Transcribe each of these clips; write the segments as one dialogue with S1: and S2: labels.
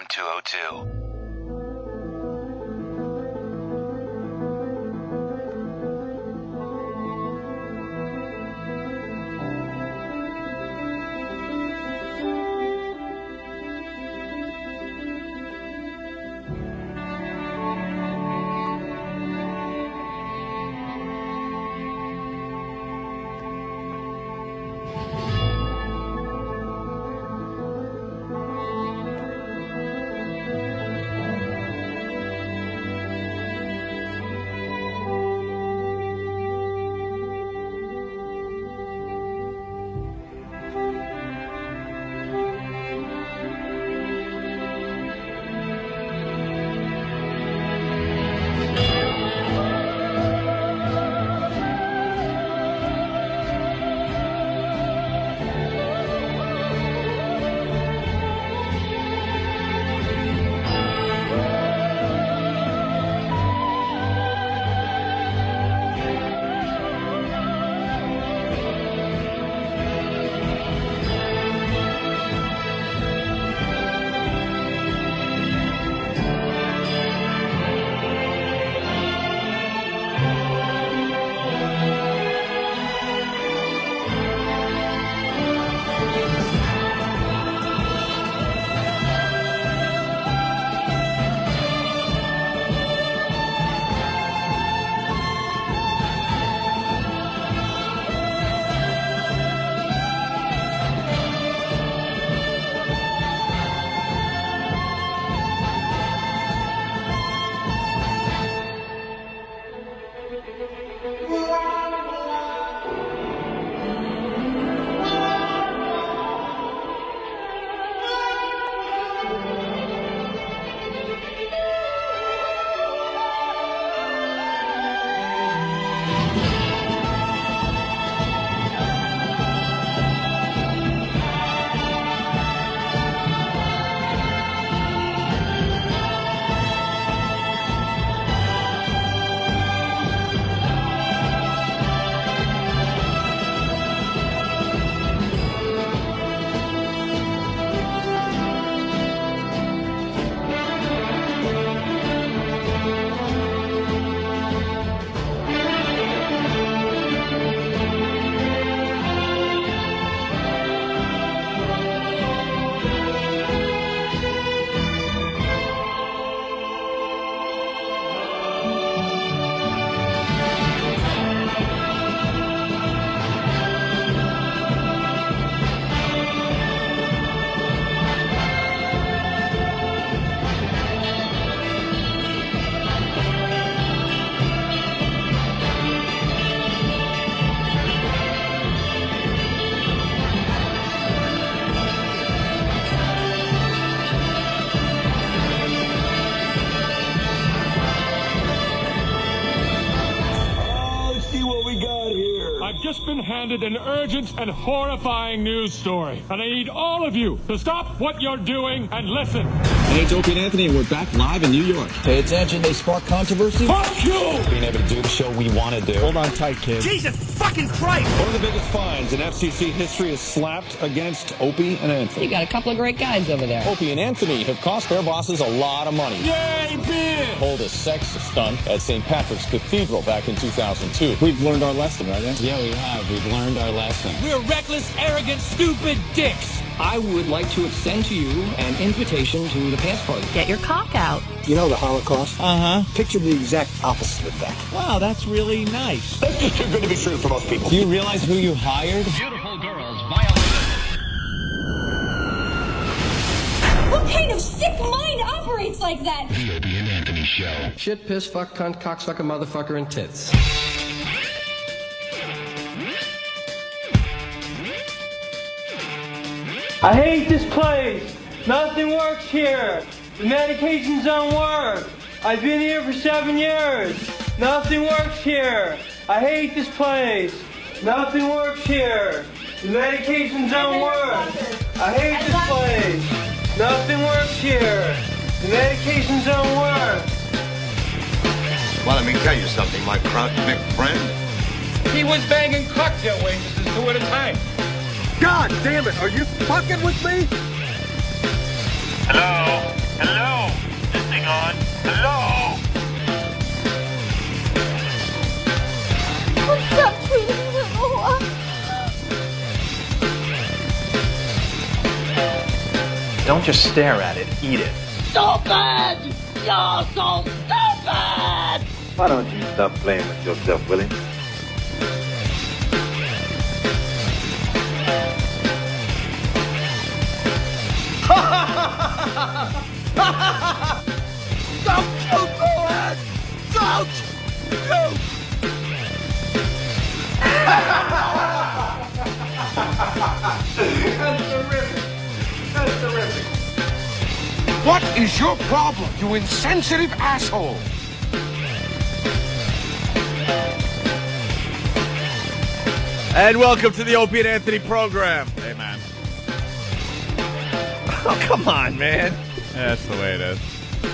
S1: M202.
S2: I've just been handed an urgent and horrifying news story, and I need all of you to stop what you're doing and listen.
S3: Hey, it's Opie and Anthony, and we're back live in New York.
S4: Pay attention, they spark controversy.
S2: Fuck you!
S3: Being able to do the show we want to do.
S4: Hold on tight, kid.
S5: Jesus fucking Christ!
S3: One of the biggest fines in FCC history is slapped against Opie and Anthony.
S6: You got a couple of great guys over there.
S3: Opie and Anthony have cost their bosses a lot of money.
S2: Yay, beer!
S3: Hold a sex stunt at St. Patrick's Cathedral back in 2002.
S4: We've learned our lesson, right?
S3: Yeah, we have. We've learned our lesson.
S5: We're reckless, arrogant, stupid dicks!
S6: I would like to extend to you an invitation to the pants party.
S7: Get your cock out.
S8: You know the Holocaust?
S5: Uh-huh.
S8: Picture the exact opposite of that.
S5: Wow, that's really nice.
S8: That's just too good to be true for most people.
S3: Do you realize who you hired?
S1: Beautiful girls violated.
S9: What kind of sick mind operates like that?
S1: The Opie and Anthony Show.
S6: Shit, piss, fuck, cunt, cocksucker, motherfucker, and tits.
S10: I hate this place. Nothing works here. The medications don't work. I've been here for 7 years. Nothing works here. I hate this place. Nothing works here. The medications don't work. I hate this place. Nothing works here. The medications don't work.
S11: Well, let me tell you something, my prospect friend.
S10: He was banging cocktail waitresses 2 at a time.
S11: God damn it, are you fucking with me?
S7: Hello? Hello? Is this thing on? Hello?
S9: Stop treating me like a whore.
S12: Don't just stare at it, eat it.
S13: Stupid! You're so stupid!
S11: Why don't you stop playing with yourself, Willie?
S13: Don't you do it! Don't you!
S11: That's terrific. That's terrific.
S14: What is your problem, you insensitive asshole?
S15: And welcome to the Opie and Anthony program. Hey, man. Oh, come on, man.
S16: That's the way it is.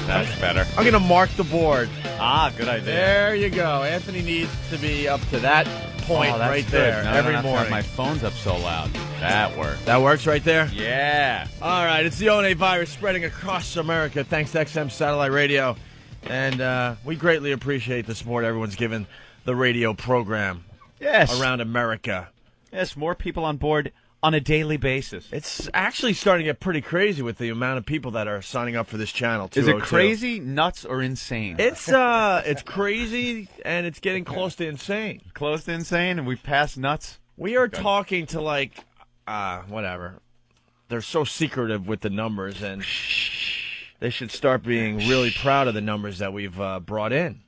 S16: That's better.
S15: I'm going to mark the board.
S16: Ah, good idea.
S15: There you go. Anthony needs to be up to that point right
S16: good.
S15: there
S16: Now
S15: every
S16: I don't have to have
S15: morning.
S16: my phone's up so loud. That works.
S15: That works right there?
S16: Yeah.
S15: All right. It's the ONA virus spreading across America thanks to XM Satellite Radio. And we greatly appreciate the support everyone's given the radio program around America.
S16: Yes, more people on board on a daily basis.
S15: It's actually starting to get pretty crazy with the amount of people that are signing up for this channel.
S16: Is it crazy, nuts, or insane?
S15: It's crazy, and it's getting close to insane.
S16: Close to insane, and we passed nuts?
S15: We are talking to, whatever. They're so secretive with the numbers, and they should start being really proud of the numbers that we've brought in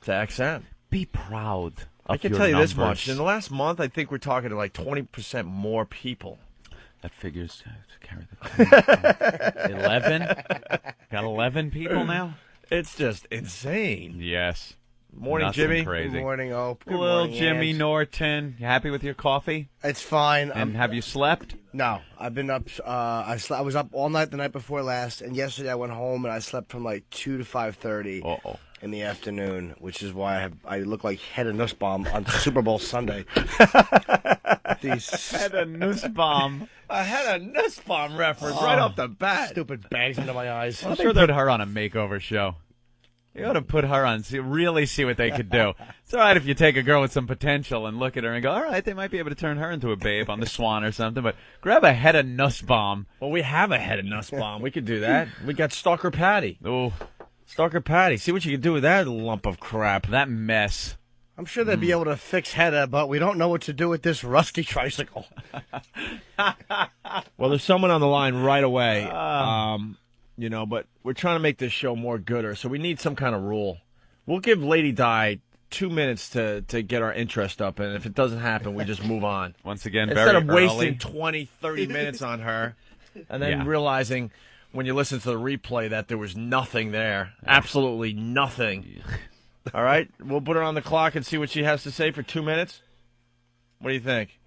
S15: to XM.
S16: Be proud.
S15: I can tell you this much. In the last month, I think we're talking to 20% more people.
S16: That figures to carry the 11? Got 11 people now?
S15: It's just insane.
S16: Yes.
S15: Morning,
S16: Nothing
S15: Jimmy.
S16: Crazy.
S4: Good morning, Ope. Good
S16: Little
S4: morning,
S16: Jimmy
S4: Ant.
S16: Norton. You happy with your coffee?
S4: It's fine.
S16: And have you slept?
S4: No, I've been up. I was up all night the night before last, and yesterday I went home and I slept from 2 to 5:30 in the afternoon, which is why I look like Head of Nussbaum on Super Bowl Sunday.
S16: Head of Nussbaum.
S15: I had a Nussbaum reference right off the bat.
S4: Stupid bags under my eyes.
S16: I'm sure they'd put her on a makeover show. You ought to put her on, really see what they could do. It's all right if you take a girl with some potential and look at her and go, all right, they might be able to turn her into a babe on the Swan or something, but grab a Head of Nussbaum.
S15: Well, we have a Head of Nussbaum. We could do that. We got Stalker Patty.
S16: Oh,
S15: Stalker Patty. See what you can do with that lump of crap.
S16: That mess.
S4: I'm sure they'd be able to fix Hedda, but we don't know what to do with this rusty tricycle.
S15: Well, there's someone on the line right away. But we're trying to make this show more gooder, so we need some kind of rule. We'll give Lady Di 2 minutes to get our interest up, and if it doesn't happen, we just move on.
S16: Once again,
S15: instead
S16: very
S15: of wasting 20, 30 minutes on her, and then realizing when you listen to the replay that there was nothing there, absolutely nothing. All right, we'll put her on the clock and see what she has to say for 2 minutes. What do you think?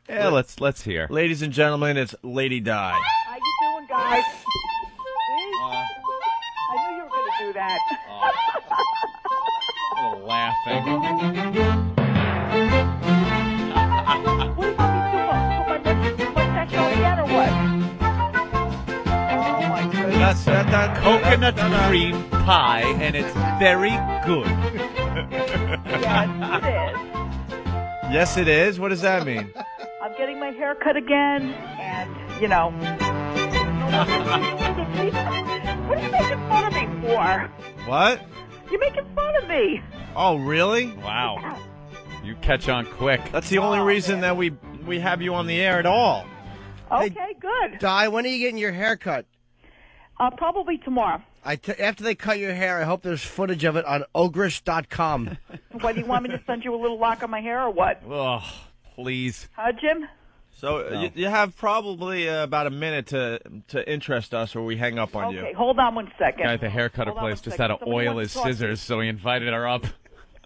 S16: Yeah, let's hear.
S15: Ladies and gentlemen, it's Lady Di.
S17: How you doing, guys? I knew you were going to do that.
S16: Laughing.
S17: What do you want me to do? Put my techno again or what? Oh, my goodness.
S16: That's coconut cream pie, and it's very good.
S17: Yes, it is.
S15: Yes, it is. What does that mean?
S17: I'm getting my hair cut again, and, What are you making fun of me for?
S15: What?
S17: You're making fun of me.
S15: Oh, really?
S16: Wow. You catch on quick.
S15: That's the only reason that we have you on the air at all.
S17: Okay, good.
S4: Di, when are you getting your hair cut?
S17: Probably tomorrow.
S4: After they cut your hair, I hope there's footage of it on ogrish.com.
S17: What, do you want me to send you a little lock on my hair or what?
S16: Oh, please.
S17: Jim?
S15: So you have probably about a minute to interest us, or we hang up on you.
S17: Okay, hold on 1 second.
S16: Guy at the haircutter place just had to oil his scissors, so he invited her up.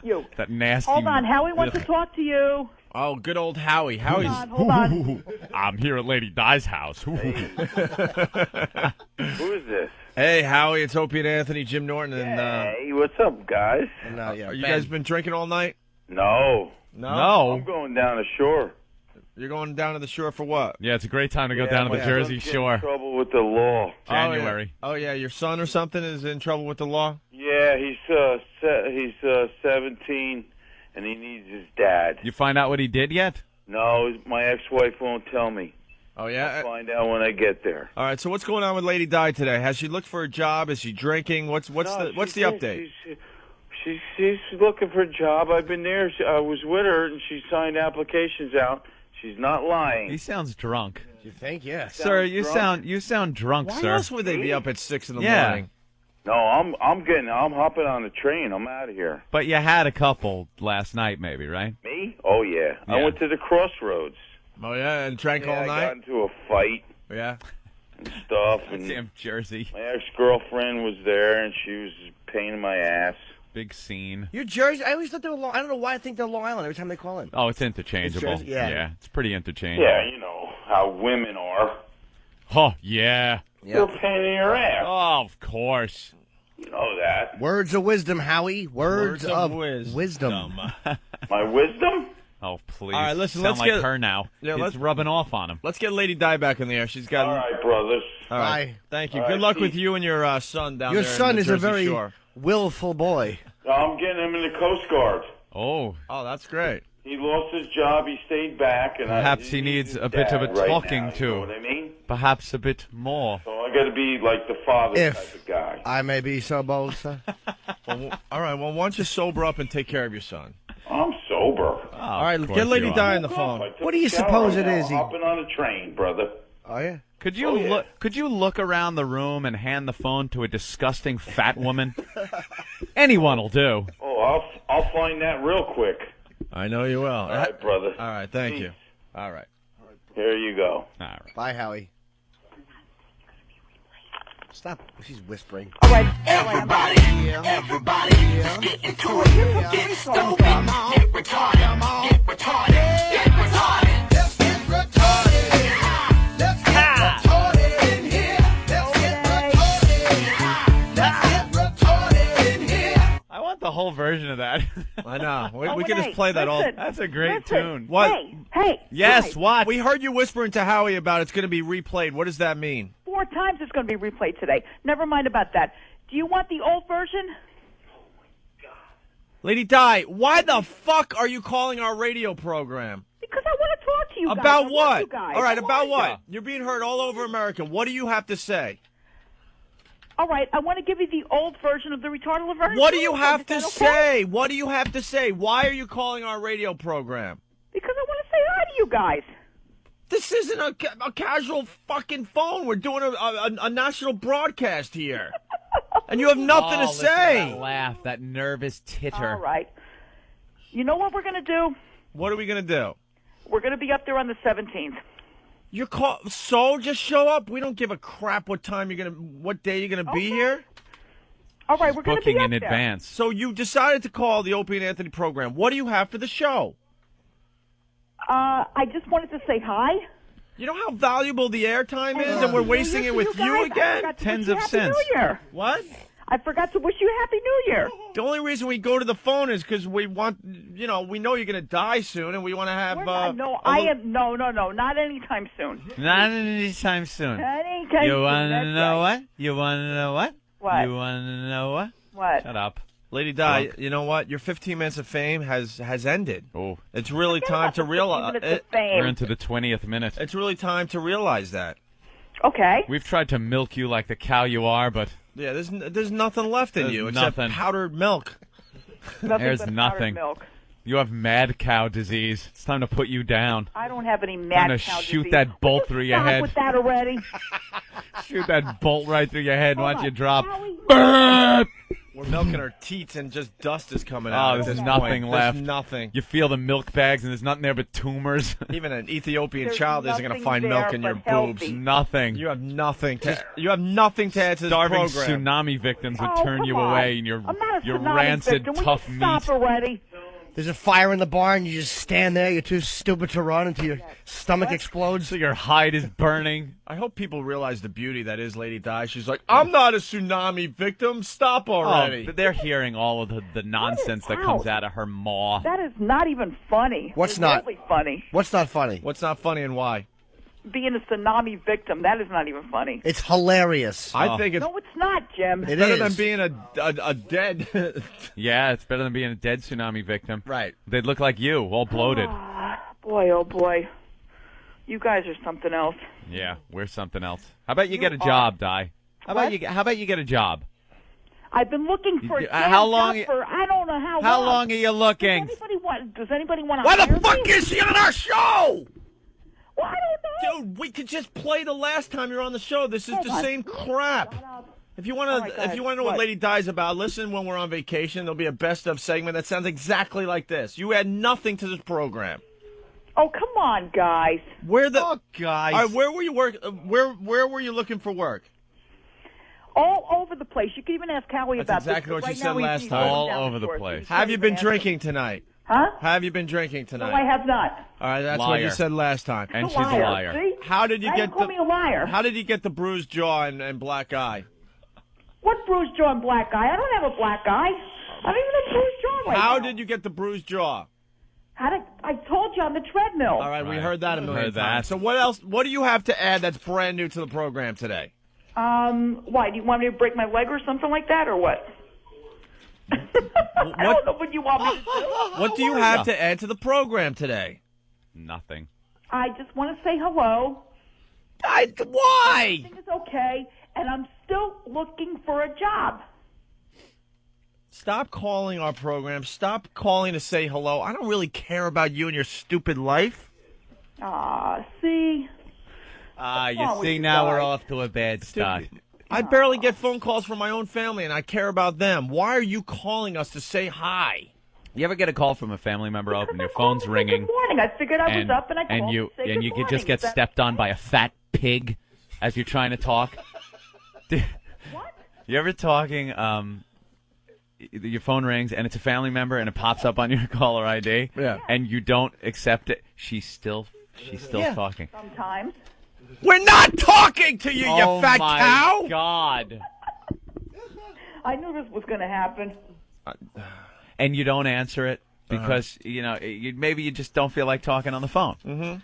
S17: You.
S16: That nasty.
S17: Hold on, Howie wants to talk to you.
S15: Oh, good old Howie. Howie's.
S17: Hold on.
S16: I'm here at Lady Di's house.
S11: Who is this?
S15: Hey, Howie, it's Opie and Anthony, Jim Norton, and
S11: Hey, what's up, guys?
S15: Are you guys been drinking all night?
S11: No.
S15: No.
S11: I'm going down the shore.
S15: You're going down to the shore for what?
S16: Yeah, it's a great time to go down to the Jersey Shore.
S18: Trouble with the law.
S16: January.
S15: Oh yeah, your son or something is in trouble with the law?
S18: Yeah, he's 17, and he needs his dad.
S16: You find out what he did yet?
S18: No, my ex-wife won't tell me.
S15: Oh yeah.
S18: I'll find out when I get there.
S15: All right. So what's going on with Lady Di today? Has she looked for a job? Is she drinking? What's the update?
S18: She's looking for a job. I've been there. I was with her, and she signed applications out. She's not lying.
S16: He sounds drunk.
S4: You think? Yeah.
S16: Sir, you sound drunk,
S15: Why
S16: sir.
S15: else would they be up at 6 in the
S16: Yeah.
S15: morning?
S18: No, I'm hopping on the train. I'm out of here.
S16: But you had a couple last night, maybe, right?
S18: Me? Oh yeah. I went to the Crossroads.
S15: Oh yeah, and drank all
S18: I
S15: night.
S18: got into a fight.
S15: Yeah.
S18: And stuff. And
S16: Damn Jersey.
S18: my ex-girlfriend was there, and she was a pain in my ass.
S16: Big scene.
S4: You're Jersey? I always thought they were Long. I don't know why I think they're Long Island every time they call in.
S16: Oh, it's interchangeable.
S4: It's Jersey? Yeah.
S16: It's pretty interchangeable.
S18: Yeah, you know how women are.
S16: Oh, yeah.
S18: They're a pain in your ass.
S16: Oh, of course.
S18: You know that.
S4: Words of wisdom, Howie. Words of wisdom.
S18: My wisdom?
S16: Oh, please.
S15: All right, listen,
S16: Sound
S15: let's
S16: like
S15: get
S16: her now.
S15: Yeah,
S16: It's
S15: let's
S16: rubbing off on him.
S15: Let's get Lady Di back in the air. She's got.
S18: All right, brothers.
S15: All right.
S4: Bye.
S15: Thank you.
S18: All
S15: Good
S18: right,
S15: luck with
S18: peace.
S15: you and your son down
S4: Your
S15: there.
S4: son
S15: in the
S4: is a
S15: Jersey
S4: very
S15: Shore.
S4: willful boy.
S18: I'm getting him in the Coast Guard.
S16: Oh.
S15: Oh, that's great.
S18: He lost his job. He stayed back, and
S16: Perhaps he needs a bit of a
S18: right
S16: talking
S18: now,
S16: to.
S18: You know what I mean?
S16: Perhaps a bit more.
S18: So I got to be like the father type of guy.
S4: I may be so bold, sir.
S15: Well, all right. Well, why don't you sober up and take care of your son?
S18: I'm sober.
S15: All right, get Lady Di on the phone.
S4: What do you suppose it is?
S18: Hopping on a train, brother.
S4: Oh yeah.
S16: Could you look around the room and hand the phone to a disgusting fat woman? Anyone will do.
S18: Oh, I'll find that real quick.
S15: I know you will.
S18: All right, brother.
S15: All right, thank you. All right.
S18: Here you go.
S16: All right.
S4: Bye, Howie. Stop. She's whispering.
S13: All right, everybody, let's get into it. Get stupid, get retarded, get retarded, get retarded. Let's get retarded. Let's get retarded in here. Let's get retarded. Let's get retarded in here.
S16: I want the whole version of that.
S15: I know. We can just play that all.
S16: That's a great tune.
S15: What?
S17: Hey.
S16: Yes, what?
S15: We heard you whispering to Howie about it's going to be replayed. What does that mean?
S17: 4 times it's going to be replayed today. Never mind about that. Do you want the old version?
S15: Lady Di, why the fuck are you calling our radio program?
S17: Because I want to talk to you guys.
S15: About
S17: I want
S15: what?
S17: you guys.
S15: All right,
S17: I
S15: about
S17: want
S15: what? You're being heard all over America. What do you have to say?
S17: All right, I want to give you the old version of the retarded version.
S15: What do you have
S17: Is
S15: to
S17: that okay?
S15: say? What do you have to say? Why are you calling our radio program?
S17: Because I want to say hi to you guys.
S15: This isn't a casual fucking phone. We're doing a national broadcast here. And you have nothing to
S16: listen
S15: say.
S16: that laugh, that nervous titter.
S17: All right. You know what we're going to do?
S15: What are we going to do?
S17: We're going to be up there on the 17th.
S15: So just show up. We don't give a crap what day you're gonna be here.
S17: All right, we're going to be
S16: Booking
S17: up
S16: in
S17: there.
S16: advance.
S15: So you decided to call the Opie and Anthony program. What do you have for the show?
S17: I just wanted to say hi.
S15: You know how valuable the airtime is, and we're wasting it with you again?
S16: Tens of cents.
S15: What?
S17: I forgot to wish you a Happy New Year.
S15: The only reason we go to the phone is because we want, we know you're going to die soon, and we want to have.
S17: No, not anytime soon.
S16: Not anytime soon.
S17: Anytime
S16: You
S17: soon,
S16: want to
S17: that's
S16: know
S17: right.
S16: what? You want to know what?
S17: What?
S16: You want to know what?
S17: What?
S16: Shut up.
S15: Lady Di, you know what? Your 15 minutes of fame has ended.
S16: Oh,
S15: it's really time to realize.
S16: We're into the 20th minute.
S15: It's really time to realize that.
S17: Okay.
S16: We've tried to milk you like the cow you are, but
S15: yeah, there's nothing left in
S16: There's
S15: you except
S16: nothing.
S15: powdered milk.
S16: there's
S17: but powdered
S16: nothing.
S17: milk.
S16: You have mad cow disease. It's time to put you down.
S17: I don't have any
S16: I'm
S17: mad
S16: gonna
S17: cow
S16: shoot
S17: disease.
S16: that bolt
S17: Will you
S16: through your
S17: stop
S16: head.
S17: with that already?
S16: Shoot that bolt right through your head. Watch you drop.
S15: We're milking our teats and just dust is coming
S16: Oh,
S15: out.
S16: there's
S15: at this
S16: nothing
S15: point.
S16: left.
S15: There's nothing.
S16: You feel the milk bags, and there's nothing there but tumors.
S15: Even an Ethiopian
S17: There's
S15: child isn't going to
S17: nothing
S15: find
S17: there
S15: milk in
S17: but
S15: your
S17: healthy.
S15: boobs.
S16: Nothing.
S15: You have nothing. You have nothing to add to this
S16: Starving
S15: program.
S16: tsunami victims would
S17: Oh,
S16: turn
S17: come
S16: you
S17: on.
S16: away, and your
S17: I'm not a
S16: your
S17: tsunami
S16: rancid
S17: victim. Will
S16: tough
S17: you
S16: meat.
S17: stop already?
S4: There's a fire in the barn. You just stand there. You're too stupid to run until your stomach explodes.
S16: So your hide is burning.
S15: I hope people realize the beauty that is Lady Di. She's like, I'm not a tsunami victim. Stop already.
S16: But they're hearing all of the nonsense that comes out of her maw.
S17: That is not even funny.
S4: What's
S17: it's
S4: not?
S17: Really funny.
S4: What's not funny?
S15: What's not funny and why?
S17: Being a tsunami victim, that is not even funny.
S4: It's hilarious.
S15: I think it's
S17: No, it's not, Jim.
S15: better than being a dead.
S16: Yeah, it's better than being a dead tsunami victim.
S15: Right.
S16: They'd look like you, all bloated.
S17: Boy, oh boy. You guys are something else.
S16: Yeah, we're something else. How about you get a job, Di? How about you get a job?
S17: I've been looking for a
S16: how long?
S17: job for I don't know how long.
S16: How long are you looking?
S17: Does anybody want to
S15: Why
S17: hire
S15: the fuck
S17: me?
S15: is she on our show?
S17: Well, I don't know.
S15: Dude, we could just play the last time you were on the show. This is the same crap. If you want to, know what Lady Di's about, listen when we're on vacation. There'll be a best of segment that sounds exactly like this. You add nothing to this program.
S17: Oh, come on, guys.
S16: Guys.
S15: All right, where were you where were you looking for work?
S17: All over the place. You can even ask Callie
S15: That's
S17: about
S15: exactly
S17: this.
S15: what
S17: Right
S15: she
S17: now
S15: said
S17: he's
S15: last time.
S16: All
S17: down
S16: over the
S17: shore,
S16: place.
S17: so
S15: Have you been
S17: ask-
S15: drinking tonight?
S17: Huh?
S15: Have you been drinking tonight?
S17: No, I have not.
S15: All right, that's what you
S16: Liar.
S15: said last time.
S16: And she's
S17: Liar.
S16: a liar.
S17: See?
S15: How did you
S17: Now
S15: get
S17: call me a liar.
S15: How did you get the bruised jaw and black eye?
S17: What bruised jaw and black eye? I don't have a black eye. I don't even have bruised jaw right
S15: How
S17: now.
S15: did you get the bruised jaw?
S17: I told you on the treadmill.
S15: All right, we
S16: Right.
S15: heard that a million
S16: Heard that.
S15: times. So what else? What do you have to add that's brand new to the program today?
S17: Why? Do you want me to break my leg or something like that, or what? I don't know what you want me to do.
S15: What do you have to add to the program today?
S16: Nothing.
S17: I just want to say hello.
S15: Why?
S17: Everything is okay, and I'm still looking for a job.
S15: Stop calling our program. Stop calling to say hello. I don't really care about you and your stupid life.
S17: See?
S16: You see, now we're off to a bad start.
S15: I barely get phone calls from my own family, and I care about them. Why are you calling us to say hi?
S16: You ever get a call from a family member up and your phone's ringing?
S17: Good morning. I figured I was up, and I called
S16: and you
S17: to say
S16: and
S17: good
S16: you
S17: morning.
S16: could just get
S17: Is that-
S16: stepped on by a fat pig as you're trying to talk.
S17: What?
S16: You ever talking? Your phone rings and it's a family member and it pops up on your caller ID.
S15: Yeah.
S16: And you don't accept it. She's still talking.
S17: Sometimes.
S15: We're not talking to you, you fat
S16: my
S15: cow!
S16: God.
S17: I knew this was going to happen.
S16: And you don't answer it because maybe you just don't feel like talking on the phone.
S15: Mm-hmm.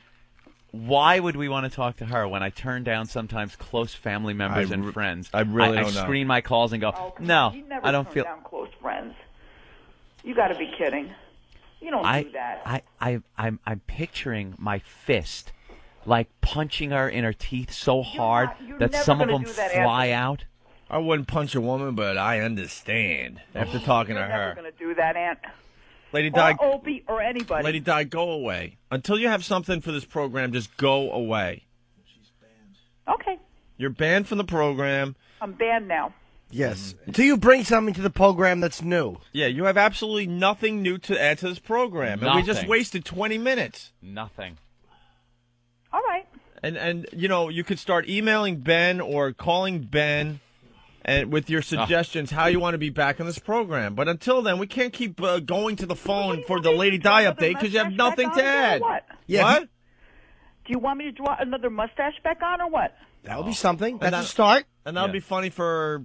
S16: Why would we want to talk to her when I turn down sometimes close family members and friends?
S15: I really don't
S16: I
S15: know.
S16: screen my calls and go,
S17: Oh, come
S16: no,
S17: on. You never
S16: I don't
S17: turn
S16: feel.
S17: down close friends. You got to be kidding. You don't do that.
S16: I'm picturing my fist like punching her in her teeth so hard
S17: you're
S16: that
S17: never
S16: some of
S17: gonna
S16: them
S17: do that,
S16: fly
S17: Anthony.
S16: out.
S15: I wouldn't punch a woman, but I understand after talking to
S17: You're
S15: her.
S17: never going to do that, Aunt.
S15: Lady
S17: Or
S15: Di,
S17: Opie or anybody.
S15: Lady Di, go away. Until you have something for this program, just go away.
S17: Okay.
S15: You're banned from the program.
S17: I'm banned now.
S4: Yes. Until you bring something to the program that's new.
S15: Yeah, you have absolutely nothing new to add to this program. And we just
S16: Nothing.
S15: wasted 20 minutes.
S16: Nothing.
S17: All right.
S15: And you could start emailing Ben or calling Ben and with your suggestions how you want to be back in this program. But until then, we can't keep going to the phone for the Lady Di update because you have nothing to add.
S17: What?
S4: Yeah.
S15: What?
S17: Do you want me to draw another mustache back on or what?
S4: That would be something. That's
S15: that-
S4: a start.
S15: And that'll be funny for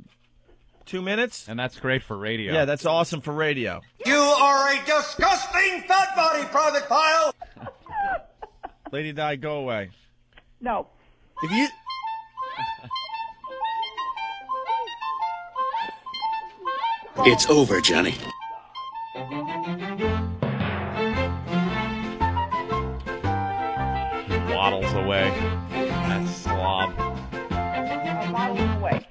S15: 2 minutes?
S16: And that's great for radio.
S15: Yeah, that's awesome for radio.
S8: You are a disgusting fat body, Private Pile!
S15: Lady Di, go away.
S17: No.
S4: If you...
S8: It's over, Johnny.
S16: Waddles away. That slob.
S17: I'm waddling away.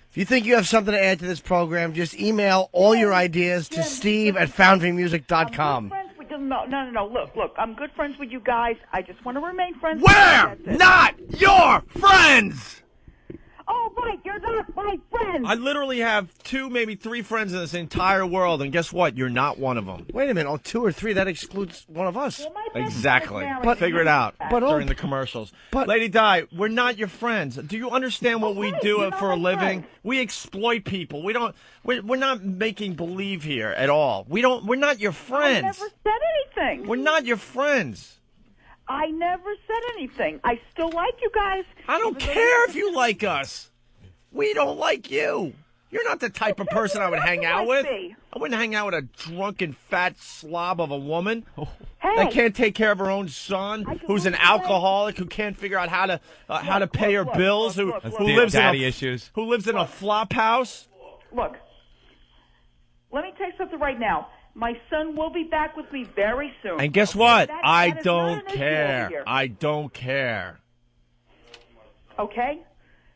S4: If you think you have something to add to this program, just email all your ideas to steve@foundrymusic.com.
S17: Friends with you. No. Look. I'm good friends with you guys. I just want to remain friends.
S15: We're
S17: That's it.
S15: not your friends!
S17: Oh, right, you're not my friend.
S15: I literally have 2, maybe 3 friends in this entire world, and guess what? You're not one of them.
S4: Wait a minute. On 2 or 3, that excludes one of us.
S15: Exactly.
S4: But
S15: Figure it out
S4: but
S15: during the commercials.
S4: but-
S15: Lady Di, we're not your friends. Do you understand what we do for a living? We exploit people. We're not making believe here at all. We're not your friends.
S17: I never said anything.
S15: We're not your friends.
S17: I never said anything. I still like you guys.
S15: I don't care if you like us. We don't like you. You're not the type of person I would hang out with. I wouldn't hang out with a drunken, fat slob of a woman that can't take care of her own son, who's an alcoholic, who can't figure out how to pay her bills, who lives in a flop house.
S17: Look, let me tell you something right now. My son will be back with me very soon.
S15: And guess what? I
S17: that is
S15: don't
S17: not an issue
S15: care.
S17: over here.
S15: I don't care.
S17: Okay?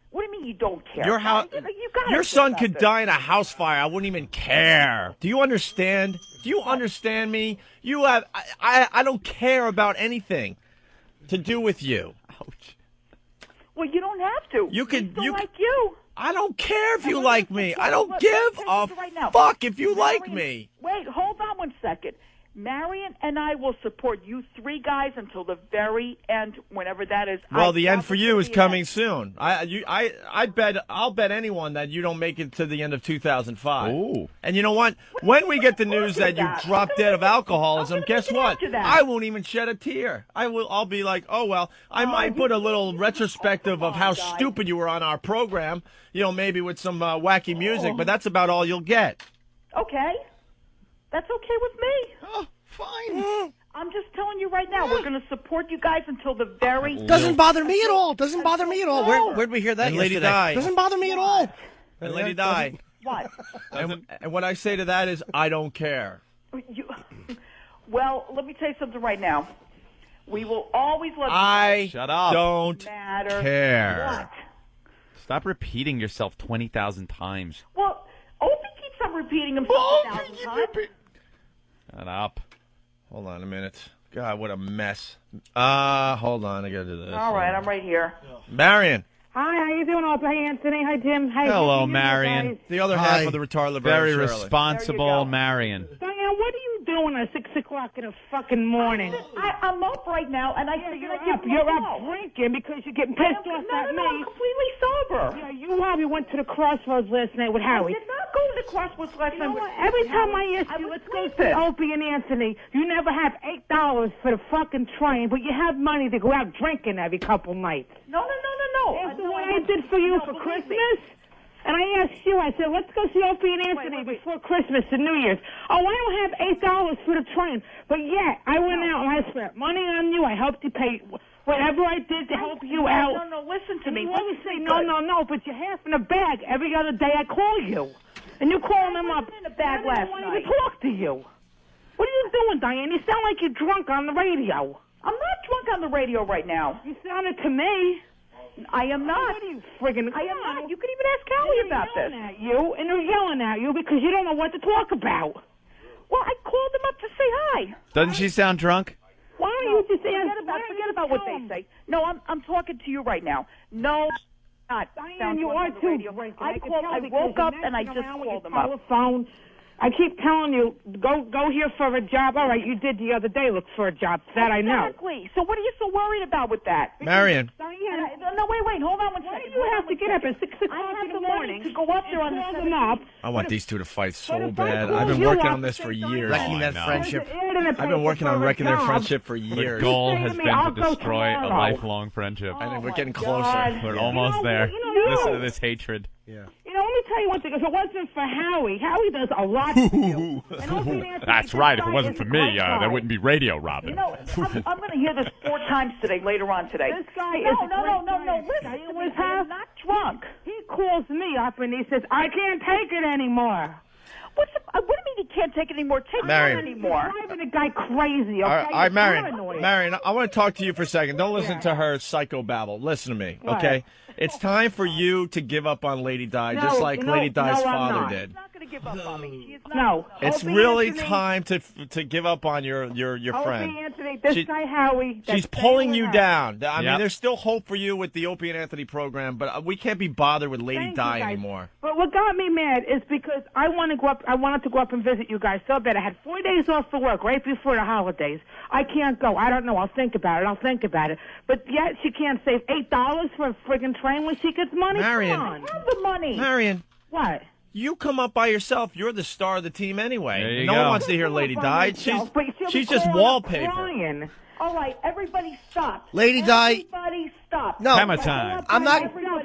S17: What do you mean you don't care?
S15: Your house, your son could die in a house fire. I wouldn't even care. Do you understand? Do you understand me? I don't care about anything to do with you. Ouch.
S17: Well, you don't have to.
S15: You could.
S17: Like you.
S15: I don't care if you like me. I don't give a fuck if you like me.
S17: Wait, hold on one second. Marion and I will support you 3 guys until the very end, whenever that is.
S15: Well, the end for you is coming soon. I'll bet anyone that you don't make it to the end of 2005.
S16: Ooh.
S15: And you know what? When we get the news that you dropped dead of alcoholism, guess what? I won't even shed a tear. I'll be like, oh well. I might put a little retrospective of how stupid you were on our program. Maybe with some wacky music, but that's about all you'll get.
S17: Okay. That's okay with me.
S15: Oh, fine.
S17: I'm just telling you right now, we're going to support you guys until the very...
S4: Doesn't bother me at all. Doesn't bother me at all. Where'd we hear that
S15: And Lady
S4: yesterday?
S15: Di.
S4: Doesn't bother me at all.
S15: And Lady Di.
S17: What?
S15: And what I say to that is, I don't care.
S17: Well, let me tell you something right now. We will always let
S16: Shut up.
S15: Don't
S17: matter
S15: care.
S17: what.
S16: Stop repeating yourself 20,000 times.
S17: Well, Opie keeps on repeating himself 1,000 times.
S16: Shut up.
S15: Hold on a minute. God, what a mess. Hold on. I got to do this.
S17: All right, I'm right here.
S15: Marion.
S19: Hi, how you doing, Opie? Hey, Anthony. Hi, Jim. Hey,
S16: Hello,
S19: good to meet you
S16: Marion.
S19: guys.
S15: The other half of the retarded
S16: Very
S15: Shirley.
S16: responsible Marion.
S19: Diane, what are you doing at 6 o'clock in the fucking morning?
S17: I'm up right now, and I figured I'd give you a
S19: You're up
S17: call.
S19: drinking because you're getting pissed off at me.
S17: I'm completely sober.
S19: Yeah, you Harvey went to the Crossroads last night with Howie.
S17: I did not go to the Crossroads last night.
S19: Every time I ask you, let's go see Opie and Anthony, you never have $8 for the fucking train, but you have money to go out drinking every couple nights.
S17: No.
S19: After what I did for you for Christmas, and I asked you, I said, let's go see Opie and Anthony before Christmas and New Year's. Oh, I don't have $8 for the train, but yet I went out and I spent money on you. I helped you pay whatever I did to help you out.
S17: No, listen to me.
S19: You always say no, but you're half in a bag every other day I call you. And you're calling them up.
S17: I wasn't in a bag last
S19: night. I
S17: night.
S19: to talk to you. What are you doing, Diane? You sound like you're drunk on the radio.
S17: I'm not drunk on the radio right now.
S19: You sounded to me.
S17: I am not.
S19: What are you friggin'?
S17: I am not. You can even ask Howie about this.
S19: At you, and they're yelling at you because you don't know what to talk about.
S17: Well, I called them up to say hi.
S16: Doesn't she sound drunk?
S19: Why don't you just
S17: forget about what they say. No, I'm talking to you right now. No, not.
S19: Diane, you are too.
S17: I woke up and I just called them up.
S19: Telephone. I keep telling you, go here for a job. All right, you did the other day look for a job. That I know.
S17: Exactly. So what are you so worried about with that?
S15: Marion.
S17: No, wait. Hold on one second.
S19: You have to get up at 6 o'clock in the morning
S17: to go up there on
S19: call them up.
S15: I want these two to fight so bad. I've been working on this for years.
S4: Wrecking that friendship.
S15: I've been working on wrecking their friendship for years.
S16: The goal has been to destroy a lifelong friendship.
S15: I think we're getting closer.
S16: We're almost there. Listen to this hatred.
S19: Yeah. You know, let me tell you one thing. If it wasn't for Howie does a lot for you.
S16: That's right. If it wasn't for me, there wouldn't be radio, Robin.
S17: You know, I'm going to hear this 4 times today, later on today.
S19: This guy
S17: no,
S19: is
S17: listen to me. I'm not drunk.
S19: He calls me up and he says, I can't take it anymore.
S17: What do you mean he can't take it anymore? Take it anymore.
S19: You're driving a guy crazy, okay?
S15: All right, Marion, I want to talk to you for a second. Don't listen to her psychobabble. Listen to me, okay? It's time for you to give up on Lady Di, just like Lady Di's father did.
S17: give up on me. She is not.
S19: No.
S15: It's
S19: Opie
S15: really
S19: Anthony,
S15: time to give up on your friend.
S19: Opie Anthony, this guy Howie.
S15: She's
S19: that's
S15: pulling
S19: staying
S15: you
S19: with
S15: down. I
S16: Yep.
S15: mean, there's still hope for you with the Opie and Anthony program, but we can't be bothered with Lady
S19: Thank you,
S15: Di
S19: guys.
S15: anymore.
S19: But what got me mad is because I wanted to go up and visit you guys so bad. I had 4 days off for work right before the holidays. I can't go. I don't know. I'll think about it. But yet she can't save $8 for a friggin' train when she gets money.
S15: Marion.
S19: Come on. I have the money.
S15: Marion.
S19: What?
S15: You come up by yourself. You're the star of the team anyway.
S16: There you
S15: no
S16: go.
S15: one wants to hear Lady Di. She's just
S19: calling
S15: wallpaper.
S19: crying.
S17: All right, everybody stop.
S4: Lady Di.
S17: Everybody stop.
S4: No.
S16: Hammer time.
S4: I'm not.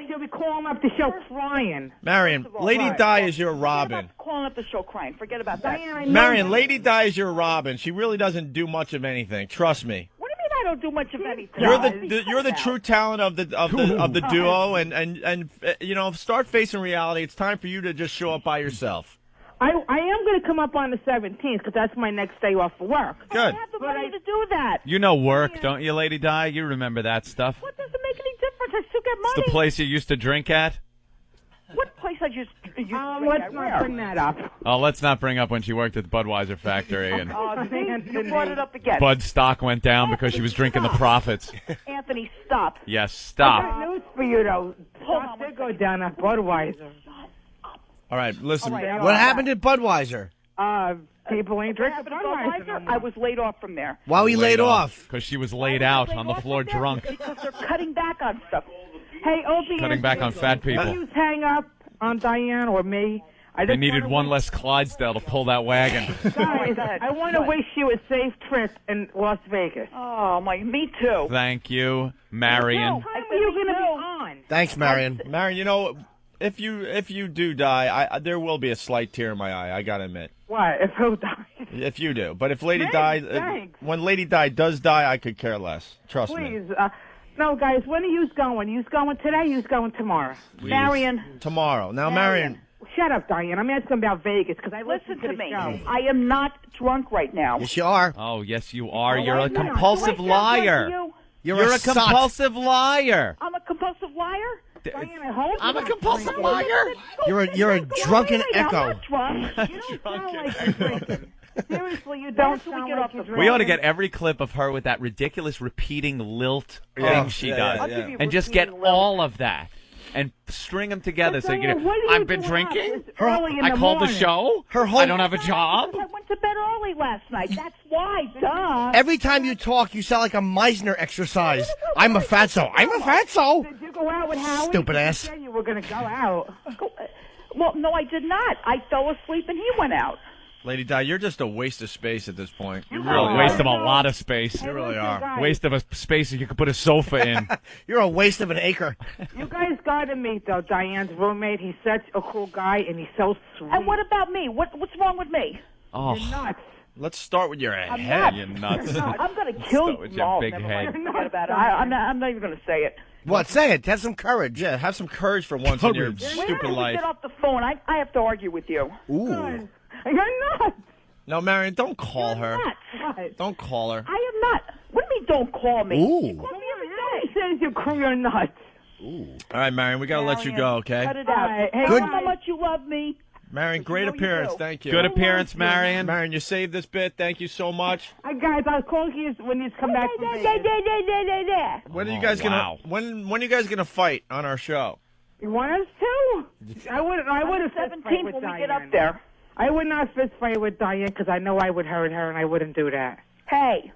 S19: She'll be calling up the show crying.
S15: Marion, Lady Di is your Robin.
S17: Calling up the show crying. Forget about that.
S15: Marion, Lady Di is your Robin. She really doesn't do much of anything. Trust me.
S17: What do you mean I don't do much of anything?
S15: You're the true talent of the duo, and you know, start facing reality. It's time for you to just show up by yourself.
S19: I am going to come up on the 17th because that's my next day off for work.
S15: Good.
S17: I have the money to do that.
S16: You know work, don't you, Lady Di? You remember that stuff.
S17: What does it make any difference? I still get money.
S16: It's the place you used to drink at.
S17: What place I used to drink
S19: let's
S17: at?
S19: not bring that up.
S16: Oh, let's not bring up when she worked at the Budweiser factory and
S17: You brought it up again.
S16: Bud's stock went down because she was drinking the profits.
S17: Anthony, stop.
S16: Yes,
S19: I
S16: stop.
S19: got news for you, though.
S17: Hold on.
S19: Did go down at Budweiser.
S15: All right, listen.
S4: What happened at Budweiser?
S19: People ain't drinking Budweiser no more.
S17: I was laid off from there.
S4: Why were you laid off?
S16: Because she was laid out on the floor drunk.
S17: Because they're cutting back on stuff.
S19: Hey, Opie,
S16: Cutting back on fat people.
S19: Can you hang up on Diane or me?
S16: They needed one less Clydesdale to pull that wagon.
S19: Guys, I want to wish you a safe trip in Las Vegas.
S17: Oh, me too.
S16: Thank you, Marion.
S19: What time are you going to be on?
S4: Thanks, Marion.
S15: Marion, you know, if you do die, there will be a slight tear in my eye. I gotta admit.
S19: What? If who dies?
S15: If you do, but if Lady
S19: Thanks,
S15: Di,
S19: thanks.
S15: when Lady Di does die, I could care less. Trust me.
S19: Please. No, guys, when are you going? You going today? You going tomorrow?
S17: Marion.
S15: Tomorrow. Now, Marion.
S19: Shut up, Diane. I'm asking about Vegas because I
S17: Listen to
S19: the
S17: me.
S19: show.
S17: I am not drunk right now.
S4: Yes, you are.
S16: Oh, yes, you are.
S17: Oh,
S16: You're a
S17: I'm not.
S16: compulsive
S17: Do I sound like
S16: liar.
S17: you?
S16: You're a
S4: sot.
S16: compulsive liar.
S17: I'm a compulsive liar?
S19: Diane, I hope
S16: I'm a
S19: you're
S16: compulsive
S19: not
S16: liar.
S4: You're a drunken
S17: I'm
S4: echo.
S17: not drunk.
S19: You don't sound like you're drinking. Seriously, you don't
S17: After we
S19: sound
S17: get
S19: like
S17: off
S19: you're
S17: the
S19: drinking.
S16: We ought to get every clip of her with that ridiculous repeating lilt thing she does,
S17: I'll give you
S16: and just get
S17: repeating lilt.
S16: all of that. And string them together so you
S19: Diane,
S16: get.
S19: what are you
S16: I've been
S19: doing
S16: drinking.
S19: out this early in
S16: I
S19: the
S16: called the
S19: morning?
S16: show.
S4: Her whole
S16: I don't have a job.
S17: I went to bed early last night. That's why. Duh.
S4: Every time you talk, you sound like a Meisner exercise. I'm a fatso. I'm a fatso.
S19: Did you go out with Howie?
S4: Stupid ass.
S19: You said you were going to go out.
S17: Well, no, I did not. I fell asleep and he went out.
S15: Lady Di, you're just a waste of space at this point. You
S16: Really
S15: really
S16: waste
S15: are.
S16: of a lot of space.
S15: You really are.
S16: Waste of a space that you could put a sofa in.
S4: You're a waste of an acre.
S19: You guys got to meet, though, Diane's roommate. He's such a cool guy, and he's so sweet.
S17: And what about me? What's wrong with me?
S16: Oh,
S19: You're nuts.
S15: Let's start with your
S17: I'm
S15: head.
S17: not.
S16: you're nuts.
S17: I'm going to kill you.
S16: with your
S17: No,
S16: big
S17: never
S16: head.
S17: mind. Forget about it. I'm not even going to say it.
S4: What? Say it. Have some courage.
S15: Yeah, have some courage for once in your
S4: Courage.
S15: stupid
S17: When
S15: life.
S17: we get off the phone, I have to argue with you.
S4: Ooh.
S19: You're nuts.
S15: No, Marion, don't call her.
S19: What?
S15: Don't call her.
S17: I am not. What do you mean don't call me?
S4: Ooh.
S17: You call me every
S19: He
S17: day.
S19: says you're nuts.
S15: All right, Marion, we got to let you go, okay?
S17: Cut it out.
S19: Hey,
S17: Tell
S4: good-
S17: me how much you love me.
S15: Marion, great
S17: know you
S15: appearance.
S17: do.
S15: Thank you.
S16: Good appearance, Marion.
S15: Marion, you saved this bit. Thank you so much.
S19: Guys, I'll call you when you come back from Vegas.
S15: When are you guys
S16: wow.
S15: when are you guys gonna fight on our show?
S19: You want us to? I would have fist fight
S17: 17th
S19: with
S17: when
S19: Diane.
S17: we get up there.
S19: I would not fist fight with Diane because I know I would hurt her, and I wouldn't do that.
S17: Hey.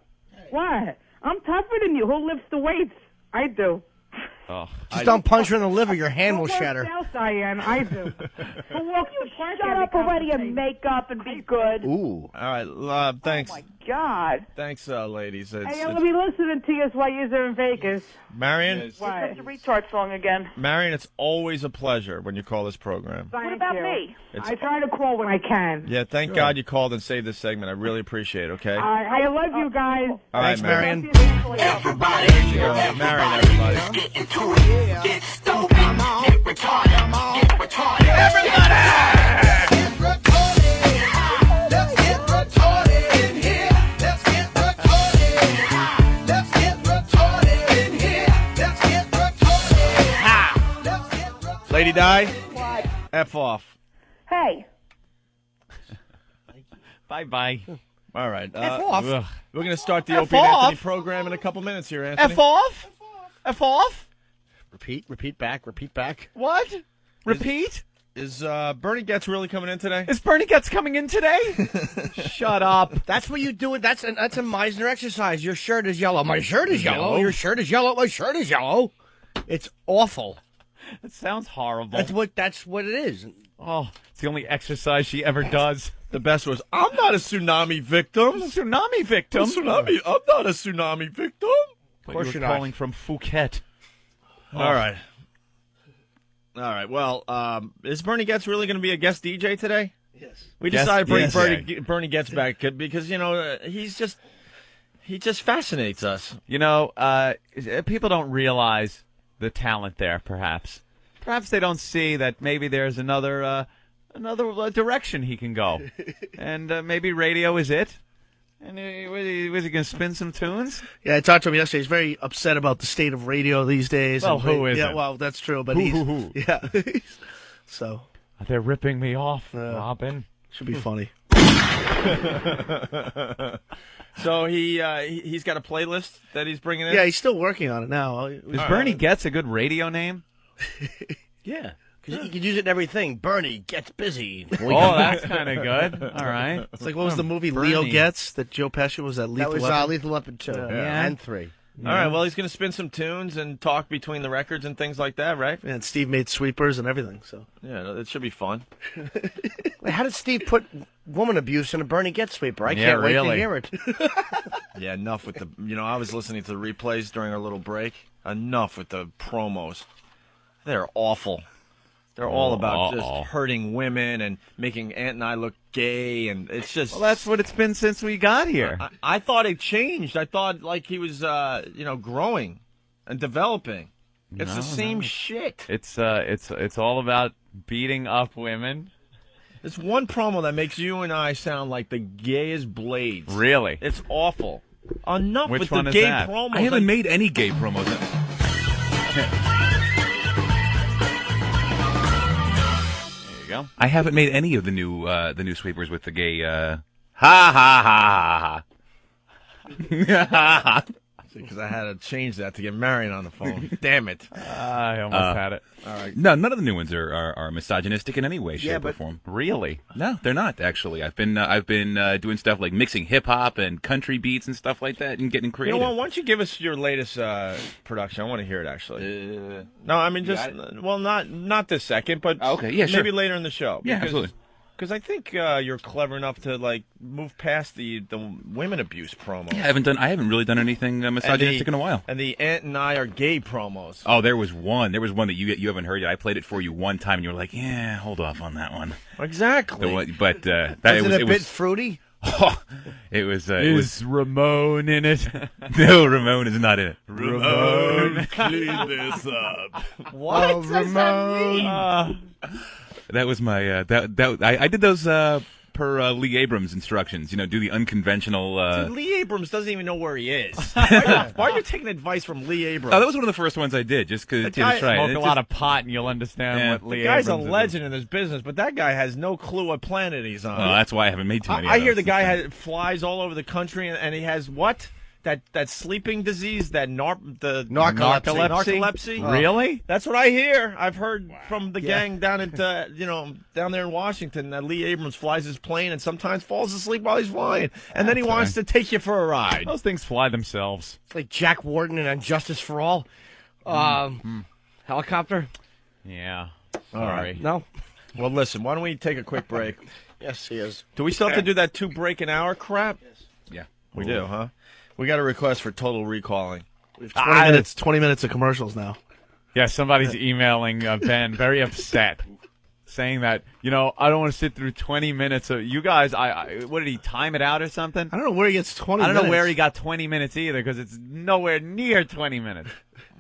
S19: What? I'm tougher than you. Who lifts the weights? I do.
S16: Oh,
S4: Just don't punch her in the liver. Your hand will
S19: Who works
S4: shatter.
S19: out, Diane? I do. Who walks the plank
S17: Shut
S19: every
S17: up already
S19: conversation?
S17: and make up and be good.
S4: Ooh.
S15: All right, thanks.
S17: Oh, my God.
S15: Thanks, ladies.
S19: Hey, I'll be listening to you while you're in Vegas.
S15: Marion,
S19: What?
S17: It's a retard song again.
S15: Marion, it's always a pleasure when you call this program.
S19: Thank
S17: What about
S19: you.
S17: me?
S15: It's,
S19: I try to call when I can.
S15: yeah, thank God you called and saved this segment. I really appreciate it, okay?
S19: I love you guys.
S15: All right,
S4: Thanks, Marion.
S13: Everybody,
S15: Marion, everybody.
S13: get into it. Get stupid. Get retarded. Get retarded. Everybody! Get retarded. Let's get retarded in here. Let's get retarded. Let's get retarded in here. Let's get retarded. Let's get retarded.
S15: Lady Di,
S17: What?
S15: F off.
S17: Hey.
S16: Bye-bye.
S15: All right.
S4: F off.
S15: We're going to start the
S16: F
S15: Opie and Anthony
S16: off.
S15: program in a couple minutes here, Anthony.
S16: F off? F off?
S4: Repeat back.
S16: What? Repeat?
S15: Is Bernie Getz really coming in today?
S16: Is Bernie Getz coming in today? Shut up.
S4: That's what you do. That's a Meisner exercise. Your shirt is yellow. My shirt is yellow. Your shirt is yellow. My shirt is yellow. It's awful.
S16: That sounds horrible.
S4: That's what it is.
S16: Oh, it's the only exercise she ever does.
S15: The best was, I'm not a tsunami victim.
S16: Tsunami victim?
S15: I'm not a tsunami victim.
S16: Of course you're calling from Phuket.
S15: All right. Well, is Bernie Getz really going to be a guest DJ today?
S4: Yes.
S15: We decided to bring Bernie Getz back because, he just fascinates us.
S16: People don't realize the talent there, perhaps. Perhaps they don't see that maybe there's another direction he can go. And maybe radio is it. And was he going to spin some tunes?
S20: Yeah, I talked to him yesterday. He's very upset about the state of radio these days.
S16: Well, who isn't?
S20: Yeah, well, that's true. But
S16: who?
S20: Yeah. So.
S16: They're ripping me off, Robin.
S20: Should be funny.
S15: So he's got a playlist that he's bringing in?
S20: Yeah, he's still working on it now.
S16: Is Bernie Getz a good radio name?
S4: Yeah. Because you could use it in everything. Bernie gets busy.
S16: Oh, that's kind of good. All right.
S20: It's like, what was the movie
S16: Bernie.
S20: Leo Getz that Joe Pesci was at Lethal
S4: That was
S20: Weapon?
S4: Lethal Weapon 2 and 3.
S15: All right, well, he's going to spin some tunes and talk between the records and things like that, right?
S20: And Steve made sweepers and everything. So
S15: yeah, it should be fun.
S4: Wait, how did Steve put woman abuse in a Bernie Getz sweeper? I
S16: Yeah,
S4: can't wait to
S16: really.
S4: hear it.
S15: Yeah, enough with the. I was listening to the replays during our little break. Enough with the promos. They're awful. They're all about just hurting women and making Ant and I look gay, and it's just.
S16: Well, that's what it's been since we got here.
S15: I thought it changed. I thought like he was, growing and developing. It's the same shit.
S16: It's all about beating up women.
S15: It's one promo that makes you and I sound like the gayest blades.
S16: Really?
S15: It's awful. Enough
S16: Which
S15: with
S16: one
S15: the
S16: is
S15: gay
S16: that?
S15: promos.
S1: I haven't made any gay promos.
S16: Go.
S1: I haven't made any of the new sweepers with the gay ha ha ha ha.
S15: Because I had to change that to get Marion on the phone. Damn it!
S16: I almost had it.
S15: All right.
S1: No, none of the new ones are misogynistic in any way, shape, or form.
S16: Really?
S1: No, they're not actually. I've been doing stuff like mixing hip hop and country beats and stuff like that, and getting creative.
S15: You know what? Why don't you give us your latest production? I want to hear it actually. No, I mean just not this second, but
S1: okay, yeah,
S15: maybe
S1: sure.
S15: later in the show.
S1: Yeah, absolutely.
S15: Because I think you're clever enough to like move past the women abuse promos.
S1: Yeah, I haven't really done anything misogynistic in a while.
S15: And the Ant and I are gay promos.
S1: Oh, there was one that you haven't heard yet. I played it for you one time, and you were like, "Yeah, hold off on that one."
S15: Exactly.
S1: But that
S4: was
S1: it
S4: a bit fruity.
S1: Oh, it was.
S16: Is Ramon in it?
S1: No, Ramon is not in it.
S15: Ramon, clean this up. What?
S4: Oh, Ramon.
S1: That was my I did those per Lee Abrams instructions. Do the unconventional.
S15: Dude, Lee Abrams doesn't even know where he is. Why are you taking advice from Lee Abrams?
S1: Oh, that was one of the first ones I did, just because.
S15: Guy,
S16: smoke a lot of pot and you'll understand what Lee
S15: Abrams is.
S16: Abrams
S15: The guy's a legend in this business, but that guy has no clue what planet he's on.
S1: Oh, that's why I haven't made too many.
S15: I hear the guy flies all over the country, and he has what? That sleeping disease, the narcolepsy.
S16: Really?
S15: That's what I hear. I've heard from the gang down at down there in Washington that Lee Abrams flies his plane and sometimes falls asleep while he's flying, and then he wants to take you for a ride.
S16: Those things fly themselves.
S4: It's like Jack Warden and Justice for All. Helicopter.
S16: Yeah.
S15: All right.
S4: No.
S15: Well, listen. Why don't we take a quick break?
S4: Yes, he is.
S15: Do we still have to do that 2 break an hour crap?
S1: Yes. Yeah.
S15: We do, huh? We got a request for total recalling.
S20: We have 20 minutes of commercials now.
S16: Yeah, somebody's emailing Ben, very upset, saying that, I don't want to sit through 20 minutes of you guys. What did he time it out or something?
S20: I don't know where he gets 20 minutes.
S16: I don't know where he got 20 minutes either, because it's nowhere near 20 minutes.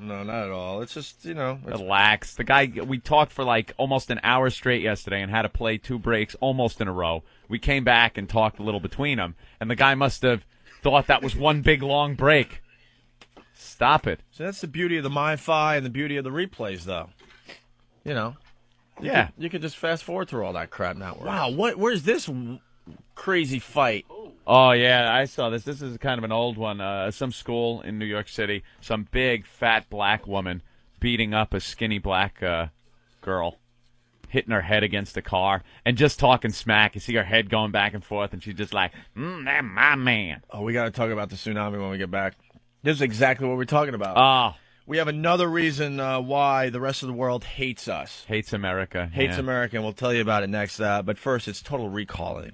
S15: No, not at all. It's just,
S16: Relax. The guy, we talked for like almost an hour straight yesterday and had to play 2 breaks almost in a row. We came back and talked a little between them, and the guy must have thought that was one big long break. Stop it.
S15: So that's the beauty of the MiFi and the beauty of the replays, though. You
S16: Yeah.
S15: could just fast forward through all that crap now. Wow, where's this crazy fight.
S16: Oh, yeah, I saw this. This is kind of an old one. Some school in New York City, some big, fat black woman beating up a skinny black girl, hitting her head against a car, and just talking smack. You see her head going back and forth, and she's just like, that's my man.
S15: Oh, we got to talk about the tsunami when we get back. This is exactly what we're talking about.
S16: Oh.
S15: We have another reason why the rest of the world hates us.
S16: Hates America.
S15: Hates America, and we'll tell you about it next. But first, it's Total Recalling.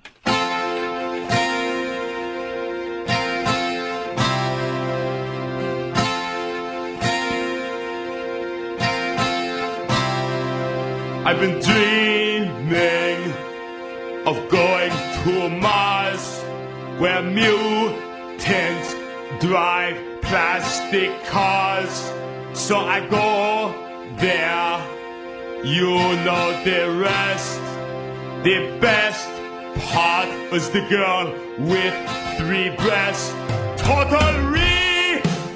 S21: I've been dreaming of going to Mars, where mutants drive plastic cars. So I go there, you know the rest. The best part was the girl with 3 breasts. Total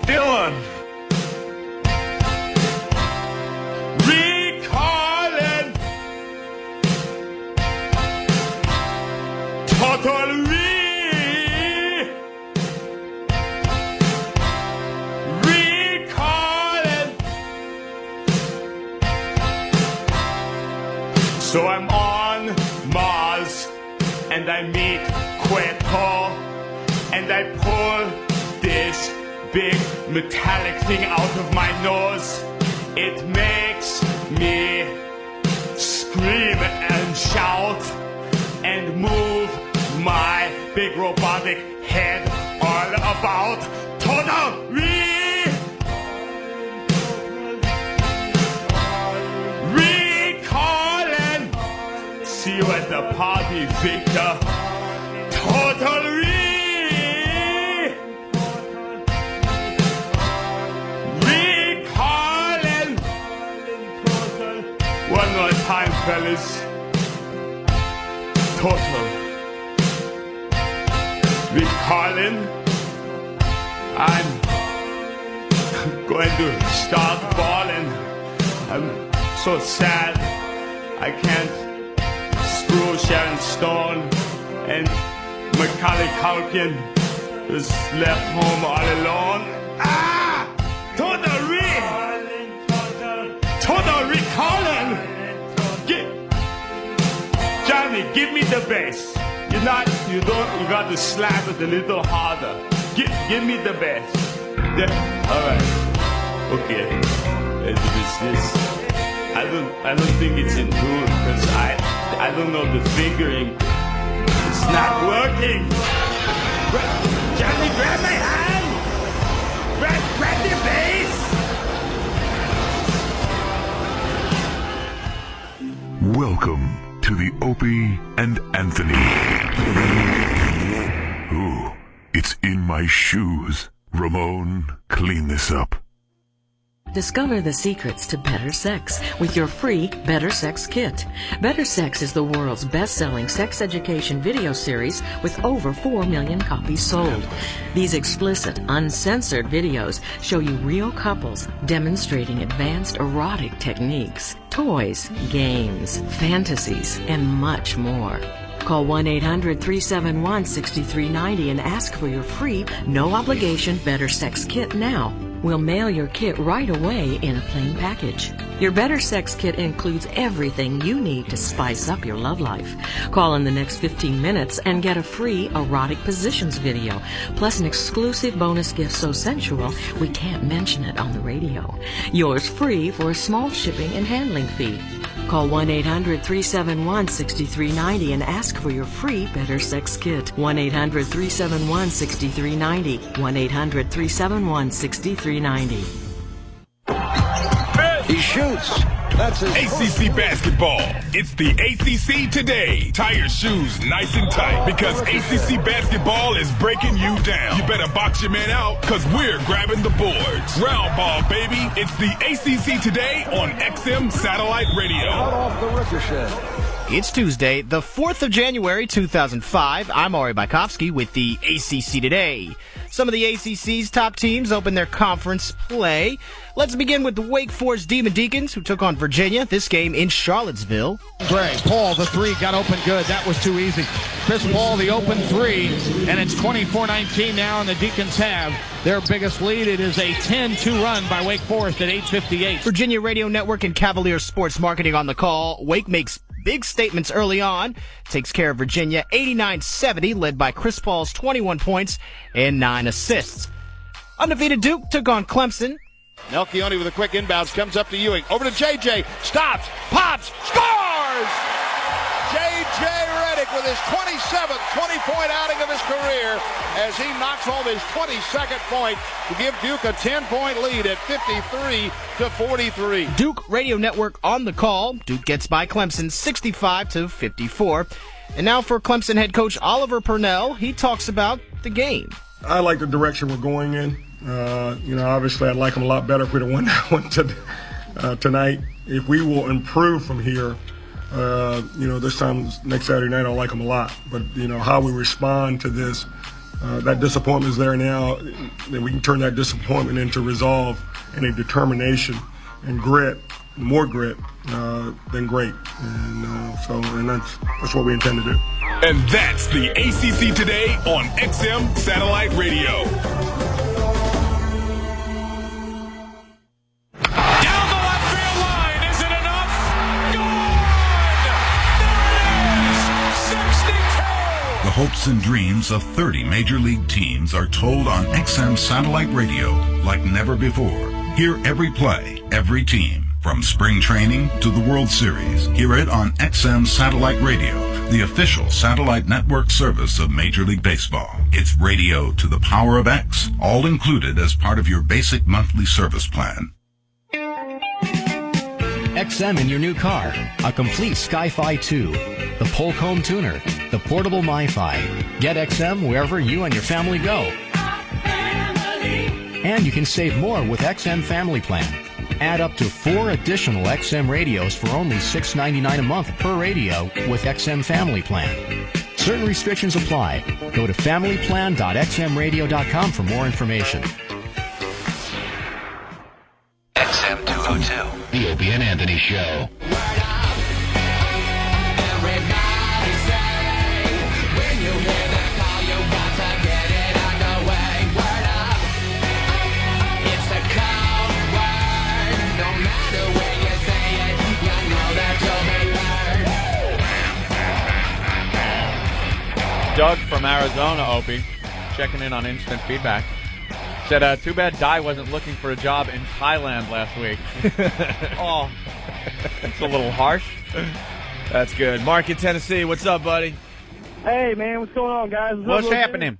S21: Dylan. Recalling. Total So I'm on Mars, and I meet Queto, and I pull this big metallic thing out of my nose. It makes me scream and shout and move my big robotic head all about. Total See you at the party, Victor. Total recalling. One more time, fellas. Total recalling. I'm going to start balling. I'm so sad. I can't screw Sharon Stone, and Macaulay Culkin is left home all alone. Ah! Total recalling. Johnny, give me the bass. You got to slap it a little harder. Give me the bass. All right. Okay. This. I don't think it's in tune because I don't know the fingering. It's not working. Johnny, grab my hand. Grab the bass.
S22: Welcome to the Opie and Anthony. Ooh, it's in my shoes. Ramon, clean this up.
S23: Discover the secrets to better sex with your free Better Sex Kit. Better Sex is the world's best-selling sex education video series with over 4 million copies sold. These explicit, uncensored videos show you real couples demonstrating advanced erotic techniques, toys, games, fantasies, and much more. Call 1-800-371-6390 and ask for your free, no-obligation Better Sex Kit now. We'll mail your kit right away in a plain package. Your Better Sex Kit includes everything you need to spice up your love life. Call in the next 15 minutes and get a free erotic positions video, plus an exclusive bonus gift so sensual we can't mention it on the radio. Yours free for a small shipping and handling fee. Call 1-800-371-6390 and ask for your free Better Sex Kit. 1-800-371-6390. 1-800-371-6390.
S24: He shoots. That's his
S25: ACC basketball. It's the ACC today. Tie your shoes nice and tight because ACC basketball is breaking you down. You better box your man out because we're grabbing the boards. Round ball, baby. It's the ACC today on XM Satellite Radio.
S24: Out off the ricochet.
S2: It's Tuesday, the 4th of January, 2005. I'm Ari Baikovsky with the ACC Today. Some of the ACC's top teams open their conference play. Let's begin with the Wake Forest Demon Deacons, who took on Virginia. This game in Charlottesville.
S3: Gray, Paul, the three got open good. That was too easy. Chris Paul, the open three, and it's 24-19 now, and the Deacons have their biggest lead. It is a 10-2 run by Wake Forest at 8:58.
S2: Virginia Radio Network and Cavalier Sports Marketing on the call. Wake makes big statements early on. Takes care of Virginia 89-70, led by Chris Paul's 21 points and 9 assists. Undefeated Duke took on Clemson.
S3: Melchione with a quick inbounds, comes up to Ewing. Over to J.J. Stops, pops, scores! J.J. Redick with his 27th 20-point outing of his career as he knocks home his 22nd point to give Duke a 10-point lead at 53-43.
S2: Duke Radio Network on the call. Duke gets by Clemson 65-54. And now for Clemson head coach Oliver Purnell. He talks about the game.
S5: I like the direction we're going in. Obviously I'd like them a lot better if we'd have won that one tonight. If we will improve from here, this time next Saturday night, I'll like them a lot. But, how we respond to this, that disappointment is there now. Then we can turn that disappointment into resolve and a determination and grit, more grit, then great. And that's what we intend to do.
S25: And that's the ACC Today on XM Satellite Radio.
S6: The hopes and dreams of 30 Major League teams are told on XM Satellite Radio like never before. Hear every play, every team, from spring training to the World Series. Hear it on XM Satellite Radio, the official satellite network service of Major League Baseball. It's radio to the power of X, all included as part of your basic monthly service plan.
S10: XM in your new car, a complete Sky-Fi 2, the Polk Home Tuner, the portable MiFi. Get XM wherever you and your family go. And you can save more with XM Family Plan. Add up to 4 additional XM radios for only $6.99 a month per radio with XM Family Plan. Certain restrictions apply. Go to familyplan.xmradio.com for more information.
S26: XM 202.
S10: The Opie and Anthony Show.
S16: Doug from Arizona, Opie, checking in on instant feedback. Said, too bad Di wasn't looking for a job in Thailand last week. Oh, it's a little harsh.
S15: That's good. Mark in Tennessee, what's up, buddy?
S27: Hey, man, what's going on, guys?
S16: What's happening?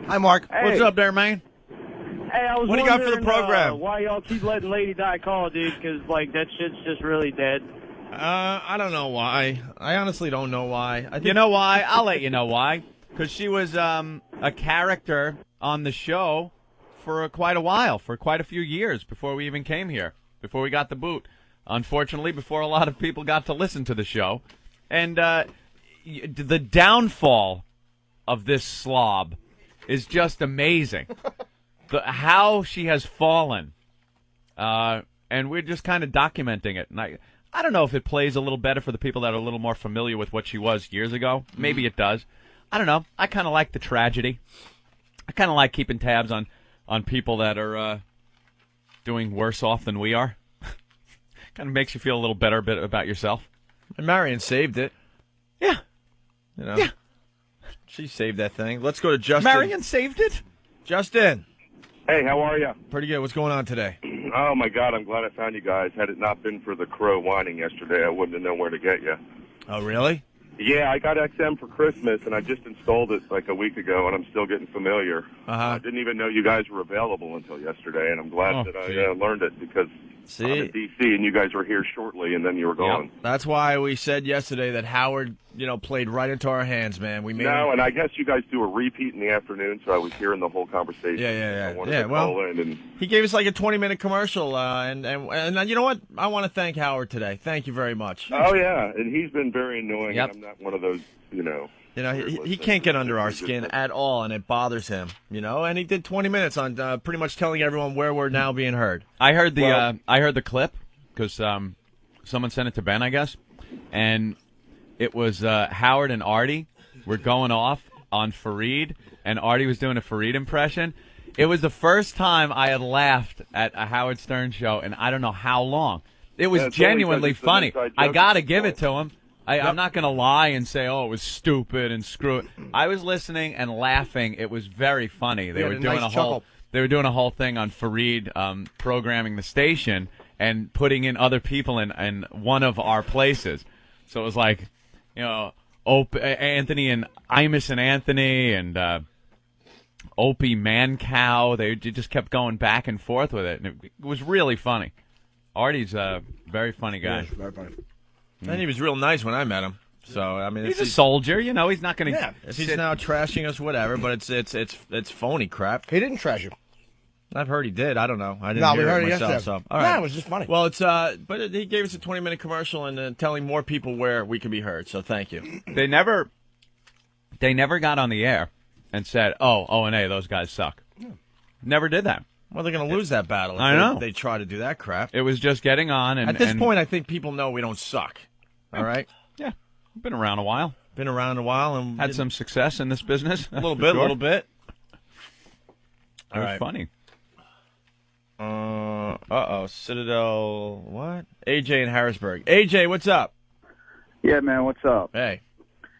S2: Hi, Mark.
S27: Hey.
S16: What's up there, man?
S27: Hey, I was
S15: What do you got for the program?
S27: Why y'all keep letting Lady Di call, dude? Because, that shit's just really dead.
S15: I don't know why. I honestly don't know why.
S16: You know why? I'll let you know why. Because she was a character on the show for quite a while, for quite a few years before we even came here, before we got the boot. Unfortunately, before a lot of people got to listen to the show. And the downfall of this slob is just amazing. How she has fallen. And we're just kind of documenting it. And I don't know if it plays a little better for the people that are a little more familiar with what she was years ago. Maybe it does. I don't know. I kind of like the tragedy. I kind of like keeping tabs on people that are doing worse off than we are. Kind of makes you feel a little better about yourself.
S15: And Marion saved it.
S16: Yeah.
S15: Yeah. She saved that thing. Let's go to Justin.
S16: Marion saved it?
S15: Justin.
S28: Hey, how are you?
S15: Pretty good. What's going on today?
S28: Oh, my God, I'm glad I found you guys. Had it not been for the crow whining yesterday, I wouldn't have known where to get you.
S15: Oh, really?
S28: Yeah, I got XM for Christmas, and I just installed it like a week ago, and I'm still getting familiar. I didn't even know you guys were available until yesterday, and I'm glad that I learned it because
S3: I'm in D.C. and you guys were here shortly, and then you were gone.
S15: That's why we said yesterday that Howard, played right into our hands, man. We made
S3: and I guess you guys do a repeat in the afternoon, so I was hearing the whole conversation.
S15: Yeah.
S3: I wanted to call in and
S15: he gave us like a 20-minute commercial, and you know what? I want to thank Howard today. Thank you very much.
S3: Oh yeah, and he's been very annoying. And I'm not one of those,
S15: he can't get under our skin at all, and it bothers him, And he did 20 minutes on pretty much telling everyone where we're now being heard.
S16: I heard the clip because someone sent it to Ben, I guess, and it was Howard and Artie were going off on Fareed, and Artie was doing a Fareed impression. It was the first time I had laughed at a Howard Stern show in I don't know how long. It was genuinely funny. I got to give it to him. I'm not going to lie and say, it was stupid and screw it. I was listening and laughing. It was very funny. They were doing They were doing a whole thing on Fareed programming the station and putting in other people in one of our places. So it was like, Anthony and Imus and Anthony and Opie Mancow. They just kept going back and forth with it, and it was really funny. Artie's a very funny guy.
S4: Yeah, very funny.
S15: And he was real nice when I met him. So I mean,
S16: he's a soldier, he's not going to.
S15: Yeah, if he's now trashing us, whatever. But it's phony crap.
S4: He didn't trash you.
S15: I've heard he did. I don't know. I didn't hear it myself. So all right,
S4: it was just funny.
S15: Well, but he gave us a 20-minute commercial and telling more people where we can be heard. So thank you.
S16: They never got on the air and said, O&A, those guys suck. Yeah. Never did that.
S15: Well, they're going to lose that battle if they try to do that crap.
S16: It was just getting on. And
S15: at this point, I think people know we don't suck. All right?
S16: Yeah. Been around a while.
S15: And
S16: had some success in this business.
S15: A little bit.
S16: All right. Funny.
S15: Citadel, what? AJ in Harrisburg. AJ, what's up?
S7: Yeah, man, what's up?
S15: Hey.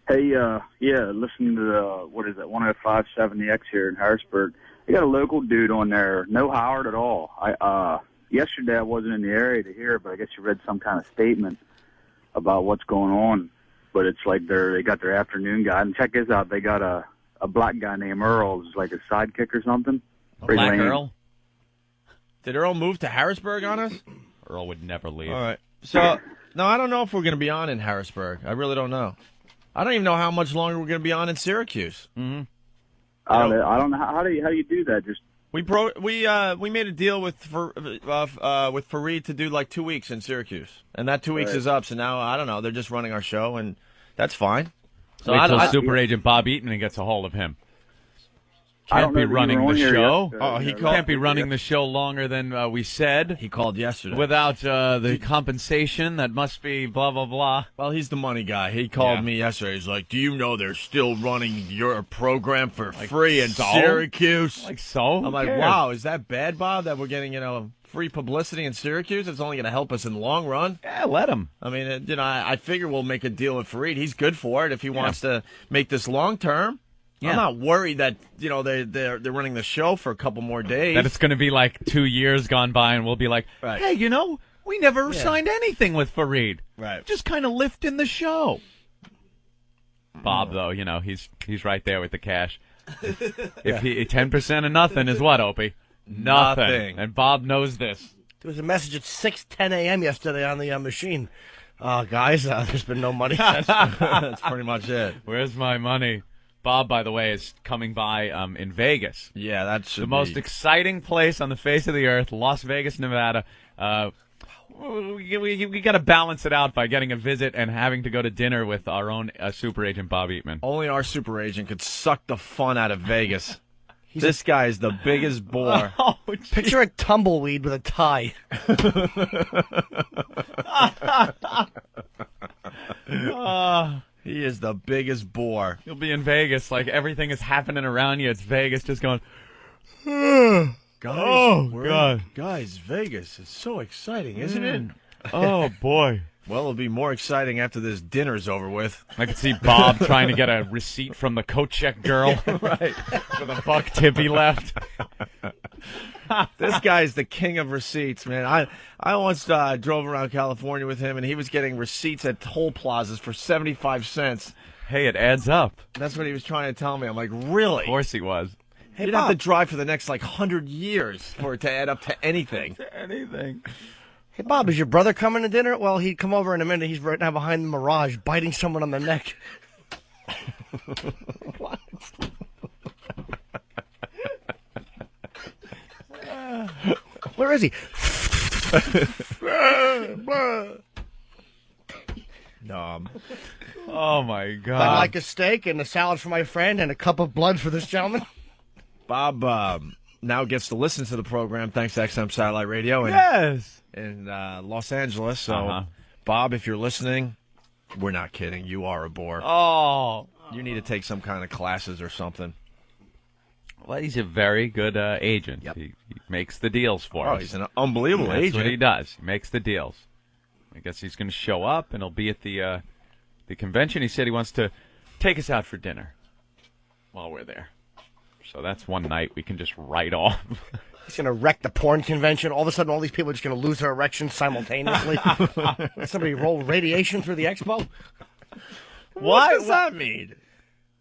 S7: Hey, listening to the, 105.7 here in Harrisburg. You got a local dude on there, no Howard at all. Yesterday I wasn't in the area to hear it, but I guess you read some kind of statement about what's going on. But it's like they got their afternoon guy. And check this out, they got a black guy named Earl, who's like a sidekick or something.
S16: Black Earl?
S15: Did Earl move to Harrisburg on us?
S16: Earl would never leave.
S15: All right. So, no, I don't know if we're going to be on in Harrisburg. I really don't know. I don't even know how much longer we're going to be on in Syracuse.
S16: Mm-hmm.
S7: I don't know. How do you do that? Just
S15: we made a deal with Fareed to do like 2 weeks in Syracuse, and that 2 weeks is up. So now I don't know. They're just running our show, and that's fine.
S16: So wait till Super Agent Bob Eaton gets a hold of him. Can't be running the show.
S15: He
S16: can't be running the show longer than we said.
S15: He called yesterday
S16: without the compensation that must be blah blah blah.
S15: Well, he's the money guy. He called me yesterday. He's like, "Do you know they're still running your program for free in Syracuse?"
S16: Like so?
S15: I'm like, "Wow, is that bad, Bob? That we're getting free publicity in Syracuse? It's only going to help us in the long run."
S16: Yeah, let him.
S15: I mean, I figure we'll make a deal with Fareed. He's good for it if he wants to make this long term. Yeah. I'm not worried that they're running the show for a couple more days.
S16: That it's going to be like 2 years gone by, and we'll be like, "Hey, we never signed anything with Fareed.
S15: Right?
S16: Just kind of lifting the show." Bob, though, he's right there with the cash. If 10% of nothing is what, Opie? Nothing. And Bob knows this.
S4: There was a message at 6:10 a.m. yesterday on the machine. Guys, there's been no money.
S15: That's pretty much it.
S16: Where's my money? Bob, by the way, is coming by in Vegas.
S15: Yeah, that's
S16: the most exciting place on the face of the earth, Las Vegas, Nevada. We got to balance it out by getting a visit and having to go to dinner with our own Super Agent Bob Eatman.
S15: Only our Super Agent could suck the fun out of Vegas. This guy is the biggest bore.
S4: Picture a tumbleweed with a tie.
S15: He is the biggest bore.
S16: You'll be in Vegas, like everything is happening around you. It's Vegas, just going.
S15: Guys, Vegas is so exciting, isn't it?
S16: Oh boy.
S15: Well, it'll be more exciting after this dinner's over with.
S16: I could see Bob trying to get a receipt from the coat check girl.
S15: Right.
S16: For the buck tip he left.
S15: This guy's the king of receipts, man. I once drove around California with him, and he was getting receipts at toll plazas for 75 cents.
S16: Hey, it adds up.
S15: That's what he was trying to tell me. I'm like, really?
S16: Of course he was.
S15: Hey, you'd have to drive for the next, 100 years for it to add up to anything.
S16: Anything.
S4: Hey, Bob, is your brother coming to dinner? Well, he'd come over in a minute. He's right now behind the Mirage, biting someone on the neck. What? Where is he?
S16: Oh, my God.
S4: I'd like a steak and a salad for my friend and a cup of blood for this gentleman.
S15: Bob now gets to listen to the program thanks to XM Satellite Radio in Los Angeles. So, Bob, if you're listening, we're not kidding. You are a bore.
S16: Oh.
S15: You need to take some kind of classes or something.
S16: Well, he's a very good agent. Yep. He makes the deals for us.
S15: He's an unbelievable agent.
S16: That's what he does. He makes the deals. I guess he's going to show up, and he'll be at the convention. He said he wants to take us out for dinner while we're there. So that's one night we can just write off.
S4: He's going to wreck the porn convention. All of a sudden, all these people are just going to lose their erections simultaneously. Somebody roll radiation through the expo?
S15: What does that mean?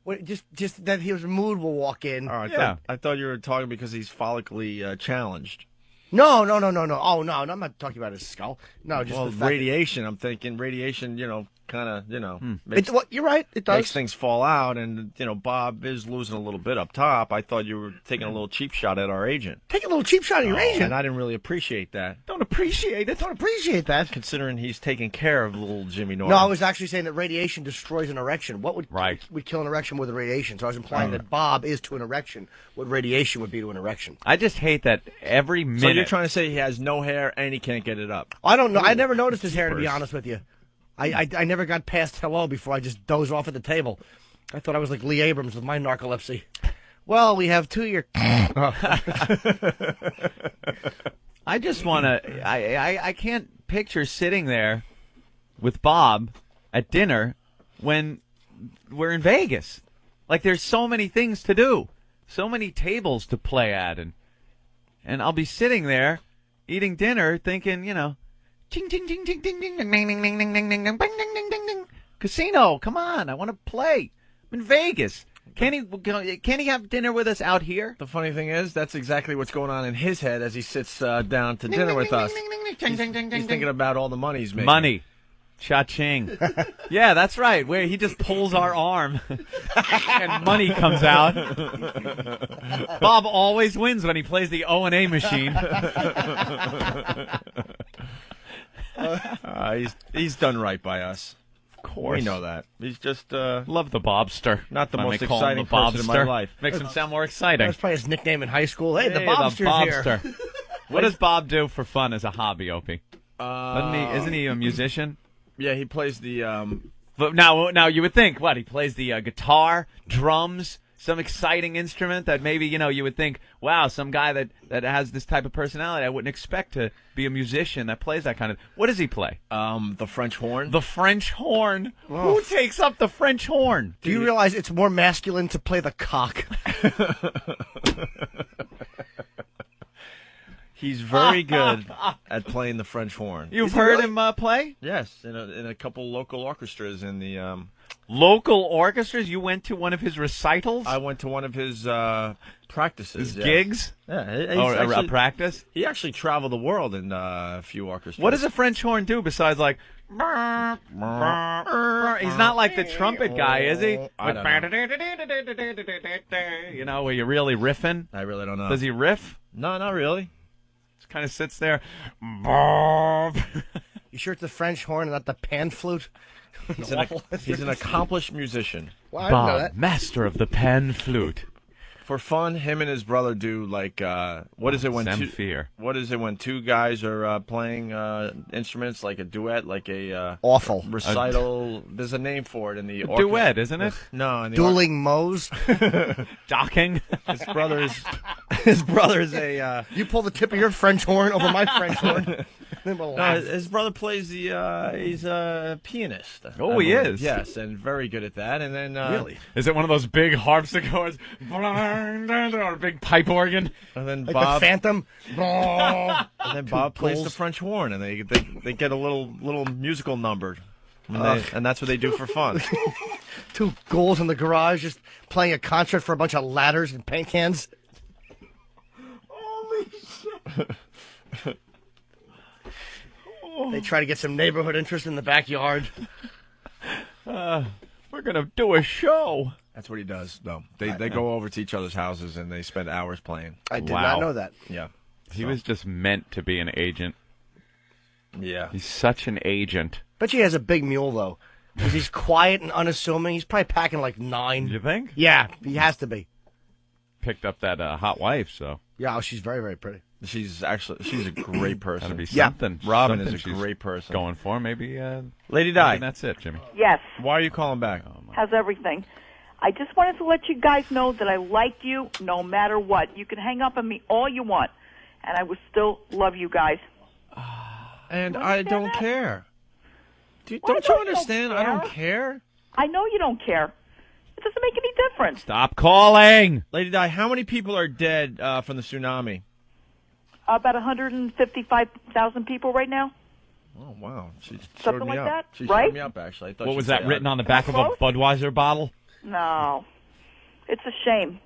S4: Wait, just that his mood will walk in.
S15: All right, I thought you were talking because he's follically challenged.
S4: No. Oh, no, I'm not talking about his skull. No, just the fact
S15: radiation. I'm thinking radiation, kind of,
S4: you're right, it does.
S15: Makes things fall out, and, Bob is losing a little bit up top. I thought you were taking a little cheap shot at our agent.
S4: Take a little cheap shot at your agent?
S15: And I didn't really appreciate that.
S4: Don't appreciate that.
S15: Considering he's taking care of little Jimmy Norton.
S4: No, I was actually saying that radiation destroys an erection. What would kill an erection with a radiation? So I was implying that Bob is to an erection what radiation would be to an erection.
S16: I just hate that every minute.
S15: So you're trying to say he has no hair and he can't get it up?
S4: I don't know. I never noticed his hair, to be honest with you. I never got past hello before I just dozed off at the table. I thought I was like Lee Abrams with my narcolepsy. Well, we have 2 year.
S16: I just want to. I can't picture sitting there with Bob at dinner when we're in Vegas. Like, there's so many things to do, so many tables to play at, and I'll be sitting there eating dinner thinking, Ting, ting, ting, ting, ting, ting, ding, ding, ding, ding, ding, ding, ding, ding, ding, ding, ding, ding. Casino, come on, I want to play. I'm in Vegas. Can't he have dinner with us out here?
S15: The funny thing is, that's exactly what's going on in his head as he sits down to dinner with us. He's thinking about all the money he's making.
S16: Money. Cha-ching. Yeah, that's right, where he just pulls our arm and money comes out. Bob always wins when he plays the O&A machine.
S15: He's done right by us.
S16: Of course.
S15: We know that. He's just
S16: love the Bobster.
S15: Not the most exciting person in my life.
S16: Makes him sound more exciting.
S4: That's probably his nickname in high school. Hey, the Bobster's here.
S16: What does Bob do for fun as a hobby, Opie? Isn't he a musician?
S15: Yeah, he plays the.
S16: But now you would think what he plays the guitar, drums, some exciting instrument that maybe you would think, wow, some guy that has this type of personality I wouldn't expect to be a musician that plays that kind of. What does he play?
S15: The French horn.
S16: The French horn. Oh. Who takes up the French horn?
S4: Do you realize it's more masculine to play the cock?
S15: He's very good at playing the French horn.
S16: You've heard him play?
S15: Yes, in a couple local orchestras in the.
S16: Local orchestras? You went to one of his recitals?
S15: I went to one of his practices.
S16: His gigs?
S15: Yeah.
S16: A practice?
S15: He actually traveled the world in a few orchestras.
S16: What does a French horn do besides like... He's not like the trumpet guy, is he?
S15: I don't
S16: know. Where you're really riffing?
S15: I really don't know.
S16: Does he riff?
S15: No, not really.
S16: Just kind of sits there.
S4: You sure it's the French horn and not the pan flute?
S15: He's an accomplished musician.
S4: Well,
S16: Bob, master of the pan flute.
S15: For fun, him and his brother do like what is it when two guys are playing instruments, like a duet, like a
S4: awful
S15: recital. There's a name for it in the
S16: duet, isn't it?
S15: No, in the
S4: dueling mows,
S16: docking.
S15: His brother's a.
S4: You pull the tip of your French horn over my French horn.
S15: No, his brother plays the. He's a pianist.
S16: Oh, he is.
S15: Yes, and very good at that. And then
S4: really,
S16: is it one of those big harpsichords or a big pipe organ?
S15: And then
S4: like
S15: Bob,
S4: the Phantom.
S15: And then Bob plays the French horn, and they get a little musical number, and that's what they do for fun.
S4: Two ghouls in the garage just playing a concert for a bunch of ladders and paint cans.
S16: Holy shit.
S4: They try to get some neighborhood interest in the backyard.
S16: We're going to do a show.
S15: That's what he does, though. They go over to each other's houses and they spend hours playing.
S4: I did not know that.
S15: Yeah.
S16: He was just meant to be an agent.
S15: Yeah.
S16: He's such an agent.
S4: Bet you he has a big mule, though. Because he's quiet and unassuming. He's probably packing like 9.
S16: You think?
S4: Yeah, he has to be.
S16: Picked up that hot wife, so.
S4: Yeah, she's very, very pretty.
S15: She's a great person.
S16: That'd be something.
S15: Robin
S16: something
S15: is a great person.
S16: Going for maybe.
S15: Lady Di.
S16: That's it, Jimmy.
S17: Yes.
S15: Why are you calling back?
S17: How's everything? I just wanted to let you guys know that I like you no matter what. You can hang up on me all you want, and I will still love you guys.
S15: And I don't care.
S17: Don't
S15: you understand? I don't care.
S17: I know you don't care. It doesn't make any difference.
S16: Stop calling.
S15: Lady Di, how many people are dead from the tsunami?
S17: About 155,000 people right now.
S15: Oh, wow. She showed
S17: Something
S15: me
S17: like
S15: up.
S17: that,
S15: She
S17: right?
S15: showed me up, actually. I thought
S16: What
S15: she'd
S16: was that
S15: say
S16: written on the back of a
S17: Close?
S16: Budweiser bottle?
S17: No. It's a shame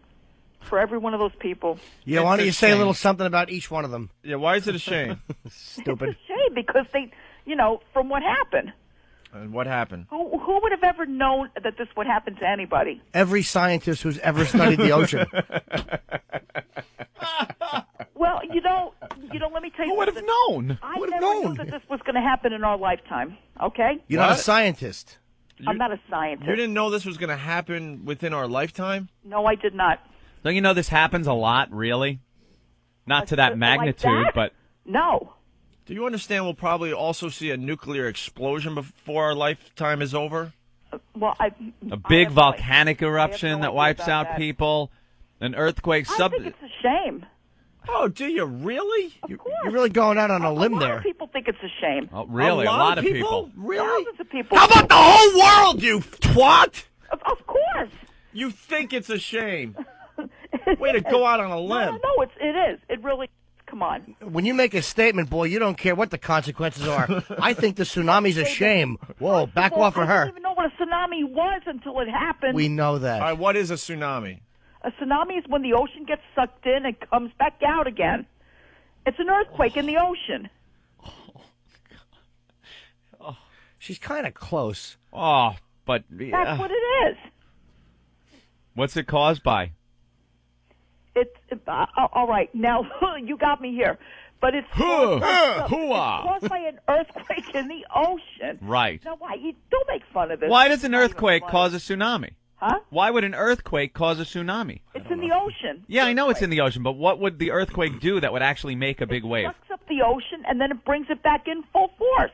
S17: for every one of those people.
S4: Yeah, why don't you say a little something about each one of them?
S15: Yeah, why is it a shame?
S4: Stupid.
S17: It's a shame because they, from what happened.
S15: And what happened?
S17: Who would have ever known that this would happen to anybody?
S4: Every scientist who's ever studied the ocean.
S17: Well, let me tell you.
S16: Who would have known?
S17: I never knew that this was going to happen in our lifetime. Okay?
S4: You're not a scientist.
S17: I'm not a scientist.
S15: You didn't know this was going to happen within our lifetime?
S17: No, I did not.
S16: Don't you know this happens a lot, really? Not to that magnitude,
S17: that?
S16: but...
S17: No.
S15: Do you understand we'll probably also see a nuclear explosion before our lifetime is over?
S17: Well,
S16: A big volcanic eruption that wipes out people, an earthquake.
S17: I think it's a shame.
S15: Oh, do you really?
S4: You're really going out on a limb
S17: A lot
S4: there.
S17: of people think it's a shame.
S16: Oh, really?
S15: A lot of
S16: people.
S15: Really?
S17: Thousands of people.
S15: How about the whole world, you twat?
S17: Of course.
S15: You think it's a shame. Way to go out on a limb.
S17: No, it is. It really. Come on.
S4: When you make a statement, boy, you don't care what the consequences are. I think the tsunami's a shame. Whoa, back off of
S17: I
S4: her.
S17: didn't even know what a tsunami was until it happened.
S4: We know that.
S15: All right, what is a tsunami?
S17: A tsunami is when the ocean gets sucked in and comes back out again. It's an earthquake in the ocean.
S4: She's kind of close.
S16: Oh, but...
S17: That's what it is.
S16: What's it caused by?
S17: All right, now you got me here. But it's caused by an earthquake in the ocean.
S16: Right.
S17: Now, why? You don't make fun of it.
S16: Why does an earthquake cause a tsunami?
S17: Huh?
S16: Why would an earthquake cause a tsunami?
S17: It's in the ocean.
S16: Yeah, I know it's in the ocean, but what would the earthquake do that would actually make a big wave?
S17: It sucks up the ocean, and then it brings it back in full force.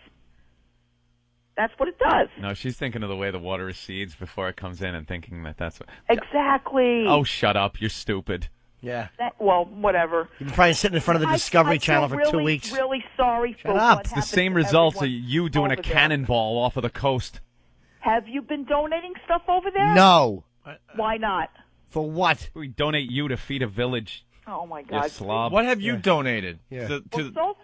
S17: That's what it does.
S16: No, she's thinking of the way the water recedes before it comes in and thinking that that's what...
S17: Exactly.
S16: Oh, shut up. You're stupid.
S4: Yeah.
S17: Well, whatever.
S4: You've been probably sitting in front of the Discovery Channel for 2 weeks.
S17: I'm really sorry for
S4: up.
S17: what
S16: It's the
S17: happened
S16: same
S17: to
S16: results of
S17: everyone
S16: you doing a
S17: over there.
S16: cannonball off of the coast.
S17: Have you been donating stuff over there?
S4: No.
S17: Why not?
S4: For what?
S16: We donate you to feed a village.
S17: Oh my
S16: You
S17: God!
S16: slob.
S15: What have you donated?
S4: Yeah.
S17: Well,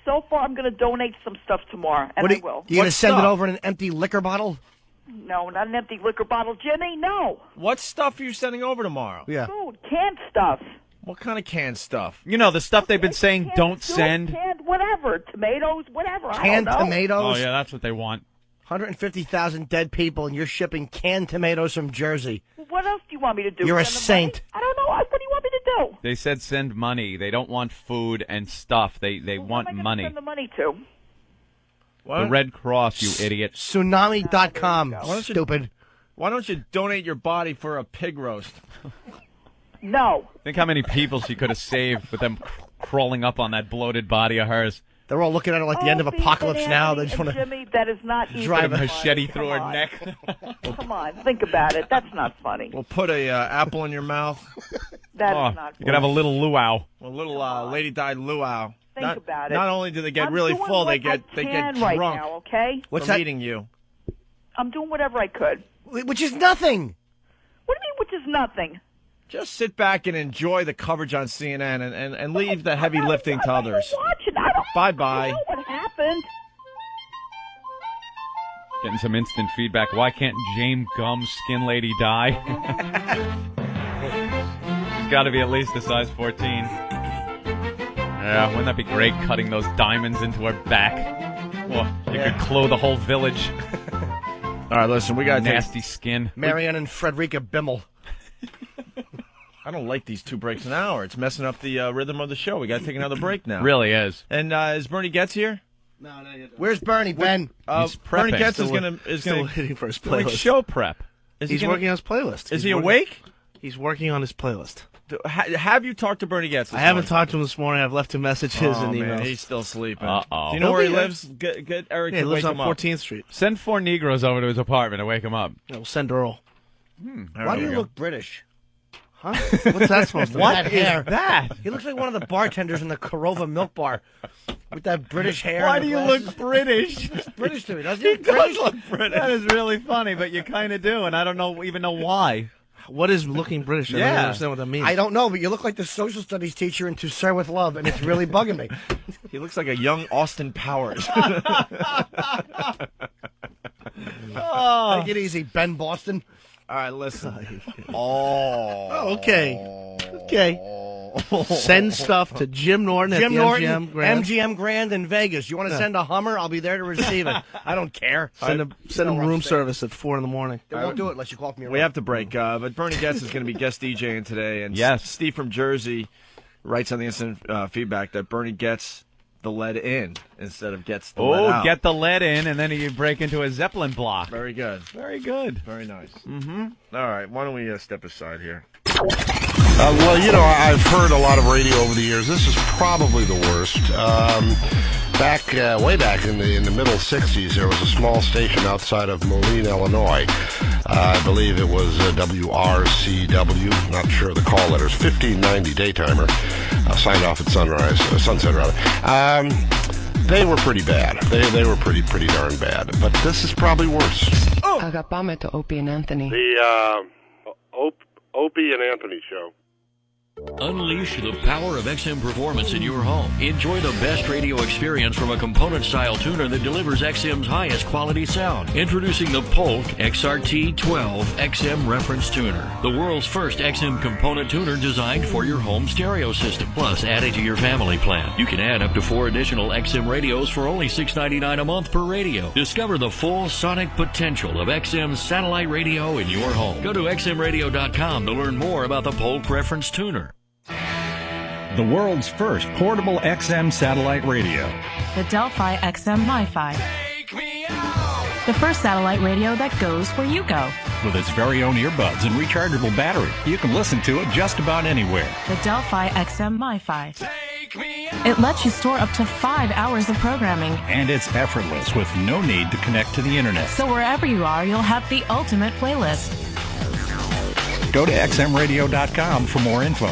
S17: so far, I'm going to donate some stuff tomorrow, and
S4: What
S17: I
S4: are
S17: will.
S4: you going to
S15: What
S4: send it
S15: stuff?
S4: over in an empty liquor bottle?
S17: No, not an empty liquor bottle, Jimmy. No.
S15: What stuff are you sending over tomorrow?
S4: Yeah.
S17: Food, canned stuff.
S15: What kind of canned stuff?
S16: You know, the stuff they've been saying
S17: Canned
S16: don't
S17: soup,
S16: send.
S17: Canned whatever, tomatoes, whatever. I
S4: Canned
S17: don't know.
S4: tomatoes?
S16: Oh, yeah, that's what they want.
S4: 150,000 dead people, and you're shipping canned tomatoes from Jersey.
S17: What else do you want me to do?
S4: You're a
S17: Send them
S4: saint.
S17: money? I don't know. What do you want me to do?
S16: They said send money. They don't want food and stuff. They
S17: Who
S16: want
S17: am I gonna
S16: money.
S17: Send the money to?
S15: What?
S16: The Red Cross, you idiot.
S4: Tsunami.com.
S15: Why don't you-
S4: Stupid.
S15: Why don't you donate your body for a pig roast?
S17: No.
S16: Think how many people she could have saved with them crawling up on that bloated body of hers.
S4: They're all looking at it like the end of
S17: Beef
S4: Apocalypse
S17: and
S4: Now.
S17: Anthony
S4: They just
S17: and
S4: want to
S17: Jimmy, that is not even
S4: drive a
S17: funny.
S16: machete through her
S17: Come on.
S16: neck.
S17: Come on, think about it. That's not funny.
S15: We'll put a apple in your mouth.
S17: That is
S16: Oh,
S17: not
S16: you could have a little luau.
S15: A little Lady Di luau.
S17: Think
S15: not,
S17: about it.
S15: Not only do they get
S17: I'm
S15: really
S17: doing
S15: full,
S17: what
S15: they get
S17: I can
S15: drunk
S17: right now, okay?
S4: What's
S15: from
S4: that?
S15: eating you.
S17: I'm doing whatever I could.
S4: Which is nothing.
S17: What do you mean, which is nothing?
S15: Just sit back and enjoy the coverage on CNN and leave the heavy lifting to others.
S17: Watching. I don't
S15: Bye-bye.
S17: know what happened.
S16: Getting some instant feedback. Why can't James Gum Skin Lady die? She's got to be at least a size 14. Yeah, wouldn't that be great, cutting those diamonds into her back? Well, you could clothe the whole village.
S15: All right, listen, we got
S16: nasty skin.
S4: Marianne and Frederica Bimmel.
S15: I don't like these 2 breaks an hour. It's messing up the rhythm of the show. We got to take another break now.
S16: Really is.
S15: And is Bernie Getz here?
S4: No, not yet. Where's Bernie, Ben?
S16: He's
S15: Bernie
S16: prepping.
S15: Getz is going
S20: Still waiting for his
S16: Doing
S20: playlist.
S16: show prep.
S20: He's working on his playlist.
S15: Is he awake?
S20: He's working on his playlist.
S15: Have you talked to Bernie Getz?
S20: I haven't talked to him this morning. I've left him messages and emails.
S15: Man, he's still sleeping.
S16: Uh-oh.
S15: Do you know where he lives? Get Eric
S20: Yeah, he
S15: to
S20: lives
S15: wake
S20: on
S15: him up.
S20: 14th Street.
S16: Send 4 Negroes over to his apartment and wake him up.
S20: Yeah, we'll send Earl.
S4: Why do you look British?
S20: Huh? What's that supposed to be?
S4: What is
S20: hair?
S16: that?
S4: He looks like one of the bartenders in the Corova Milk Bar with that British hair.
S16: Why
S4: and
S16: do
S4: the
S16: you
S4: glasses.
S16: look British?
S4: He's British to me, doesn't
S16: He
S4: he?
S16: does look British. That is really funny, but you kind of do, and I don't even know why.
S20: What is looking British? I don't understand what that means.
S4: I don't know, but you look like the social studies teacher in To Sir with Love, and it's really bugging me.
S15: He looks like a young Austin Powers.
S4: Take it easy, Ben Boston.
S15: All right, listen.
S20: Okay. Send stuff to Jim Norton
S4: Jim
S20: at the
S4: Norton,
S20: MGM Grand.
S4: MGM Grand in Vegas. You want to
S20: Yeah.
S4: send a Hummer? I'll be there to receive it. I don't care.
S20: Send him room service at 4 a.m.
S4: They won't do it unless you call from your
S15: We
S4: room.
S15: have to break, but Bernie Getz is going to be guest DJing today. And
S16: Yes.
S15: Steve from Jersey writes on the instant feedback that Bernie gets the lead in instead of gets the lead out.
S16: Get the lead in, and then you break into a Zeppelin block.
S15: Very good.
S16: Very good.
S15: Very nice. Mm-hmm. All right, why don't we step aside here?
S8: Well, you know, I've heard a lot of radio over the years. This is probably the worst. Way back in the middle 60s, there was a small station outside of Moline, Illinois. I believe it was WRCW, not sure of the call letters, 1590 daytimer, signed off at sunset rather. They were pretty bad. They were pretty darn bad. But this is probably worse.
S9: Agapame to Opie and Anthony.
S8: The Opie and Anthony show.
S11: Unleash the power of XM Performance in your home. Enjoy the best radio experience from a component-style tuner that delivers XM's highest quality sound. Introducing the Polk XRT12 XM Reference Tuner, the world's first XM component tuner designed for your home stereo system. Plus, added to your family plan. You can add up to 4 additional XM radios for only $6.99 a month per radio. Discover the full sonic potential of XM satellite radio in your home. Go to xmradio.com to learn more about the Polk Reference Tuner.
S12: The world's first portable XM satellite radio.
S13: The Delphi XM MiFi. The first satellite radio that goes where you go.
S12: With its very own earbuds and rechargeable battery, you can listen to it just about anywhere.
S13: The Delphi XM MiFi. It lets you store up to 5 hours of programming.
S12: And it's effortless with no need to connect to the internet.
S13: So wherever you are, you'll have the ultimate playlist.
S12: Go to xmradio.com for more info.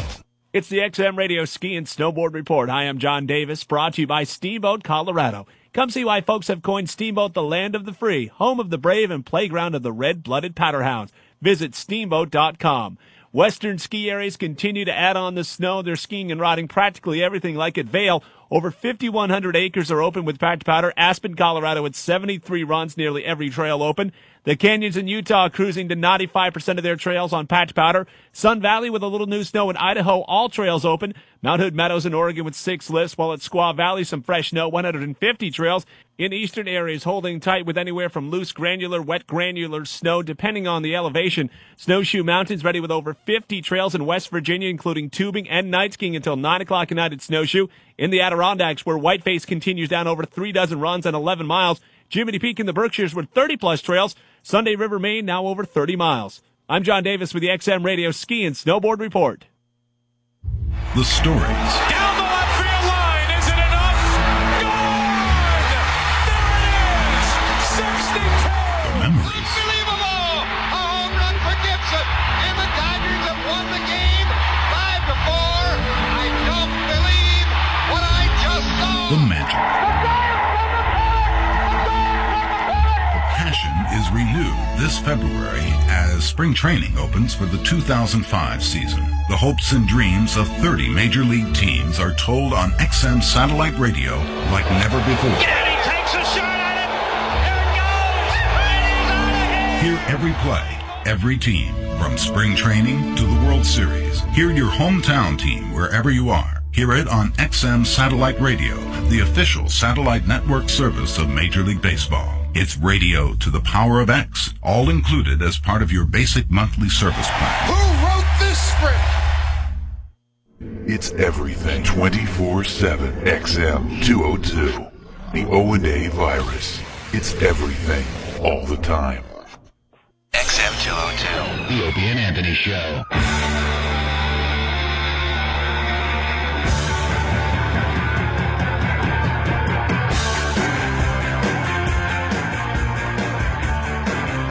S14: It's the XM Radio Ski and Snowboard Report. Hi, I'm John Davis, brought to you by Steamboat Colorado. Come see why folks have coined Steamboat the land of the free, home of the brave and playground of the red-blooded Powderhounds. Visit steamboat.com. Western ski areas continue to add on the snow. They're skiing and riding practically everything like at Vail. Over 5,100 acres are open with packed powder. Aspen, Colorado, with 73 runs, nearly every trail open. The Canyons in Utah cruising to 95% of their trails on patch powder. Sun Valley with a little new snow in Idaho, all trails open. Mount Hood Meadows in Oregon with 6 lifts, while at Squaw Valley some fresh snow, 150 trails. In eastern areas holding tight with anywhere from loose granular, wet granular snow depending on the elevation. Snowshoe Mountains ready with over 50 trails in West Virginia, including tubing and night skiing until 9 o'clock at night at Snowshoe. In the Adirondacks, where Whiteface continues down over 3 dozen runs and 11 miles. Jiminy Peak in the Berkshires with 30-plus trails. Sunday River, Maine, now over 30 miles. I'm John Davis with the XM Radio Ski and Snowboard Report.
S6: The stories.
S25: Down the left field line. Is it enough? Gone! There it is! 62!
S6: The memories.
S25: Unbelievable! A home run for Gibson. And the Dodgers have won the game 5-4. I don't believe what I just saw.
S6: The magic. The passion is renewed this February as spring training opens for the 2005 season. The hopes and dreams of 30 major league teams are told on XM satellite radio like never before.
S25: And he takes a shot at it. There it goes. It is out of here.
S6: Hear every play, every team, from spring training to the World Series. Hear your hometown team wherever you are. Hear it on XM Satellite Radio, the official satellite network service of Major League Baseball. It's radio to the power of X, all included as part of your basic monthly service plan.
S3: Who wrote this script?
S1: It's everything 24/7 XM 202. The O&A virus. It's everything all the time.
S26: XM 202.
S10: The Opie and Anthony Show.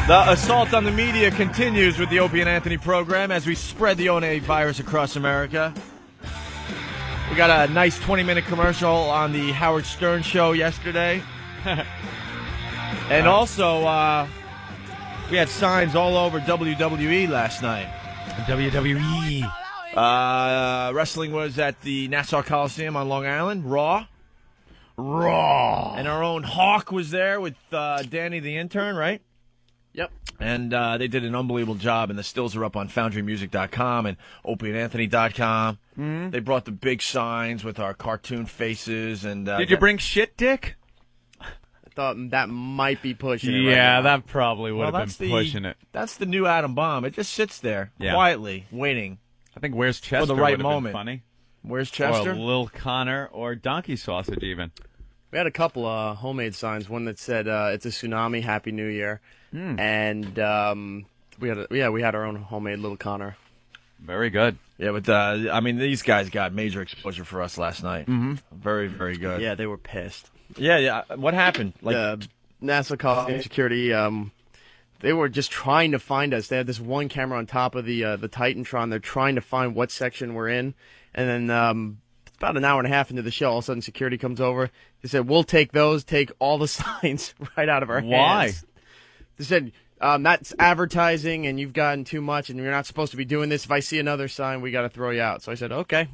S15: The assault on the media continues with the Opie and Anthony program as we spread the O&A virus across America. We got a nice 20-minute commercial on the Howard Stern show yesterday. And also, we had signs all over WWE last night.
S16: WWE.
S15: Wrestling was at the Nassau Coliseum on Long Island. Raw. And our own Hawk was there with Danny the intern, right?
S4: Yep.
S15: And they did an unbelievable job, and the stills are up on FoundryMusic.com and OpieandAnthony.com. Mm-hmm. They brought the big signs with our cartoon faces. And
S16: did you bring shit, Dick?
S4: I thought that might be pushing it.
S16: Yeah,
S4: right now.
S16: that probably would have been pushing it.
S15: That's the new atom bomb. It just sits there quietly, waiting.
S16: I think Where's Chester
S15: for the right
S16: would have
S15: moment.
S16: Been funny.
S15: Where's Chester?
S16: Or Lil Connor or Donkey Sausage even.
S4: We had a couple of homemade signs. One that said "It's a tsunami, Happy New Year," and we had our own homemade Little Connor.
S16: Very good.
S15: Yeah, but I mean, these guys got major exposure for us last night. Mm-hmm. Very, very good.
S4: Yeah, they were pissed.
S15: Yeah. What happened?
S4: Nassau Coliseum security. They were just trying to find us. They had this one camera on top of the Titantron. They're trying to find what section we're in, and then. About an hour and a half into the show, all of a sudden security comes over. They said, we'll take those, take all the signs right out of our hands.
S16: Why?
S4: They said, that's advertising and you've gotten too much and you're not supposed to be doing this. If I see another sign, we got to throw you out. So I said, okay.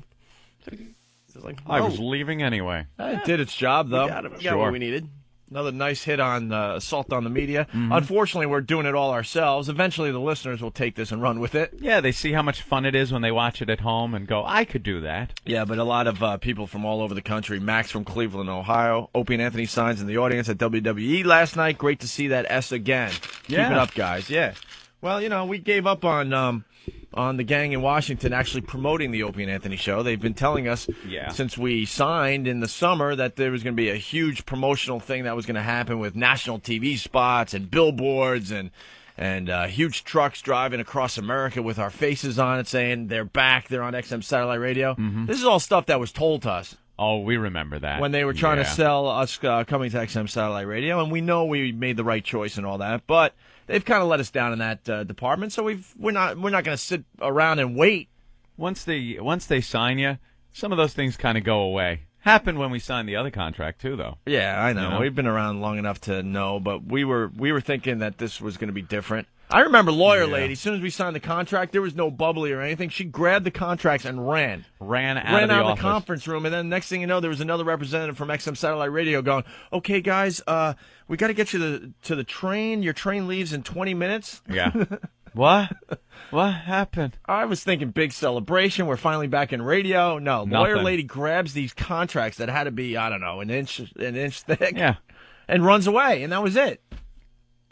S16: I was leaving anyway.
S15: It did its job, though.
S4: We got what we needed.
S15: Another nice hit on assault on the media. Mm-hmm. Unfortunately, we're doing it all ourselves. Eventually, the listeners will take this and run with it.
S16: Yeah, they see how much fun it is when they watch it at home and go, I could do that.
S15: Yeah, but a lot of people from all over the country. Max from Cleveland, Ohio. Opie and Anthony signs in the audience at WWE last night. Great to see that S again.
S16: Yeah.
S15: Keep it up, guys. Yeah. Well, we gave up on the gang in Washington actually promoting the Opie and Anthony show. They've been telling us since we signed in the summer that there was going to be a huge promotional thing that was going to happen with national TV spots and billboards and huge trucks driving across America with our faces on it saying they're back, they're on XM Satellite Radio. Mm-hmm. This is all stuff that was told to us.
S16: Oh, we remember that.
S15: When they were trying to sell us coming to XM Satellite Radio, and we know we made the right choice and all that, but they've kind of let us down in that department, so we're not going to sit around and wait.
S16: Once they sign you, some of those things kind of go away. Happened when we signed the other contract too, though.
S15: Yeah, I know. We've been around long enough to know, but we were thinking that this was going to be different. I remember Lawyer Lady, as soon as we signed the contract, there was no bubbly or anything. She grabbed the contracts and ran
S16: out of
S15: the conference room, and then next thing you know, there was another representative from XM Satellite Radio going, okay, guys, we got to get you to the train. Your train leaves in 20 minutes.
S16: Yeah. What? What happened?
S15: I was thinking big celebration. We're finally back in radio. No, Lawyer Lady grabs these contracts that had to be, I don't know, an inch thick.
S16: Yeah.
S15: And runs away, and that was it.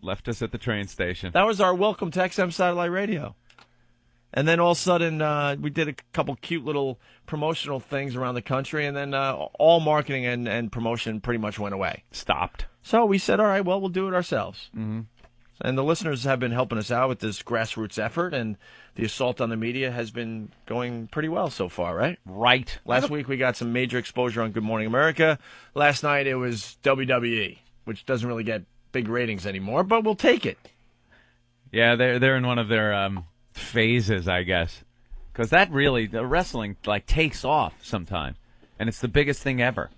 S16: Left us at the train station.
S15: That was our welcome to XM Satellite Radio. And then all of a sudden, we did a couple cute little promotional things around the country, and then all marketing and promotion pretty much went away.
S16: Stopped.
S15: So we said, all right, well, we'll do it ourselves.
S16: Mm-hmm.
S15: And the listeners have been helping us out with this grassroots effort, and the assault on the media has been going pretty well so far, right?
S16: Right.
S15: Last week we got some major exposure on Good Morning America. Last night it was WWE, which doesn't really get big ratings anymore, but we'll take it.
S16: Yeah, they're in one of their phases, I guess, because the wrestling takes off sometimes, and it's the biggest thing ever,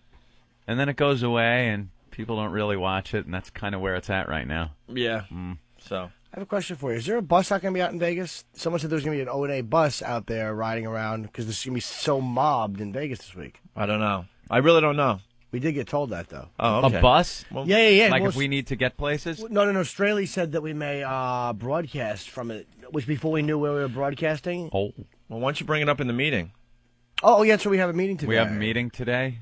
S16: and then it goes away, and people don't really watch it, and that's kind of where it's at right now.
S15: Yeah. So
S4: I have a question for you. Is there a bus not going to be out in Vegas? Someone said there's going to be an O&A bus out there riding around because there's going to be so mobbed in Vegas this week.
S15: I don't know. I really don't know.
S4: We did get told that, though.
S15: Oh, okay.
S16: A bus?
S4: Well, yeah.
S16: Like if we need to get places?
S4: No. Straley said that we may broadcast from it, which before we knew where we were broadcasting.
S16: Oh.
S15: Well, why don't you bring it up in the meeting?
S4: Oh, yeah, so we have a meeting today.
S16: We have a meeting today.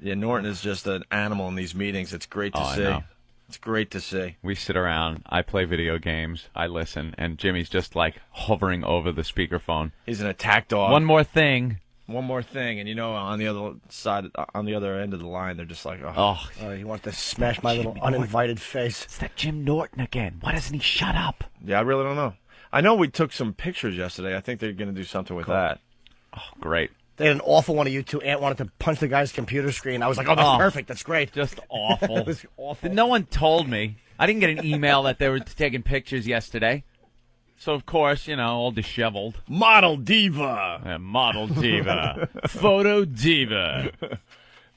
S15: Yeah, Norton is just an animal in these meetings. It's great to see.
S16: I know.
S15: It's great to see.
S16: We sit around, I play video games, I listen, and Jimmy's just like hovering over the speakerphone.
S15: He's an attack dog.
S16: One more thing.
S15: And you know, on the other side, on the other end of the line, they're just like,
S4: you want to smash my little uninvited face.
S16: It's that Jim Norton again. Why doesn't he shut up?
S15: Yeah, I really don't know. I know we took some pictures yesterday. I think they're going to do something with that.
S16: Oh, great.
S4: They had an awful one of you two. Ant wanted to punch the guy's computer screen. I was like, that's perfect. That's great.
S16: Just awful.
S4: It was awful.
S16: No one told me. I didn't get an email that they were taking pictures yesterday. So, of course, all disheveled.
S15: Model diva.
S16: Yeah, model diva. Photo diva.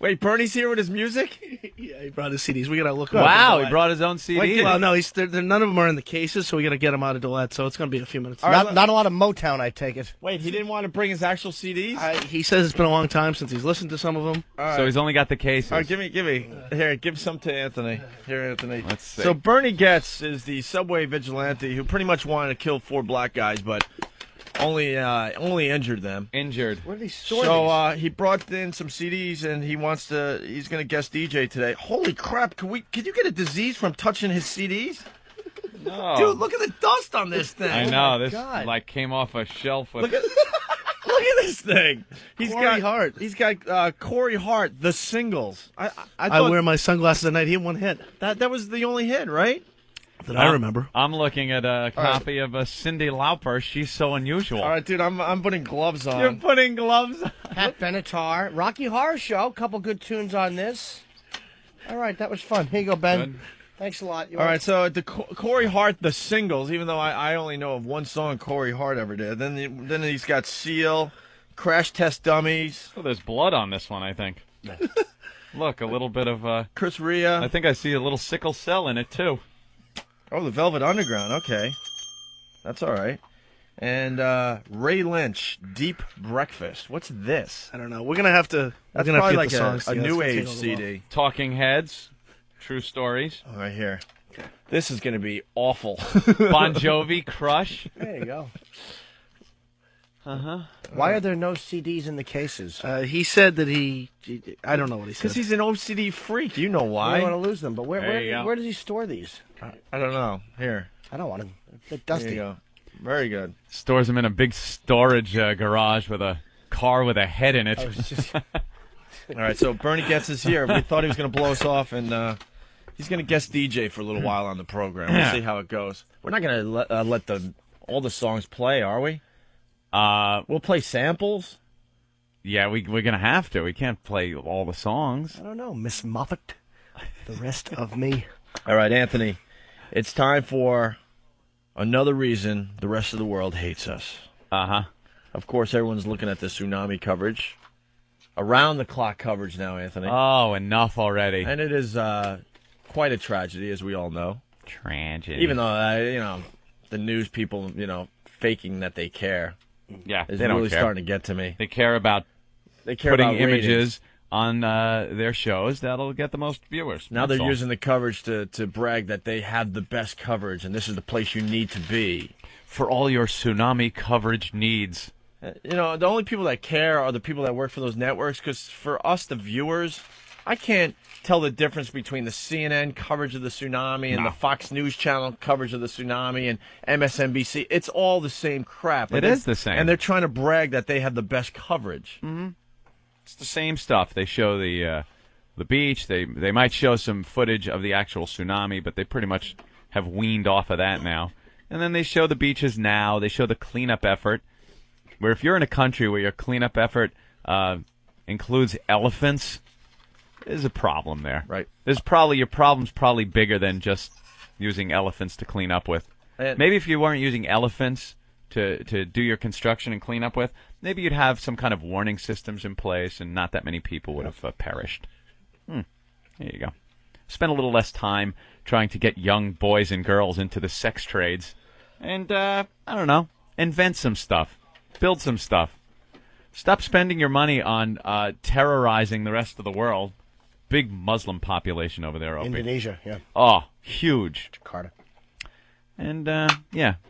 S15: Wait, Bernie's here with his music?
S20: Yeah, he brought his CDs. We got to look
S16: up. Wow, he brought his own CD?
S20: Well, no, none of them are in the cases, so we got to get them out of Gillette, so it's going to be a few minutes.
S4: Not a lot of Motown, I take it.
S15: Wait, he didn't want to bring his actual CDs?
S20: He says it's been a long time since he's listened to some of them.
S15: Right.
S16: So he's only got the cases.
S15: All right, give me. Here, give some to Anthony. Here, Anthony.
S16: Let's see.
S15: So Bernie Getz is the subway vigilante who pretty much wanted to kill 4 black guys, but only injured them.
S16: Injured.
S4: Where did he store
S15: these? He brought in some CDs, and he's going to guest DJ today. Holy crap! Can you get a disease from touching his CDs?
S16: No.
S15: Dude, look at the dust on this thing.
S16: I know. This
S15: God.
S16: came off a shelf with...
S15: Look at this thing. Corey Hart. He's got Corey Hart, The Singles.
S20: I wear my sunglasses at night. He had one hit.
S15: That was the only hit, right?
S20: That I remember.
S16: I'm looking at a copy of a Cyndi Lauper. She's so unusual.
S15: All right, dude, I'm putting gloves on.
S16: You're putting gloves on.
S4: Pat Benatar. Rocky Horror Show. Couple good tunes on this. All right, that was fun. Here you go, Ben.
S16: Good.
S4: Thanks a lot.
S15: All right, so the Corey Hart, The Singles, even though I only know of one song Corey Hart ever did. Then he's got Seal, Crash Test Dummies.
S16: Oh, there's blood on this one, I think. Look, a little bit of...
S15: Chris Rea.
S16: I think I see a little sickle cell in it, too.
S15: Oh, the Velvet Underground. Okay. That's all right. And Ray Lynch, Deep Breakfast. What's this?
S20: I don't know. We're going to have to...
S15: That's probably like a new age CD.
S16: Talking Heads. True Stories.
S15: Oh, right here. This is going to be awful.
S16: Bon Jovi, Crush.
S4: There you go.
S16: Uh-huh.
S4: Why are there no CDs in the cases?
S20: He said that I don't know what he said.
S15: Because he's an OCD freak. You know
S4: I
S15: why.
S4: don't want to lose them, but where does he store these?
S15: I don't know. Here.
S4: I don't want them. They're dusty.
S15: There you go. Very good.
S16: Stores them in a big storage garage with a car with a head in it.
S15: All right, so Bernie Getz is here. We thought he was going to blow us off, and he's going to guest DJ for a little while on the program. We'll see how it goes. We're not going to let all the songs play, are we? We'll play samples.
S16: Yeah, we're going to have to. We can't play all the songs.
S4: I don't know, Miss Moffat. The rest of me.
S15: All right, Anthony. It's time for another reason the rest of the world hates us.
S16: Uh-huh.
S15: Of course, everyone's looking at the tsunami coverage. Around-the-clock coverage now, Anthony.
S16: Oh, enough already.
S15: And it is quite a tragedy, as we all know.
S16: Tragedy.
S15: Even though, the news people, faking that they care.
S16: Yeah,
S15: is
S16: they don't
S15: really
S16: care.
S15: starting to get to me.
S16: They care about putting
S15: about
S16: images on their shows that'll get the most viewers.
S15: Now
S16: That's
S15: they're
S16: all.
S15: using the coverage to brag that they have the best coverage, and this is the place you need to be.
S16: For all your tsunami coverage needs.
S15: The only people that care are the people that work for those networks, because for us, the viewers, I can't tell the difference between the CNN coverage of the tsunami and the Fox News Channel coverage of the tsunami and MSNBC. It's all the same crap.
S16: It is the same.
S15: And they're trying to brag that they have the best coverage.
S16: Mm-hmm. It's the same stuff. They show the beach. They might show some footage of the actual tsunami, but they pretty much have weaned off of that now. And then they show the beaches now. They show the cleanup effort. Where if you're in a country where your cleanup effort includes elephants, there's a problem there.
S15: Right.
S16: Your problem's probably bigger than just using elephants to clean up with. Maybe if you weren't using elephants to do your construction and clean up with, maybe you'd have some kind of warning systems in place and not that many people would have perished. There you go. Spend a little less time trying to get young boys and girls into the sex trades. And, I don't know, invent some stuff. Build some stuff. Stop spending your money on terrorizing the rest of the world. Big Muslim population over there.
S4: Indonesia, yeah.
S16: Oh, huge.
S4: Jakarta.
S16: And,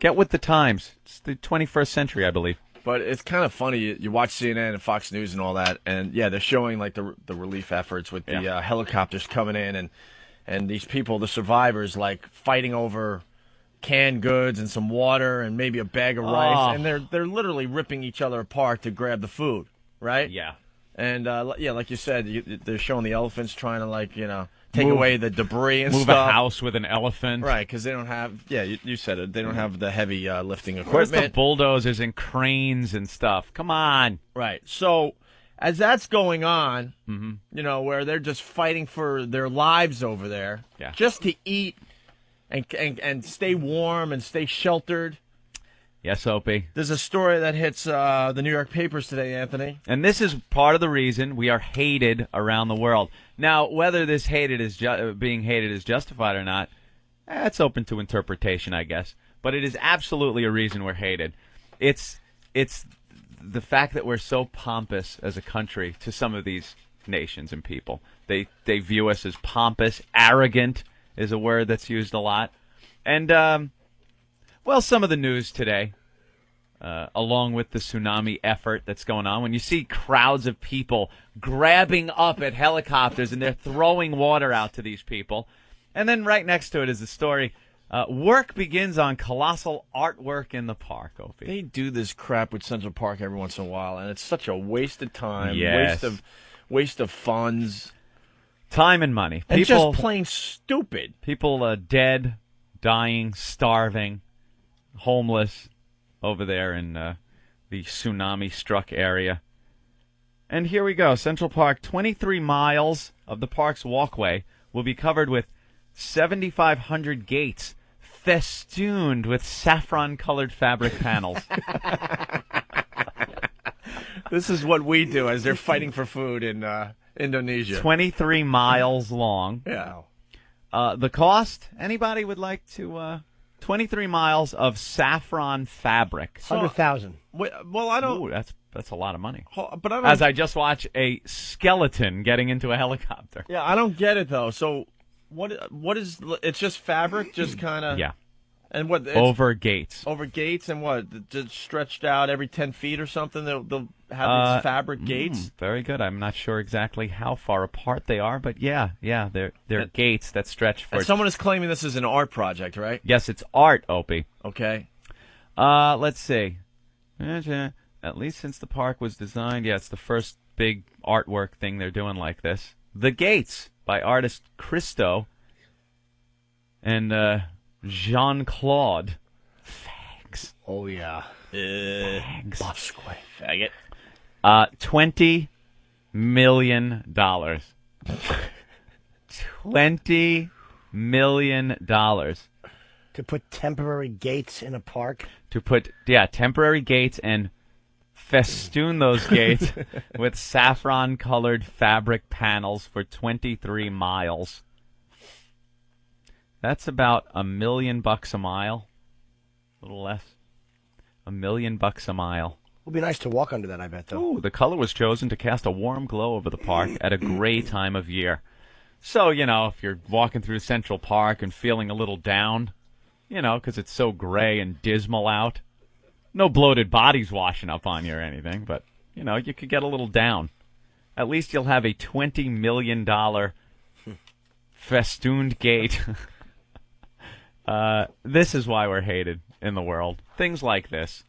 S16: get with the times. It's the 21st century, I believe.
S15: But it's kind of funny. You watch CNN and Fox News and all that, and yeah, they're showing like the relief efforts with the helicopters coming in, and these people, the survivors, like fighting over canned goods and some water and maybe a bag of rice, and they're literally ripping each other apart to grab the food, right?
S16: Yeah.
S15: And like you said, they're showing the elephants trying to take away the debris and
S16: move
S15: stuff.
S16: A house with an elephant.
S15: Right, because they don't have, you said it, they don't have the heavy lifting
S16: Where's
S15: equipment.
S16: the bulldozers and cranes and stuff? Come on.
S15: Right. So as that's going on, where they're just fighting for their lives over there, just to eat and stay warm and stay sheltered.
S16: Yes, Opie.
S15: There's a story that hits the New York papers today, Anthony.
S16: And this is part of the reason we are hated around the world. Now, whether this being hated is justified or not, it's open to interpretation, I guess. But it is absolutely a reason we're hated. It's the fact that we're so pompous as a country to some of these nations and people. They view us as pompous. Arrogant is a word that's used a lot. And, some of the news today, along with the tsunami effort that's going on, when you see crowds of people grabbing up at helicopters and they're throwing water out to these people. And then right next to it is the story, work begins on colossal artwork in the park, Opie.
S15: They do this crap with Central Park every once in a while, and it's such a waste of time, waste of funds.
S16: Time and money.
S15: And just plain stupid.
S16: People dead, dying, starving, homeless over there in the tsunami-struck area. And here we go. Central Park, 23 miles of the park's walkway will be covered with 7,500 gates festooned with saffron-colored fabric panels.
S15: This is what we do as they're fighting for food in Indonesia.
S16: 23 miles long.
S15: Yeah.
S16: The cost, anybody would like to... 23 miles of saffron fabric.
S4: 100,000.
S15: Well, I don't...
S16: Ooh, that's a lot of money.
S15: But I don't...
S16: As I just watched a skeleton getting into a helicopter.
S15: Yeah, I don't get it, though. So what is... It's just fabric, just kind of...
S16: Yeah.
S15: And what?
S16: Over gates.
S15: Over gates, and what? Just stretched out every 10 feet or something? They'll have these fabric gates?
S16: Very good. I'm not sure exactly how far apart they are, but yeah, they're gates that stretch for...
S15: And someone is claiming this is an art project, right?
S16: Yes, it's art, Opie.
S15: Okay.
S16: Let's see. At least since the park was designed, it's the first big artwork thing they're doing like this. The Gates by artist Christo and Jean-Claude. Fags.
S4: Oh, yeah.
S16: Fags.
S15: Bosque. Faggot.
S16: $20 million. $20 million.
S4: To put temporary gates in a park?
S16: To put, temporary gates and festoon those gates with saffron-colored fabric panels for 23 miles. That's about $1 million a mile. A little less. $1 million a mile.
S4: It would be nice to walk under that, I bet, though.
S16: Ooh, the color was chosen to cast a warm glow over the park at a gray time of year. So, if you're walking through Central Park and feeling a little down, because it's so gray and dismal out, no bloated bodies washing up on you or anything, but, you could get a little down. At least you'll have a $20 million festooned gate. This is why we're hated in the world. Things like this.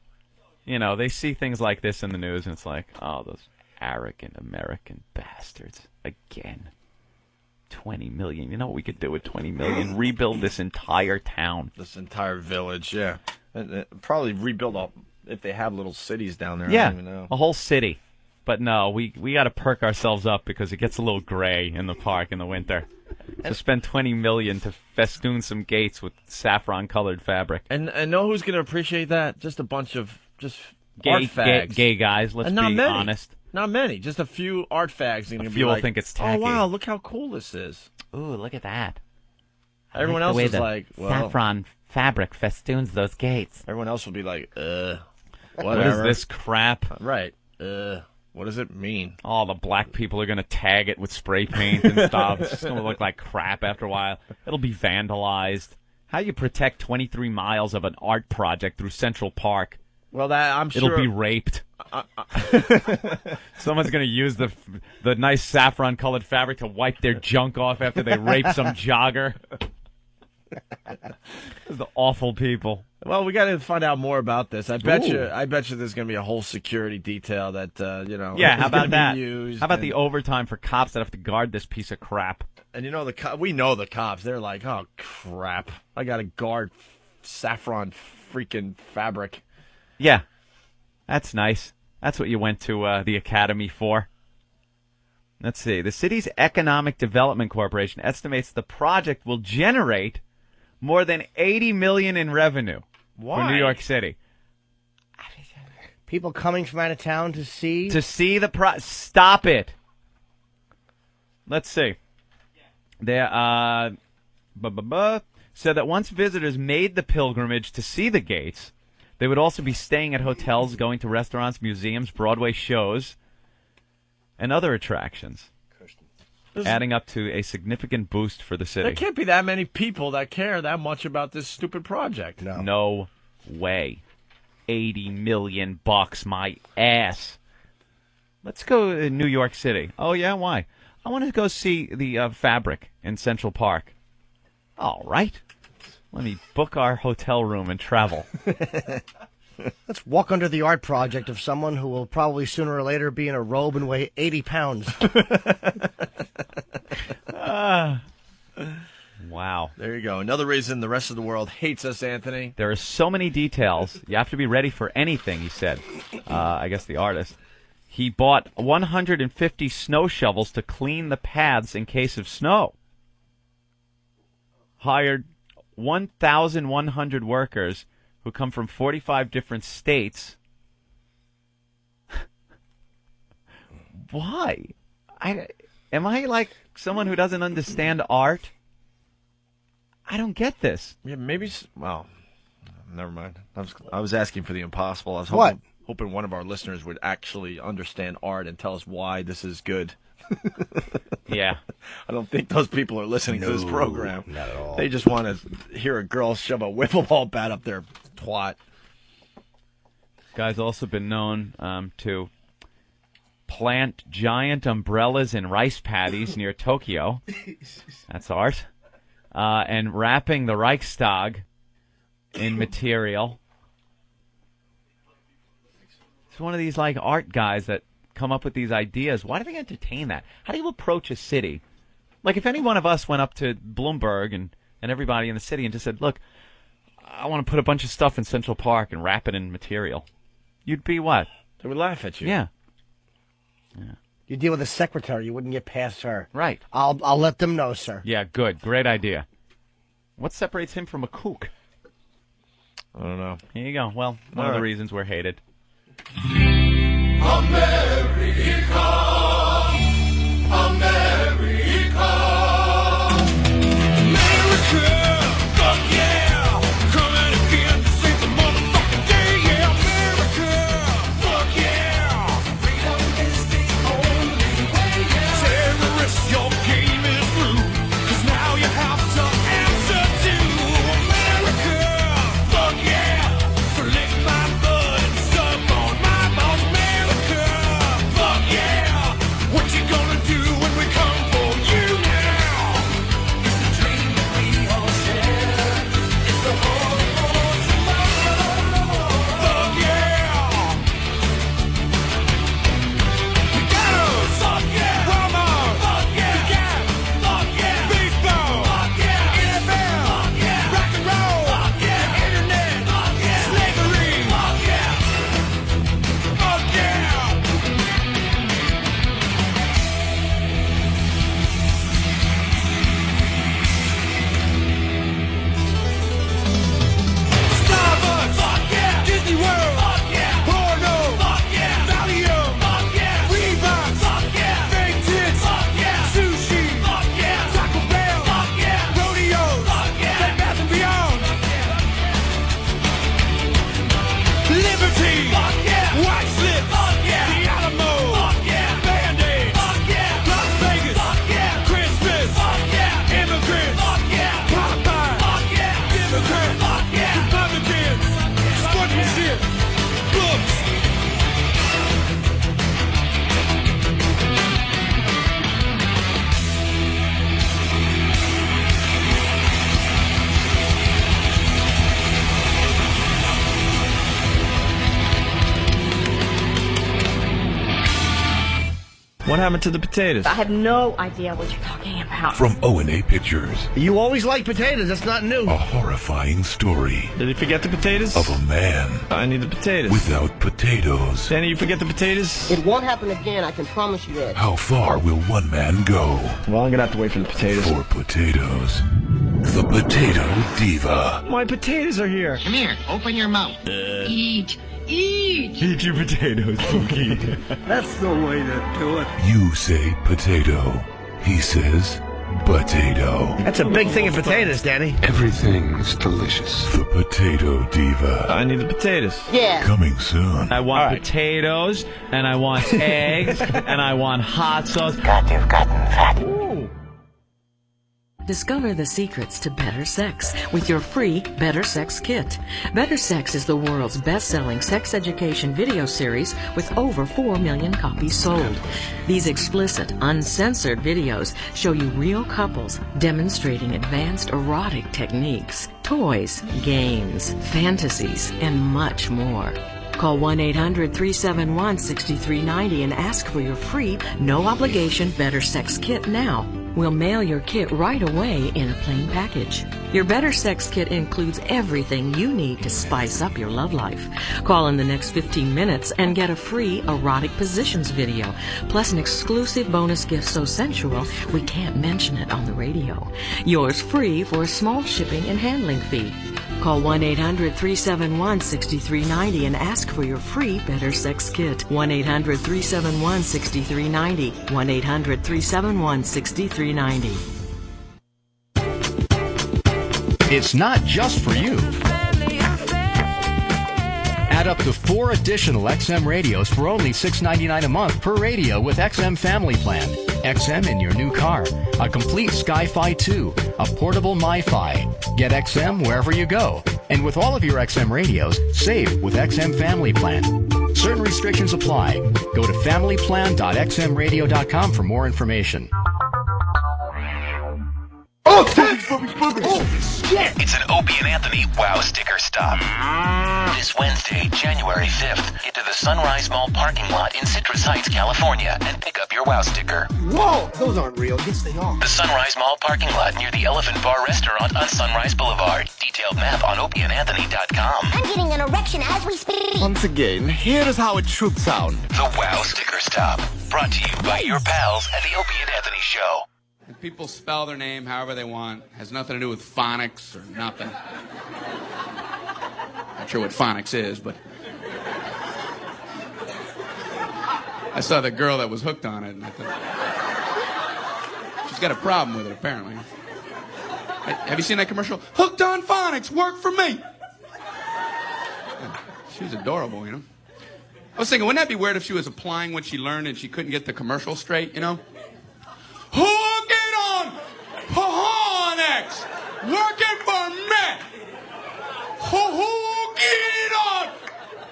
S16: They see things like this in the news, and it's like, oh, those arrogant American bastards. Again. 20 million. You know what we could do with 20 million? Rebuild this entire town.
S15: This entire village, yeah. And probably rebuild all, if they have little cities down there.
S16: Yeah,
S15: I don't even know.
S16: A whole city. But no, we got to perk ourselves up because it gets a little gray in the park in the winter. So spend $20 million to festoon some gates with saffron-colored fabric.
S15: And know who's going to appreciate that? Just a bunch of art fags.
S16: Gay guys, let's be honest.
S15: Not many, just a few art fags.
S16: A few will think it's tacky.
S15: Oh, wow, look how cool this is.
S16: Ooh, look at that.
S15: Everyone else is like, well,
S16: saffron fabric festoons those gates.
S15: Everyone else will be like,
S16: whatever. What is this crap?
S15: Right. What does it mean?
S16: Oh, the black people are going to tag it with spray paint and stuff. It's just going to look like crap after a while. It'll be vandalized. How do you protect 23 miles of an art project through Central Park?
S15: Well, I'm sure
S16: it'll be raped. Someone's going to use the nice saffron-colored fabric to wipe their junk off after they rape some jogger. Those are the awful people.
S15: Well, we got to find out more about this. I bet you there's going to be a whole security detail that
S16: Yeah, how about that?
S15: Used
S16: how about the overtime for cops that have to guard this piece of crap?
S15: And we know the cops. They're like, oh crap, I got to guard saffron freaking fabric.
S16: Yeah, that's nice. That's what you went to the academy for. Let's see. The city's Economic Development Corporation estimates the project will generate more than $80 million in revenue for New York City.
S4: People coming from out of town to see
S16: the Stop it. Let's see. They said that once visitors made the pilgrimage to see the gates, they would also be staying at hotels, going to restaurants, museums, Broadway shows, and other attractions, adding up to a significant boost for the city.
S15: There can't be that many people that care that much about this stupid project.
S16: No way. $80 million, my ass. Let's go to New York City. Oh, yeah? Why? I want to go see the fabric in Central Park. All right. Let me book our hotel room and travel.
S4: Let's walk under the art project of someone who will probably sooner or later be in a robe and weigh 80 pounds.
S16: Wow.
S15: There you go. Another reason the rest of the world hates us, Anthony.
S16: There are so many details. You have to be ready for anything, he said. I guess the artist. He bought 150 snow shovels to clean the paths in case of snow. Hired 1,100 workers who come from 45 different states. Why? Am I like someone who doesn't understand art? I don't get this.
S15: Yeah, maybe. Well, never mind. I was asking for the impossible. I was hoping one of our listeners would actually understand art and tell us why this is good.
S16: Yeah.
S15: I don't think those people are listening to this program.
S4: Not at all.
S15: They just want to hear a girl shove a wiffle ball bat up their twat.
S16: Guy's also been known to plant giant umbrellas in rice paddies near Tokyo. That's art. And wrapping the Reichstag in material. It's one of these like art guys that come up with these ideas. Why do they entertain that? How do you approach a city? Like if any one of us went up to Bloomberg and everybody in the city and just said, look, I want to put a bunch of stuff in Central Park and wrap it in material. You'd be what?
S15: They would laugh at you.
S16: Yeah.
S4: You deal with a secretary. You wouldn't get past her.
S16: Right.
S4: I'll let them know, sir.
S16: Yeah, good. Great idea. What separates him from a kook?
S15: I don't know.
S16: Here you go. Well, one of the reasons we're hated.
S2: America, America, fuck yeah, coming again to save the motherfucking day, yeah, America, fuck yeah, freedom is the only way, yeah. Terrorists, your game is through, 'cause now you have to answer to America, fuck yeah, so lick my blood and suck on my balls, America, fuck yeah. What you gonna do when we come for you now? It's a dream that we all share. It's the hope for tomorrow. Fuck yeah. We got us. Fuck yeah. Walmart. Fuck yeah. The Gap. Fuck yeah. Baseball. Fuck yeah. NFL. Fuck yeah. Rock and roll. Fuck yeah. The internet. Fuck yeah. Slavery. Fuck yeah. Fuck yeah.
S15: What happened to the potatoes?
S5: I have no idea what you're talking about.
S1: From O&A Pictures,
S20: You always like potatoes. That's not new.
S1: a horrifying story
S15: Did he forget the potatoes?
S1: of a man
S15: I need the potatoes.
S1: without potatoes.
S15: Danny, you forget the potatoes?
S18: It won't happen again, I can promise you that.
S1: How far will one man go
S15: Well, I'm gonna have to wait for the potatoes.
S1: for potatoes? The Potato Diva.
S15: My potatoes are here.
S18: Come here, open your mouth. Eat. Eat.
S15: Eat your potatoes, Pookie.
S18: That's the way to do it.
S1: You say potato. He says potato.
S20: That's a big thing of potatoes, Danny.
S1: Everything's delicious. The Potato Diva.
S15: I need the potatoes.
S18: Yeah.
S1: Coming soon.
S16: I want potatoes, and I want eggs, and I want hot sauce. God, you've gotten fat.
S19: Discover the secrets to better sex with your free Better Sex Kit. Better Sex is the world's best-selling sex education video series with over 4 million copies sold. These explicit, uncensored videos show you real couples demonstrating advanced erotic techniques, toys, games, fantasies, and much more. Call 1-800-371-6390 and ask for your free, no-obligation Better Sex Kit now. We'll mail your kit right away in a plain package. Your Better Sex Kit includes everything you need to spice up your love life. Call in the next 15 minutes and get a free erotic positions video, plus an exclusive bonus gift so sensual we can't mention it on the radio. Yours free for a small shipping and handling fee. Call 1-800-371-6390 and ask for your free Better Sex Kit. 1-800-371-6390. 1-800-371-6390.
S10: It's not just for you. Add up to 4 additional XM radios for only $6.99 a month per radio with XM Family Plan. XM in your new car, a complete Sky-Fi 2, a portable MiFi. Get XM wherever you go. And with all of your XM radios, save with XM Family Plan. Certain restrictions apply. Go to familyplan.xmradio.com for more information.
S2: Oh, shit!
S26: It's an Opie and Anthony Wow Sticker Stop. This Wednesday, January 5th, head to the Sunrise Mall parking lot in Citrus Heights, California, and pick up your Wow Sticker.
S18: Whoa, those aren't real. Yes, they are.
S26: The Sunrise Mall parking lot near the Elephant Bar Restaurant on Sunrise Boulevard. Detailed map on opieandanthony.com.
S21: I'm getting an erection as we speak.
S22: Once again, here is how it should sound.
S26: The Wow Sticker Stop. Brought to you by your pals at the Opie and Anthony Show.
S23: And people spell their name however they want. Has nothing to do with phonics or nothing. Not sure what phonics is, but I saw the girl that was hooked on it, and I thought she's got a problem with it, apparently. Have you seen that commercial? Hooked on phonics, work for me. Yeah, she was adorable, you know. I was thinking, wouldn't that be weird if she was applying what she learned and she couldn't get the commercial straight, you know? Hook it on phonics, working for me. Hook it on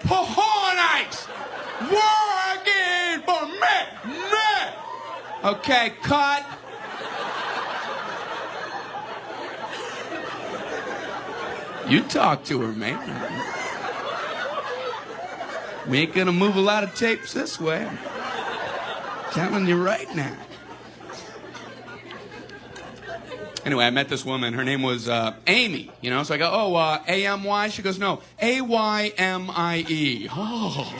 S23: phonics, working for me. Okay, cut. You talk to her, man. We ain't gonna move a lot of tapes this way. I'm telling you right now. Anyway, I met this woman. Her name was Amy, you know. So I go, oh, A-M-Y? She goes, no, A-Y-M-I-E. Oh.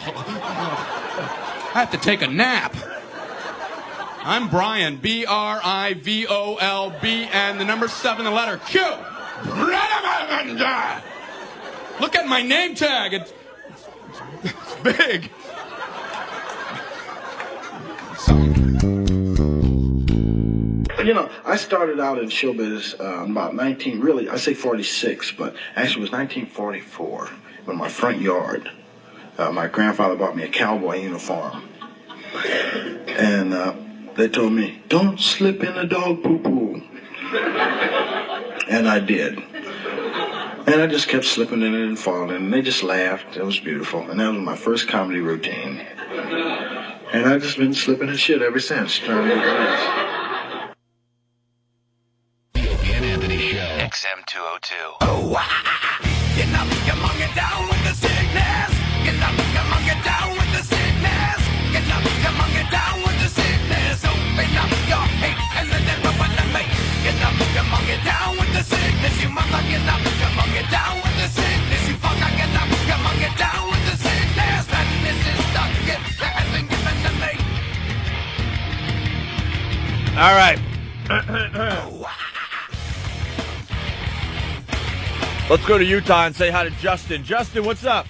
S23: I have to take a nap. I'm Brian, B-R-I-V-O-L-B, and the number 7, the letter Q. Look at my name tag. It's big.
S24: You know, I started out in showbiz about 46, but actually it was 1944 in my front yard. My grandfather bought me a cowboy uniform. And they told me, don't slip in the dog poo-poo. And I did. And I just kept slipping in it and falling, and they just laughed. It was beautiful. And that was my first comedy routine. And I've just been slipping in shit ever since, trying to make friends.
S26: XM 202.
S2: Oh, get up, come on, get down with the sickness. Get up, come on, get down with the sickness. Get up, come on, get down with the sickness.
S15: All right. Let's go to Utah and say hi to Justin. Justin, what's up?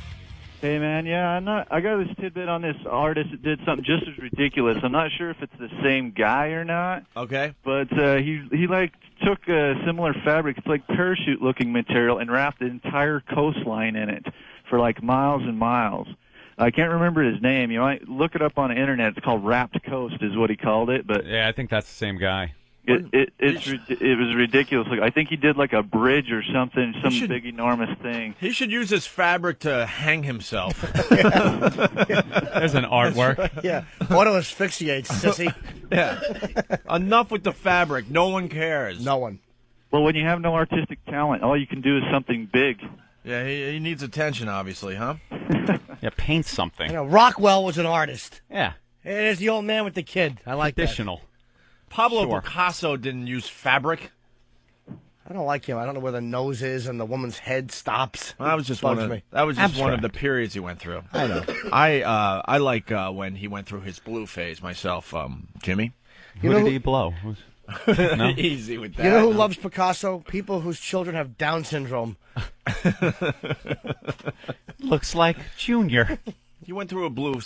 S7: Hey man, yeah, I got this tidbit on this artist that did something just as ridiculous. I'm not sure if it's the same guy or not.
S15: Okay.
S7: But he like took a similar fabric, it's like parachute looking material, and wrapped the entire coastline in it for like miles and miles. I can't remember his name. You might look it up on the internet. It's called Wrapped Coast is what he called it. But
S16: yeah, I think that's the same guy.
S7: It was ridiculous. Like I think he did like a bridge or something, some big enormous thing.
S15: He should use his fabric to hang himself.
S16: There's an artwork.
S4: Yeah, auto asphyxiates, sissy.
S15: Yeah. Enough with the fabric. No one cares.
S4: No one.
S7: Well, when you have no artistic talent, all you can do is something big.
S15: Yeah, he needs attention, obviously, huh?
S16: Yeah, paint something.
S4: You know, Rockwell was an artist.
S16: Yeah.
S4: There's the old man with the kid. I like
S16: Additional.
S4: that.
S15: Pablo Picasso didn't use fabric.
S4: I don't like him. I don't know where the nose is and the woman's head stops.
S15: That was just
S4: Bugs
S15: one of
S4: me.
S15: one of the periods he went through.
S4: I know.
S15: I like when he went through his blue phase myself. Jimmy,
S16: Who did he blow? No?
S15: Easy with that.
S4: You know who loves Picasso? People whose children have Down syndrome.
S16: Looks like Junior.
S15: He went through a blue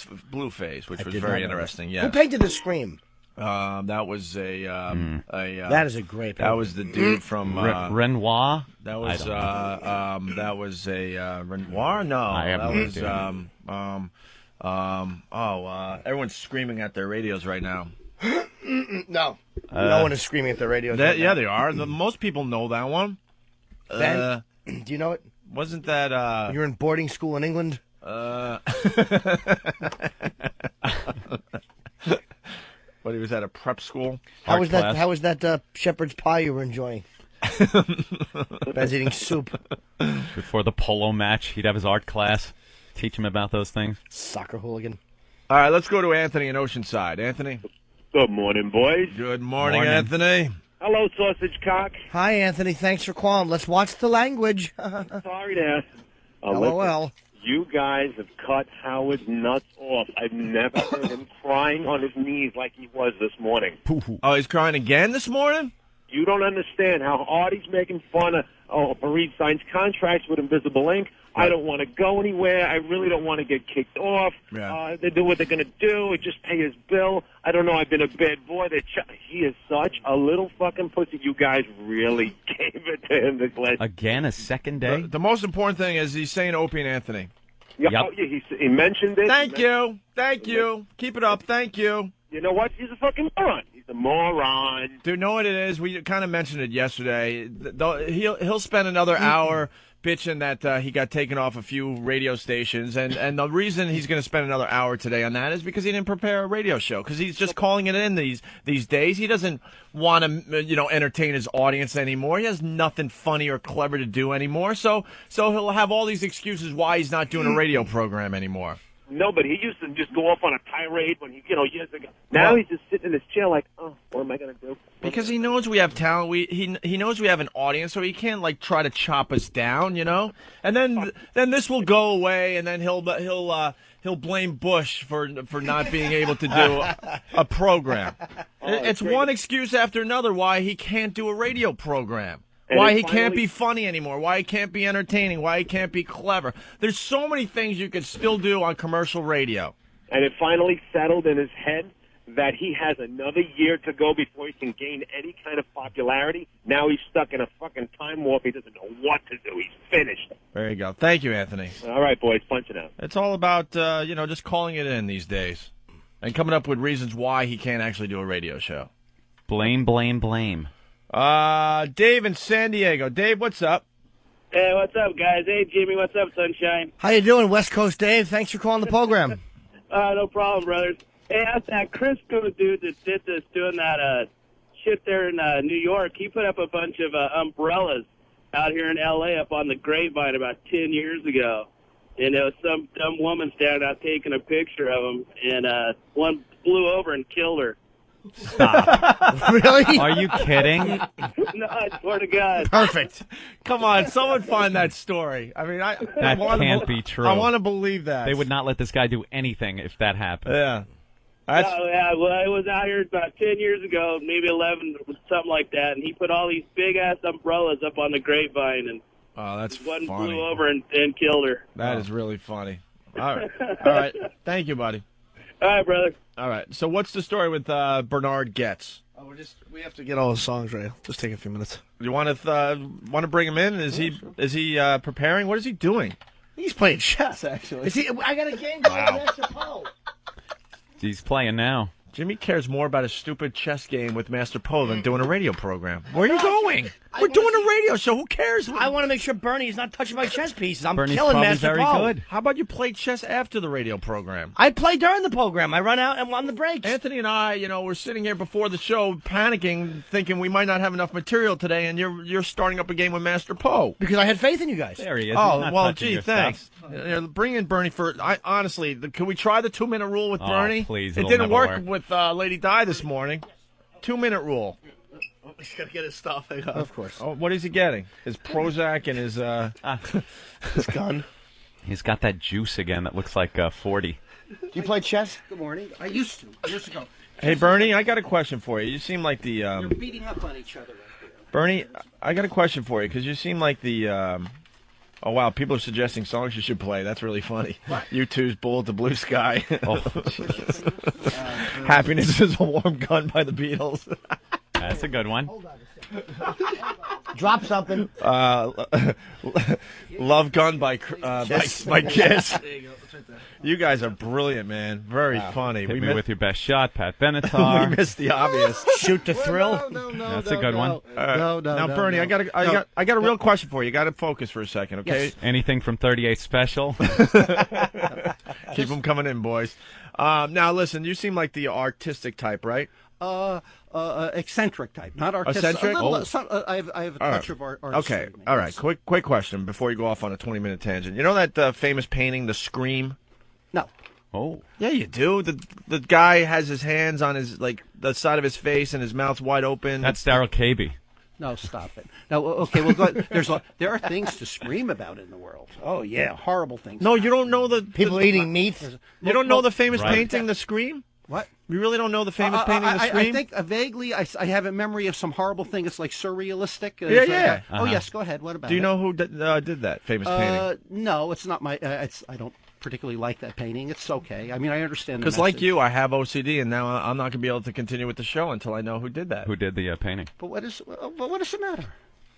S15: phase, which was
S4: did
S15: very
S4: not know
S15: interesting.
S4: that.
S15: Yeah.
S4: Who painted the Scream?
S15: That was
S4: that is a great
S15: That
S4: painting.
S15: was the dude from
S16: Renoir.
S15: That was Renoir. No,
S16: I have
S15: that
S16: no
S15: was everyone's screaming at their radios right now.
S4: No, no one is screaming at the radio.
S15: Yeah, they are. Most people know that one.
S4: Ben, do you know it?
S15: Wasn't that?
S4: You're in boarding school in England.
S15: What, he was at a prep school?
S4: How was that shepherd's pie you were enjoying? Ben's eating soup.
S16: Before the polo match, he'd have his art class, teach him about those things.
S4: Soccer hooligan.
S15: All right, let's go to Anthony in Oceanside. Anthony?
S8: Good morning, boys.
S15: Good morning, Anthony.
S8: Hello, sausage cock.
S4: Hi, Anthony. Thanks for calling. Let's watch the language.
S8: Sorry to
S4: LOL.
S8: listen, you guys have cut Howard nuts off. I've never heard him crying on his knees like he was this morning.
S15: Oh, he's crying again this morning?
S8: You don't understand how hard he's making fun of Fareed signs contracts with Invisible Ink. I don't want to go anywhere. I really don't want to get kicked off.
S15: Yeah.
S8: They do what they're going to do. Just pay his bill. I don't know. I've been a bad boy. He is such a little fucking pussy. You guys really gave it to him this last.
S16: Again, a second day?
S15: The most important thing is he's saying Opie and Anthony.
S8: Yeah,
S16: Yep.
S8: oh, yeah, he mentioned it.
S15: Thank you. Thank you. Keep it up. Thank you.
S8: You know what? He's a fucking moron. He's a moron.
S15: Dude, know what it is? We kind of mentioned it yesterday. He'll spend another hour bitching that he got taken off a few radio stations, and the reason he's going to spend another hour today on that is because he didn't prepare a radio show, because he's just calling it in these days. He doesn't want to entertain his audience anymore. He has nothing funny or clever to do anymore, so he'll have all these excuses why he's not doing a radio program anymore.
S8: No, but he used to just go off on a tirade when years ago. Now he's just sitting in his chair like, oh, what am I going to do?
S15: Because he knows we have talent. He knows we have an audience, so he can't try to chop us down, And then this will go away, and then he'll blame Bush for not being able to do a program. It's one excuse after another why he can't do a radio program. Why he can't be funny anymore, why he can't be entertaining, why he can't be clever. There's so many things you could still do on commercial radio.
S8: And it finally settled in his head that he has another year to go before he can gain any kind of popularity. Now he's stuck in a fucking time warp. He doesn't know what to do. He's finished.
S15: There you go. Thank you, Anthony.
S8: All right, boys, punch it out.
S15: It's all about, just calling it in these days and coming up with reasons why he can't actually do a radio show.
S16: Blame.
S15: Dave in San Diego. Dave, what's up?
S9: Hey, what's up, guys? Hey, Jimmy, what's up, Sunshine?
S4: How you doing, West Coast Dave? Thanks for calling the program.
S9: No problem, brothers. Hey, that's that Crisco dude that did this, doing that shit there in New York. He put up a bunch of umbrellas out here in L.A. up on the Grapevine about 10 years ago. And there was some dumb woman standing out taking a picture of him, and one flew over and killed her.
S16: Stop.
S4: Really?
S16: Are you kidding?
S9: No, I swear to God.
S4: Perfect.
S15: Come on, someone find that story. I mean,
S16: That can't be true.
S15: I want to believe that.
S16: They would not let this guy do anything if that happened.
S15: Yeah. That's-
S9: No, yeah, well, I was out here about 10 years ago, maybe 11, something like that, and he put all these big-ass umbrellas up on the grapevine, and
S15: Oh, that's
S9: one
S15: funny.
S9: flew over and killed her.
S15: That is really funny. All right. All right. Thank you, buddy.
S9: All right, brother.
S15: All right. So what's the story with Bernard Getz?
S20: Oh, we have to get all the songs right. Just take a few minutes.
S15: You want to bring him in? Is he preparing? What is he doing?
S20: He's playing chess, actually.
S4: Is he? I got a game going
S15: Wow.
S4: with Master Poe.
S16: He's playing now.
S15: Jimmy cares more about a stupid chess game with Master Poe than doing a radio program. Where are you going? We're doing a radio show. Who cares?
S4: I want to make sure Bernie is not touching my chess pieces. I'm
S16: Bernie's
S4: killing
S16: probably
S4: Master
S16: very
S4: Poe.
S16: good.
S15: How about you play chess after the radio program?
S4: I play during the program. I run out and on the breaks.
S15: Anthony and I, we're sitting here before the show, panicking, thinking we might not have enough material today, and you're starting up a game with Master Poe.
S4: Because I had faith in you guys.
S16: There he is.
S15: Oh,
S16: He's not
S15: well,
S16: touching
S15: gee,
S16: your
S15: thanks.
S16: stuff.
S15: Bring in Bernie for. Honestly, can we try the 2-minute rule with
S16: Oh,
S15: Bernie?
S16: please,
S15: It
S16: it'll
S15: didn't
S16: never
S15: work
S16: work.
S15: with Lady Di this morning. 2-minute rule.
S20: He's got to get his stuff. Hang on.
S4: Of course.
S15: Oh, what is he getting? His Prozac and his
S20: His gun.
S16: He's got that juice again that looks like 40.
S4: Do you play chess?
S11: Good morning. I used to, years ago.
S15: Hey, Bernie, I got a question for you. You seem like the
S11: You're beating up on each other right there.
S15: Bernie. I got a question for you because you seem like the. Oh wow! People are suggesting songs you should play. That's really funny. U2's "Bullet the Blue Sky." Happiness is a Warm Gun by the Beatles.
S16: That's a good one.
S4: Drop something.
S15: Love Gun by Kiss.
S20: There you go. It's right there.
S15: You guys are brilliant, man. Very funny.
S16: Hit
S15: We
S16: me
S15: mi-
S16: with your best shot, Pat Benatar.
S15: we missed the obvious.
S4: Shoot to thrill.
S11: No,
S16: That's a good one.
S15: Now, Bernie, I got a real question for you. You got to focus for a second, okay?
S4: Yes.
S16: Anything from 38 Special?
S15: Keep them coming in, boys. Now, listen. You seem like the artistic type, right?
S11: Eccentric type, not artistic.
S15: Eccentric?
S11: I have a
S15: All
S11: touch
S15: right.
S11: of art.
S15: Okay. All right. Quick question before you go off on a 20-minute tangent. You know that famous painting, The Scream?
S11: No.
S16: Oh.
S15: Yeah, you do. The guy has his hands on his the side of his face and his mouth's wide open.
S16: That's Daryl Caby.
S11: No, stop it. No, okay, well, there are things to scream about in the world. Oh, yeah, horrible things.
S15: No, you don't know the
S4: People eating meat.
S15: You don't know the famous
S16: Right.
S15: painting, The Scream?
S11: What?
S15: You really don't know the famous painting, The
S11: I
S15: Scream?
S11: think vaguely I have a memory of some horrible thing. It's like surrealistic.
S15: Yeah, yeah.
S11: Oh, yes, go ahead. What about
S15: Do you
S11: it?
S15: know who did that famous painting?
S11: No, it's not my. I don't particularly like that painting. It's okay. I mean, I understand.
S15: Because like you, I have OCD, and now I'm not going to be able to continue with the show until I know who did that.
S16: Who did the painting?
S11: But what is the matter?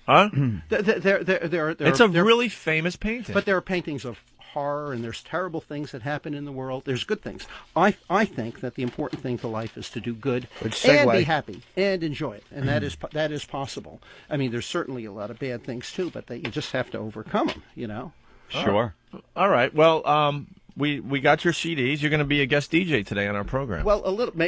S15: Huh?
S11: There
S15: It's a really famous painting.
S11: But there are paintings of horror, and there's terrible things that happen in the world. There's good things. I think that the important thing to life is to do good and be happy and enjoy it, and that is possible. I mean, there's certainly a lot of bad things too, but you just have to overcome them. You know.
S16: Sure.
S15: All right. Well, we got your CDs. You're going to be a guest DJ today on our program.
S11: Well,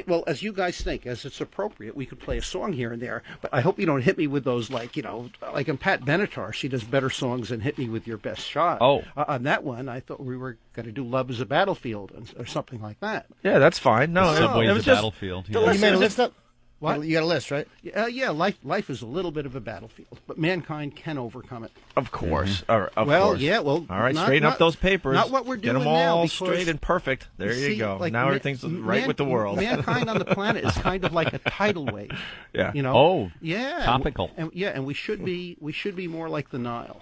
S11: well, as you guys think, as it's appropriate, we could play a song here and there. But I hope you don't hit me with those, like in Pat Benatar, she does better songs than "Hit Me with Your Best Shot."
S16: Oh.
S11: On that one, I thought we were going to do "Love Is a Battlefield" or something like that.
S15: Yeah, that's fine. No,
S16: The Subway
S15: it
S16: is
S15: was
S16: a
S15: just
S16: battlefield.
S15: the
S16: Yeah.
S4: You made a list up?
S11: What?
S4: You got a list, right?
S11: Yeah, life is a little bit of a battlefield, but mankind can overcome it.
S15: Of course. Of
S11: Well,
S15: course.
S11: yeah, well,
S15: all right,
S11: not-
S15: straighten up
S11: not-
S15: those papers.
S11: not what we're
S15: Get
S11: doing
S15: them all
S11: now, because-
S15: straight and perfect. There you
S11: See,
S15: go.
S11: like,
S15: Now everything's right with the world.
S11: Mankind on the planet is kind of like a tidal wave.
S15: Yeah.
S11: You know.
S16: Oh,
S11: yeah.
S16: topical.
S11: And we should be more like the Nile.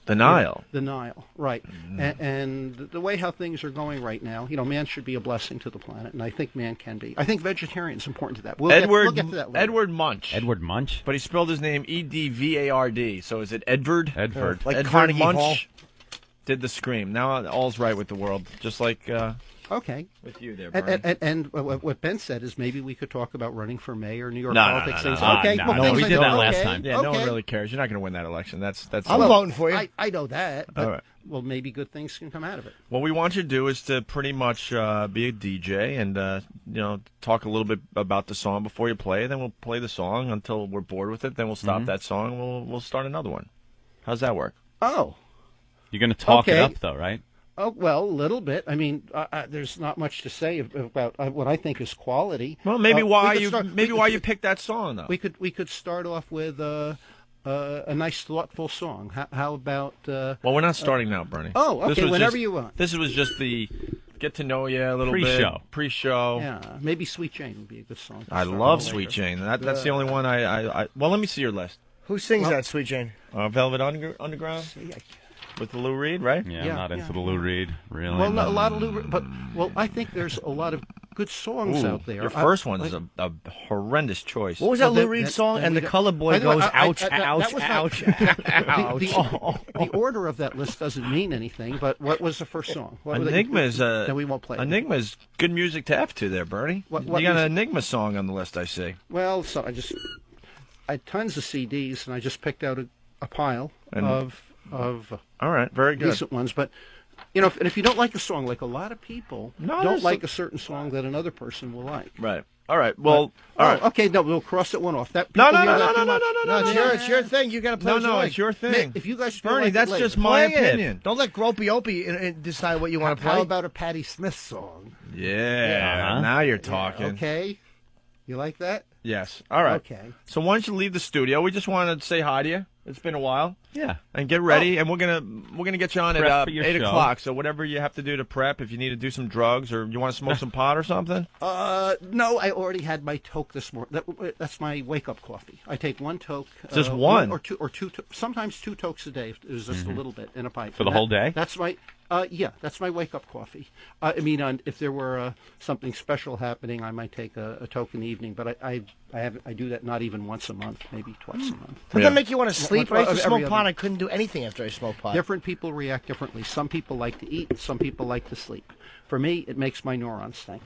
S15: The Nile.
S11: The Nile, right.
S15: Mm.
S11: And the way how things are going right now, man should be a blessing to the planet, and I think man can be. I think vegetarian is important to that. We'll
S15: Edward
S11: get to that later.
S15: Edward Munch.
S16: Edward Munch?
S15: But he spelled his name Edvard. So is it Edvard?
S16: Edvard.
S4: Like
S15: Edvard
S4: Carnegie
S15: Munch
S4: Hall.
S15: did the Scream. Now all's right with the world, just like
S11: Okay.
S15: with you there, Brian.
S11: And what Ben said is maybe we could talk about running for mayor, New York
S15: No,
S11: politics.
S15: no,
S11: things.
S15: no.
S11: Okay,
S16: No,
S11: well,
S16: no,
S11: things
S16: we
S11: like
S16: did that
S11: okay,
S16: last time.
S15: Yeah, no one
S11: okay.
S15: really cares. You're not going to win that election. That's.
S4: I'm voting for you.
S11: I know that, but
S15: All right.
S11: well, maybe good things can come out of it.
S15: What we want you to do is to pretty much be a DJ and talk a little bit about the song before you play. Then we'll play the song until we're bored with it. Then we'll stop that song. And we'll start another one. How's that work?
S11: Oh.
S16: You're going to talk it
S11: Okay.
S16: up, though, right?
S11: Oh, well, a little bit. I mean, there's not much to say about what I think is quality.
S15: Well, maybe why
S11: we could
S15: you
S11: start-
S15: you picked that song though.
S11: We could start off with a nice, thoughtful song. How about?
S15: Well, we're not starting now, Bernie.
S11: Oh,
S15: This
S11: okay.
S15: was
S11: Whenever
S15: just-
S11: you want.
S15: This was just the get to know you a little
S16: Pre-show.
S15: bit. Pre-show.
S11: Yeah, maybe Sweet Jane would be a good song. to
S15: I
S11: start
S15: love
S11: with
S15: Sweet
S11: later.
S15: Jane. That's the only one I. Well, let me see your list.
S4: Who sings that, Sweet Jane?
S15: Velvet Underground with Lou Reed, right?
S16: Yeah,
S11: Yeah,
S16: I'm not into
S11: yeah.
S16: the Lou Reed, really.
S11: Well, no, a lot of Lou, but I think there's a lot of good songs
S15: Ooh,
S11: out there.
S15: Your first one is a horrendous choice.
S4: What was that Lou Reed song? And the Color Boy goes, ouch, ouch, ouch, ouch.
S11: The order of that list doesn't mean anything. But what was the first song?
S15: Enigma is
S11: Then we won't play it.
S15: Enigma is good music to have to there, Bernie.
S11: What
S15: you got an
S11: music?
S15: Enigma song on the list, I see.
S11: Well, so I had tons of CDs, and I just picked out a pile
S15: And-
S11: of
S15: All right, very good.
S11: decent ones. But if you don't like a song, like a lot of people
S15: No,
S11: don't
S15: there's
S11: like a certain song that another person will like.
S15: Right. All right. Well,
S11: But-
S15: all right.
S11: Okay, no, we'll cross that one off. That
S15: No,
S11: people
S15: no,
S11: hear
S15: no,
S11: that
S15: no,
S11: too
S15: no,
S11: much.
S15: no, no,
S4: No, it's your thing. You got to play what you like.
S15: it's your thing.
S11: If you guys feel
S15: Bernie,
S11: like it
S15: that's
S11: later,
S15: just my
S11: play it.
S15: opinion.
S4: Don't let Gropey Opie decide what you want to play.
S11: How about a Patti Smith song?
S15: Yeah.
S16: Uh-huh.
S15: Now you're talking.
S11: Okay, you like that?
S15: Yes. All right.
S11: Okay.
S15: So why don't you leave the studio? We just wanted to say hi to you. It's been a while.
S16: Yeah.
S15: And get ready, and we're gonna get you on
S16: Prep
S15: at
S16: for your
S15: 8
S16: show.
S15: o'clock. So whatever you have to do to prep, if you need to do some drugs or you want to smoke some pot or something.
S11: No, I already had my toke this morning. That's my wake-up coffee. I take one toke.
S15: Just one?
S11: or two. Sometimes two tokes a day. There's just a little bit in a pipe.
S16: For the
S11: And
S16: whole day?
S11: That's my. That's my wake-up coffee. I mean, if there were something special happening, I might take a toke in the evening. But I do that not even once a month, maybe twice a month.
S4: Doesn't that make you want to sleep? I used to
S11: Every
S4: smoke
S11: other-
S4: pot. I couldn't do anything after I smoked pot.
S11: Different people react differently. Some people like to eat. Some people like to sleep. For me, it makes my neurons stink.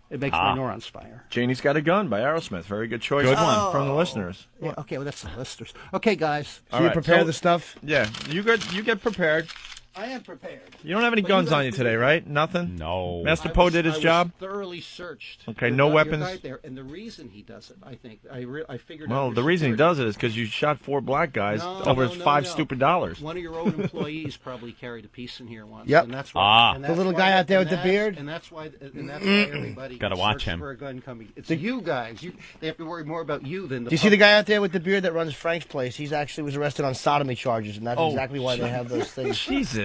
S11: It makes my neurons fire.
S15: Janie's Got a Gun by Aerosmith. Very good choice.
S16: Good one.
S15: From the listeners.
S11: Yeah, okay, well, that's the listeners. Okay, guys.
S4: So you prepare the stuff?
S15: Yeah, you get prepared.
S11: I am prepared.
S15: You don't have any
S11: But
S15: guns
S11: you
S15: on you
S11: guys-
S15: today, right? Nothing?
S16: No.
S15: Master Poe did his job?
S11: Thoroughly searched.
S15: Okay,
S11: Your
S15: no
S11: guy-
S15: weapons?
S11: your guy there, and the reason he does it, I think, I figured out.
S15: Well,
S11: your
S15: the reason he
S11: security.
S15: does it is because you shot 4 black guys
S11: No,
S15: over
S11: no, no,
S15: $5
S11: no.
S15: stupid dollars.
S11: One of your own employees probably carried a piece in here once.
S4: Yep.
S11: And that's why, and
S4: The
S11: that's
S4: little
S11: why-
S4: guy out there with
S11: and
S4: the
S11: that's-
S4: beard?
S11: And that's why everybody
S16: Gotta watch
S11: searches
S16: him.
S11: for a gun coming. It's you guys. They have to worry more about you than the.
S4: Do you see the guy out there with the beard that runs Frank's place? He's actually was arrested on sodomy charges, and that's
S15: Oh,
S4: exactly why they have those things.
S15: Jesus.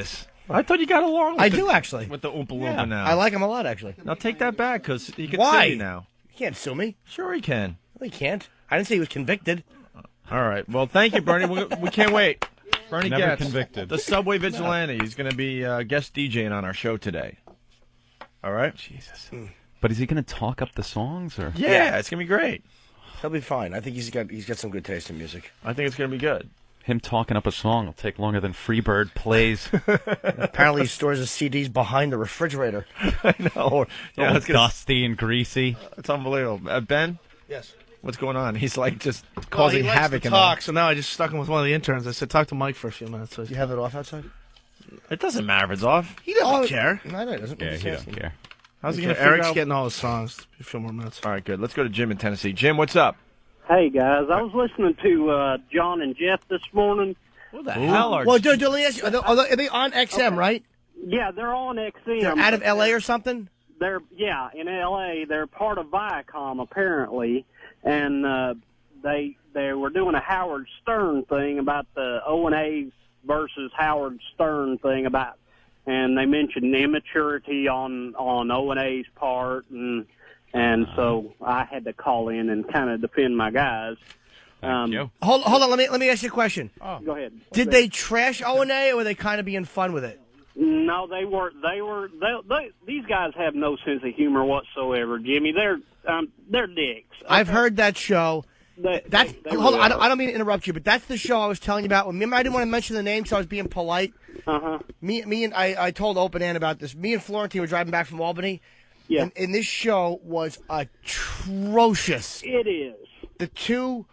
S15: I thought you got along with
S4: I
S15: the-
S4: do, actually.
S15: with the Oompa Loompa
S16: Yeah.
S15: now.
S4: I like him a lot, actually.
S15: Now take that back because he can
S4: Why?
S15: sue you now.
S4: He can't sue me.
S15: Sure he can.
S4: No, he can't. I didn't say he was convicted.
S15: All right. Well, thank you, Bernie. We can't wait. Bernie
S16: Never
S15: Getz,
S16: convicted.
S15: the Subway Vigilante. He's going to be guest DJing on our show today. All right?
S16: Jesus. But is he going to talk up the songs or?
S15: Yeah, it's going to be great.
S4: He'll be fine. I think he's got some good taste in music.
S15: I think it's going to be good.
S16: Him talking up a song will take longer than Freebird plays.
S4: Apparently, he stores his CDs behind the refrigerator.
S15: I know. Yeah,
S16: All
S15: it's gonna-
S16: dusty and greasy.
S15: It's unbelievable. Ben,
S20: Yes.
S15: what's going on? He's like just
S20: Well,
S15: causing
S20: he likes
S15: havoc
S20: to
S15: in all.
S20: talk, so now I just stuck him with one of the interns. I said, talk to Mike for a few minutes. So
S4: You have it off outside?
S15: It doesn't matter if it's off.
S20: he doesn't care.
S4: No, he doesn't.
S16: Yeah,
S4: Just
S16: he
S4: asking.
S16: don't care.
S15: How's he
S20: Okay,
S15: going to figure
S20: Eric's
S15: out?
S20: getting all his songs. A few more minutes.
S15: All right, good. Let's go to Jim in Tennessee. Jim, what's up?
S6: Hey guys, I was listening to John and Jeff this morning.
S15: What the hell are
S4: Well, dude, let me ask you. Are they on XM, right?
S6: Yeah, they're on XM.
S4: They're out of LA or something?
S6: They're in LA. They're part of Viacom apparently, and they were doing a Howard Stern thing about the O&A versus Howard Stern thing about, and they mentioned immaturity on O&A's part, and so I had to call in and kind of defend my guys.
S16: You.
S4: Hold on. Let me ask you a question.
S6: Go ahead.
S4: Did they trash O&A, or were they kind of being fun with it?
S6: No, they were. These guys have no sense of humor whatsoever, Jimmy. They're dicks.
S4: I've heard that show.
S6: They
S4: Hold on.
S6: really
S4: I don't mean to interrupt you, but that's the show I was telling you about. Remember, I didn't want to mention the name because I was being polite.
S6: Uh-huh.
S4: Me and I told Open Ann about this. Me and Florentine were driving back from Albany.
S6: Yeah.
S4: And this show was atrocious.
S6: It is.
S4: The two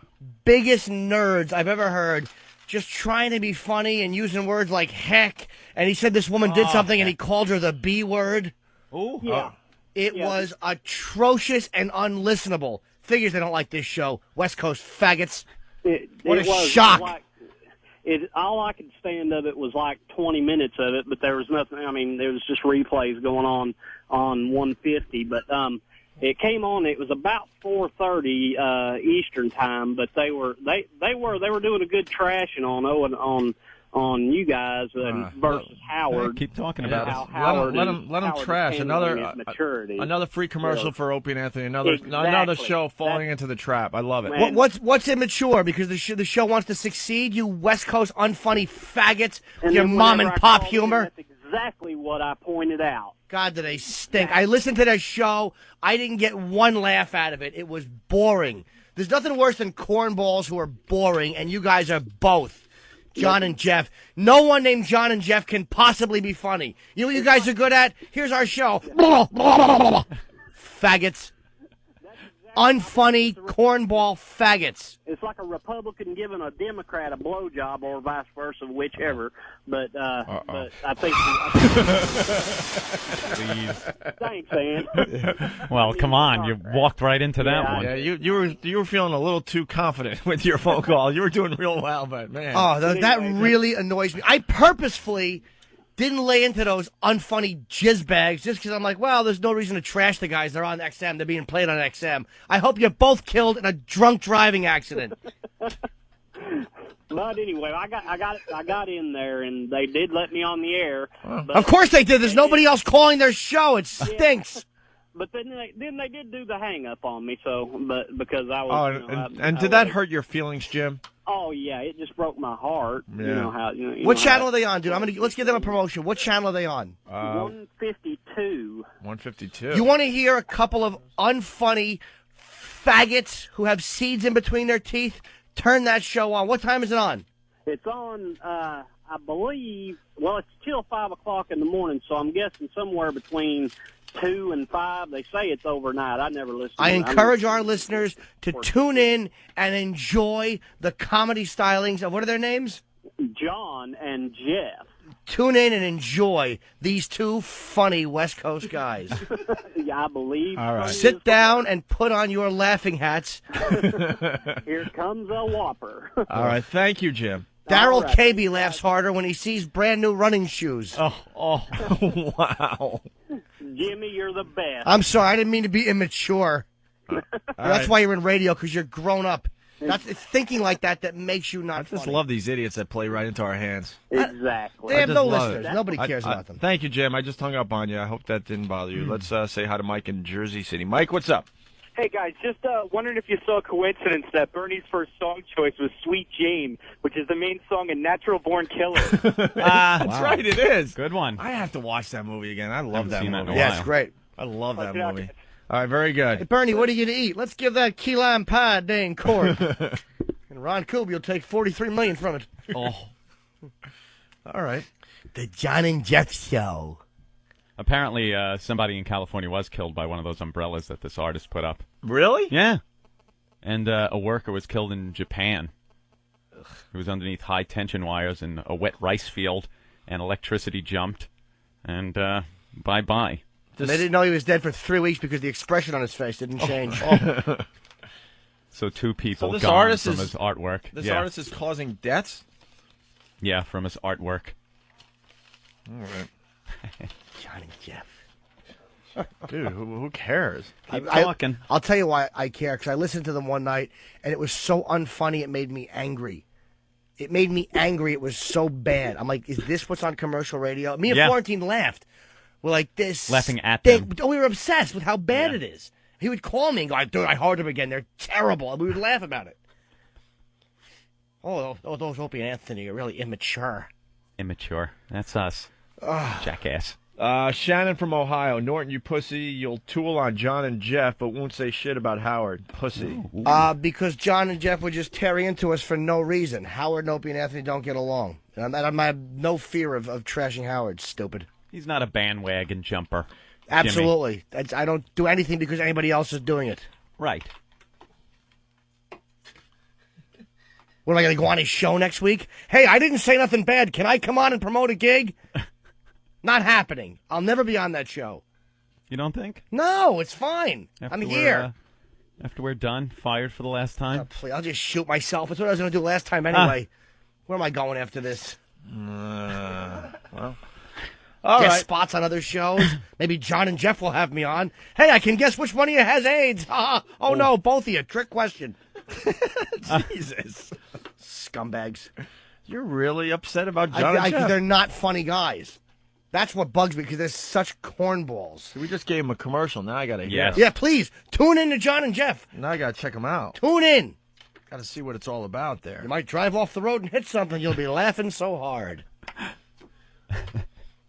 S4: biggest nerds I've ever heard just trying to be funny and using words like heck. And he said this woman did something and he called her the B word.
S16: Ooh.
S6: Yeah.
S4: It was atrocious and unlistenable. Figures they don't like this show. West Coast faggots. What a shock.
S6: All I could stand of it was like 20 minutes of it, but there was nothing. I mean, there was just replays going on 150. But it came on. It was about 4:30 Eastern time. But they were doing a good trashing on on you guys versus Howard.
S16: Keep talking about
S6: how
S16: it.
S6: Howard
S15: let him
S6: Howard is
S15: trash
S6: handling his maturity.
S15: another free commercial
S6: Really.
S15: for Opie and Anthony. Another
S6: Exactly.
S15: show falling into the trap. I love it.
S6: Man.
S4: What's immature? Because the show wants to succeed. You West Coast unfunny faggots.
S6: And
S4: Your
S6: then
S4: mom
S6: whenever
S4: and
S6: I
S4: pop
S6: called in,
S4: humor.
S6: That's exactly what I pointed out.
S4: God, do they stink. I listened to their show. I didn't get one laugh out of it. It was boring. There's nothing worse than cornballs who are boring, and you guys are both. John and Jeff. No one named John and Jeff can possibly be funny. You know what you guys are good at? Here's our show. Faggots. Unfunny cornball faggots.
S6: It's like a Republican giving a Democrat a blowjob, or vice versa, whichever. But I think. Thanks, Ann.
S16: Well, come on, you walked right into that one.
S15: Yeah, you were feeling a little too confident with your phone call. You were doing real well, but man.
S4: Oh, that really annoys me. I purposefully didn't lay into those unfunny jizz bags just because I'm like, well, there's no reason to trash the guys. They're on XM. They're being played on XM. I hope you're both killed in a drunk driving accident.
S6: But anyway, I got in there, and they did let me on the air. But
S4: Of course they did. There's nobody else calling their show. It stinks.
S6: But then they did do the hang up on me. So, but because I
S15: Oh,
S6: was.
S15: and did that hurt your feelings, Jim?
S6: Oh yeah, it just broke my heart. You
S15: Yeah.
S6: know how. You
S4: What
S6: know
S4: channel
S6: how-
S4: are they on, dude? Let's give them a promotion. What channel are they on?
S6: 152.
S15: 152.
S4: You want to hear a couple of unfunny faggots who have seeds in between their teeth? Turn that show on. What time is it on?
S6: It's on. I believe. Well, it's till 5 o'clock in the morning, so I'm guessing somewhere between 2 and 5. They say it's overnight. I never listen.
S4: I
S6: to it.
S4: encourage our listeners to tune in and enjoy the comedy stylings of, what are their names?
S6: John and Jeff.
S4: Tune in and enjoy these two funny West Coast guys.
S6: Yeah, I believe.
S15: All right.
S4: Sit down and put on your laughing hats.
S6: Here comes a whopper.
S15: All right. Thank you, Jim.
S4: Daryl
S6: All right.
S4: Cabey laughs harder when he sees brand new running shoes.
S15: Oh, wow.
S6: Jimmy, you're the best.
S4: I'm sorry, I didn't mean to be immature. That's
S15: right.
S4: why you're in radio, because you're grown up. It's thinking like that makes you not
S15: I just
S4: funny.
S15: love these idiots that play right into our hands.
S6: Exactly.
S4: They have
S15: I
S4: no
S15: just love
S4: listeners.
S15: it.
S4: Nobody cares about them.
S15: Thank you, Jim. I just hung up on you. I hope that didn't bother you. Let's say hi to Mike in Jersey City. Mike, what's up?
S3: Hey, guys, just wondering if you saw a coincidence that Bernie's first song choice was Sweet Jane, which is the main song in Natural Born Killers.
S15: That's right, it is.
S16: Good one.
S15: I have to watch that movie again. I love
S16: Haven't
S15: that
S16: seen that in
S15: movie.
S16: a
S4: Yeah,
S16: while.
S4: it's great.
S15: I love that
S3: Check it out.
S15: movie. All right, very
S4: Hey,
S15: good.
S4: Bernie, what are you going to eat? Let's give that key lime pie a day in court. And Ron Kuby will take $43 million from it.
S15: Oh. All right.
S4: The John and Jeff Show.
S16: Apparently, somebody in California was killed by one of those umbrellas that this artist put up.
S15: Really?
S16: Yeah. And a worker was killed in Japan. He was underneath high-tension wires in a wet rice field, and electricity jumped. And bye-bye.
S4: They didn't know he was dead for 3 weeks because the expression on his face didn't change.
S16: So two people
S15: this
S16: gone
S15: artist
S16: from
S15: is-
S16: his artwork.
S15: This
S16: yeah.
S15: artist is causing deaths?
S16: Yeah, from his artwork.
S15: All right.
S4: John and Jeff.
S15: Dude, who cares?
S16: Keep talking.
S4: I'll tell you why I care, because I listened to them one night, and it was so unfunny, it made me angry. It made me angry. It was so bad. I'm like, is this what's on commercial radio? Me and
S16: Yeah.
S4: Florentine laughed. We're like, this.
S16: Laughing at
S4: stink.
S16: them.
S4: We were obsessed with how bad it is. He would call me and go, dude, I heard them again. They're terrible. And we would laugh about it. Oh, those Opie and Anthony are really immature.
S16: Immature. That's us. Jackass.
S15: Shannon from Ohio. Norton, you pussy. You'll tool on John and Jeff, but won't say shit about Howard. Pussy.
S4: Because John and Jeff would just tear into us for no reason. Howard and Opie and Anthony don't get along. And I have no fear of trashing Howard. Stupid.
S16: He's not a bandwagon jumper.
S4: Absolutely. I don't do anything because anybody else is doing it.
S16: Right.
S4: What, am I going to go on his show next week? Hey, I didn't say nothing bad. Can I come on and promote a gig? Not happening. I'll never be on that show.
S16: You don't think?
S4: No, it's fine. I'm here.
S16: After we're done, fired for the last time?
S4: Please, I'll just shoot myself. That's what I was going to do last time anyway. Where am I going after this?
S15: Well.
S4: All
S15: All
S4: guess
S15: right.
S4: spots on other shows. Maybe John and Jeff will have me on. Hey, I can guess which one of you has AIDS. Oh, no, both of you. Trick question.
S15: Jesus.
S4: Scumbags.
S15: You're really upset about John and Jeff.
S4: They're not funny guys. That's what bugs me, because they're such cornballs.
S15: We just gave him a commercial. Now I got to hear
S16: Yes.
S15: it.
S4: Yeah, please, tune in to John and Jeff.
S15: Now I got to check them out.
S4: Tune in.
S15: Got to see what it's all about there.
S4: You might drive off the road and hit something. You'll be laughing so hard.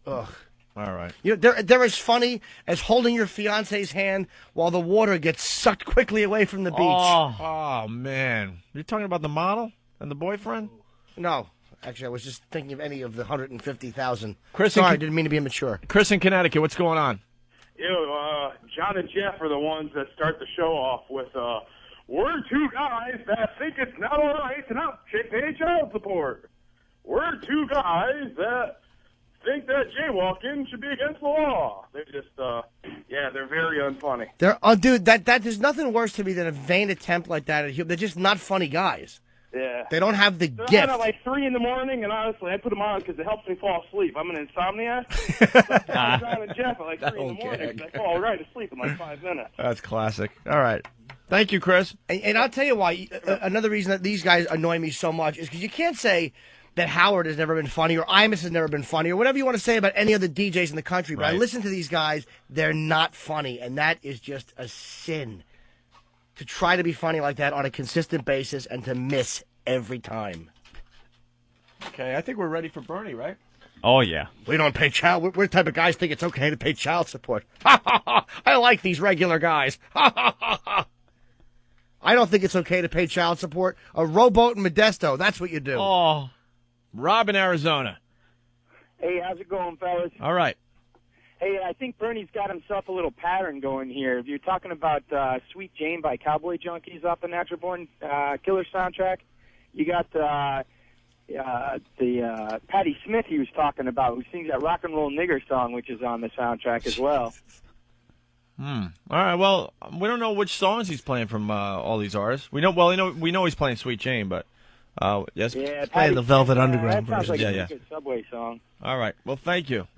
S4: Ugh.
S15: All right.
S4: You know, they're as funny as holding your fiance's hand while the water gets sucked quickly away from the beach.
S15: Oh man. You're talking about the model and the boyfriend?
S4: No. Actually, I was just thinking of any of the 150,000.
S15: Chris,
S4: Sorry, I didn't mean to be immature.
S15: Chris in Connecticut, what's going on?
S5: John and Jeff are the ones that start the show off with, we're two guys that think it's not all right to not pay child support. We're two guys that think that jaywalking should be against the law. They're just, they're very unfunny.
S4: Dude, that there's nothing worse to me than a vain attempt like that. They're just not funny guys.
S5: Yeah.
S4: They don't have the
S5: They're
S4: gift.
S5: on at like 3 in the morning, and honestly, I put them on because it helps me fall asleep. I'm an insomniac. John and Jeff at like 3 in the morning, 'cause I fall right asleep in like 5 minutes.
S15: That's classic. All right. Thank you, Chris.
S4: And I'll tell you why. Another reason that these guys annoy me so much is because you can't say that Howard has never been funny or Imus has never been funny or whatever you want to say about any other DJs in the country. But I
S16: Right.
S4: listen to these guys, they're not funny, and that is just a sin. To try to be funny like that on a consistent basis and to miss every time.
S15: Okay, I think we're ready for Bernie, right?
S16: Oh, yeah.
S4: We don't pay child. We're the type of guys think it's okay to pay child support. Ha ha ha! I like these regular guys. Ha ha ha ha! I don't think it's okay to pay child support. A rowboat in Modesto, that's what you do.
S15: Oh, Rob in Arizona.
S12: Hey, how's it going, fellas?
S15: All right.
S12: Hey, I think Bernie's got himself a little pattern going here. If you're talking about Sweet Jane by Cowboy Junkies off the Natural Born Killer soundtrack, you got the Patti Smith he was talking about, who sings that Rock and Roll Nigger song, which is on the soundtrack as well.
S15: All right. Well, we don't know which songs he's playing from all these artists. We know. Well, we know he's playing Sweet Jane, but yes,
S12: Yeah,
S4: Playing the Velvet
S12: that
S4: Underground
S12: sounds like
S15: version.
S12: a good Subway song.
S15: All right. Well, thank you.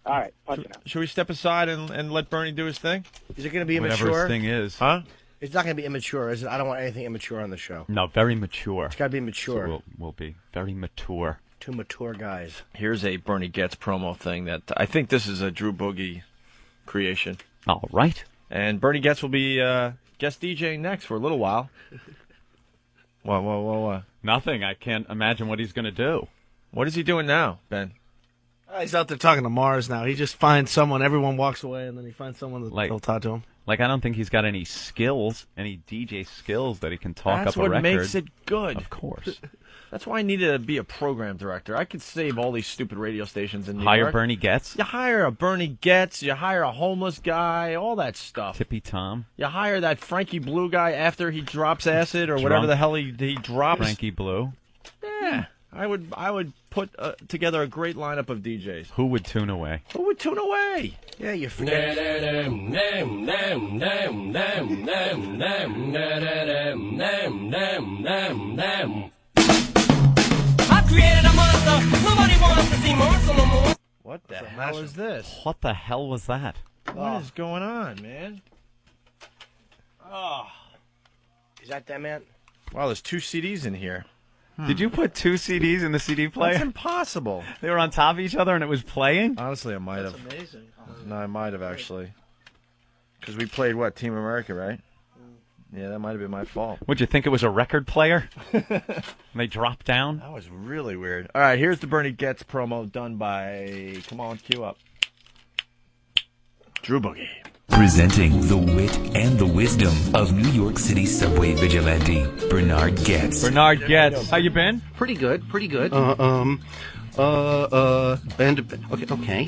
S12: All right, punching out.
S15: Should we step aside and let Bernie do his thing?
S4: Is it going to be
S16: Whatever
S4: immature?
S16: his thing is.
S15: Huh?
S4: It's not going to be immature, is it? I don't want anything immature on the show.
S16: No, very mature.
S4: It's got to be mature.
S16: So we'll be very mature.
S4: Two mature guys.
S15: Here's a Bernie Getz promo thing that I think this is a Drew Boogie creation.
S16: All right.
S15: And Bernie Getz will be guest DJing next for a little while. What?
S16: Nothing. I can't imagine what he's going to do.
S15: What is he doing now, Ben?
S20: He's out there talking to Mars now. He just finds someone, everyone walks away, and then he finds someone that'll talk to him.
S16: Like, I don't think he's got any skills, any DJ skills that he can talk
S15: That's
S16: up a
S15: what
S16: record.
S15: makes it good.
S16: Of course.
S15: That's why I needed to be a program director. I could save all these stupid radio stations in New
S16: Hire
S15: York.
S16: Bernie Getz?
S15: You hire a Bernie Getz, you hire a homeless guy, all that stuff.
S16: Tippy Tom?
S15: You hire that Frankie Blue guy after he drops acid or
S16: Drunk.
S15: whatever the hell he drops.
S16: Frankie Blue?
S15: Yeah. I would put together a great lineup of DJs.
S16: Who would tune away?
S15: Who would tune away?
S4: Yeah, you forget.
S2: I created a monster. Nobody wants to see monster no more.
S15: What the hell is this?
S16: What the hell was that?
S15: What is going on, man? Oh.
S4: Is that them, man?
S15: Wow, there's 2 CDs in here.
S16: Did you put 2 CDs in the CD player?
S15: That's impossible.
S16: They were on top of each other and it was playing?
S15: Honestly, I might have.
S20: Amazing.
S15: No, I might have actually. Because we played, what, Team America, right? Yeah, that might have been my fault.
S16: Would you think it was a record player? And they dropped down?
S15: That was really weird. All right, here's the Bernie Getz promo done by, come on, cue up, Drew Boogie.
S26: Presenting the wit and the wisdom of New York City subway vigilante, Bernard Getz.
S16: Bernard Getz. How you been?
S11: Pretty good. Okay.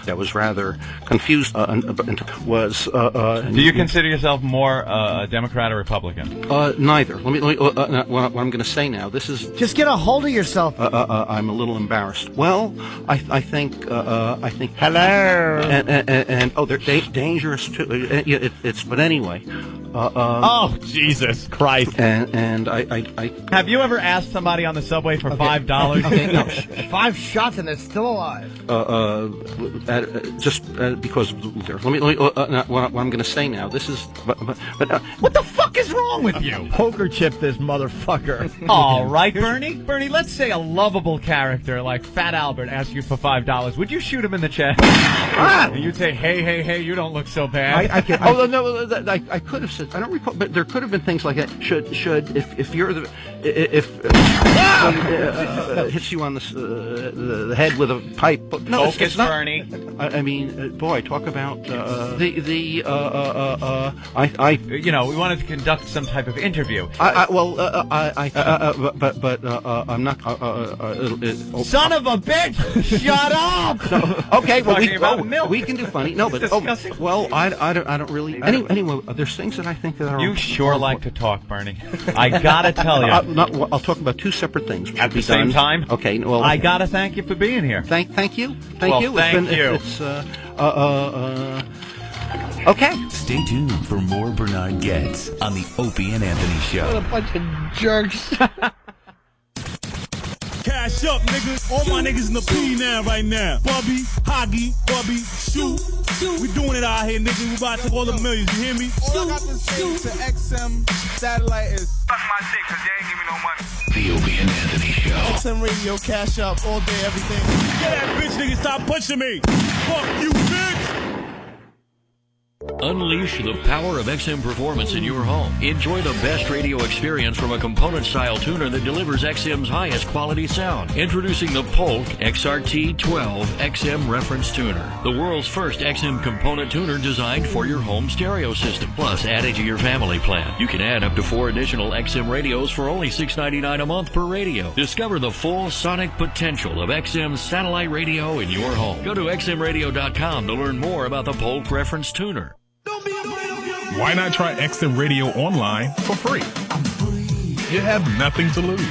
S11: That was rather confused.
S16: Do you consider yourself more a Democrat or Republican?
S11: Neither. Let me what I'm going to say now. This is
S4: Just get a hold of yourself.
S11: I'm a little embarrassed. Well, I think.
S4: Hello.
S11: And they're dangerous too. But anyway,
S16: Oh, Jesus Christ.
S11: And I
S16: Have you ever asked somebody on the subway for $5?
S11: Okay, no.
S4: 5 shots and they're still alive.
S11: Because let me what I'm going to say now. This is but
S16: What the fuck is wrong with you?
S15: Poker chip this motherfucker.
S16: All right, Bernie. Bernie, let's say a lovable character like Fat Albert asked you for $5. Would you shoot him in the chest? And you'd say, hey, you don't look so bad.
S11: I could have said, I don't recall, but there could have been things like that. If you're the hits you on the head with a pipe. No,
S16: Focus,
S11: it's not.
S16: Bernie.
S11: I mean, boy, talk about we
S16: wanted to conduct some type of interview.
S11: I'm not.
S16: Son of a bitch! Shut up!
S11: Okay, well,
S16: milk.
S11: we can do funny. No, but I don't really. Anyway, there's things that I think that are.
S16: You sure like to talk, Bernie. I gotta tell you.
S11: I'll talk about two separate things.
S16: At the same time?
S11: Okay. Well,
S16: I gotta thank you for being here.
S11: Thank you.
S16: Well,
S11: you.
S16: Thank you.
S11: Okay.
S26: Stay tuned for more Bernard Getz on the Opie and Anthony Show.
S4: What a bunch of jerks.
S2: Cash up, nigga. All my niggas in the P now, right now. Bubby, Hoggy, Bubby, Shoot. We doing it out here, nigga. We about to take all the millions, you hear me?
S1: All I got to say to XM Satellite is suck my dick, cause they ain't give me no money.
S26: The Opie and Anthony Show.
S1: XM Radio, cash up, all day, everything.
S2: Get that bitch, nigga. Stop pushing me. Fuck you, bitch.
S13: Unleash the power of XM performance in your home. Enjoy the best radio experience from a component-style tuner that delivers XM's highest quality sound. Introducing the Polk XRT12 XM Reference Tuner, the world's first XM component tuner designed for your home stereo system. Plus, added to your family plan, you can add up to 4 additional XM radios for only $6.99 a month per radio. Discover the full sonic potential of XM's satellite radio in your home. Go to xmradio.com to learn more about the Polk Reference Tuner.
S14: Why not try XM Radio online for free? You have nothing to lose,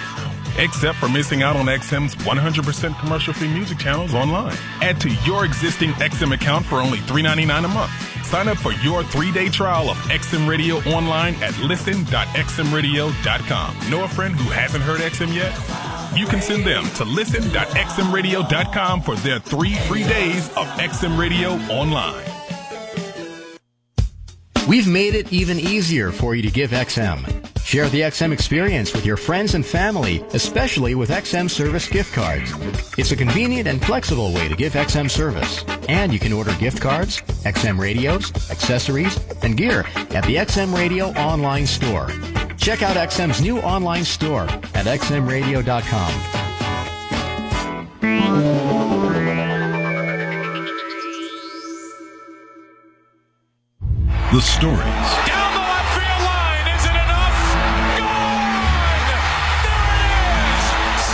S14: except for missing out on XM's 100% commercial-free music channels online. Add to your existing XM account for only $3.99 a month. Sign up for your 3-day trial of XM Radio online at listen.xmradio.com. Know a friend who hasn't heard XM yet? You can send them to listen.xmradio.com for their 3 free days of XM Radio online.
S10: We've made it even easier for you to give XM. Share the XM experience with your friends and family, especially with XM Service gift cards. It's a convenient and flexible way to give XM service. And you can order gift cards, XM radios, accessories, and gear at the XM Radio online store. Check out XM's new online store at xmradio.com.
S17: The stories.
S2: Down the left field line. Is it enough? Gone! There it is!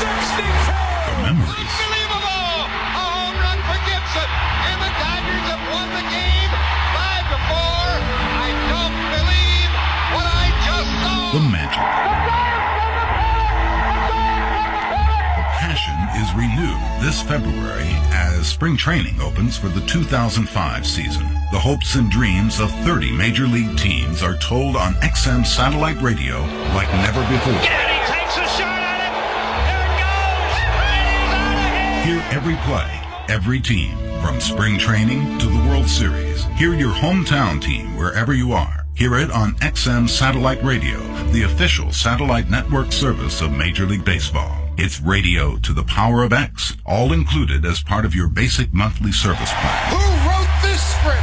S2: 64!
S17: The memories.
S1: Unbelievable! A home run for Gibson, and the Dodgers have won the game 5-4. I don't believe what I just saw.
S17: The magic. The passion is renewed this February as spring training opens for the 2005 season. The hopes and dreams of 30 major league teams are told on XM satellite radio like never before.
S2: And he takes a shot at it. There it goes. And he's out of here.
S17: Hear every play, every team, from spring training to the World Series. Hear your hometown team wherever you are. Hear it on XM Satellite Radio, the official satellite network service of Major League Baseball. It's radio to the power of X, all included as part of your basic monthly service plan.
S1: Who wrote this script?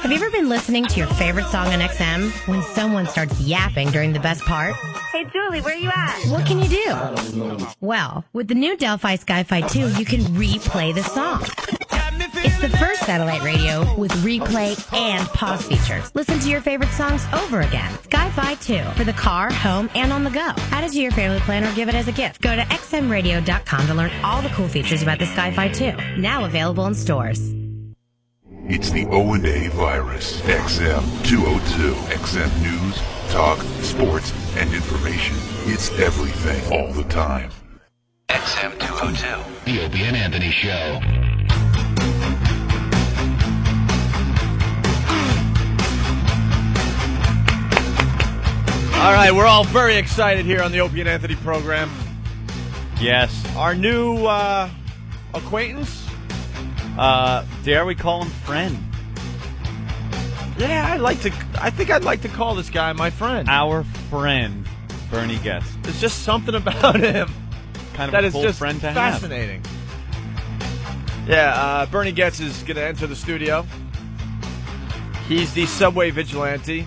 S14: Have you ever been listening to your favorite song on XM when someone starts yapping during the best part?
S19: Hey, Julie, where you at?
S14: What can you do? Well, with the new Delphi Sky-Fi 2, you can replay the song. It's the first satellite radio with replay and pause features. Listen to your favorite songs over again. Sky-Fi 2 for the car, home, and on the go. Add it to your family plan or give it as a gift. Go to xmradio.com to learn all the cool features about the Sky-Fi 2. Now available in stores.
S17: It's the O&A virus. XM202. XM News, Talk, Sports, and Information. It's everything all the time.
S26: XM202. The Opie and Anthony Show.
S15: All right, we're all very excited here on the Opie and Anthony program.
S16: Yes.
S15: Our new acquaintance.
S16: Dare we call him friend?
S15: Yeah, I think I'd like to call this guy my friend.
S16: Our friend, Bernie Guest.
S15: There's just something about him
S16: Kind of
S15: that
S16: a
S15: is
S16: cool
S15: just
S16: friend to
S15: fascinating. Yeah, Bernie Getz is going to enter the studio. He's the subway vigilante.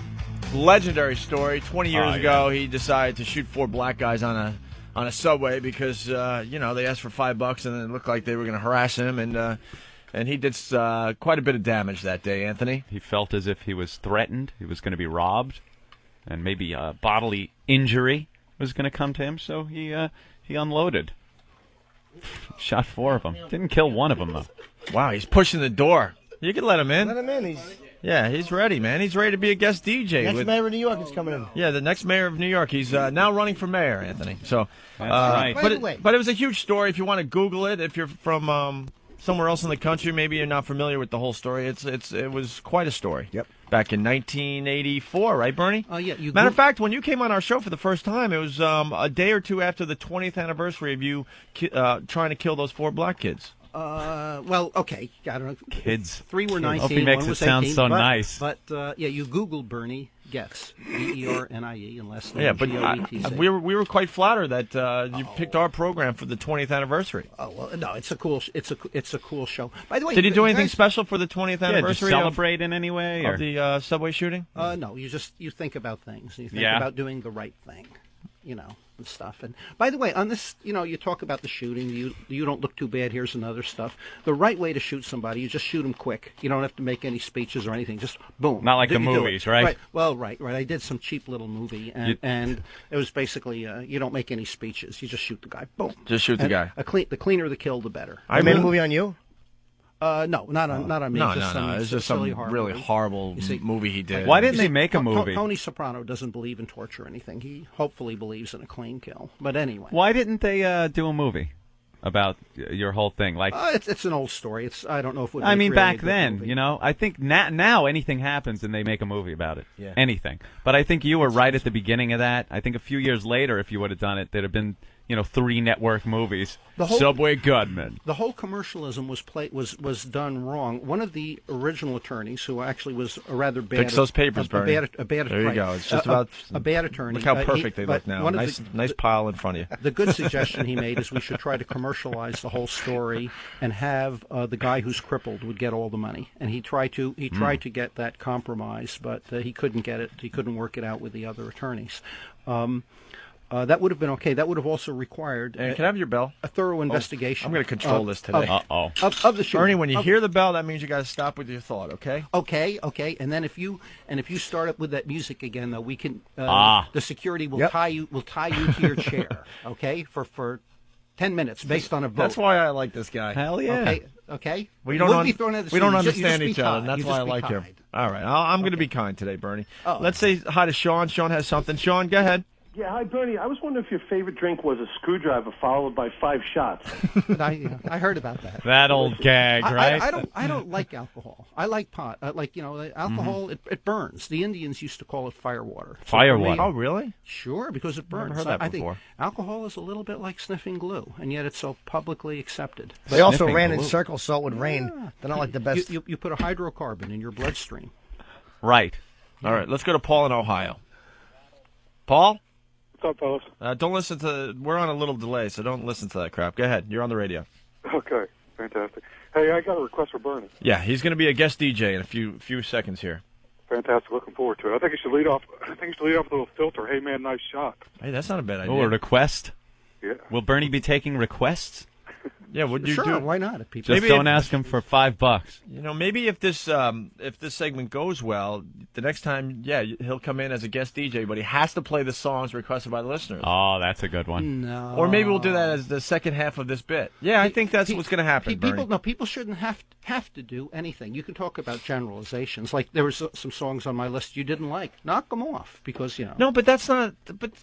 S15: Legendary story. 20 years ago, he decided to shoot 4 black guys on a subway because they asked for $5 and it looked like they were going to harass him, and he did quite a bit of damage that day. Anthony,
S16: He felt as if he was threatened. He was going to be robbed, and maybe bodily injury was going to come to him. So he unloaded. Shot 4 of them. Didn't kill one of them though.
S15: Wow, he's pushing the door. You can let him in.
S4: Let him in.
S15: He's ready, man. He's ready to be a guest DJ.
S4: Next mayor of New York is coming in.
S15: Yeah, the next mayor of New York. He's now running for mayor, Anthony. So,
S16: That's right.
S15: But it was a huge story. If you want to Google it, if you're from somewhere else in the country, maybe you're not familiar with the whole story. It was quite a story.
S4: Yep.
S15: Back in 1984, right, Bernie?
S11: Yeah.
S15: Matter of fact, when you came on our show for the first time, it was a day or two after the 20th anniversary of you trying to kill those 4 black kids.
S11: Well, okay. I don't know.
S16: Kids.
S11: 3 were 19.
S16: Hope he makes
S11: one
S16: it
S11: was
S16: sound
S11: 18,
S16: so
S11: but,
S16: nice.
S11: But you Google Bernie Getz, Bernie, and last name
S15: Yeah, but
S11: G-O-E-T-Z.
S15: we were quite flattered that you picked our program for the 20th anniversary.
S11: Oh well, no, it's a cool show. By the way,
S15: Did you do anything
S11: guys,
S15: special for the 20th
S16: Yeah,
S15: anniversary?
S16: did you celebrate in any way?
S15: of the subway shooting?
S11: No, you think about things. You think
S16: Yeah.
S11: about doing the right thing, and stuff. And by the way, on this, you talk about the shooting. You don't look too bad. Here's another stuff. The right way to shoot somebody, you just shoot them quick. You don't have to make any speeches or anything. Just boom.
S16: Not like the
S11: You do it.
S16: movies, right?
S11: Well, right. I did some cheap little movie, and it was basically you don't make any speeches. You just shoot the guy. Boom.
S15: Just shoot the guy.
S11: The cleaner the kill, the better.
S4: I made a movie on you?
S11: No, not on me.
S15: No,
S11: just
S15: no. It's just some
S11: silly
S15: really
S11: movie.
S15: horrible
S11: You see,
S15: movie he did.
S16: Why didn't
S11: You
S16: they
S11: see,
S16: make a movie?
S11: Tony Soprano doesn't believe in torture or anything. He hopefully believes in a clean kill. But anyway.
S16: Why didn't they do a movie about your whole thing? Like,
S11: it's an old story. I don't know if it would.
S16: I
S11: make
S16: mean,
S11: really
S16: back
S11: a good
S16: then,
S11: movie.
S16: I think now anything happens and they make a movie about it.
S15: Yeah.
S16: Anything. But I think you were right at the beginning of that. I think a few years later, if you would have done it, there'd have been 3 network movies. Subway Gunman.
S11: The whole commercialism was done wrong. One of the original attorneys, who actually was a rather bad,
S15: Fix those papers, Bernie.
S11: a bad
S15: There you
S11: right,
S15: go. It's just about
S11: a bad attorney.
S15: Look how perfect they look now. Nice pile in front of you.
S11: The good suggestion he made is we should try to commercialize the whole story and have the guy who's crippled would get all the money. And he tried to get that compromise, but he couldn't get it. He couldn't work it out with the other attorneys. That would have been okay. That would have also required
S15: Can I have your bell?
S11: a thorough investigation.
S15: I'm going to control this today.
S11: Of the shooting.
S15: Bernie, when you hear the bell, that means you got to stop with your thought, okay?
S11: Okay. And then if you start up with that music again, though, we can. The security will tie you to your chair. Okay, for 10 minutes based on a vote.
S15: That's why I like this guy.
S16: Hell yeah.
S11: Okay.
S15: We
S11: You
S15: don't
S11: wouldn't be thrown out of the
S15: we don't
S11: studio. You just
S15: understand
S11: be
S15: each other.
S11: kind.
S15: That's
S11: You
S15: why I
S11: just be
S15: like him.
S11: kind.
S15: All right, I'm going to be kind today, Bernie.
S11: Oh.
S15: Let's say hi to Sean. Sean has something. Sean, go ahead.
S18: Yeah, hi, Bernie. I was wondering if your favorite drink was a screwdriver followed by 5 shots.
S11: I heard about that.
S16: That old gag, right?
S11: I don't like alcohol. I like pot. Alcohol. It burns. The Indians used to call it firewater. So
S16: Firewater.
S11: for me-
S15: Oh, really?
S11: Sure, because it burns.
S15: Never heard that
S11: I
S15: before.
S11: think alcohol is a little bit like sniffing glue, and yet it's so publicly accepted.
S4: They also
S16: Sniffing
S4: ran in
S16: glue.
S4: circles so it would rain. They're not like the best.
S11: You put a hydrocarbon in your bloodstream.
S16: Right.
S15: All right, let's go to Paul in Ohio. Paul?
S5: What's up, fellas?
S15: Don't listen to... We're on a little delay, so don't listen to that crap. Go ahead. You're on the radio.
S5: Okay, fantastic. Hey, I got a request for Bernie.
S15: Yeah, he's going to be a guest DJ in a few seconds here.
S5: Fantastic. Looking forward to it. I think you should lead off with a little filter. Hey, man, nice shot.
S15: Hey, that's not a bad idea.
S16: Oh, a request?
S5: Yeah.
S16: Will Bernie be taking requests?
S15: Yeah, would you
S11: Sure,
S15: do?
S11: why not? If people
S16: Just don't ask him for $5.
S15: Maybe if this segment goes well, the next time, he'll come in as a guest DJ, but he has to play the songs requested by the listeners.
S16: Oh, that's a good one.
S11: No.
S15: Or maybe we'll do that as the second half of this bit. Yeah, I think that's what's going to happen, Bernie.
S11: People shouldn't have to do anything. You can talk about generalizations. Like there were some songs on my list you didn't like. Knock them off because
S15: No, but that's not. But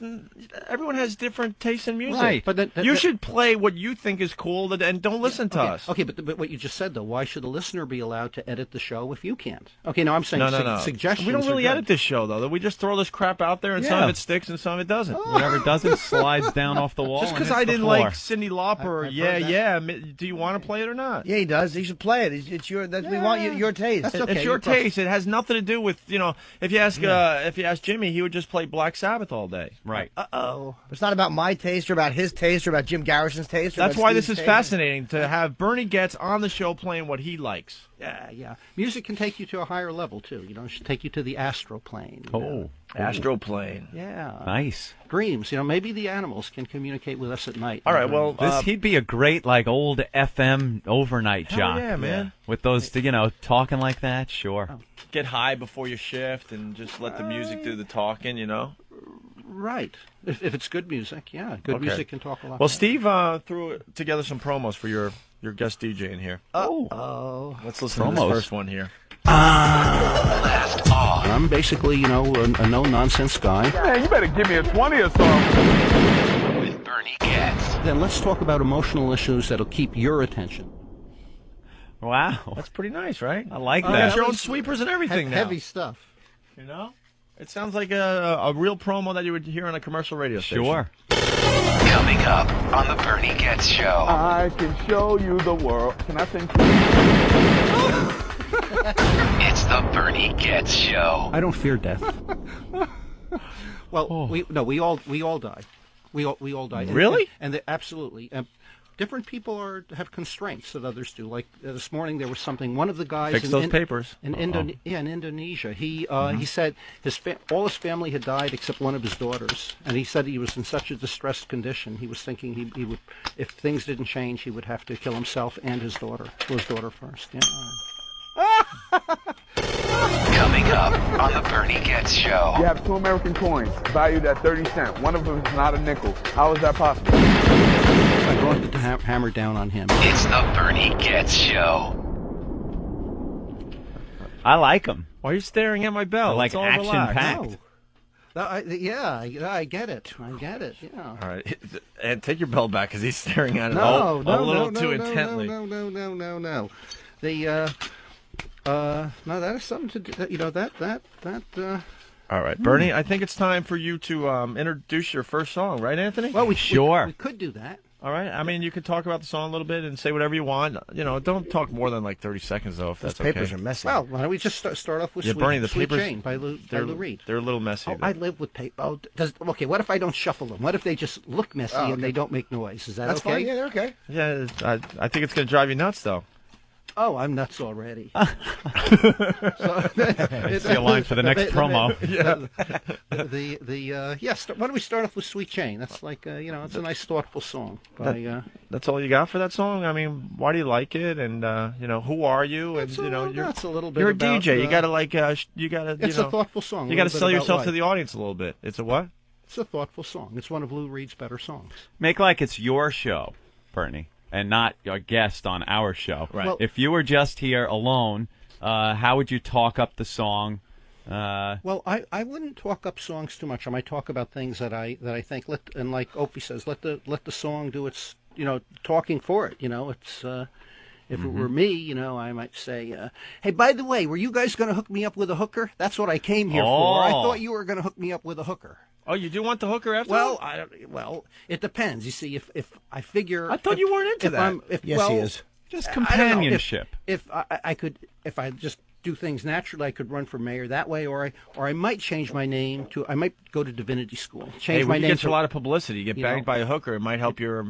S15: everyone has different tastes in music.
S11: Right, but
S15: you should play what you think is cool. The and don't listen to us.
S11: Okay, but what you just said, though, why should the listener be allowed to edit the show if you can't? Okay, no, I'm saying
S15: No.
S11: suggestions.
S15: We don't really
S11: are
S15: edit this show, though. We just throw this crap out there, and some
S16: Yeah.
S15: of it sticks and some of it doesn't.
S16: Whatever doesn't slides down off the wall.
S15: Just
S16: and
S15: because
S16: hits
S15: I
S16: the
S15: didn't
S16: floor.
S15: like Cyndi Lauper, do you want to play it or not?
S4: Yeah, he does. He should play it. It's your. We want your taste.
S15: It's your taste. It has nothing to do with If you ask Jimmy, he would just play Black Sabbath all day.
S16: Right.
S4: Uh-oh. It's not about my taste or about his taste or about Jim Garrison's taste. Or
S15: That's
S4: about
S15: why
S4: Steve's
S15: this is
S4: taste.
S15: fascinating to have Bernie Getz on the show playing what he likes.
S11: Yeah. Music can take you to a higher level too. It should take you to the astral plane.
S15: Astroplane.
S11: Yeah.
S16: Nice.
S11: Dreams. Maybe the animals can communicate with us at night.
S15: All right. Well,
S16: he'd be a great old FM overnight jock.
S15: yeah, man.
S16: With those, talking like that. Sure.
S15: Get high before your shift and just let the music do the talking.
S11: Right. If it's good music, yeah. Good music can talk a lot.
S15: Well, Steve threw together some promos for your guest DJ in here.
S11: Oh.
S15: Let's listen to this first one here.
S11: I'm basically, a no-nonsense guy.
S5: Man, you better give me a 20 or something.
S26: With Bernie Getz.
S11: Then let's talk about emotional issues that'll keep your attention.
S16: Wow.
S15: That's pretty nice, right?
S16: I like
S15: You
S16: that.
S15: got your own sweepers and everything now.
S11: Heavy stuff.
S15: It sounds like a real promo that you would hear on a commercial radio station.
S16: Sure.
S26: Coming up on the Bernie Getz Show.
S5: I can show you the world. Can I sing?
S26: It's the Bernie Getz Show.
S11: I don't fear death. Well, we all die. We all die.
S15: Really?
S11: Absolutely. Different people have constraints that others do. Like this morning, there was something. One of the guys
S15: Fix those papers.
S11: in Indonesia. He said all his family had died except one of his daughters, and he said he was in such a distressed condition. He was thinking he would, if things didn't change, he would have to kill himself and his daughter. His daughter first. Yeah.
S26: Coming up on the Bernie Getz Show.
S5: You have 2 American coins valued at 30 cents. One of them is not a nickel. How is that possible?
S11: I brought to hammer down on him.
S26: It's the Bernie Getz Show.
S16: I like him.
S15: Why are you staring at my belt?
S16: I like
S15: It's all
S16: action-packed.
S11: I get it. Yeah.
S15: All right, and take your belt back because he's staring at it
S11: No,
S15: a little too intently.
S11: No. No, that is something to do.
S15: All right, Bernie, I think it's time for you to introduce your first song, right, Anthony?
S11: Well, we could do that.
S15: All right. I mean, you could talk about the song a little bit and say whatever you want. Don't talk more than 30 seconds, though, if
S4: Those
S15: that's okay.
S4: papers are messy.
S11: Well, why don't we just start off with
S15: Bernie, the
S11: Sweet
S15: papers,
S11: Jane by Lou Reed.
S15: They're a little messy.
S11: I live with paper. Okay, what if I don't shuffle them? What if they just look messy and they don't make noise? Is that
S4: That's
S11: okay?
S4: fine. Yeah, they're okay.
S15: Yeah, I think it's going to drive you nuts, though.
S11: Oh, I'm nuts already.
S16: I see a line for the next promo.
S11: Why don't we start off with Sweet Jane? That's it's a nice, thoughtful song.
S15: That's all you got for that song? I mean, why do you like it? And who are you? And
S11: that's a little bit.
S15: You're a
S11: about,
S15: DJ. You gotta
S11: It's a thoughtful song.
S15: You gotta sell yourself to the audience a little bit. It's a what?
S11: It's a thoughtful song. It's one of Lou Reed's better songs.
S16: Make like it's your show, Bernie, and not a guest on our show.
S15: Right. Well,
S16: if you were just here alone, how would you talk up the song?
S11: Well, I wouldn't talk up songs too much. I might talk about things that I think. And like Opie says, let the song do its talking for it. It's if it were me, I might say, hey, by the way, were you guys going to hook me up with a hooker? That's what I came here for. I thought you were going to hook me up with a hooker.
S15: Oh, you do want the hooker after?
S11: Well, it depends. You see, if I figure,
S15: I thought you weren't into that.
S4: Yes, he is.
S16: Just companionship.
S11: If I just do things naturally, I could run for mayor that way, or I might change my name to. I might go to divinity school. Change my name.
S15: Get you a lot of publicity. You get bagged by a hooker. It might help your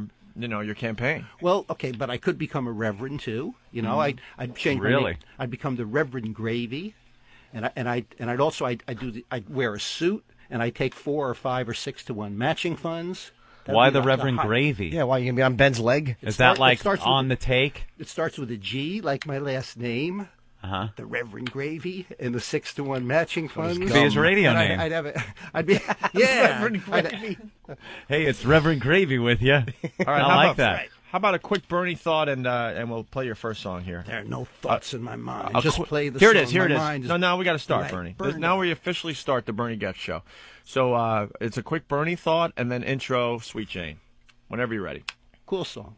S15: campaign.
S11: Well, okay, but I could become a reverend too. I'd change my name. I'd become the Reverend Gravy, and I'd wear a suit. And I take 4 or 5 or 6 to 1 matching funds.
S16: Why the Reverend Gravy?
S4: Yeah, why, you going to be on Ben's leg?
S16: Is that like on the take?
S11: It starts with a G, like my last name.
S16: Uh-huh.
S11: The Reverend Gravy and the 6 to 1 matching funds.
S16: Be his radio name.
S11: I'd be
S15: Reverend Gravy.
S16: Hey, it's Reverend Gravy with you. All
S15: right,
S16: I like that.
S15: Right. How about a quick Bernie thought, and we'll play your first song here.
S11: There are no thoughts in my mind. Just play the
S15: here
S11: song.
S15: Here it is.
S11: Mind
S15: No, we got to start, Bernie. Now we officially start the Bernie Getz Show. So it's a quick Bernie thought, and then intro Sweet Jane. Whenever you're ready.
S11: Cool song.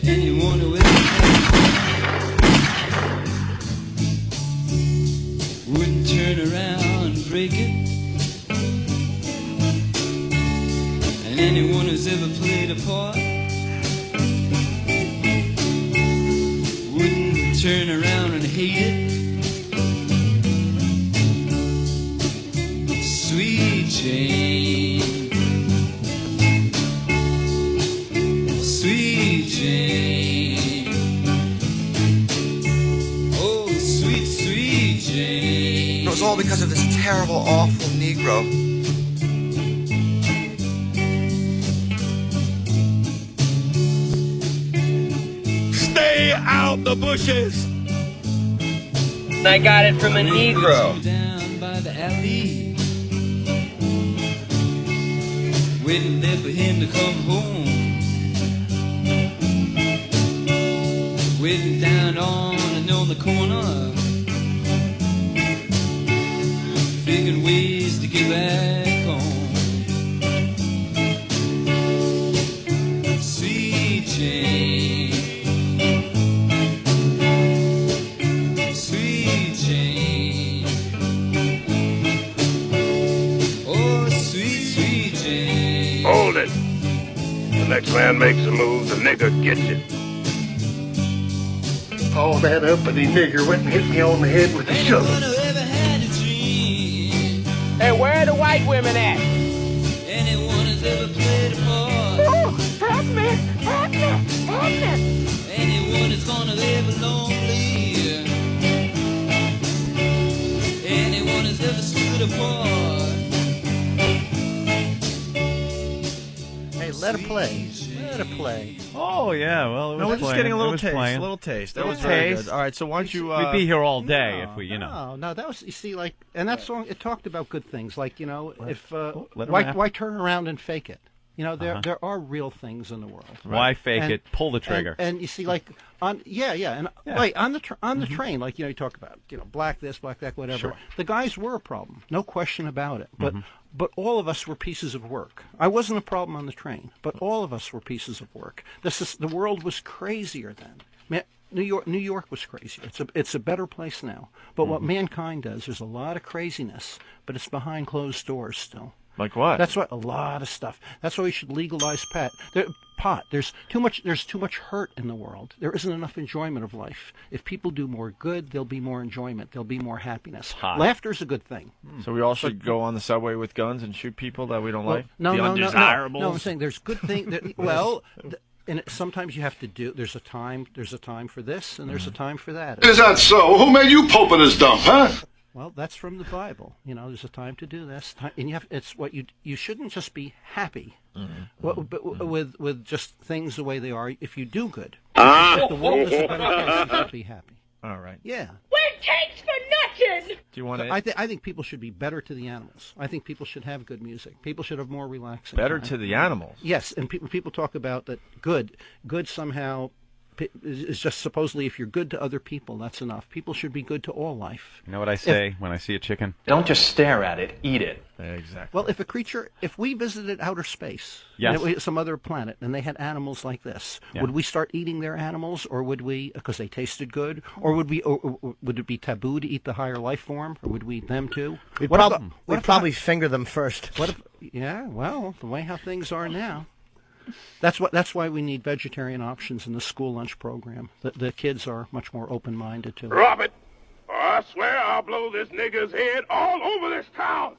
S2: Anyone who wouldn't turn around and break it. And anyone who's ever played a part wouldn't turn around and hate it. Sweet Jane, Sweet Jane, oh sweet, sweet Jane.
S7: It was all because of this terrible, awful Negro.
S2: Stay out the bushes.
S21: I got it from a Negro.
S2: Down by the alley, waiting there for him to come home. Waiting down on the corner, figuring ways to get back home. Sweet Jane, Sweet Jane, oh sweet, sweet Jane.
S5: Hold it. The next man makes a move, the nigger gets it.
S22: Oh, that uppity nigger went and hit me on the head with a shovel.
S21: Hey, where are the white women at?
S2: Anyone has ever played a part.
S21: Oh, help me, help me, help me.
S2: Anyone is gonna live lonely. Anyone has ever stood apart.
S11: Hey, let it play. Let it play.
S16: Oh yeah, well, it was
S15: No, we're just
S16: playing.
S15: getting a
S16: It
S15: little
S16: was
S15: taste.
S16: playing.
S15: A little taste. That
S16: Little
S15: was very
S16: taste.
S15: good. All right, so why don't you?
S16: We'd be here all day if we,
S11: No, that was, you see, like, and that song, it talked about good things, like, you know, if,
S16: let 'em
S11: why
S16: rap.
S11: turn around and fake it? You know, there are real things in the world.
S16: Why fake
S11: And-
S16: it? Pull the trigger.
S11: And you see, like, on right on the train, like, you know, you talk about, you know, black this, black that, whatever.
S16: Sure.
S11: The guys were a problem, no question about it. But all of us were pieces of work. I wasn't a problem on the train, but all of us were pieces of work. The world was crazier then. Man, New York was crazier. It's a better place now. But what mankind does, there's a lot of craziness, but it's behind closed doors still.
S15: Like what?
S11: That's what a lot of stuff. That's why we should legalize pot. There's too much hurt in the world. There isn't enough enjoyment of life. If people do more good, there'll be more enjoyment. There'll be more happiness. Laughter's a good thing.
S15: So we all should go on the subway with guns and shoot people that we don't like.
S11: No,
S15: the
S11: no,
S15: undesirables.
S11: no. I'm saying there's good things. Well, and sometimes you have to do. There's a time for this, and there's a time for that.
S22: Is that so? Who made you pope in his dump, huh?
S11: Well, that's from the Bible. You know, there's a time to do this, and it's what you shouldn't just be happy with just things the way they are. If you do good, if the world is a better place, you should be happy.
S15: All right.
S11: Yeah.
S19: We're takes for nothing.
S15: Do you want to?
S11: I think people should be better to the animals. I think people should have good music. People should have more relaxing.
S15: Better
S11: time.
S15: to the animals.
S11: Yes, and people talk about that good somehow is just supposedly if you're good to other people, that's enough. People should be good to all life.
S16: You know what I say when I see a chicken?
S23: Don't just stare at it, eat it.
S15: Exactly.
S11: Well, if we visited outer space,
S16: Yes.
S11: some other planet, and they had animals like this, would we start eating their animals, or would we, because they tasted good, or would it be taboo to eat the higher life form, or would we eat them too?
S4: We'd probably finger them first.
S11: What if? Yeah, well, the way how things are now. That's why we need vegetarian options in the school lunch program. The kids are much more open-minded to it.
S5: Robert, I swear I'll blow this nigger's head all over this town.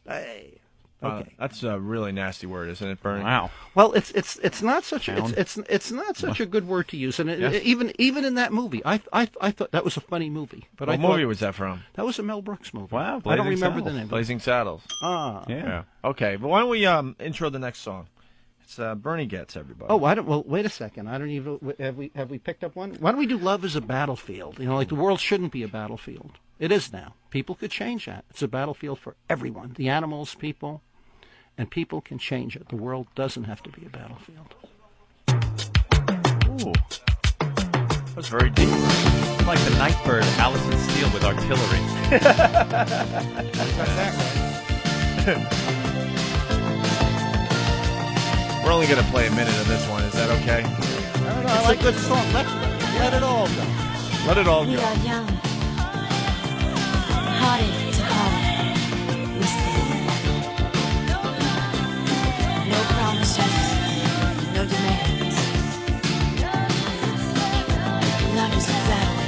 S11: Hey.
S15: Okay. That's a really nasty word, isn't it, Bernie?
S16: Wow.
S11: Well, it's not such it's not such a good word to use, and
S15: Yes.
S11: even in that movie, I thought that was a funny movie. But
S15: What movie was that from?
S11: That was a Mel Brooks movie.
S15: Wow,
S11: I don't remember the name.
S15: Blazing Saddles.
S11: Yeah.
S15: Okay, but why don't we intro the next song? It's Bernie Getz, everybody.
S11: Oh, well, wait a second. I don't even have we picked up one? Why don't we do Love is a Battlefield? You know, like the world shouldn't be a battlefield. It is now. People could change that. It's a battlefield for everyone. The animals, people, and people can change it. The world doesn't have to be a battlefield.
S15: Ooh. That was very deep.
S16: Like the Nightbird, Allison Steele with artillery.
S15: We're only going to play a minute of this one. Is that okay?
S11: I don't know. I like good song. Let it all go.
S15: Let it all
S3: We
S15: go.
S3: are young, heartache to heartache, we stand. No promises, no demands. Love is a battle.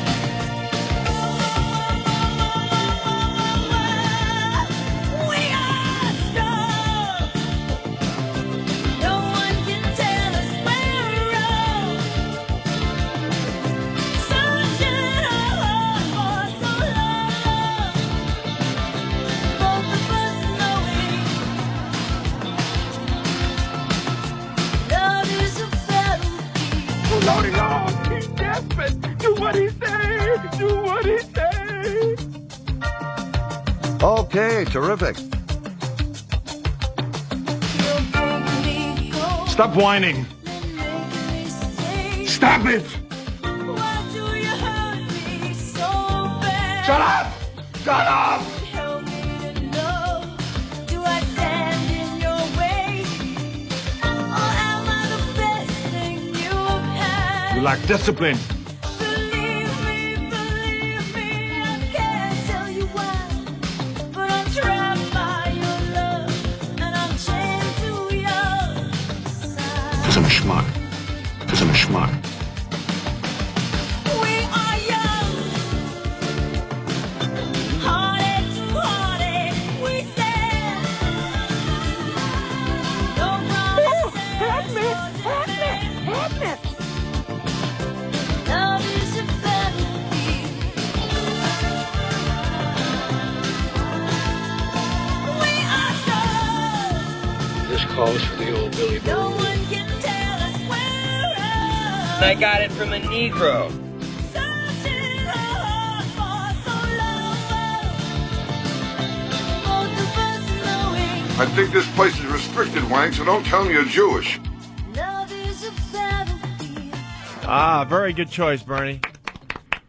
S3: We are strong. No one can tell us we're wrong. Searching our hearts for so long. Both of us knowing love is a battlefield.
S2: Lordy Lord, he's desperate. Do what he say. Do what he say.
S6: Okay, terrific.
S2: Stop whining. Stop it.
S3: Why do you hurt me so bad?
S2: Shut up. Shut up.
S3: Help me to know. Do I stand in your way? Or am I the best thing you've had?
S2: You lack discipline.
S3: Believe me, I can't tell you why. But I'm trapped by your love, and I'm chained to your side.
S2: Cause I'm a schmuck. Cause I'm a schmuck.
S3: We are young, heartache to heartache, we stand. No promises, help me. Love is a battlefield. We are strong.
S22: This calls for the old Billy
S3: No one can tell us we're wrong.
S21: I got it from a Negro.
S3: Searching our hearts for so long. Both of us knowing
S6: I think this place is restricted, Wang, so don't tell me you're Jewish.
S3: love is a battlefield.
S15: Ah, very good choice, Bernie.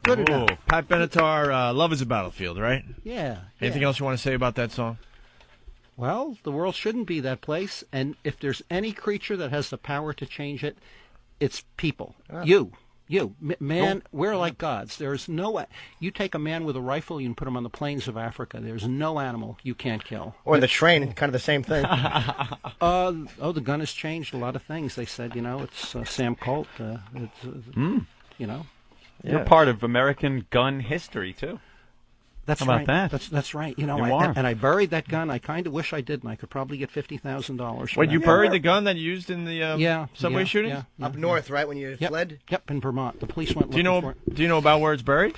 S11: Good
S15: Ooh,
S11: enough.
S15: Pat Benatar, Love is a Battlefield, right?
S11: Yeah.
S15: Anything else you want to say about that song?
S11: Well, the world shouldn't be that place, and if there's any creature that has the power to change it, it's people. You. Man, we're like gods. There's no... You take a man with a rifle, you can put him on the plains of Africa. There's no animal you can't kill.
S4: Or the train, kind of the same thing.
S11: The gun has changed a lot of things. They said, it's Sam Colt.
S16: You're part of American gun history, too.
S11: That's
S16: How about
S11: right.
S16: that?
S11: That's right.
S16: You are.
S11: And I buried that gun. I kind of wish I didn't. I could probably get $50,000.
S15: Wait, you buried the gun that you used in the subway shooting?
S11: Yeah,
S4: Up north, right, when you fled?
S11: Yep, in Vermont. The police went
S15: Do
S11: looking for it.
S15: you know about where it's buried?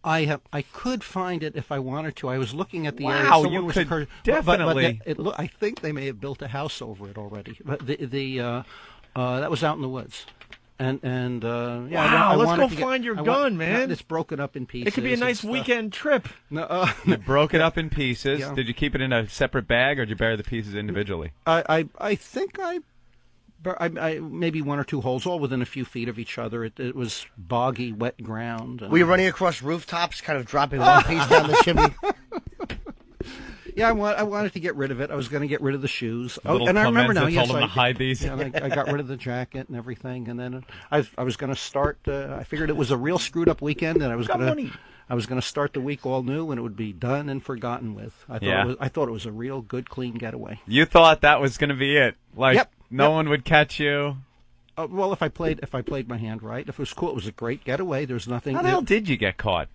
S11: I could find it if I wanted to. I was looking at the area.
S16: Wow,
S11: Someone
S16: you
S11: was
S16: could
S11: but
S16: definitely.
S11: I think they may have built a house over it already. But that was out in the woods. And
S15: Wow,
S11: I
S15: let's
S11: wanted
S15: go
S11: to
S15: find your gun, man.
S11: It's broken up in pieces.
S15: It could be a nice weekend trip.
S11: No,
S16: You broke it up in pieces.
S11: Yeah.
S16: Did you keep it in a separate bag, or did you bury the pieces individually?
S11: I think I maybe one or two holes, all within a few feet of each other. It was boggy, wet ground.
S4: Were you running across rooftops, kind of dropping one piece down the chimney?
S11: Yeah, I wanted to get rid of it. I was going to get rid of the shoes.
S16: Little
S11: I remember now.
S16: Clemenza
S11: Yes,
S16: told him to hide these.
S11: Yeah, I got rid of the jacket and everything, and then I was going to start. I figured it was a real screwed up weekend, and I was going to start the week all new, and it would be done and forgotten with. I thought it was a real good, clean getaway.
S16: You thought that was going to be it? Like
S11: Yep,
S16: no one would catch you?
S11: Well, if I played my hand right, if it was cool, it was a great getaway. There's nothing.
S16: How the hell did you get caught?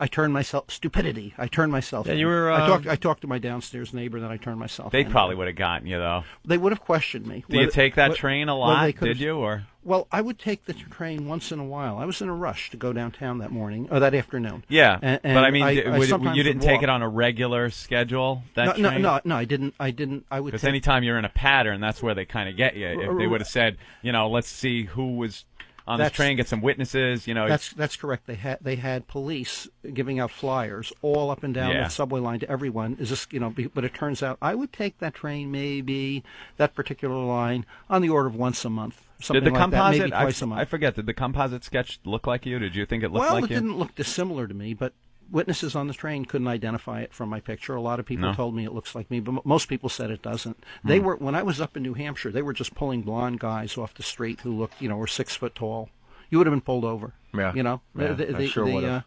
S11: I turned myself stupidity. I turned myself.
S15: Yeah,
S11: in.
S15: you were.
S11: I talked to my downstairs neighbor, then I turned myself.
S16: They
S11: in.
S16: probably would have gotten you though.
S11: They would have questioned me.
S16: Do you take that train a lot? Did you or?
S11: Well, I would take the train once in a while. I was in a rush to go downtown that morning or that afternoon.
S16: Yeah,
S11: and
S16: but I mean,
S11: sometimes
S16: you didn't
S11: would
S16: take
S11: walk.
S16: it on a regular schedule. That
S11: No,
S16: train?
S11: no, I didn't. I would.
S16: Because
S11: take,
S16: anytime you're in a pattern, that's where they kind of get you. If they would have said, let's see who was on this train, get some witnesses. You know,
S11: that's correct. They had police giving out flyers all up and down the subway line to everyone. Is this, you know? But it turns out I would take that train, maybe that particular line, on the order of once a month. Something
S16: did the
S11: like
S16: composite?
S11: That, maybe twice a month.
S16: I forget. Did the composite sketch look like you? Did you think it looked like you?
S11: Well, it didn't look dissimilar to me, but witnesses on the train couldn't identify it from my picture. A lot of people told me it looks like me, but most people said it doesn't. They were, when I was up in New Hampshire, they were just pulling blonde guys off the street who looked, you know, were 6 foot tall. You would have been pulled over.
S15: Yeah.
S11: You know?
S15: Yeah, I sure would have.